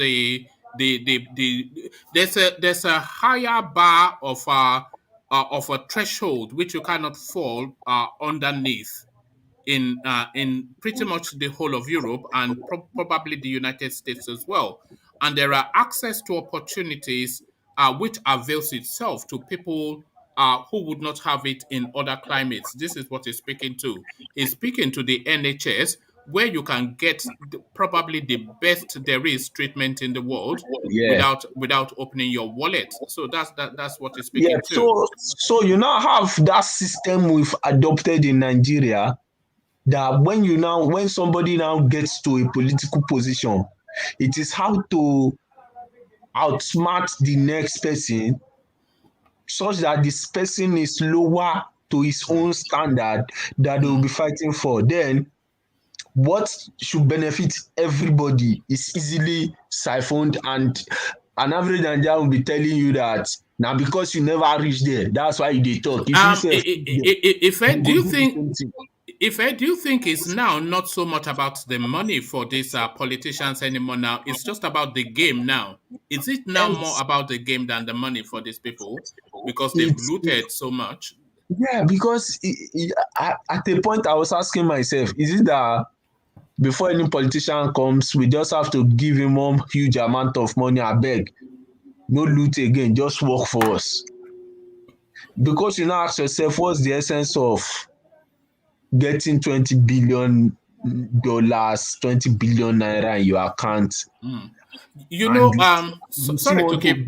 there's a higher bar of a threshold which you cannot fall underneath in pretty much the whole of Europe and probably the United States as well. And there are access to opportunities which avails itself to people who would not have it in other climates. This is what he's speaking to. He's speaking to the NHS, where you can get probably the best there is treatment in the world without opening your wallet. So that's what he's speaking to. So you now have that system we've adopted in Nigeria, that when somebody now gets to a political position, it is how to outsmart the next person such that this person is lower to his own standard that they will be fighting for. Then what should benefit everybody is easily siphoned, and an average Nigerian will be telling you that now because you never reach there, that's why they talk. Do you think it's now not so much about the money for these politicians anymore now? It's just about the game now. Is it now more about the game than the money for these people? Because they've looted so much? Yeah, because at a point I was asking myself, is it that before any politician comes, we just have to give him one huge amount of money. I beg, no loot again, just work for us. Because you now ask yourself, what's the essence of getting $20 billion, 20 billion naira in your account? You know, you still want to get.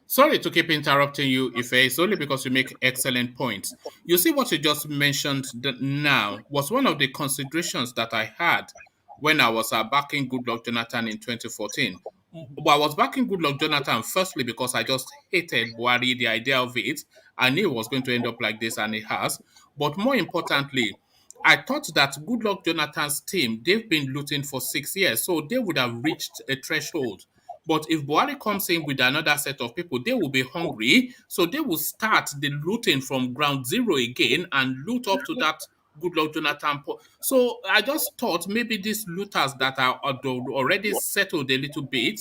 Sorry to keep interrupting you, Ife. It's only because you make excellent points. You see, what you just mentioned now was one of the considerations that I had when I was backing Goodluck Jonathan in 2014. Well, I was backing Goodluck Jonathan firstly because I just hated Buhari, the idea of it. I knew it was going to end up like this, and it has. But more importantly, I thought that Goodluck Jonathan's team, they've been looting for 6 years, so they would have reached a threshold. But if Buhari comes in with another set of people, they will be hungry. So they will start the looting from ground zero again and loot up to that Goodluck Jonathan. So I just thought maybe these looters that are already settled a little bit,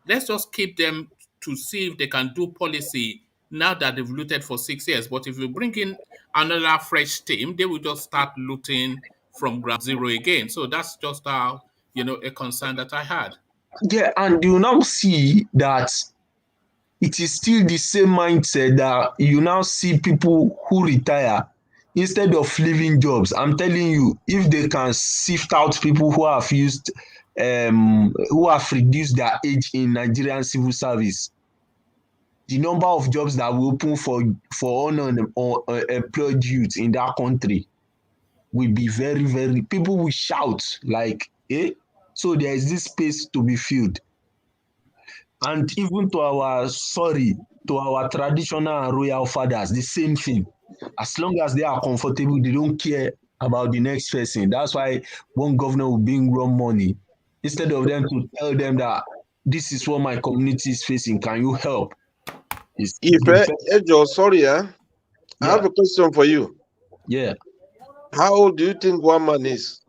let's just keep them to see if they can do policy now that they've looted for 6 years. But if you bring in another fresh team, they will just start looting from ground zero again. So that's just a concern that I had. Yeah, and you now see that it is still the same mindset that you now see people who retire instead of leaving jobs. I'm telling you, if they can sift out people who have reduced their age in Nigerian civil service, the number of jobs that will open for unemployed youth in that country will be very, very, people will shout like, eh? So there is this space to be filled. And even to our traditional and royal fathers, the same thing. As long as they are comfortable, they don't care about the next person. That's why one governor will bring raw money instead of them to tell them that this is what my community is facing. Can you help? Ejo, sorry, I have a question for you. Yeah. How old do you think one man is?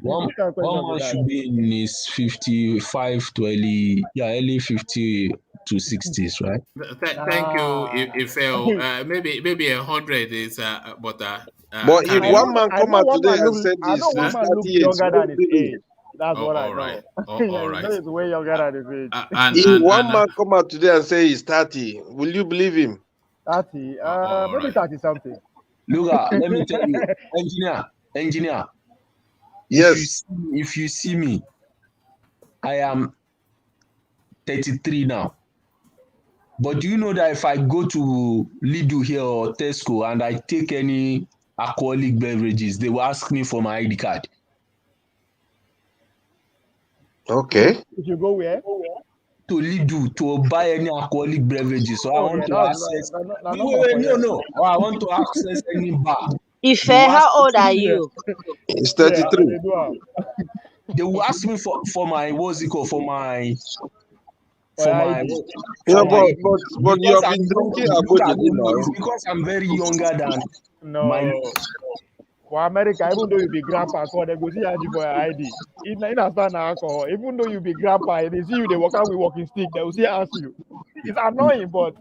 One man should be in his 55 to early 50 to 60s, right? Thank you, Ife. Maybe 100 is, but if one man come out today and said I know one man looks younger than his age. That's what I know. Right. All right. He's way younger than his age. If one man come out today and say he's 30, will you believe him? 30? Maybe 30 something. Look, let me tell you, engineer. Yes. If you see me, I am 33 now. But do you know that if I go to Lidl here or Tesco and I take any alcoholic beverages, they will ask me for my ID card. Okay. If you go where? To Lidl to buy any alcoholic beverages. So I want to access. No. I want to access any bar. Ife, how old are you? It's 33. They will ask me for my what's it called, for my. But you have been drinking alcohol because I'm very younger than my. For America, even though you be grandpa, they go see you for your ID. In understand alcohol, even though you be grandpa, they see you, they walk out with walking stick, they will see ask you. It's annoying, but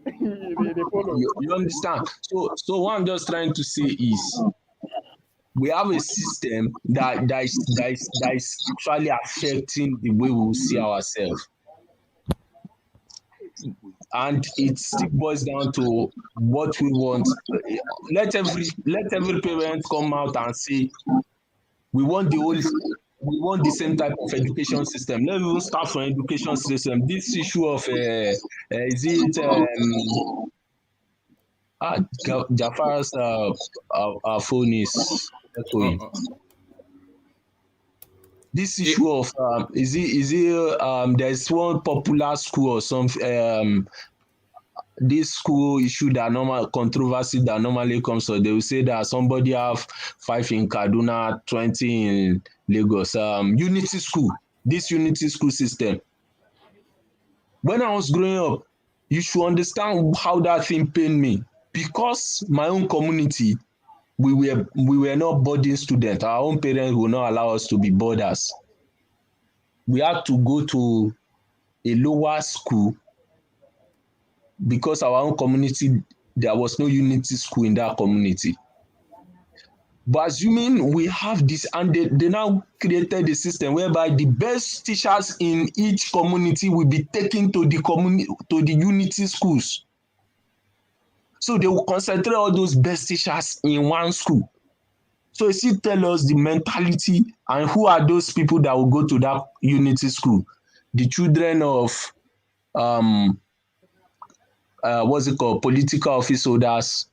they follow. You understand? So what I'm just trying to say is, we have a system that is actually affecting the way we see ourselves. And it still boils down to what we want. Let every parent come out and say, we want the same type of education system. Let's even start from education system. This issue of Jafar's phone is echoing. This issue of there's one popular school or something, this school issue that controversy that normally comes, so they will say that somebody have 5 in Kaduna, 20 in Lagos. Unity school, this unity school system. When I was growing up, you should understand how that thing pained me, because my own community, we were not boarding students. Our own parents will not allow us to be boarders. We had to go to a lower school because our own community, there was no unity school in that community. But assuming we have this, and they now created a system whereby the best teachers in each community will be taken to the unity schools. So they will concentrate all those best teachers in one school. So it still tell us the mentality and who are those people that will go to that unity school. The children of what's it called, political office holders,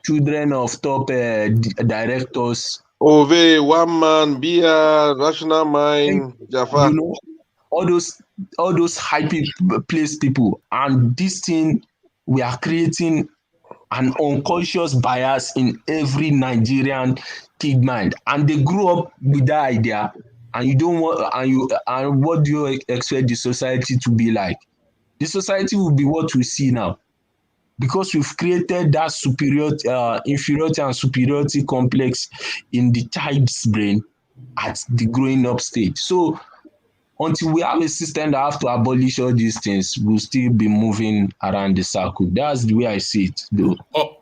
children of top directors. Ove, one man, Bia, Rational Mind, Jaffa. You know, all those high placed people, and this thing, we are creating an unconscious bias in every Nigerian kid mind, and they grew up with that idea, and you don't want, and what do you expect the society to be like? The society will be what we see now, because we've created that inferiority and superiority complex in the child's brain at the growing up stage. So until we have a system that have to abolish all these things, we'll still be moving around the circle. That's the way I see it, though.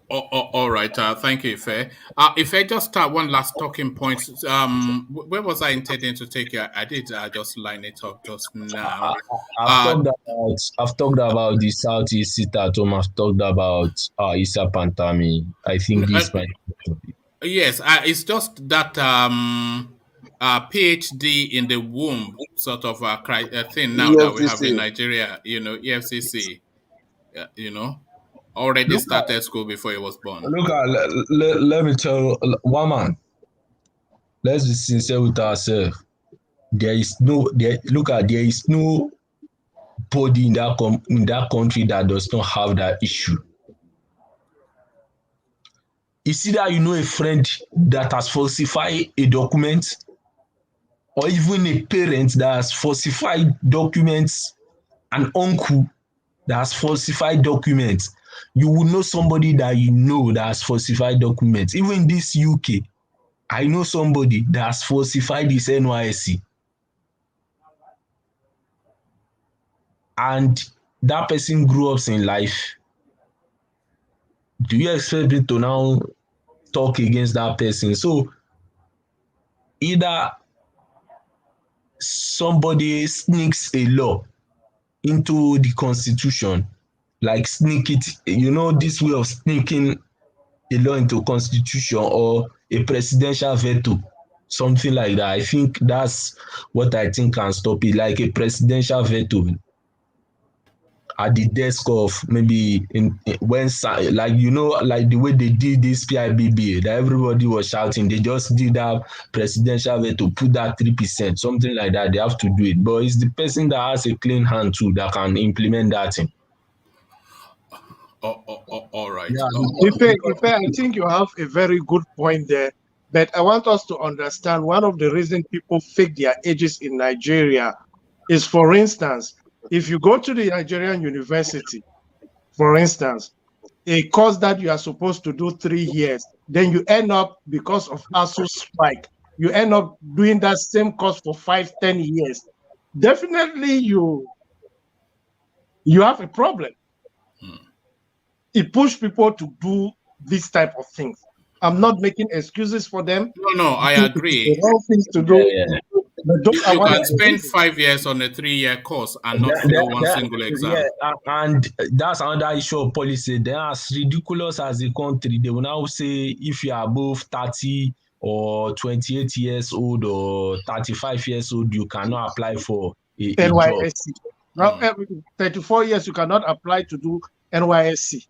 All right. Thank you, Ife. If I just start one last talking point, where was I intending to take you? I did just line it up just now. I've talked about the Southeast sit at home. I've talked about Issa Pantami. I think this might. Yes, it's just that PhD in the womb sort of thing now that we have in Nigeria. EFCC. Already started school before he was born. Look, let me tell you, one man. Let's be sincere with ourselves. There is no body in that country that does not have that issue. It's either you know a friend that has falsified a document, or even a parent that has falsified documents, an uncle that has falsified documents. You will know somebody that you know that has falsified documents. Even in this UK, I know somebody that has falsified his NYSC. And that person grew up in life. Do you expect me to now talk against that person? So either somebody sneaks a law into the constitution, like sneak it, this way of sneaking a law into constitution, or a presidential veto, something like that. I think that's what I think can stop it, like a presidential veto at the desk of maybe when, like the way they did this PIBB, that everybody was shouting. They just did that presidential veto, put that 3%, something like that. They have to do it, but it's the person that has a clean hand too that can implement that thing. All right. Yeah. Ife, I think you have a very good point there, but I want us to understand one of the reasons people fake their ages in Nigeria is, for instance, if you go to the Nigerian university, for instance, a course that you are supposed to do 3 years, then you end up, because of ASU strike, you end up doing that same course for 5-10 years. Definitely you have a problem. It pushes people to do this type of things. I'm not making excuses for them. No, I agree. The wrong things to do. Yeah. You can spend 5 years on a 3-year course and not fail one single exam. Yeah, and that's another issue of policy. They are as ridiculous as a country. They will now say if you are above 30 or 28 years old or 35 years old, you cannot apply for a NYSC. job. Now, 34 years, you cannot apply to do NYSC.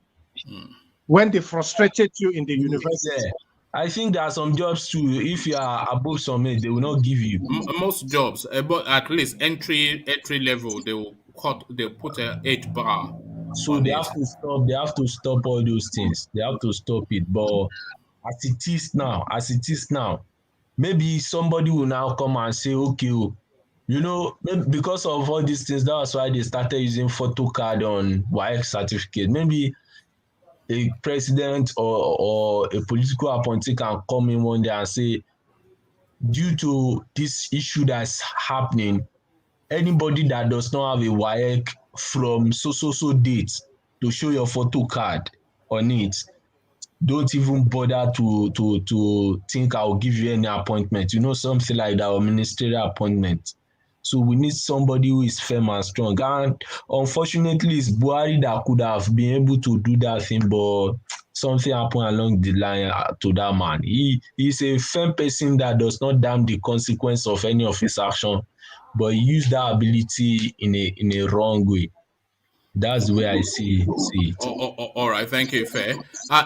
When they frustrated you in the university. Yeah. I think there are some jobs too. If you are above some age, they will not give you. Most jobs, but at least entry level, they'll put an age bar. So they have to stop. They have to stop all those things. They have to stop it. But as it is now, maybe somebody will now come and say, okay, because of all these things, that's why they started using photo card on WAEC certificate. Maybe a president or a political appointee can come in one day and say, due to this issue that's happening, anybody that does not have a WAEC from so date to show your photo card on it, don't even bother to think I'll give you any appointment. You know, something like that, or ministerial appointment. So we need somebody who is firm and strong. And unfortunately, it's Buhari that could have been able to do that thing, but something happened along the line to that man. He's a firm person that does not damn the consequence of any of his action, but he used that ability in a wrong way. That's the way I see it. All right, thank you, Ife.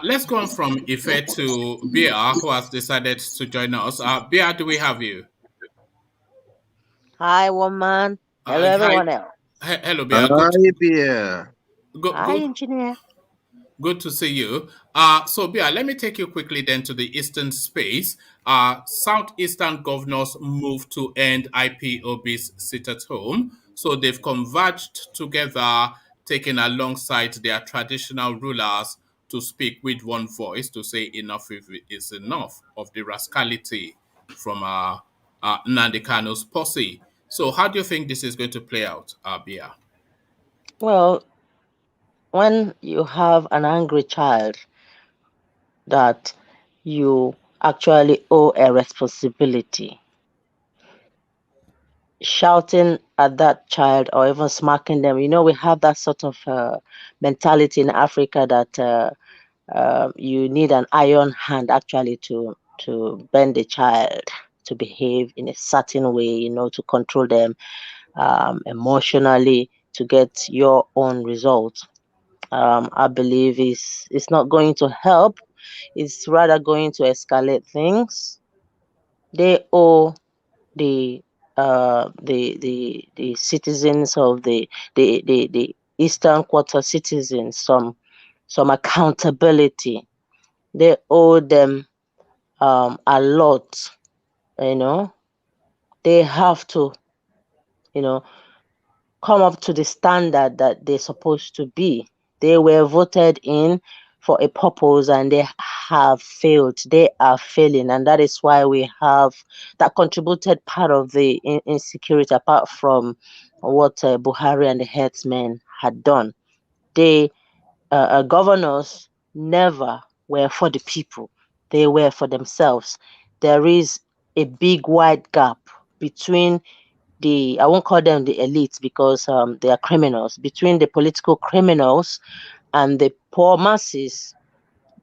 Let's go on from Ife to Bia, who has decided to join us. Bia, do we have you? Hi, woman. Hello, Hi. everyone else. Hello, Bia. Hi, Bia. Hi, engineer. Good to see you. So, Bia, let me take you quickly then to the eastern space. Southeastern governors moved to end IPOB's sit at home. So they've converged together, taking alongside their traditional rulers to speak with one voice to say enough is enough of the rascality from Nnamdi Kanu's posse. So how do you think this is going to play out, Bia? Well, when you have an angry child that you actually owe a responsibility, shouting at that child or even smacking them, you know, we have that sort of mentality in Africa that you need an iron hand actually to bend a child to behave in a certain way, you know, to control them emotionally to get your own results. I believe it's not going to help. It's rather going to escalate things. They owe the the citizens of the Eastern Quarter citizens some accountability. They owe them a lot, you know. They have to, you know, come up to the standard that they're supposed to be. They were voted in for a purpose and they have failed. They are failing, and that is why we have that contributed part of the insecurity apart from what Buhari and the headsmen had done. They governors never were for the people. They were for themselves. There is a big wide gap between I won't call them the elites because they are criminals, between the political criminals and the poor masses.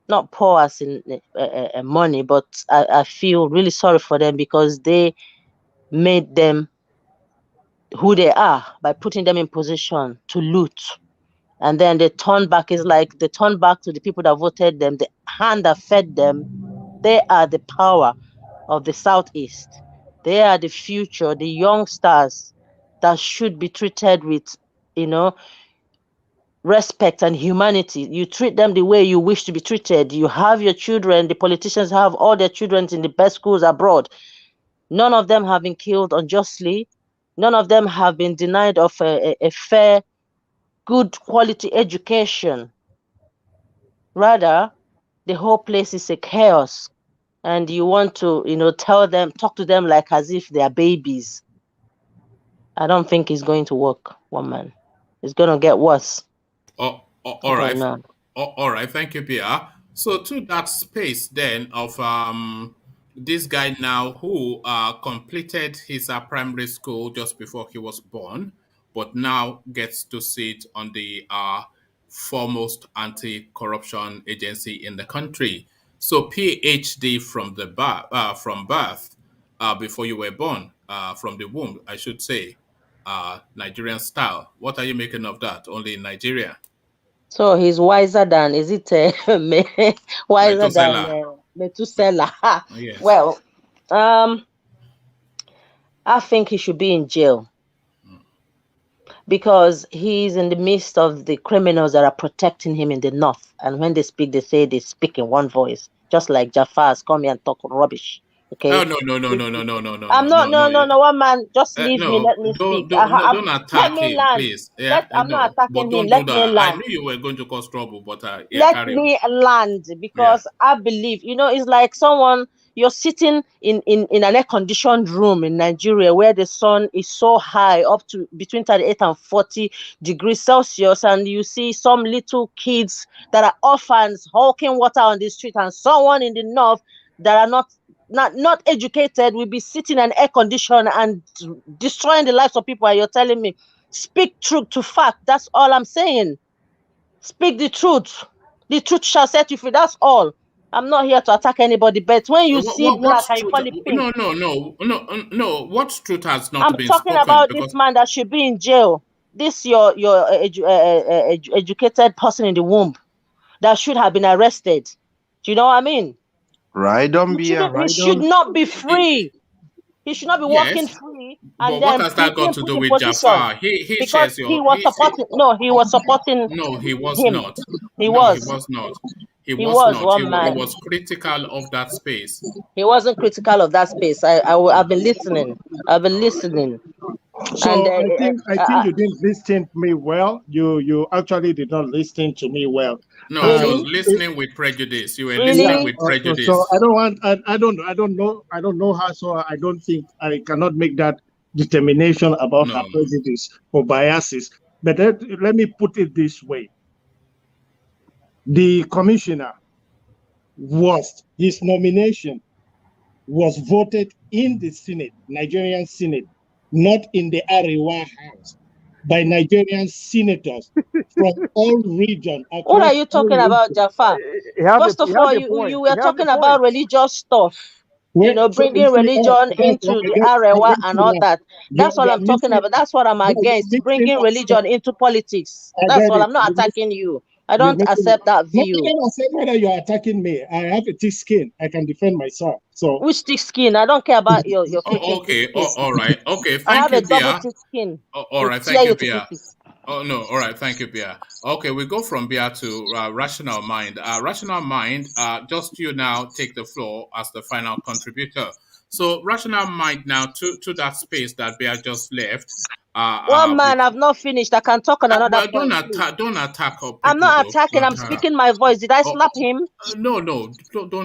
Not poor as in money, but I feel really sorry for them because they made them who they are by putting them in position to loot. And then they turn back. It's like they turn back to the people that voted them, the hand that fed them. They are the power of the Southeast. They are the future, the youngsters that should be treated with, you know, respect and humanity. You treat them the way you wish to be treated. You have your children, the politicians have all their children in the best schools abroad. None of them have been killed unjustly. None of them have been denied of a fair, good quality education. Rather, the whole place is a chaos. And you want to, you know, talk to them like as if they are babies. I don't think it's going to work, woman. It's going to get worse. All right. All right. Thank you, Pia. So to that space then of this guy now who completed his primary school just before he was born, but now gets to sit on the foremost anti-corruption agency in the country. So PhD from the from birth, before you were born, from the womb, I should say, Nigerian style. What are you making of that? Only in Nigeria. So he's wiser than, is it wiser than Methuselah? Yes. Well, I think he should be in jail because he's in the midst of the criminals that are protecting him in the north. And when they speak, they say they speak in one voice, just like Jafar's come here and talk rubbish. Okay. Oh no! I'm no. One man, just leave me. Let me speak. Don't attack him, land. please. Yeah, I'm not attacking him. Let me land. I knew you were going to cause trouble, but let me land because I believe, you know, it's like someone you're sitting in an air-conditioned room in Nigeria where the sun is so high, up to between 38 and 40 degrees Celsius, and you see some little kids that are orphans hawking water on the street, and someone in the north that are not educated will be sitting in air condition and destroying the lives of people, and you're telling me speak truth to fact. That's all I'm saying. Speak the truth. The truth shall set you free. That's all. I'm not here to attack anybody, but when you see black and you call it pink. No. What truth has not I'm been talking spoken? about Because this man that should be in jail. This your educated person in the womb that should have been arrested. Do you know what I mean? Right on, Bia. He should not be free. He should not be walking yes, free but and what then has be that got being to put do in with position Jafar? He because shares he your. was supporting. No, he was supporting No, he was him. not. He No, he was. was not. He He was was not. one He man. was critical of that space. He wasn't critical of that space. I've been listening. I've been listening. And So I think you didn't listen to me well. You actually did not listen to me well. No, he was really, listening with prejudice. You were Yeah. listening really, with prejudice. So I don't want. I don't know her. So I don't think I cannot make that determination about her No. prejudice or biases. But let me put it this way: the commissioner his nomination was voted in the Senate, Nigerian Senate, not in the Arewa House, by Nigerian senators from all regions what across are you all talking about, regions. Jafar? First of all, you were talking about religious stuff. So Bringing religion into the I Arewa get and you all now. that. That's all You're I'm talking missing. about. That's what I'm You're against. missing. Bringing religion into politics. I That's get all. it. I'm not attacking you. I You're don't missing it. accept that No, view. I said whether you're attacking me. I have a thick skin. I can defend myself. So Which thick skin? I don't care about your Oh, freaking thick okay. skin. All right. Okay. I Thank have a you, double Bia. thick skin. All Will right. tear Thank you, you to Bia. pieces. Oh no. All right. Thank you, Bia. Okay, we go from Bia to rational mind. Rational mind. Just you now take the floor as the final contributor. So rational mind now to that space that Bia just left. One man, With I've not finished. I can talk on another well, point, please. don't attack people I'm not though. attacking. I'm speaking my voice. Did I slap him? No, don't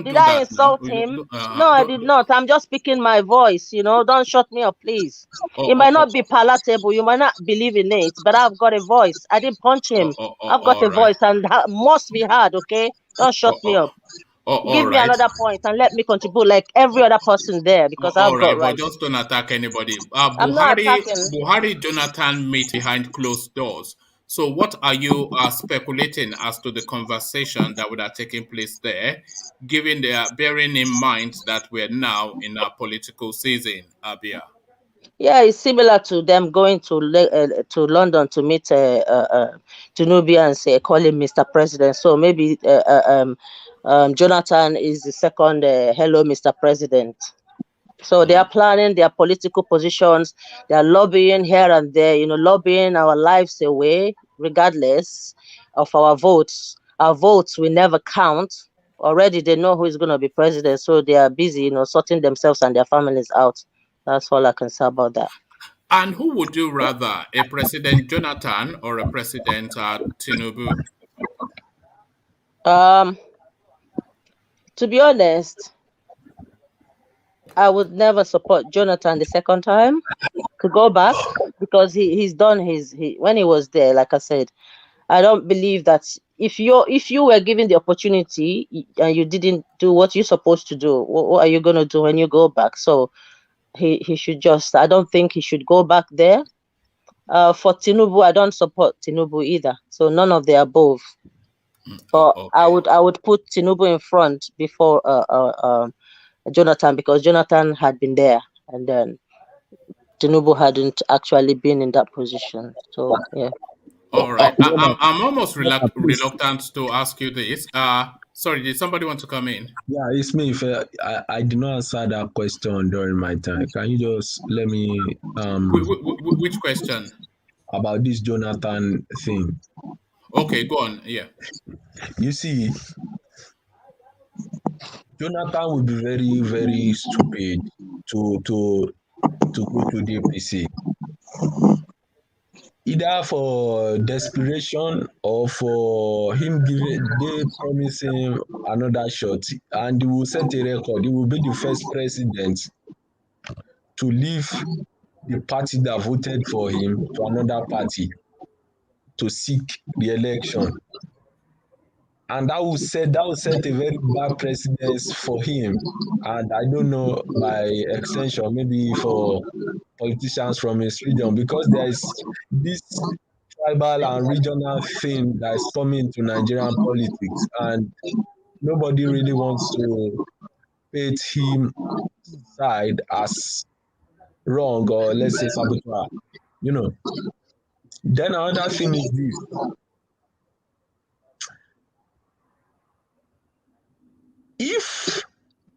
Did do I that now. insult him? No, I did not. I'm just speaking my voice. Don't shut me up, please. It might not be palatable. You might not believe in it, but I've got a voice. I didn't punch him. I've got all a right. voice, and must be heard. Okay, don't shut me up. All Give me right. another point and let me contribute like every other person there because All I've got right, but rights. just don't attack anybody. I'm not attacking. Buhari, Jonathan meet behind closed doors. So, what are you speculating as to the conversation that would have taken place there, given the bearing in mind that we're now in a political season, Abia? Yeah, it's similar to them going to London to meet Dubious and say, call him Mr. President. So maybe Jonathan is the second hello, Mr. President. So they are planning their political positions. They are lobbying here and there, lobbying our lives away, regardless of our votes. Our votes will never count. Already they know who is going to be president. So they are busy, sorting themselves and their families out. That's all I can say about that. And who would you rather, a President Jonathan or a President Tinubu? To be honest, I would never support Jonathan the second time to go back because he's done when he was there. Like I said, I don't believe that if you were given the opportunity and you didn't do what you're supposed to do, what are you gonna do when you go back? So he should just. I don't think he should go back there. For Tinubu, I don't support Tinubu either. So none of the above. But I would put Tinubu in front before Jonathan because Jonathan had been there and then Tinubu hadn't actually been in that position. So yeah. All right. I'm almost reluctant to ask you this. Sorry, did somebody want to come in? Yeah, it's me. If I did not answer that question during my time, can you just let me which question? About this Jonathan thing. Okay, go on. Yeah. You see, Jonathan would be very, very stupid to go to the APC. He either for desperation or for him giving they promise him another shot, and he will set a record. He will be the first president to leave the party that voted for him to another party to seek re-election. And that will set a very bad precedence for him. And I don't know, by extension, maybe for politicians from his region, because there is this tribal and regional thing that is coming into Nigerian politics, and nobody really wants to paint him side as wrong, or let's say saboteur. You know. Then another thing is this: if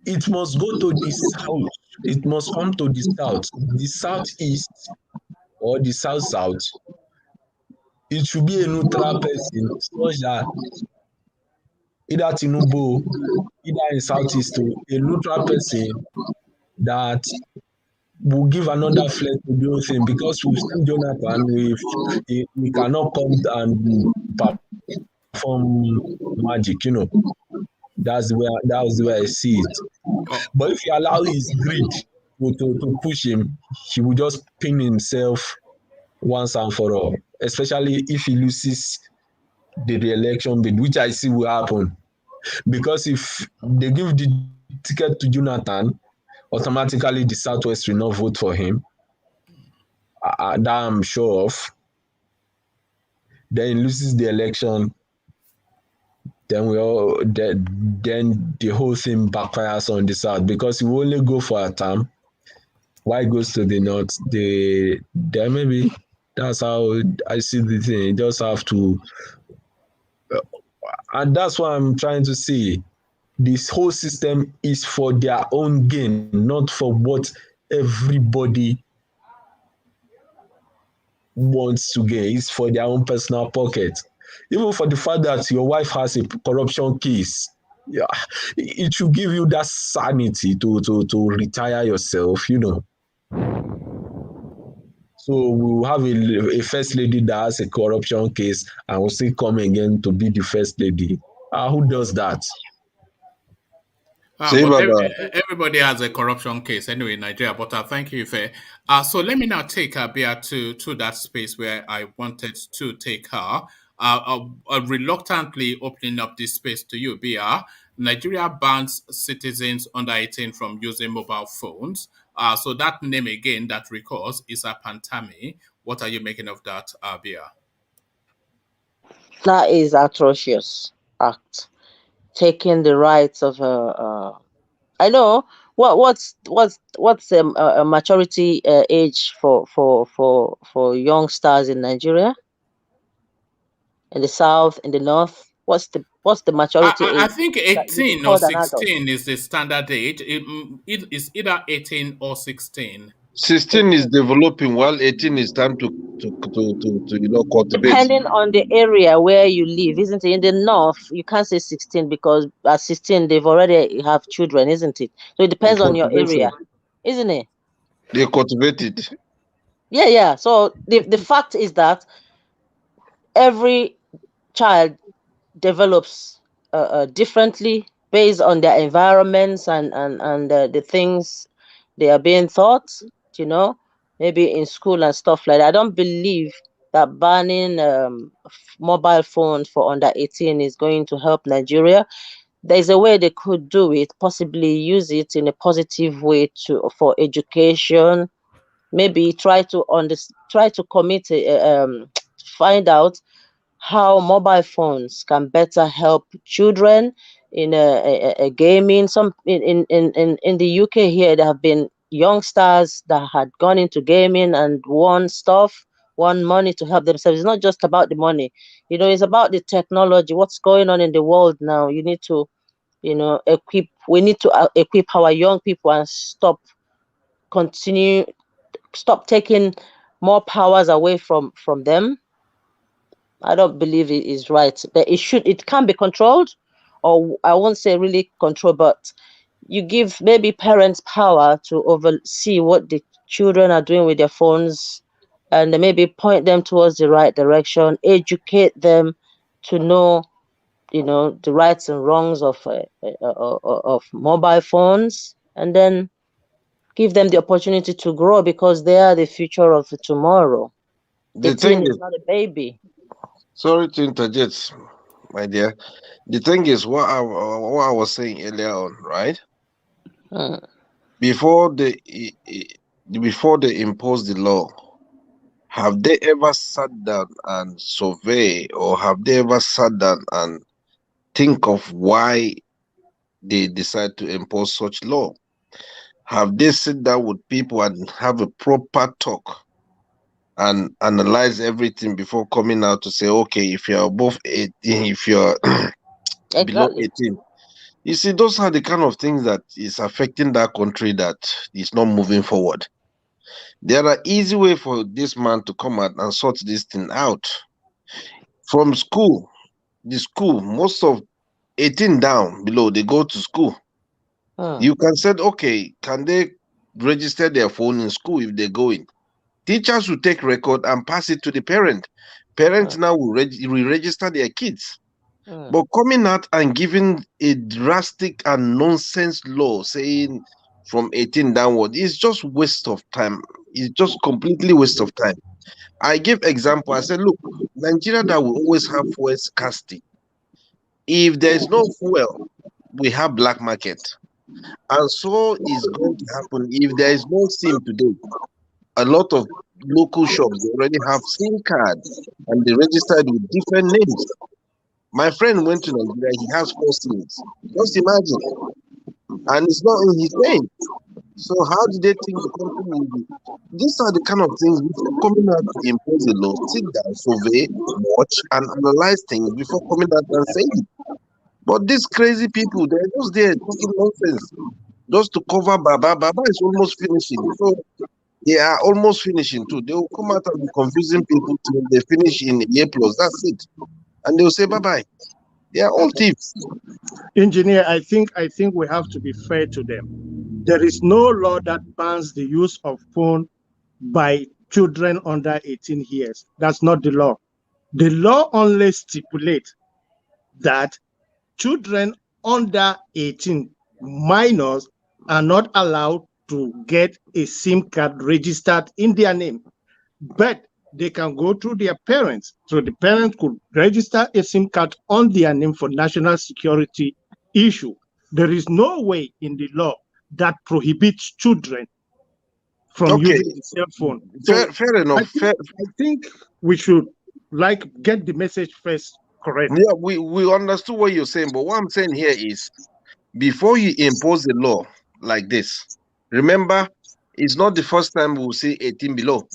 it must go to the south, it must come to the southeast, or the south, it should be a neutral person, such that either Tinubu, either in southeast, a neutral person that will give another flair to the whole thing, because we've seen Jonathan, we cannot come and perform magic, That's where I see it. But if you allow his greed to push him, he will just pin himself once and for all, especially if he loses the re-election bid, which I see will happen. Because if they give the ticket to Jonathan, automatically the Southwest will not vote for him. That I'm sure of. Then he loses the election. Then then the whole thing backfires on the South, because he will only go for a term. Why goes to the North? Then maybe that's how I see the thing. You just have to, and that's what I'm trying to say. This whole system is for their own gain, not for what everybody wants to gain. It's for their own personal pocket. Even for the fact that your wife has a corruption case, yeah, it should give you that sanity to retire yourself, So we'll have a first lady that has a corruption case and will still come again to be the first lady. Who does that? But everybody has a corruption case anyway in Nigeria. But thank you, Ife. So let me now take Bia to that space where I wanted to take her. Reluctantly opening up this space to you, Bia. Nigeria bans citizens under 18 from using mobile phones. So that name again that recalls is a Pantami. What are you making of that, Bia? That is atrocious act. Taking the rights of I know what's a maturity age for youngsters in Nigeria, in the south, in the north. What's the maturity age? I think 18 or 16 is the standard age. It is either 18 or 16. 16 is developing, while 18 is time to cultivate. Depending on the area where you live, isn't it? In the north, you can't say 16 because at 16 they've already have children, isn't it? So it depends on your area, isn't it? They cultivate it. Yeah. So the fact is that every child develops differently based on their environments and the things they are being taught, maybe in school and stuff like that. I don't believe that banning mobile phones for under 18 is going to help Nigeria. There's a way they could do it, possibly use it in a positive way for education. Maybe try to commit find out how mobile phones can better help children in a gaming. Some in the UK here, there have been youngsters that had gone into gaming and won money to help themselves. It's not just about the money, it's about the technology, what's going on in the world now. You need to, we need to equip our young people and stop taking more powers away from them. I don't believe it is right. But it can be controlled, or I won't say really control, but you give maybe parents power to oversee what the children are doing with their phones and maybe point them towards the right direction, educate them to know, the rights and wrongs of mobile phones, and then give them the opportunity to grow, because they are the future of tomorrow. The 18 thing is is, not a baby. sorry to interject, my dear. The thing is, what I was saying earlier on, right? Before they impose the law, have they ever sat down and survey, or have they ever sat down and think of why they decide to impose such law? Have they sit down with people and have a proper talk and analyze everything before coming out to say, okay, if you're above 18, if you're below 18? You see, those are the kind of things that is affecting that country, that is not moving forward. There are easy way for this man to come out and sort this thing out. From school, the school, most of 18 down below, they go to school. You can say, okay, can they register their phone in school if they go in? Teachers will take record and pass it to the parent. Parents now will re-register their kids. But coming out and giving a drastic and nonsense law saying from 18 downward is just waste of time. It's just completely waste of time. I give example. I said, look, Nigeria that will always have fuel scarcity. If there is no fuel, we have black market. And so is going to happen if there is no SIM today. A lot of local shops, they already have SIM card and they registered with different names. My friend went to Nigeria, he has 4 SIMs. Just imagine. And it's not in his name. So how do they think the country will be? These are the kind of things before coming out to impose a law. Sit down, survey, watch, and analyze things before coming out and saying it. But these crazy people, they're just there talking nonsense. Just to cover Baba. Baba is almost finishing. So they are almost finishing too. They will come out and be confusing people till they finish in A+. That's it. And they will say bye-bye. They are all thieves. Engineer, I think we have to be fair to them. There is no law that bans the use of phone by children under 18 years. That's not the law. The law only stipulates that children under 18, minors, are not allowed to get a SIM card registered in their name. But they can go through their parents. So the parents could register a SIM card on their name for national security issue. There is no way in the law that prohibits children from using the cell phone. So fair enough. I think we should get the message first correct. Yeah, we understood what you're saying, but what I'm saying here is, before you impose a law like this, remember, it's not the first time we'll see 18 below.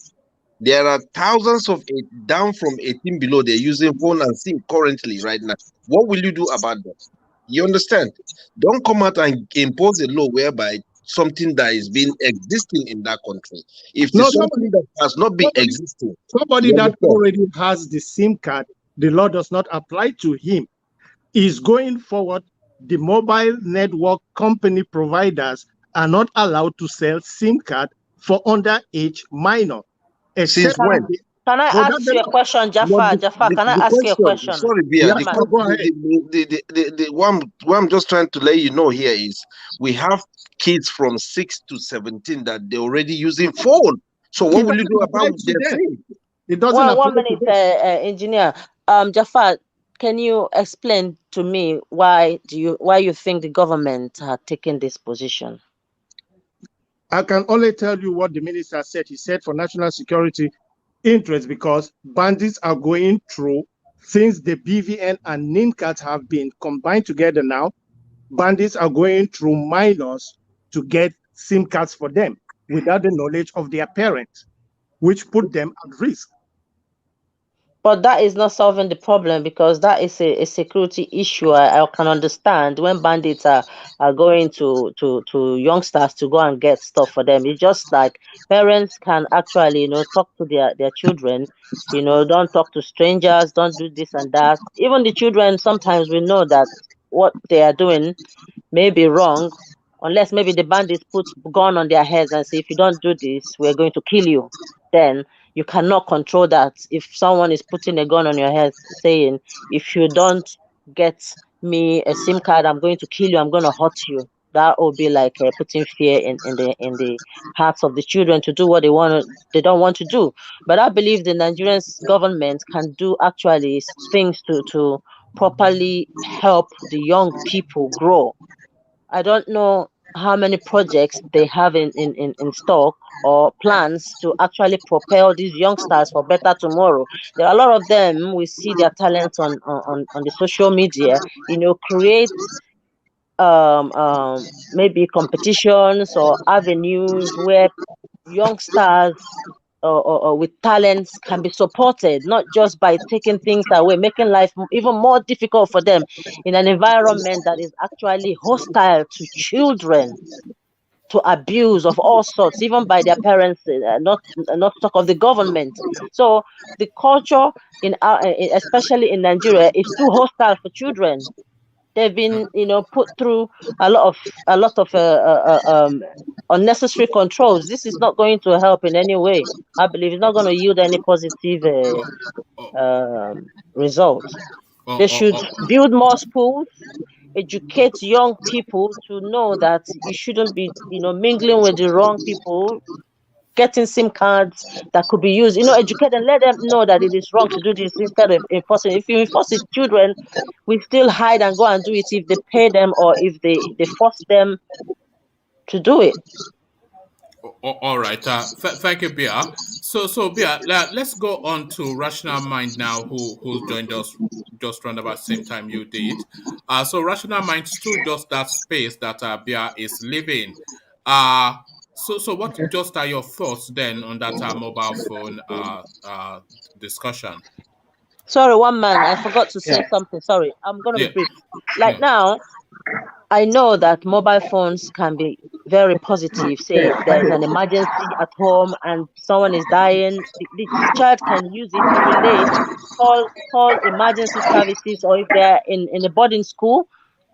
There are thousands of down from 18 below. They're using phone and SIM currently right now. What will you do about that? You understand? Don't come out and impose a law whereby something that is being existing in that country. If it's something that has not been existing, somebody that already has the SIM card, the law does not apply to him. Is going forward, the mobile network company providers are not allowed to sell SIM card for underage minor. Since when? Can I ask you a question, Jafar? Jafar, can I ask you a question? Sorry, Bia. What I'm just trying to let you know here is, we have kids from 6 to 17 that they're already using phone. So what will you do about their thing? It doesn't one minute, engineer. Jafar, can you explain to me why you think the government had taken this position? I can only tell you what the minister said. He said for national security interest, because bandits are going through, since the BVN and NIN cards have been combined together now, bandits are going through minors to get SIM cards for them without the knowledge of their parents, which put them at risk. But that is not solving the problem, because that is a security issue. I can understand when bandits are going to youngsters to go and get stuff for them. It's just like parents can actually, talk to their children, don't talk to strangers, don't do this and that. Even the children, sometimes we know that what they are doing may be wrong, unless maybe the bandits put gun on their heads and say, if you don't do this, we're going to kill you. Then You cannot control that. If someone is putting a gun on your head saying, if you don't get me a SIM card, I'm going to kill you, I'm going to hurt you. That will be like putting fear in the hearts of the children to do what they don't want to do. But I believe the Nigerian government can do actually things to properly help the young people grow. I don't know how many projects they have in stock or plans to actually propel these youngsters for better tomorrow. There are a lot of them, we see their talents on the social media, create maybe competitions or avenues where youngsters or with talents can be supported, not just by taking things away, making life even more difficult for them in an environment that is actually hostile to children, to abuse of all sorts, even by their parents, not talk of the government. So the culture especially in Nigeria, is too hostile for children. They've been, put through a lot of unnecessary controls. This is not going to help in any way. I believe it's not going to yield any positive result. They should build more schools, educate young people to know that you shouldn't be, mingling with the wrong people, getting SIM cards that could be used, educate and let them know that it is wrong to do this instead of enforcing. If you enforce it, children will still hide and go and do it if they pay them or if they force them to do it. All right. Thank you, Bia. So Bia, let's go on to Rational Mind now, who joined us just around about the same time you did. So Rational Mind still just that space that Bia is living. So what just are your thoughts then on that mobile phone discussion? Sorry, one man, I forgot to say something. Sorry, I'm gonna be brief. Now, I know that mobile phones can be very positive. Say there's an emergency at home and someone is dying, the child can use it to relate, call emergency services, or if they're in a boarding school,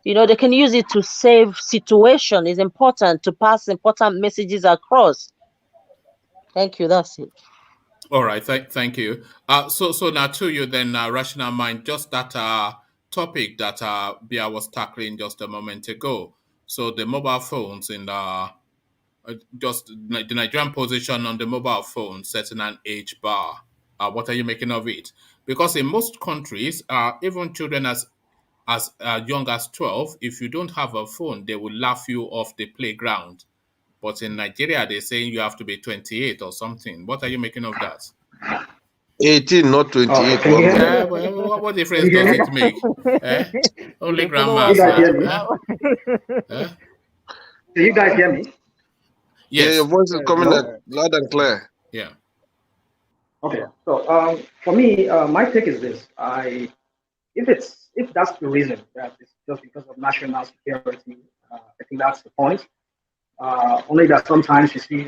they can use it to save situation. It's important to pass important messages across. Thank you. That's it. All right, thank you. So now to you then, Rational Mind, just that topic that Bia was tackling just a moment ago. So the mobile phones in just the Nigerian position on the mobile phone setting an age bar. What are you making of it? Because in most countries, even children as young as 12, if you don't have a phone, they will laugh you off the playground. But in Nigeria, they're saying you have to be 28 or something. What are you making of that? 18, not 28. What difference does it make? Only grandmas. Can you guys hear me? Yes. Yeah, your voice is coming loud and clear. Yeah. Okay. So for me, my take is this: if that's the reason that it's just because of national security, I think that's the point. Only that sometimes you see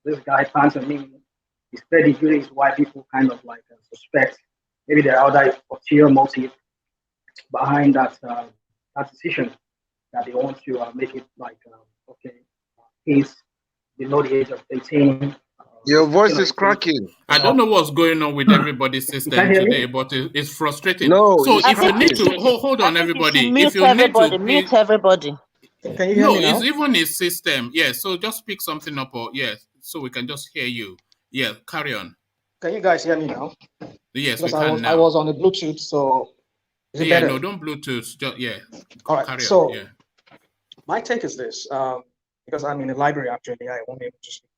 this guy plants on me. His pedigree is why people kind of like suspect maybe there are other ulterior motive behind that decision, that they want to make it like he's below the age of 18. Your voice is cracking. I don't know what's going on with everybody's system today, but it's frustrating. No, so if you need to hold on, everybody. If you need to mute everybody. Can you hear me now? It's even a system. Yeah, so just pick something up, or so we can just hear you. Yeah, carry on. Can you guys hear me now? Yes, because we can now. I was on the Bluetooth, so is it better? No, don't Bluetooth. Just All right. Carry so on. my take is this: because I'm in the library, actually, I won't be able to speak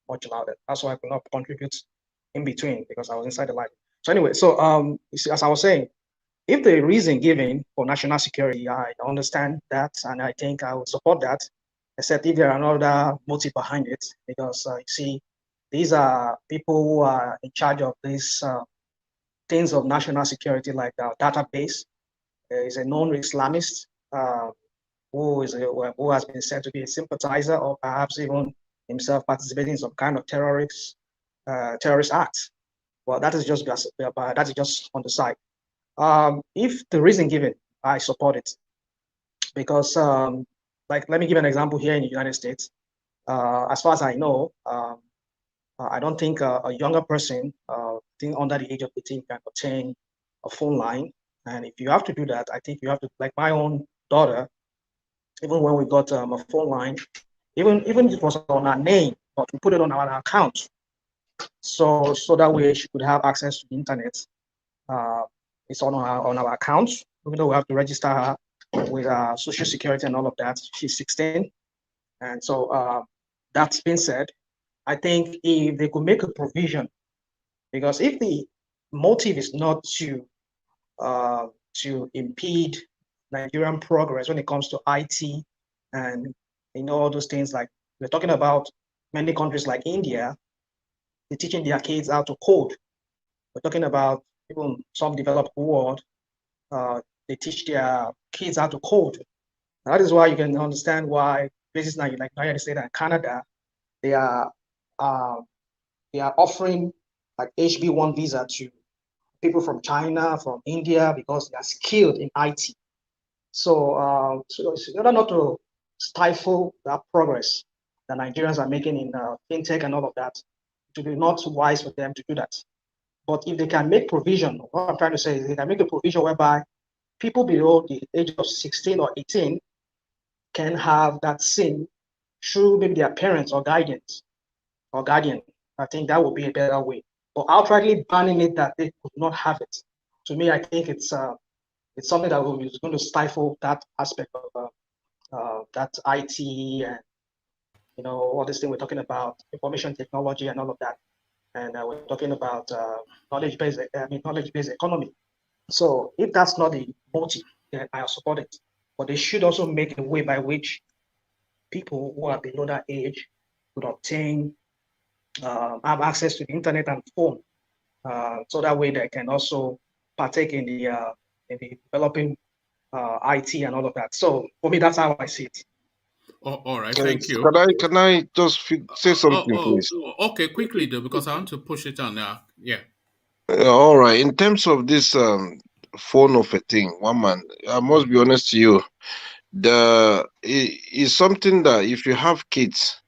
much about it. That's why I could not contribute in between, because I was inside the library. So anyway, you see, as I was saying, if the reason given for national security, I understand that, and I think I would support that, except if there are another motive behind it, because you see, these are people who are in charge of these things of national security, like our database. Is a known Islamist who has been said to be a sympathizer, or perhaps even himself participating in some kind of terrorist act. Well, that is just on the side. If the reason given, I support it, because like, let me give an example here in the United States. As far as I know, I don't think a younger person, I think under the age of 18, can obtain a phone line. And if you have to do that, I think you have to, like my own daughter, even when we got a phone line, even if it was on our name, but we put it on our account. So that way she could have access to the internet. It's on our account, even though we have to register her with Social Security and all of that. She's 16. And so that's been said, I think if they could make a provision, because if the motive is not to impede Nigerian progress when it comes to IT and all those things, like we're talking about many countries like India, they're teaching their kids how to code. We're talking about even some developed world, they teach their kids how to code. That is why you can understand why places like United States and Canada, they are offering like HB1 visa to people from China, from India, because they are skilled in IT. So, in order not to stifle that progress that Nigerians are making in fintech and all of that, it would be not wise for them to do that. But if they can make provision, what I'm trying to say is they can make a provision whereby people below the age of 16 or 18 can have that SIM through maybe their parents or guardian. I think that would be a better way. But outrightly banning it that they could not have it, to me, I think it's something that is going to stifle that aspect of that IT and all this thing we're talking about, information technology and all of that, and we're talking about knowledge-based economy. So if that's not the motive, then I support it. But they should also make a way by which people who are below that age could obtain, have access to the internet and phone, so that way they can also partake in the developing IT and all of that. So for me, that's how I see it. All right, thank you. Can I just say something, please? Okay, quickly though, because I want to push it on now. Yeah. All right. In terms of this phone of a thing, one man, I must be honest to you. It's something that if you have kids,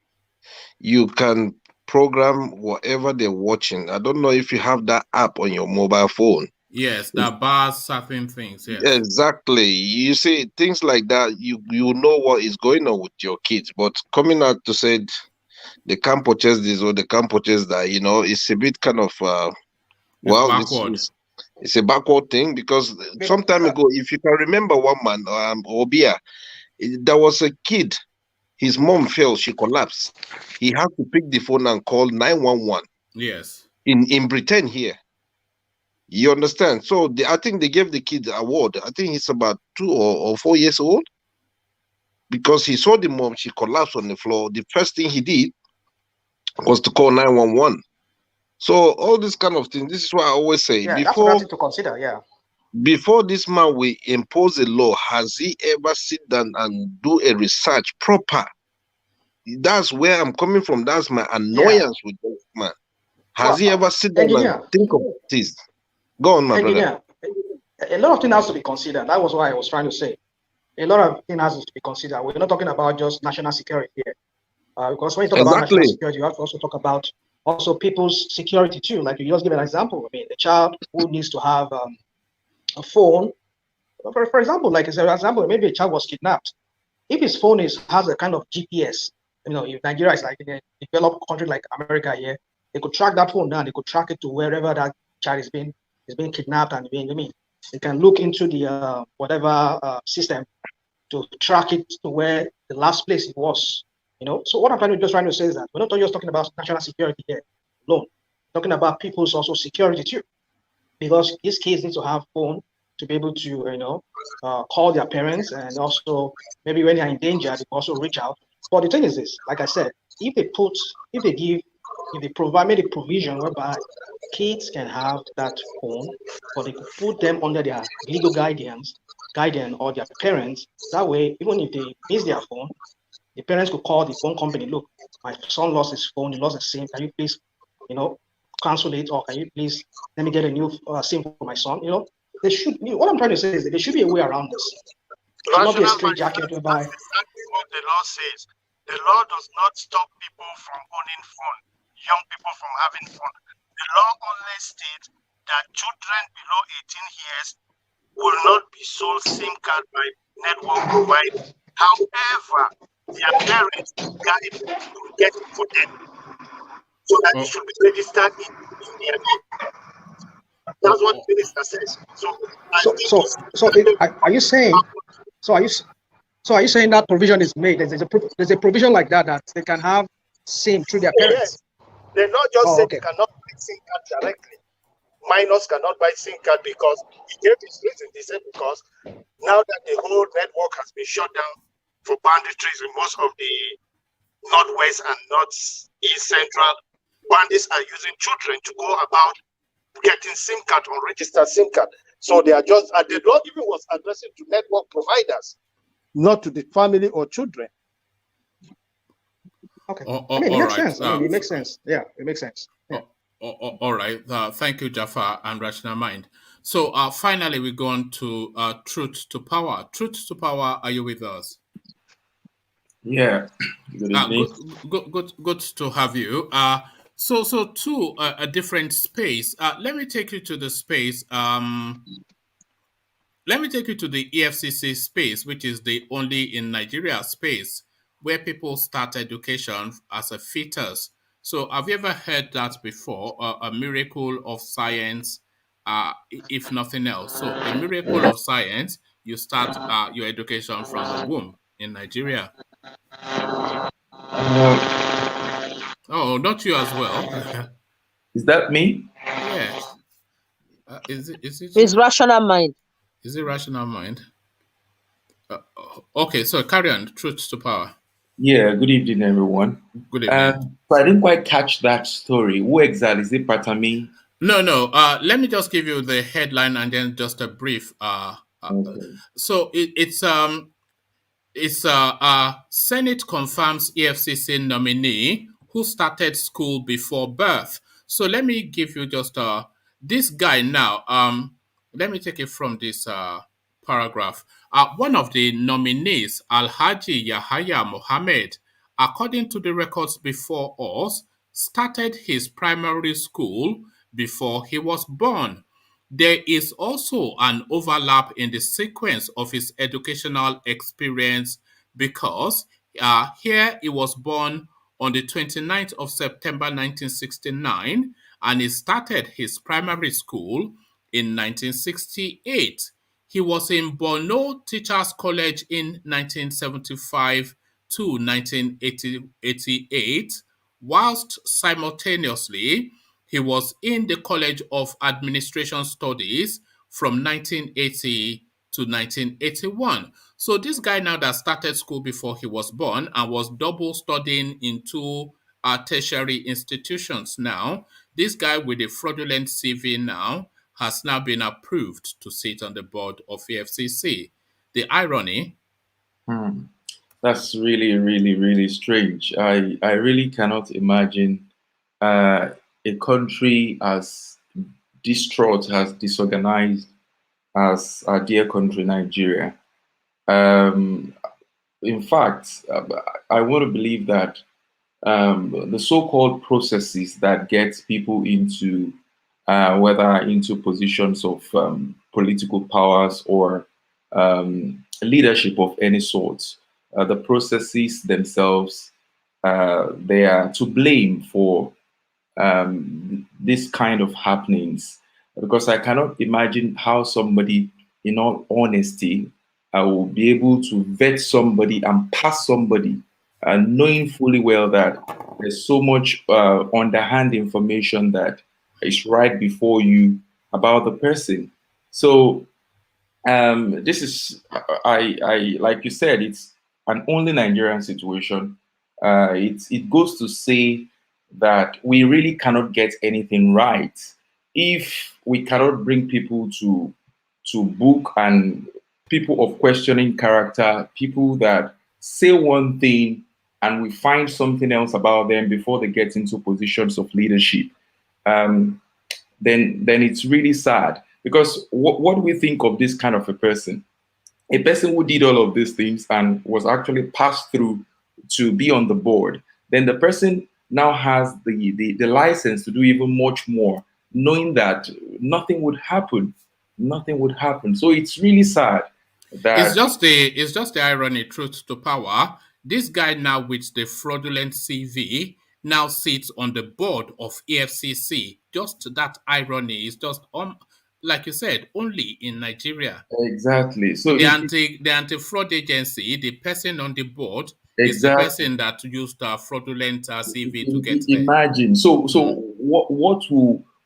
you can program whatever they're watching. I don't know if you have that app on your mobile phone. Yes, that bars certain things. Yes. Exactly. You see things like that. You know what is going on with your kids, but coming out to say they can't purchase this or they can't purchase that, it's a bit kind of it's a backward thing, because some time ago, if you can remember, one man, Obia, there was a kid. His mom fell, she collapsed. He had to pick the phone and call 911. Yes. In Britain here. You understand? So I think they gave the kid an award. I think he's about 2 or 4 years old. Because he saw the mom, she collapsed on the floor. The first thing he did was to call 911. So all this kind of thing, this is what I always say. That's another thing to consider, yeah. Before this man will impose a law, has he ever sit down and do a research proper? That's where I'm coming from. That's my annoyance with this man. Has he ever sit down and think of this? Go on, my brother. A lot of things has to be considered. That was what I was trying to say. A lot of things has to be considered. We're not talking about just national security here. Because when you talk about national security, you have to also talk about also people's security too. Like you just give an example. I mean, a child who needs to have a phone, for example, like as an example, maybe a child was kidnapped. If his phone has a kind of GPS, if Nigeria is like in a developed country like America here, they could track that phone down. They could track it to wherever that child is being kidnapped and they can look into the whatever system to track it to where the last place it was. So what I'm trying to say is that we're not just talking about national security here alone. We're talking about people's also security too, because these kids need to have phone to be able to call their parents, and also maybe when they're in danger they can also reach out. But the thing is this, like I said, if they provide a provision whereby kids can have that phone, but they could put them under their legal guardian or their parents. That way, even if they miss their phone, the parents could call the phone company. Look, my son lost his phone. He lost his SIM. Can you please, cancel it, or can you please let me get a new SIM for my son? They should. What I'm trying to say is that there should be a way around this. It should not be a straitjacket whereby. That's exactly what the law says. The law does not stop people from owning phone. young people from having fun. The law only states that children below 18 years will not be sold SIM card by network providers. However, their parents guide to get it for them, so that it should be registered in their name. That's what the minister says. Are you saying? So are you saying that provision is made? There's a provision like that they can have SIM through their parents. Yes, they're not just saying they cannot buy SIM card directly. Minors cannot buy SIM card because he gave his reason. He said because now that the whole network has been shut down for banditries in most of the northwest and northeast central, bandits are using children to go about getting SIM card, unregistered SIM card. So they are just, and the law even was addressing to network providers, not to the family or children. Okay. I mean, it makes sense. It makes sense. Yeah, it makes sense. Yeah. All right. Thank you, Jafar and Rational Mind. So finally, we go on to Truth to Power. Truth to Power, are you with us? Yeah. Good evening. Good to have you. So to a different space. Let me take you to the space. Let me take you to the EFCC space, which is the only in Nigeria space where people start education as a fetus. So have you ever heard that before? A miracle of science, if nothing else. So a miracle of science, you start your education from the womb in Nigeria. Oh, not you as well. Is that me? Yes. Is it? It's Rational Mind. Is it Rational Mind? Okay, so carry on. Truth to Power. Yeah, good evening, everyone. Good evening. So I didn't quite catch that story. Who exactly? Is it Patami? No. Let me just give you the headline and then just a brief. Okay. So it's Senate confirms EFCC nominee who started school before birth. So let me give you just this guy now. Let me take it from this paragraph. One of the nominees, Alhaji Yahaya Mohammed, according to the records before us, started his primary school before he was born. There is also an overlap in the sequence of his educational experience because here he was born on the 29th of September 1969 and he started his primary school in 1968. He was in Borno Teachers College in 1975 to 1988, whilst simultaneously he was in the College of Administration Studies from 1980 to 1981. So this guy now that started school before he was born and was double studying in two tertiary institutions now, this guy with a fraudulent CV now has now been approved to sit on the board of EFCC. The irony? That's really, really, really strange. I really cannot imagine a country as distraught, as disorganized as our dear country, Nigeria. In fact, I want to believe that the so-called processes that get people into whether into positions of political powers or leadership of any sort, the processes themselves, they are to blame for this kind of happenings, because I cannot imagine how somebody, in all honesty, will be able to vet somebody and pass somebody, knowing fully well that there's so much underhand information that is right before you about the person. So this is, I like you said, it's an only Nigerian situation. It goes to say that we really cannot get anything right if we cannot bring people to book, and people of questioning character, people that say one thing and we find something else about them before they get into positions of leadership. Then it's really sad, because what do we think of this kind of a person? A person who did all of these things and was actually passed through to be on the board. Then the person now has the license to do even much more, knowing that nothing would happen. Nothing would happen. So it's really sad that It's just the irony, truth to power. This guy now with the fraudulent CV now sits on the board of EFCC. Just that irony is just like you said, only in Nigeria. exactly. So The anti-fraud agency, the person on the board is the exactly. person that used a fraudulent CV to get there. Imagine. So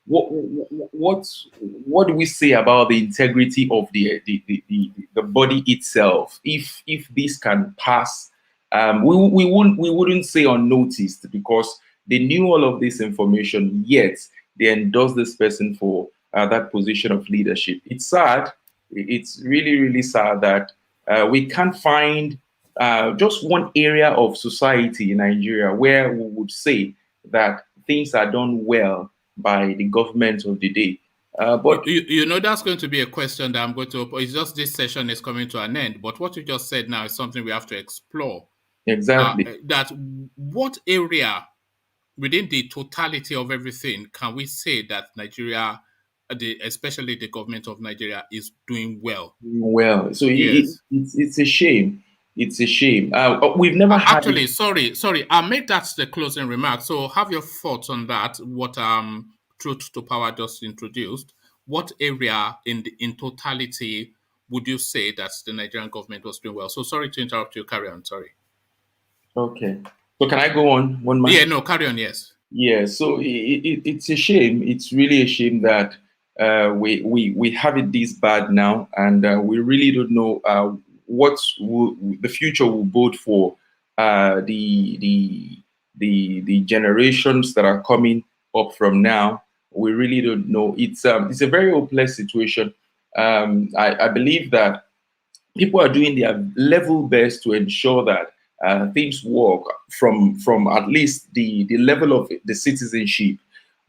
what do we say about the integrity of the body itself? If this can pass, we wouldn't say unnoticed, because they knew all of this information, yet they endorsed this person for that position of leadership. It's sad. It's really, really sad that we can't find just one area of society in Nigeria where we would say that things are done well by the government of the day. But you know, that's going to be a question that I'm going to. It's just this session is coming to an end. But what you just said now is something we have to explore. Exactly. That what area within the totality of everything can we say that Nigeria, especially the government of Nigeria, is doing well? Well, so yes, it's a shame. It's a shame. We've never had. Actually, sorry. I'll make that the closing remark. So have your thoughts on that. What Truth to Power just introduced. What area in totality would you say that the Nigerian government was doing well? So sorry to interrupt you. Carry on. Sorry. Okay. So can I go on one more? Yeah, no, carry on. Yes. Yeah. So it's a shame. It's really a shame that we have it this bad now, and we really don't know what the future will bode for the generations that are coming up from now. We really don't know. It's a very hopeless situation. I believe that people are doing their level best to ensure that things work from at least the level of the citizenship.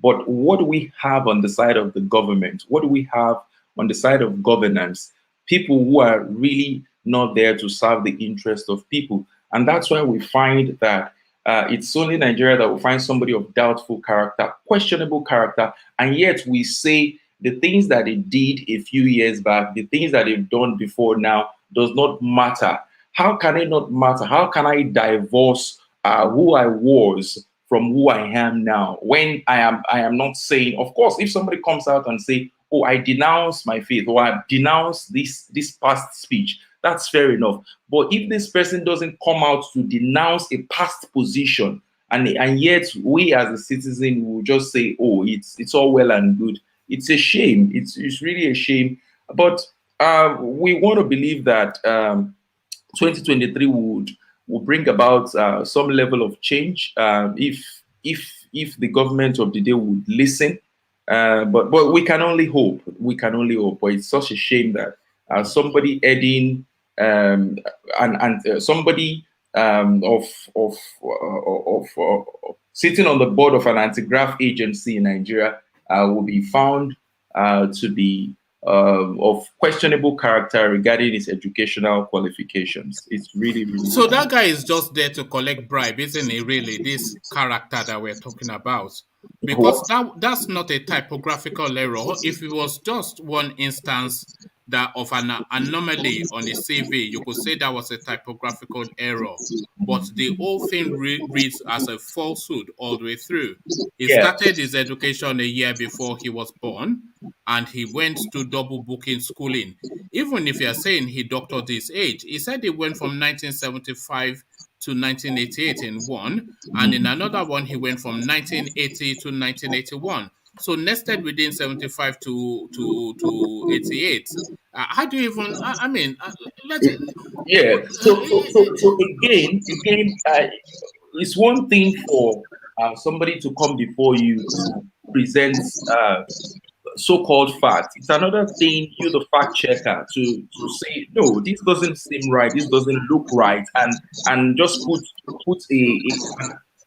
But what do we have on the side of the government? What do we have on the side of governance? People who are really not there to serve the interest of people. And that's why we find that it's only Nigeria that will find somebody of doubtful character, questionable character, and yet we say the things that they did a few years back, the things that they've done before now does not matter. How can it not matter? How can I divorce who I was from who I am now? When I am not saying, of course, if somebody comes out and say, oh, I denounce my faith, or I denounce this past speech, that's fair enough. But if this person doesn't come out to denounce a past position, and yet we as a citizen will just say, oh, it's all well and good, it's a shame. It's really a shame. But we want to believe that 2023 will bring about some level of change if the government of the day would listen. But we can only hope. We can only hope. But it's such a shame that somebody heading and somebody of sitting on the board of an anti-graft agency in Nigeria will be found to be of questionable character regarding his educational qualifications. It's really, really so that guy is just there to collect bribe, isn't he? Really, this character that we're talking about, because that's not a typographical error. If it was just one instance that of an anomaly on a CV, you could say that was a typographical error. But the whole thing reads as a falsehood all the way through. He started his education a year before he was born, and he went to double booking schooling. Even if you're saying he doctored his age, he said he went from 1975 to 1988 in one, and in another one he went from 1980 to 1981. So nested within 75 to 88. How do you even? I mean, yeah. So again, it's one thing for somebody to come before you to present so-called facts. It's another thing, you the fact checker, to say no, this doesn't seem right, this doesn't look right, and just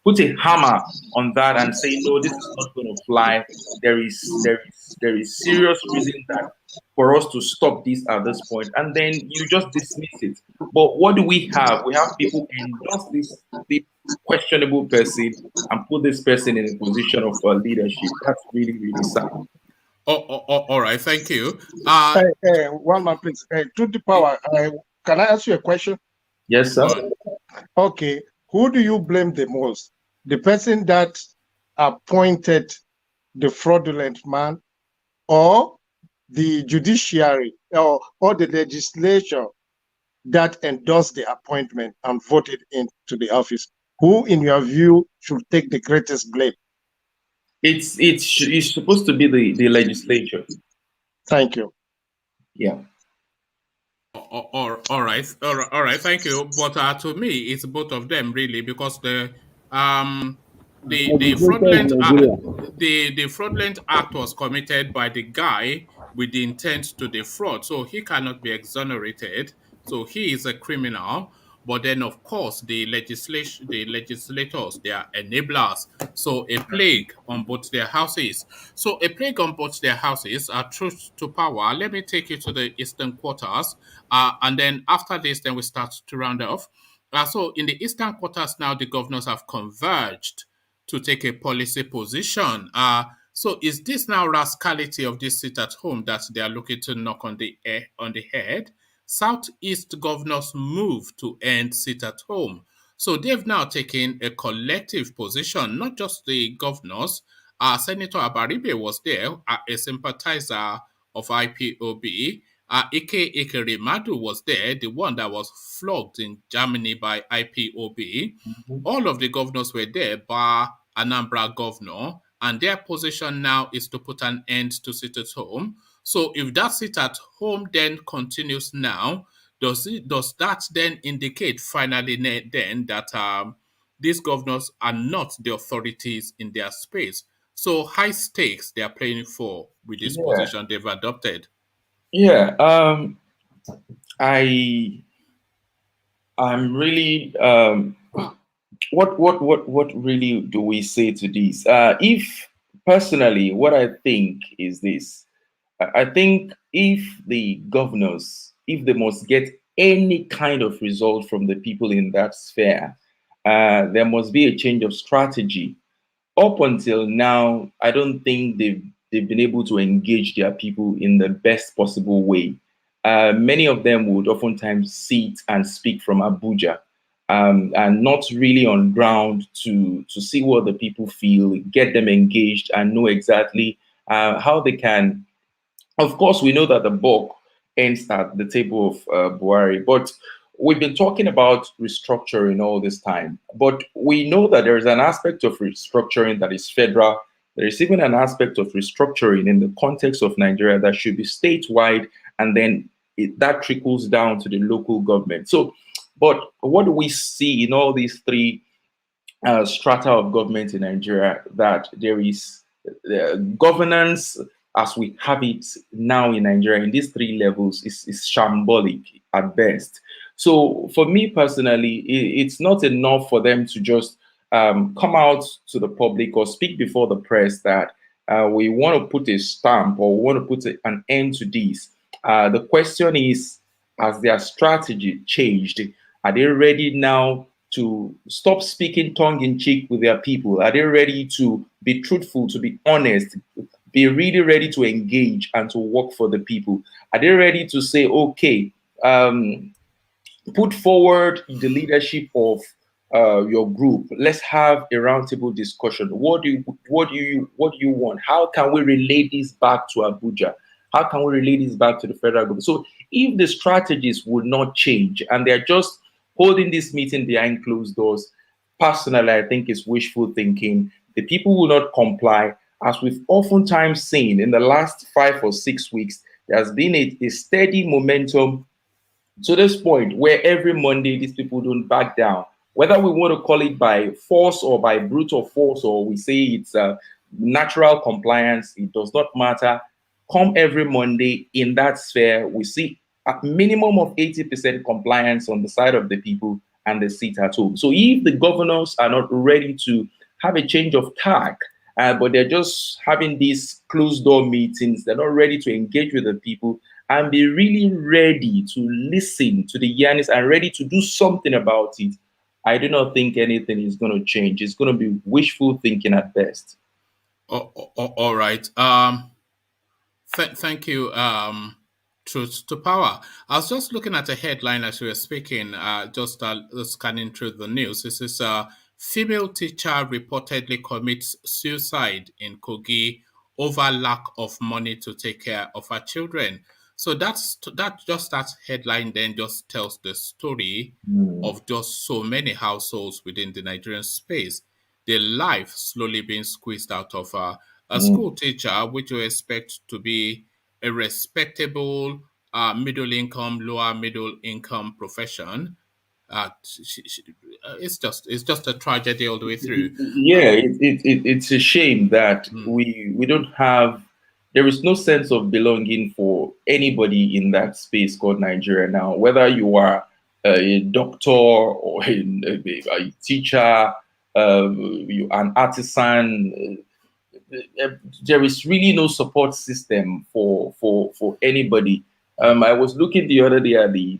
put a hammer on that and say no, this is not going to fly. There is serious reason that for us to stop this at this point, and then you just dismiss it. But what do we have? We have people endorse this questionable person and put this person in a position of leadership. That's really, really sad. All right, thank you. One man, please. To the power, can I ask you a question? Yes, sir. Okay. Who do you blame the most? The person that appointed the fraudulent man, or the judiciary, or the legislature that endorsed the appointment and voted into the office? Who, in your view, should take the greatest blame? It's supposed to be the legislature. Thank you. Yeah. All right, thank you. But to me, it's both of them really, because the fraudulent the fraudulent act was committed by the guy with the intent to defraud, so he cannot be exonerated. So he is a criminal. But then, of course, the legislators, they are enablers. So a plague on both their houses. So a plague on both their houses are truth to power. Let me take you to the eastern quarters. And then after this, then we start to round off. So in the eastern quarters now, the governors have converged to take a policy position. So is this now rascality of this sit at home that they are looking to knock on the head? Southeast governors move to end sit at home. So they've now taken a collective position, not just the governors. Senator Abaribe was there, a sympathizer of IPOB. Ike Rimadu was there, the one that was flogged in Germany by IPOB. All of the governors were there, bar Anambra governor, and their position now is to put an end to sit at home. So if that sit at home then continues now, does that then indicate finally then that these governors are not the authorities in their space? So high stakes they are playing for with this position they've adopted. Yeah, I'm really what really do we say to this? If personally, what I think is this: I think if the governors, if they must get any kind of result from the people in that sphere, there must be a change of strategy. Up until now, I don't think they've been able to engage their people in the best possible way. Many of them would oftentimes sit and speak from Abuja, and not really on ground to see what the people feel, get them engaged, and know exactly how they can. Of course, we know that the buck ends at the table of Buhari, but we've been talking about restructuring all this time. But we know that there is an aspect of restructuring that is federal. There is even an aspect of restructuring in the context of Nigeria that should be statewide, and then that trickles down to the local government. So, but what do we see in all these three strata of government in Nigeria? That there is governance as we have it now in Nigeria in these three levels is shambolic at best. So for me personally, it's not enough for them to just come out to the public or speak before the press that we want to put a stamp or want to put an end to this. The question is, has their strategy changed? Are they ready now to stop speaking tongue-in-cheek with their people? Are they ready to be truthful, to be honest, be really ready to engage and to work for the people? Are they ready to say, okay, put forward the leadership of your group? Let's have a roundtable discussion. What do you want? How can we relay this back to Abuja? How can we relay this back to the federal government? So if the strategies would not change and they're just holding this meeting behind closed doors, personally, I think it's wishful thinking. The people will not comply. As we've oftentimes seen in the last 5 or 6 weeks, there has been a steady momentum to this point where every Monday these people don't back down. Whether we want to call it by force or by brutal force, or we say it's natural compliance, it does not matter. Come every Monday in that sphere, we see a minimum of 80% compliance on the side of the people and the sit at home. So if the governors are not ready to have a change of tack but they're just having these closed door meetings. They're not ready to engage with the people and be really ready to listen to the yearnings and ready to do something about it. I do not think anything is going to change. It's going to be wishful thinking at best. All right. Thank you, Truth to Power. I was just looking at a headline as we were speaking, just scanning through the news. This is female teacher reportedly commits suicide in Kogi over lack of money to take care of her children. So that headline then just tells the story of just so many households within the Nigerian space. Their life slowly being squeezed out of a school teacher, which you expect to be a respectable middle income, lower middle income profession. It's just a tragedy all the way through. Yeah, it's a shame that we don't have. There is no sense of belonging for anybody in that space called Nigeria now. Whether you are a doctor or a teacher, an artisan. There is really no support system for anybody. I was looking the other day at the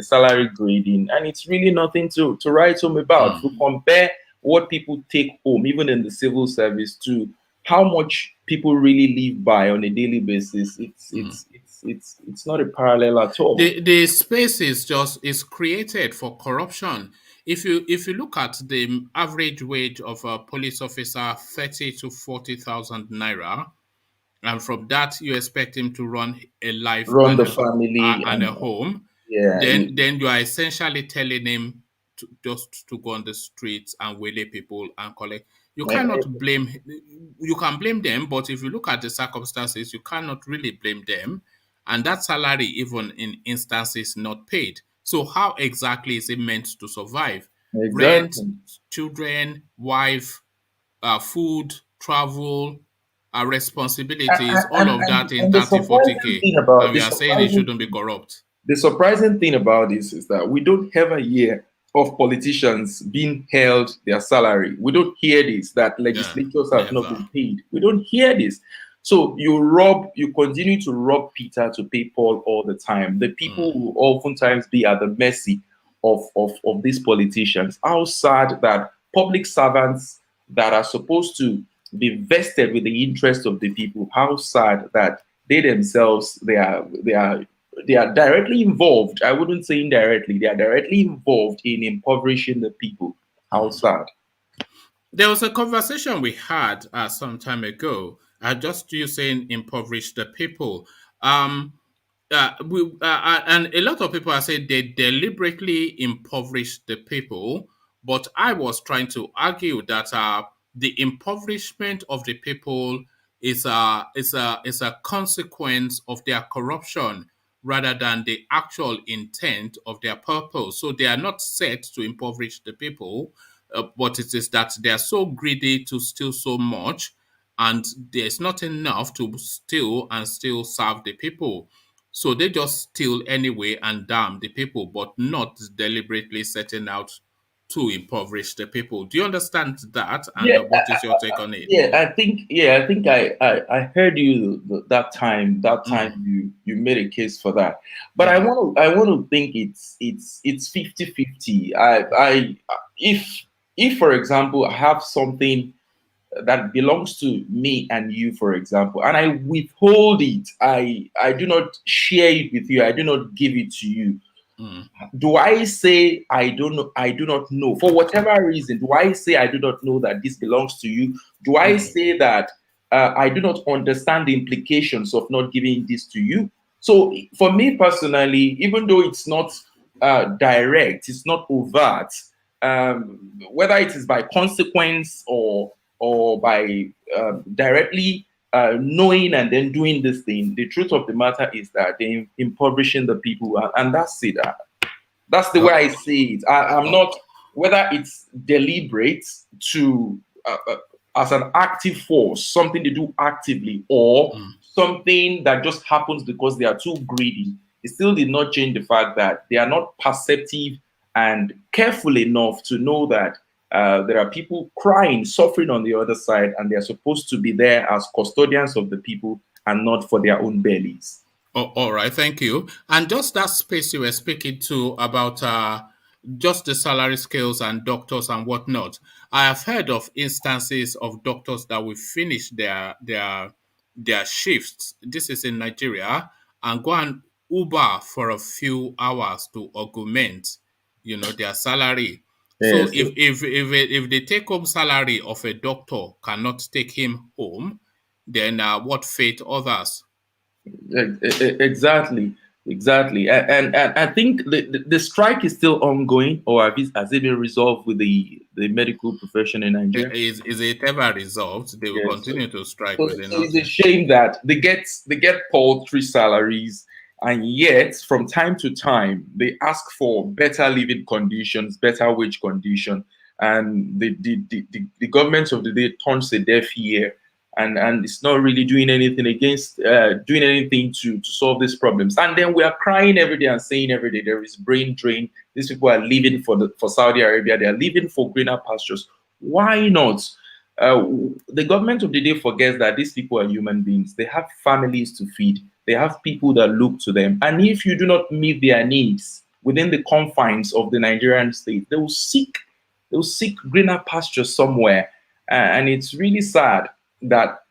salary grading, and it's really nothing to write home about. To compare what people take home, even in the civil service, to how much people really live by on a daily basis, it's not a parallel at all. The space is created for corruption. If you look at the average wage of a police officer, 30 to 40,000 naira, and from that you expect him to run a life Run the family and a home, yeah, then you are essentially telling him just to go on the streets and waylay people and collect. You cannot blame. You can blame them, but if you look at the circumstances, you cannot really blame them. And that salary, even in instances, not paid. So how exactly is it meant to survive? Rent, Exactly. children, wife, food, travel, responsibilities, all of that in and the 30, 40K. surprising thing about And we are saying it shouldn't be corrupt. The surprising thing about this is that we don't ever hear of politicians being held their salary. We don't hear this, that legislators have not been paid. We don't hear this. So you continue to rob Peter to pay Paul all the time. The people will oftentimes be at the mercy of these politicians. How sad that public servants that are supposed to be vested with the interest of the people, how sad that they themselves, they are directly involved. I wouldn't say indirectly. They are directly involved in impoverishing the people. How sad. There was a conversation we had some time ago. Just you saying impoverish the people. And a lot of people are saying they deliberately impoverish the people. But I was trying to argue that the impoverishment of the people is a consequence of their corruption rather than the actual intent of their purpose. So they are not set to impoverish the people, but it is that they are so greedy to steal so much, and there's not enough to steal and still serve the people. So they just steal anyway and damn the people, but not deliberately setting out to impoverish the people. Do you understand that? And what is your take on it? I think I heard you that time you made a case for that. But I want to think it's 50-50. If for example I have something that belongs to me and you, for example, and I withhold it, I do not share it with you, I do not give it to you. Do I say I don't know? I do not know for whatever reason. Do I say I do not know that this belongs to you? Do I say that I do not understand the implications of not giving this to you? So for me personally, even though it's not direct, it's not overt, whether it is by consequence or by directly knowing and then doing this thing, the truth of the matter is that they're impoverishing the people, and that's it. That's the way I see it. I'm not, whether it's deliberate to as an active force, something they do actively, or something that just happens because they are too greedy. It still did not change the fact that they are not perceptive and careful enough to know that There are people crying, suffering on the other side, and they're supposed to be there as custodians of the people and not for their own bellies. Oh, all right, thank you. And just that space you were speaking to about just the salary scales and doctors and whatnot. I have heard of instances of doctors that will finish their shifts. This is in Nigeria, and go and Uber for a few hours to augment, their salary. So Yes. if the take home salary of a doctor cannot take him home, then what fate others? Exactly. And I think the strike is still ongoing, or has it been resolved with the medical profession in Nigeria? Is it ever resolved? They will continue to strike so with it's a shame that they get paltry salaries, and yet from time to time they ask for better living conditions, better wage condition, and the government of the day turns a deaf ear, and it's not really doing anything to solve these problems. And then we are crying every day and saying every day there is brain drain. These people are leaving for Saudi Arabia. They are leaving for greener pastures. Why not? The government of the day forgets that these people are human beings. They have families to feed. They have people that look to them. And if you do not meet their needs within the confines of the Nigerian state, they will seek greener pastures somewhere. And it's really sad that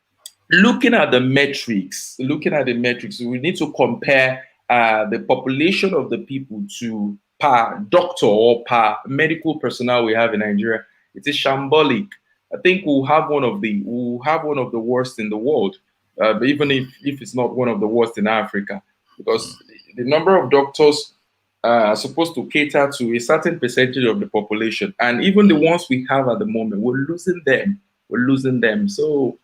looking at the metrics, we need to compare the population of the people to per doctor or per medical personnel we have in Nigeria. It is shambolic. I think we'll have one of the worst in the world, even if it's not one of the worst in Africa, because the number of doctors are supposed to cater to a certain percentage of the population, and even the ones we have at the moment, we're losing them. So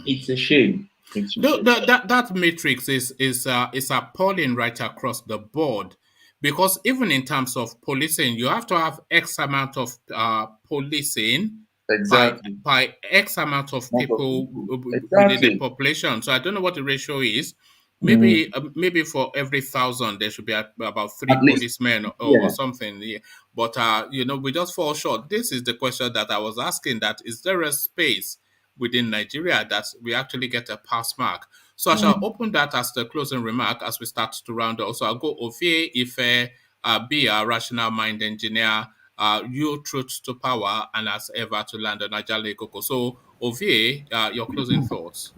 it's a shame. That matrix is appalling right across the board, because even in terms of policing, you have to have X amount of policing by X amount of people within the population. So I don't know what the ratio is. Maybe for every 1,000 there should be about 3 policemen or something. Yeah. But we just fall short. This is the question that I was asking: that is there a space within Nigeria that we actually get a pass mark? So I shall open that as the closing remark as we start to round up. So I'll go Ovie, Ife, be a rational mind engineer, you truth to power, and as ever to land on Ajale Koko. So Ovie, your closing thoughts.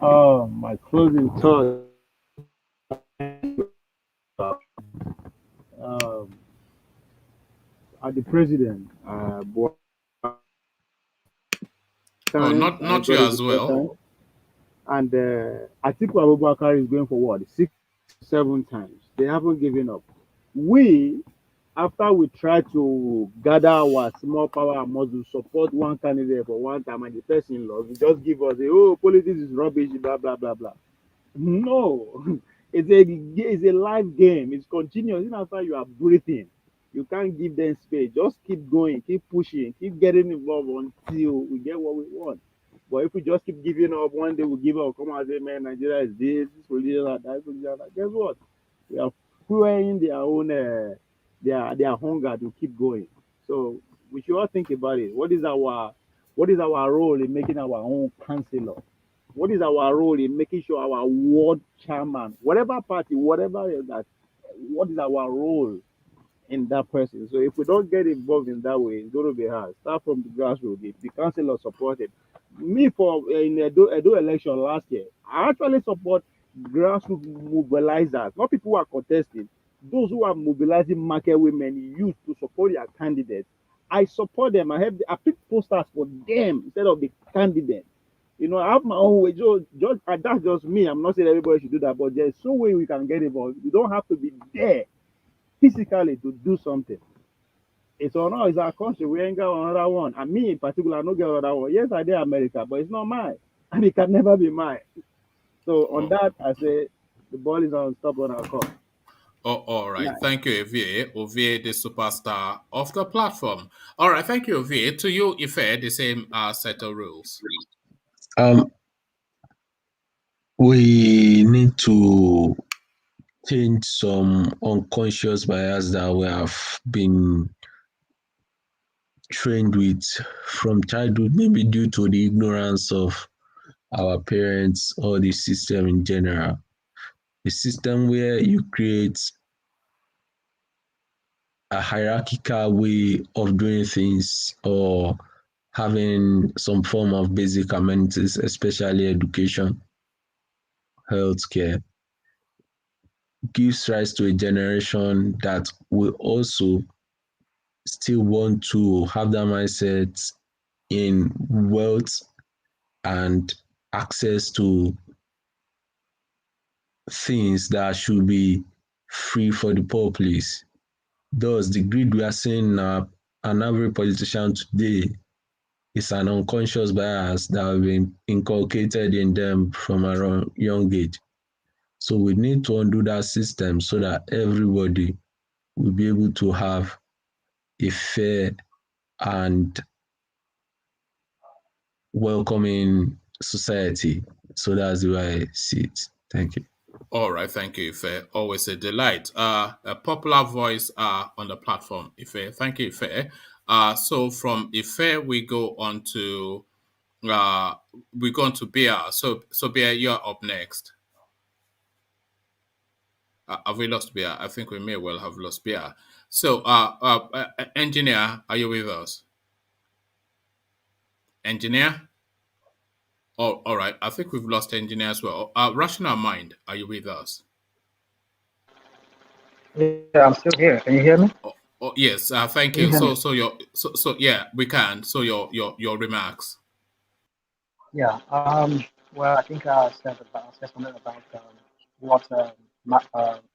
My closing thoughts. At the president, not you as well. And Atiku Abubakar is going for what, 6, 7 times. They haven't given up. We, after we try to gather our small power and muscle, support one candidate for one time, and the person lost, we just give us politics is rubbish, blah blah blah blah. No, it's a live game. It's continuous. Even after you are breathing, you can't give them space. Just keep going, keep pushing, keep getting involved until we get what we want. But if we just keep giving up, one day we'll give up. Come on, and say, man, Nigeria is this religion, that religion, that. Guess what? We are fueling their own their hunger to keep going. So we should all think about it. What is our role in making our own councillor? What is our role in making sure our ward chairman, whatever party, whatever is that, what is our role in that person? So if we don't get involved in that way, it's going to be hard. Start from the grassroots. The councillor supported me in the Edo election last year. I actually support grassroots mobilizers, not people who are contesting. Those who are mobilizing market women, youth to support their candidates. I support them. I pick posters for them instead of the candidate. I have my own way. That's just me. I'm not saying everybody should do that, but there's some way we can get involved. You don't have to be there physically to do something. It's our country. We ain't got another one. And me in particular, I don't get another one. Yes, I did America, but it's not mine. And it can never be mine. So on that, I say the ball is on stop on our court. Oh, all right. Nice. Thank you, Ovie, the superstar of the platform. All right. Thank you, Ovie. To you, Ife, the same set of rules. We need to change some unconscious bias that we have been trained with from childhood, maybe due to the ignorance of our parents or the system in general. A system where you create a hierarchical way of doing things or having some form of basic amenities, especially education, healthcare, gives rise to a generation that will also still want to have that mindset in wealth and access to things that should be free for the populace. Thus, the greed we are seeing now, and every politician today is an unconscious bias that has been inculcated in them from a young age. So we need to undo that system so that everybody will be able to have a fair and welcoming society. So that's the way I see it. Thank you. All right, thank you, Ife. Always a delight. A popular voice on the platform, Ife. Thank you, Ife. So from Ife, we go on to Bia. So Bia, you're up next. Have we lost Bia? I think we may well have lost Bia. So, engineer, are you with us? Engineer? Oh, all right. I think we've lost engineer as well. Rational Mind, are you with us? Yeah, I'm still here. Can you hear me? Oh yes. Thank Can you you. hear me? So yeah, we can. So your remarks. Yeah. Well, I think I said something about what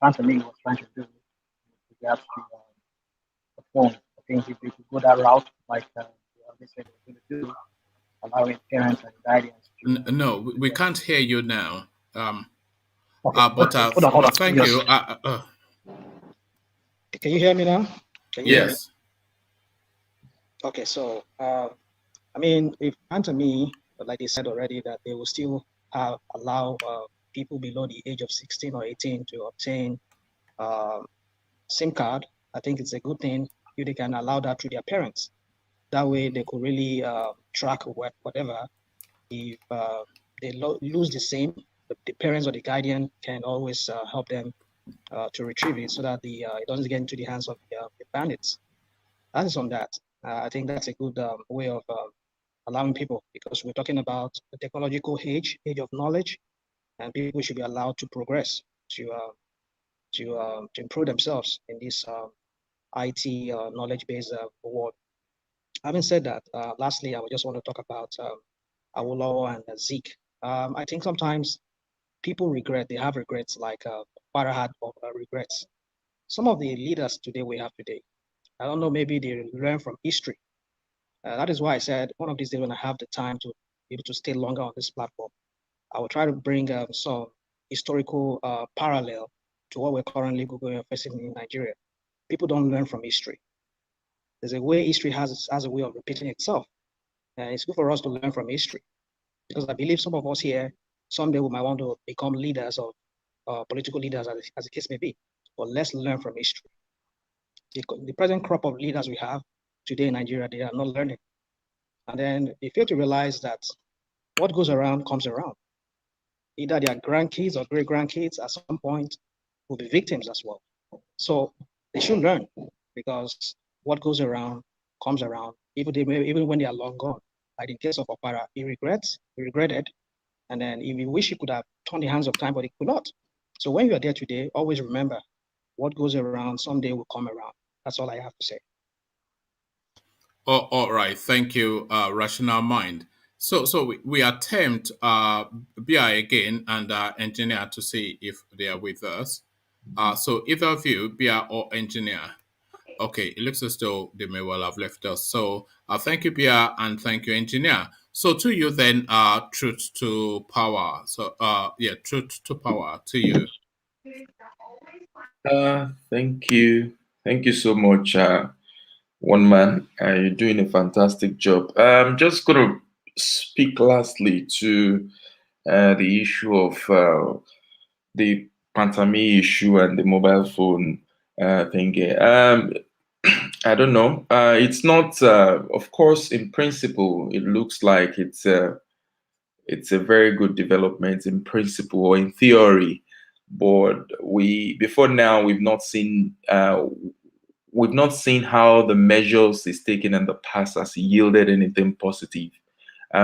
Anthony was trying to do with regards to the phone. I think if we could go that route, like they said they were going to do, allowing parents and guardians to. No, we can't hear you now. Okay. But Hold on. thank you. Can you hear me now? Can you hear me? Yes. Okay. So, I mean, if Anthony, like they said already, that they will still allow people below the age of 16 or 18 to obtain SIM card, I think it's a good thing if they can allow that to their parents. That way they could really track whatever. If they lose the SIM, the parents or the guardian can always help them to retrieve it so that it doesn't get into the hands of the bandits. That is on that. I think that's a good way of allowing people, because we're talking about the technological age of knowledge, and people should be allowed to progress to improve themselves in this IT knowledge-based world. Having said that, lastly, I would just want to talk about Awolowo and Zeke. I think sometimes people they have regrets, like Farah had regrets. Some of the leaders today we have today, I don't know, maybe they learn from history. That is why I said one of these days when I have the time to be able to stay longer on this platform, I will try to bring some historical parallel to what we're currently facing in Nigeria. People don't learn from history. There's a way history has a way of repeating itself. And it's good for us to learn from history, because I believe some of us here, someday we might want to become leaders of political leaders, as the case may be. But let's learn from history. The present crop of leaders we have today in Nigeria, they are not learning. And then they fail to realize that what goes around comes around. Either their grandkids or great grandkids at some point will be victims as well. So they should learn, because what goes around comes around, even when they are long gone. Like in the case of Opara, he regretted, and then he wish he could have turned the hands of time, but he could not. So when you are there today, always remember, what goes around someday will come around. That's all I have to say. Oh, all right. Thank you, Rational Mind. So we attempt BI again and engineer to see if they are with us. So either of you, BI or engineer. Okay, it looks as though they may well have left us. So thank you, BI, and thank you, engineer. So to you then, truth to power. So yeah, truth to power to you. Thank you. Thank you so much, one man. You're doing a fantastic job. I'm just going to speak lastly to the issue of the Pantami issue and the mobile phone thing. I don't know. It's not, of course, in principle, it looks like it's a very good development in principle or in theory, but before now we've not seen how the measures is taken in the past has yielded anything positive.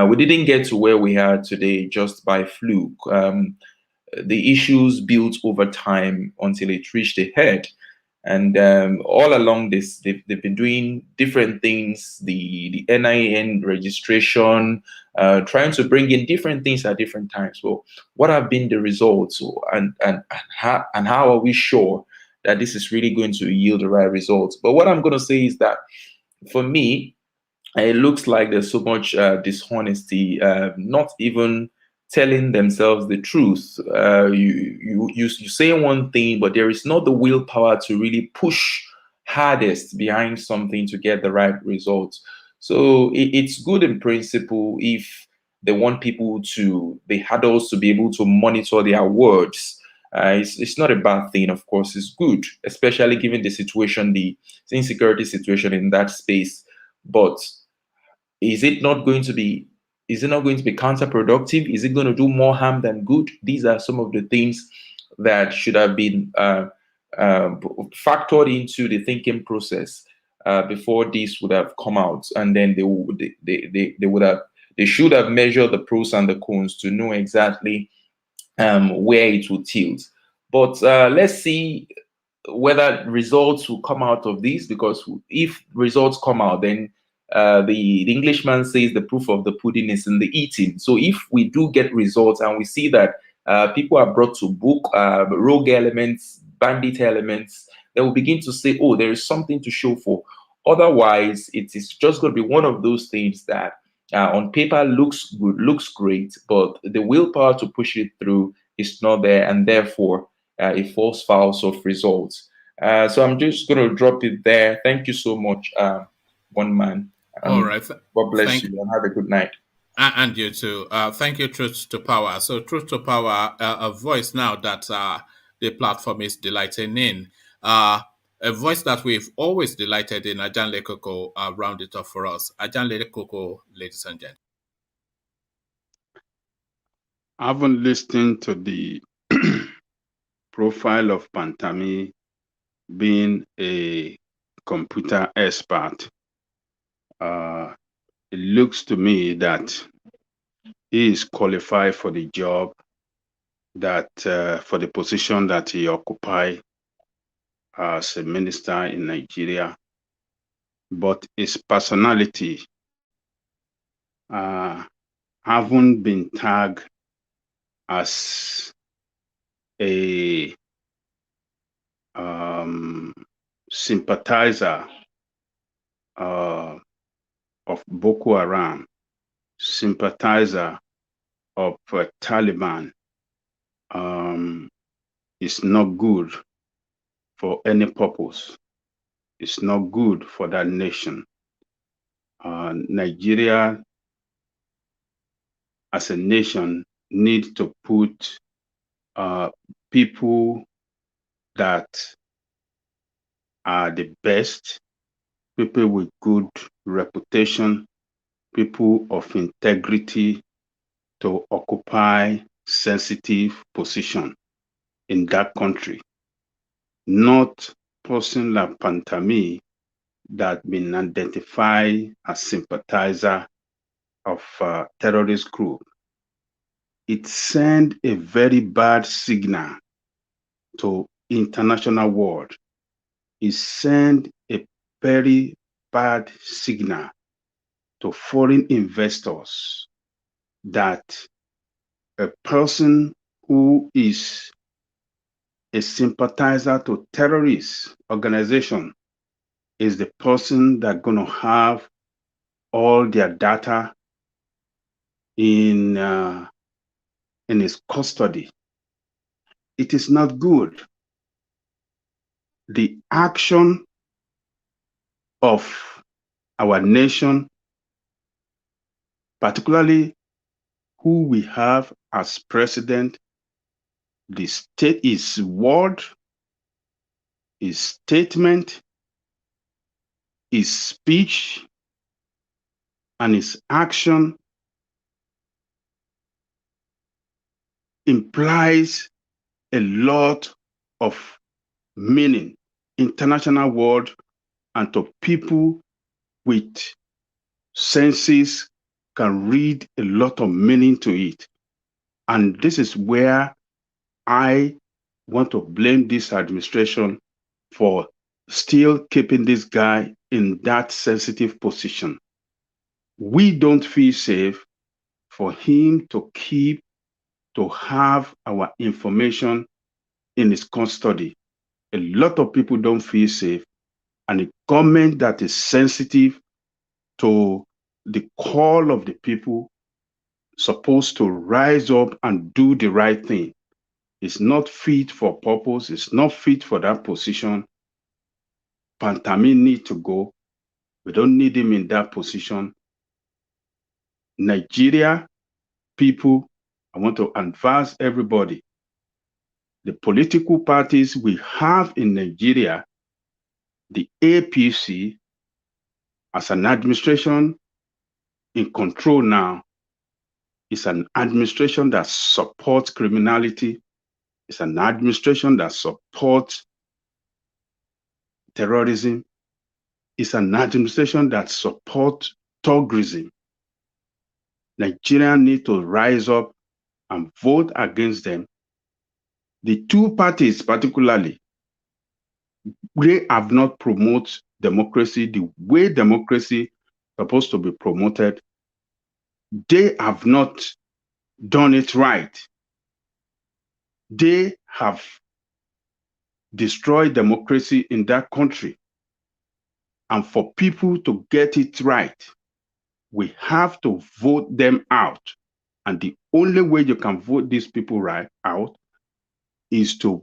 We didn't get to where we are today just by fluke. The issues built over time until it reached a head. And all along this, they've been doing different things, the NIN registration, trying to bring in different things at different times. Well, what have been the results, and how are we sure that this is really going to yield the right results? But what I'm going to say is that for me, it looks like there's so much dishonesty, not even telling themselves the truth. You say one thing, but there is not the willpower to really push hardest behind something to get the right results. So it's good in principle if they want people to, the adults to be able to monitor their words. It's not a bad thing, of course, it's good, especially given the situation, the insecurity situation in that space. But is it not going to be counterproductive? Is it going to do more harm than good? These are some of the things that should have been factored into the thinking process before this would have come out, and then they should have measured the pros and the cons to know exactly where it will tilt. But let's see whether results will come out of this, because if results come out, then the Englishman says the proof of the pudding is in the eating. So if we do get results and we see that people are brought to book, rogue elements, bandit elements, then we'll begin to say, oh, there is something to show for. Otherwise, it is just going to be one of those things that on paper looks good, looks great, but the willpower to push it through is not there, and therefore it falls foul of results. So I'm just going to drop it there. Thank you so much, one man. All right. God bless you and have a good night. And you too. Thank you, Truth to Power. So, Truth to Power, a voice now that the platform is delighting in. A voice that we've always delighted in. Ajan Lekoko, round it off for us. Ajan Lekoko, ladies and gentlemen. I haven't listened to the profile of Pantami being a computer expert. It looks to me that he is qualified for the job, that for the position that he occupies as a minister in Nigeria, but his personality haven't been tagged as a sympathizer of Boko Haram, sympathizer of Taliban. It's not good for any purpose. It's not good for that nation. Nigeria as a nation needs to put people that are the best, people with good reputation, people of integrity to occupy sensitive position in that country. Not person like Pantami that been identified as sympathizer of terrorist group. It sent a very bad signal to international world. It sent a very bad signal to foreign investors that a person who is a sympathizer to terrorist organization is the person that's going to have all their data in his custody. It is not good. The action of our nation, particularly who we have as president, the state, his word, his statement his speech and his action implies a lot of meaning, international world, and to people with senses can read a lot of meaning to it. And this is where I want to blame this administration for still keeping this guy in that sensitive position. We don't feel safe for him to have our information in his custody. A lot of people don't feel safe, and a government that is sensitive to the call of the people supposed to rise up and do the right thing. It's not fit for purpose. It's not fit for that position. Pantami need to go. We don't need him in that position. Nigeria people, I want to advise everybody. The political parties we have in Nigeria, the APC, as an administration in control now, is an administration that supports criminality. It's an administration that supports terrorism. It's an administration that supports tokenism. Nigerians need to rise up and vote against them. The two parties particularly, they have not promoted democracy the way democracy is supposed to be promoted. They have not done it right. They have destroyed democracy in that country. And for people to get it right, we have to vote them out. And the only way you can vote these people out is to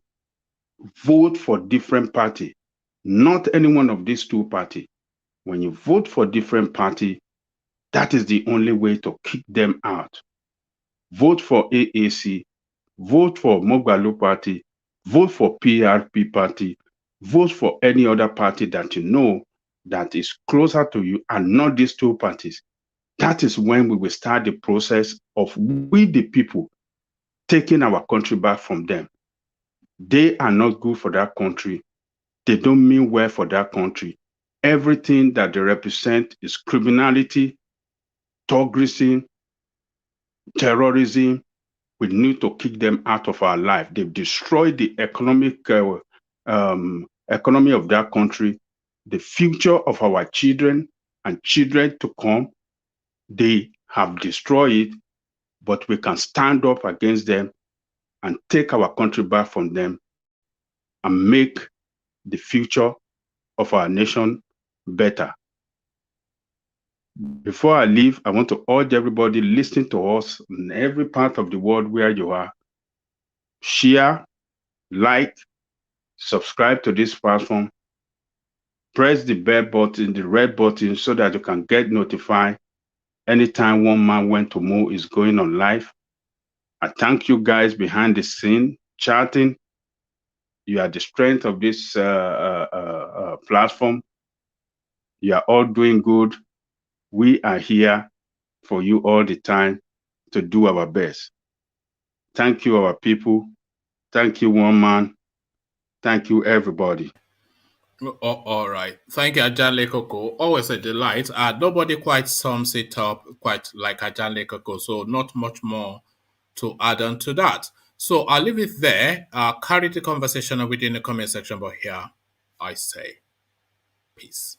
vote for different party, not any one of these two parties. When you vote for different party, that is the only way to kick them out. Vote for AAC, vote for Mogbalu party, vote for PRP party, vote for any other party that you know that is closer to you and not these two parties. That is when we will start the process of we the people taking our country back from them. They are not good for that country. They don't mean well for that country. Everything that they represent is criminality, tokenism, terrorism. We need to kick them out of our life. They've destroyed the economy of that country, the future of our children and children to come. They have destroyed it, but we can stand up against them and take our country back from them and make the future of our nation better. Before I leave, I want to urge everybody listening to us in every part of the world where you are, share, like, subscribe to this platform, press the bell button, the red button, so that you can get notified anytime one man went to Mo is going on live. I thank you guys behind the scene chatting. You are the strength of this platform. You are all doing good. We are here for you all the time to do our best. Thank you, our people. Thank you, one man. Thank you, everybody. All right. Thank you, Ajale Koko. Always a delight. Nobody quite sums it up quite like Ajale Koko, so not much more to add on to that. So I'll leave it there. Carry the conversation within the comment section, but here I say peace.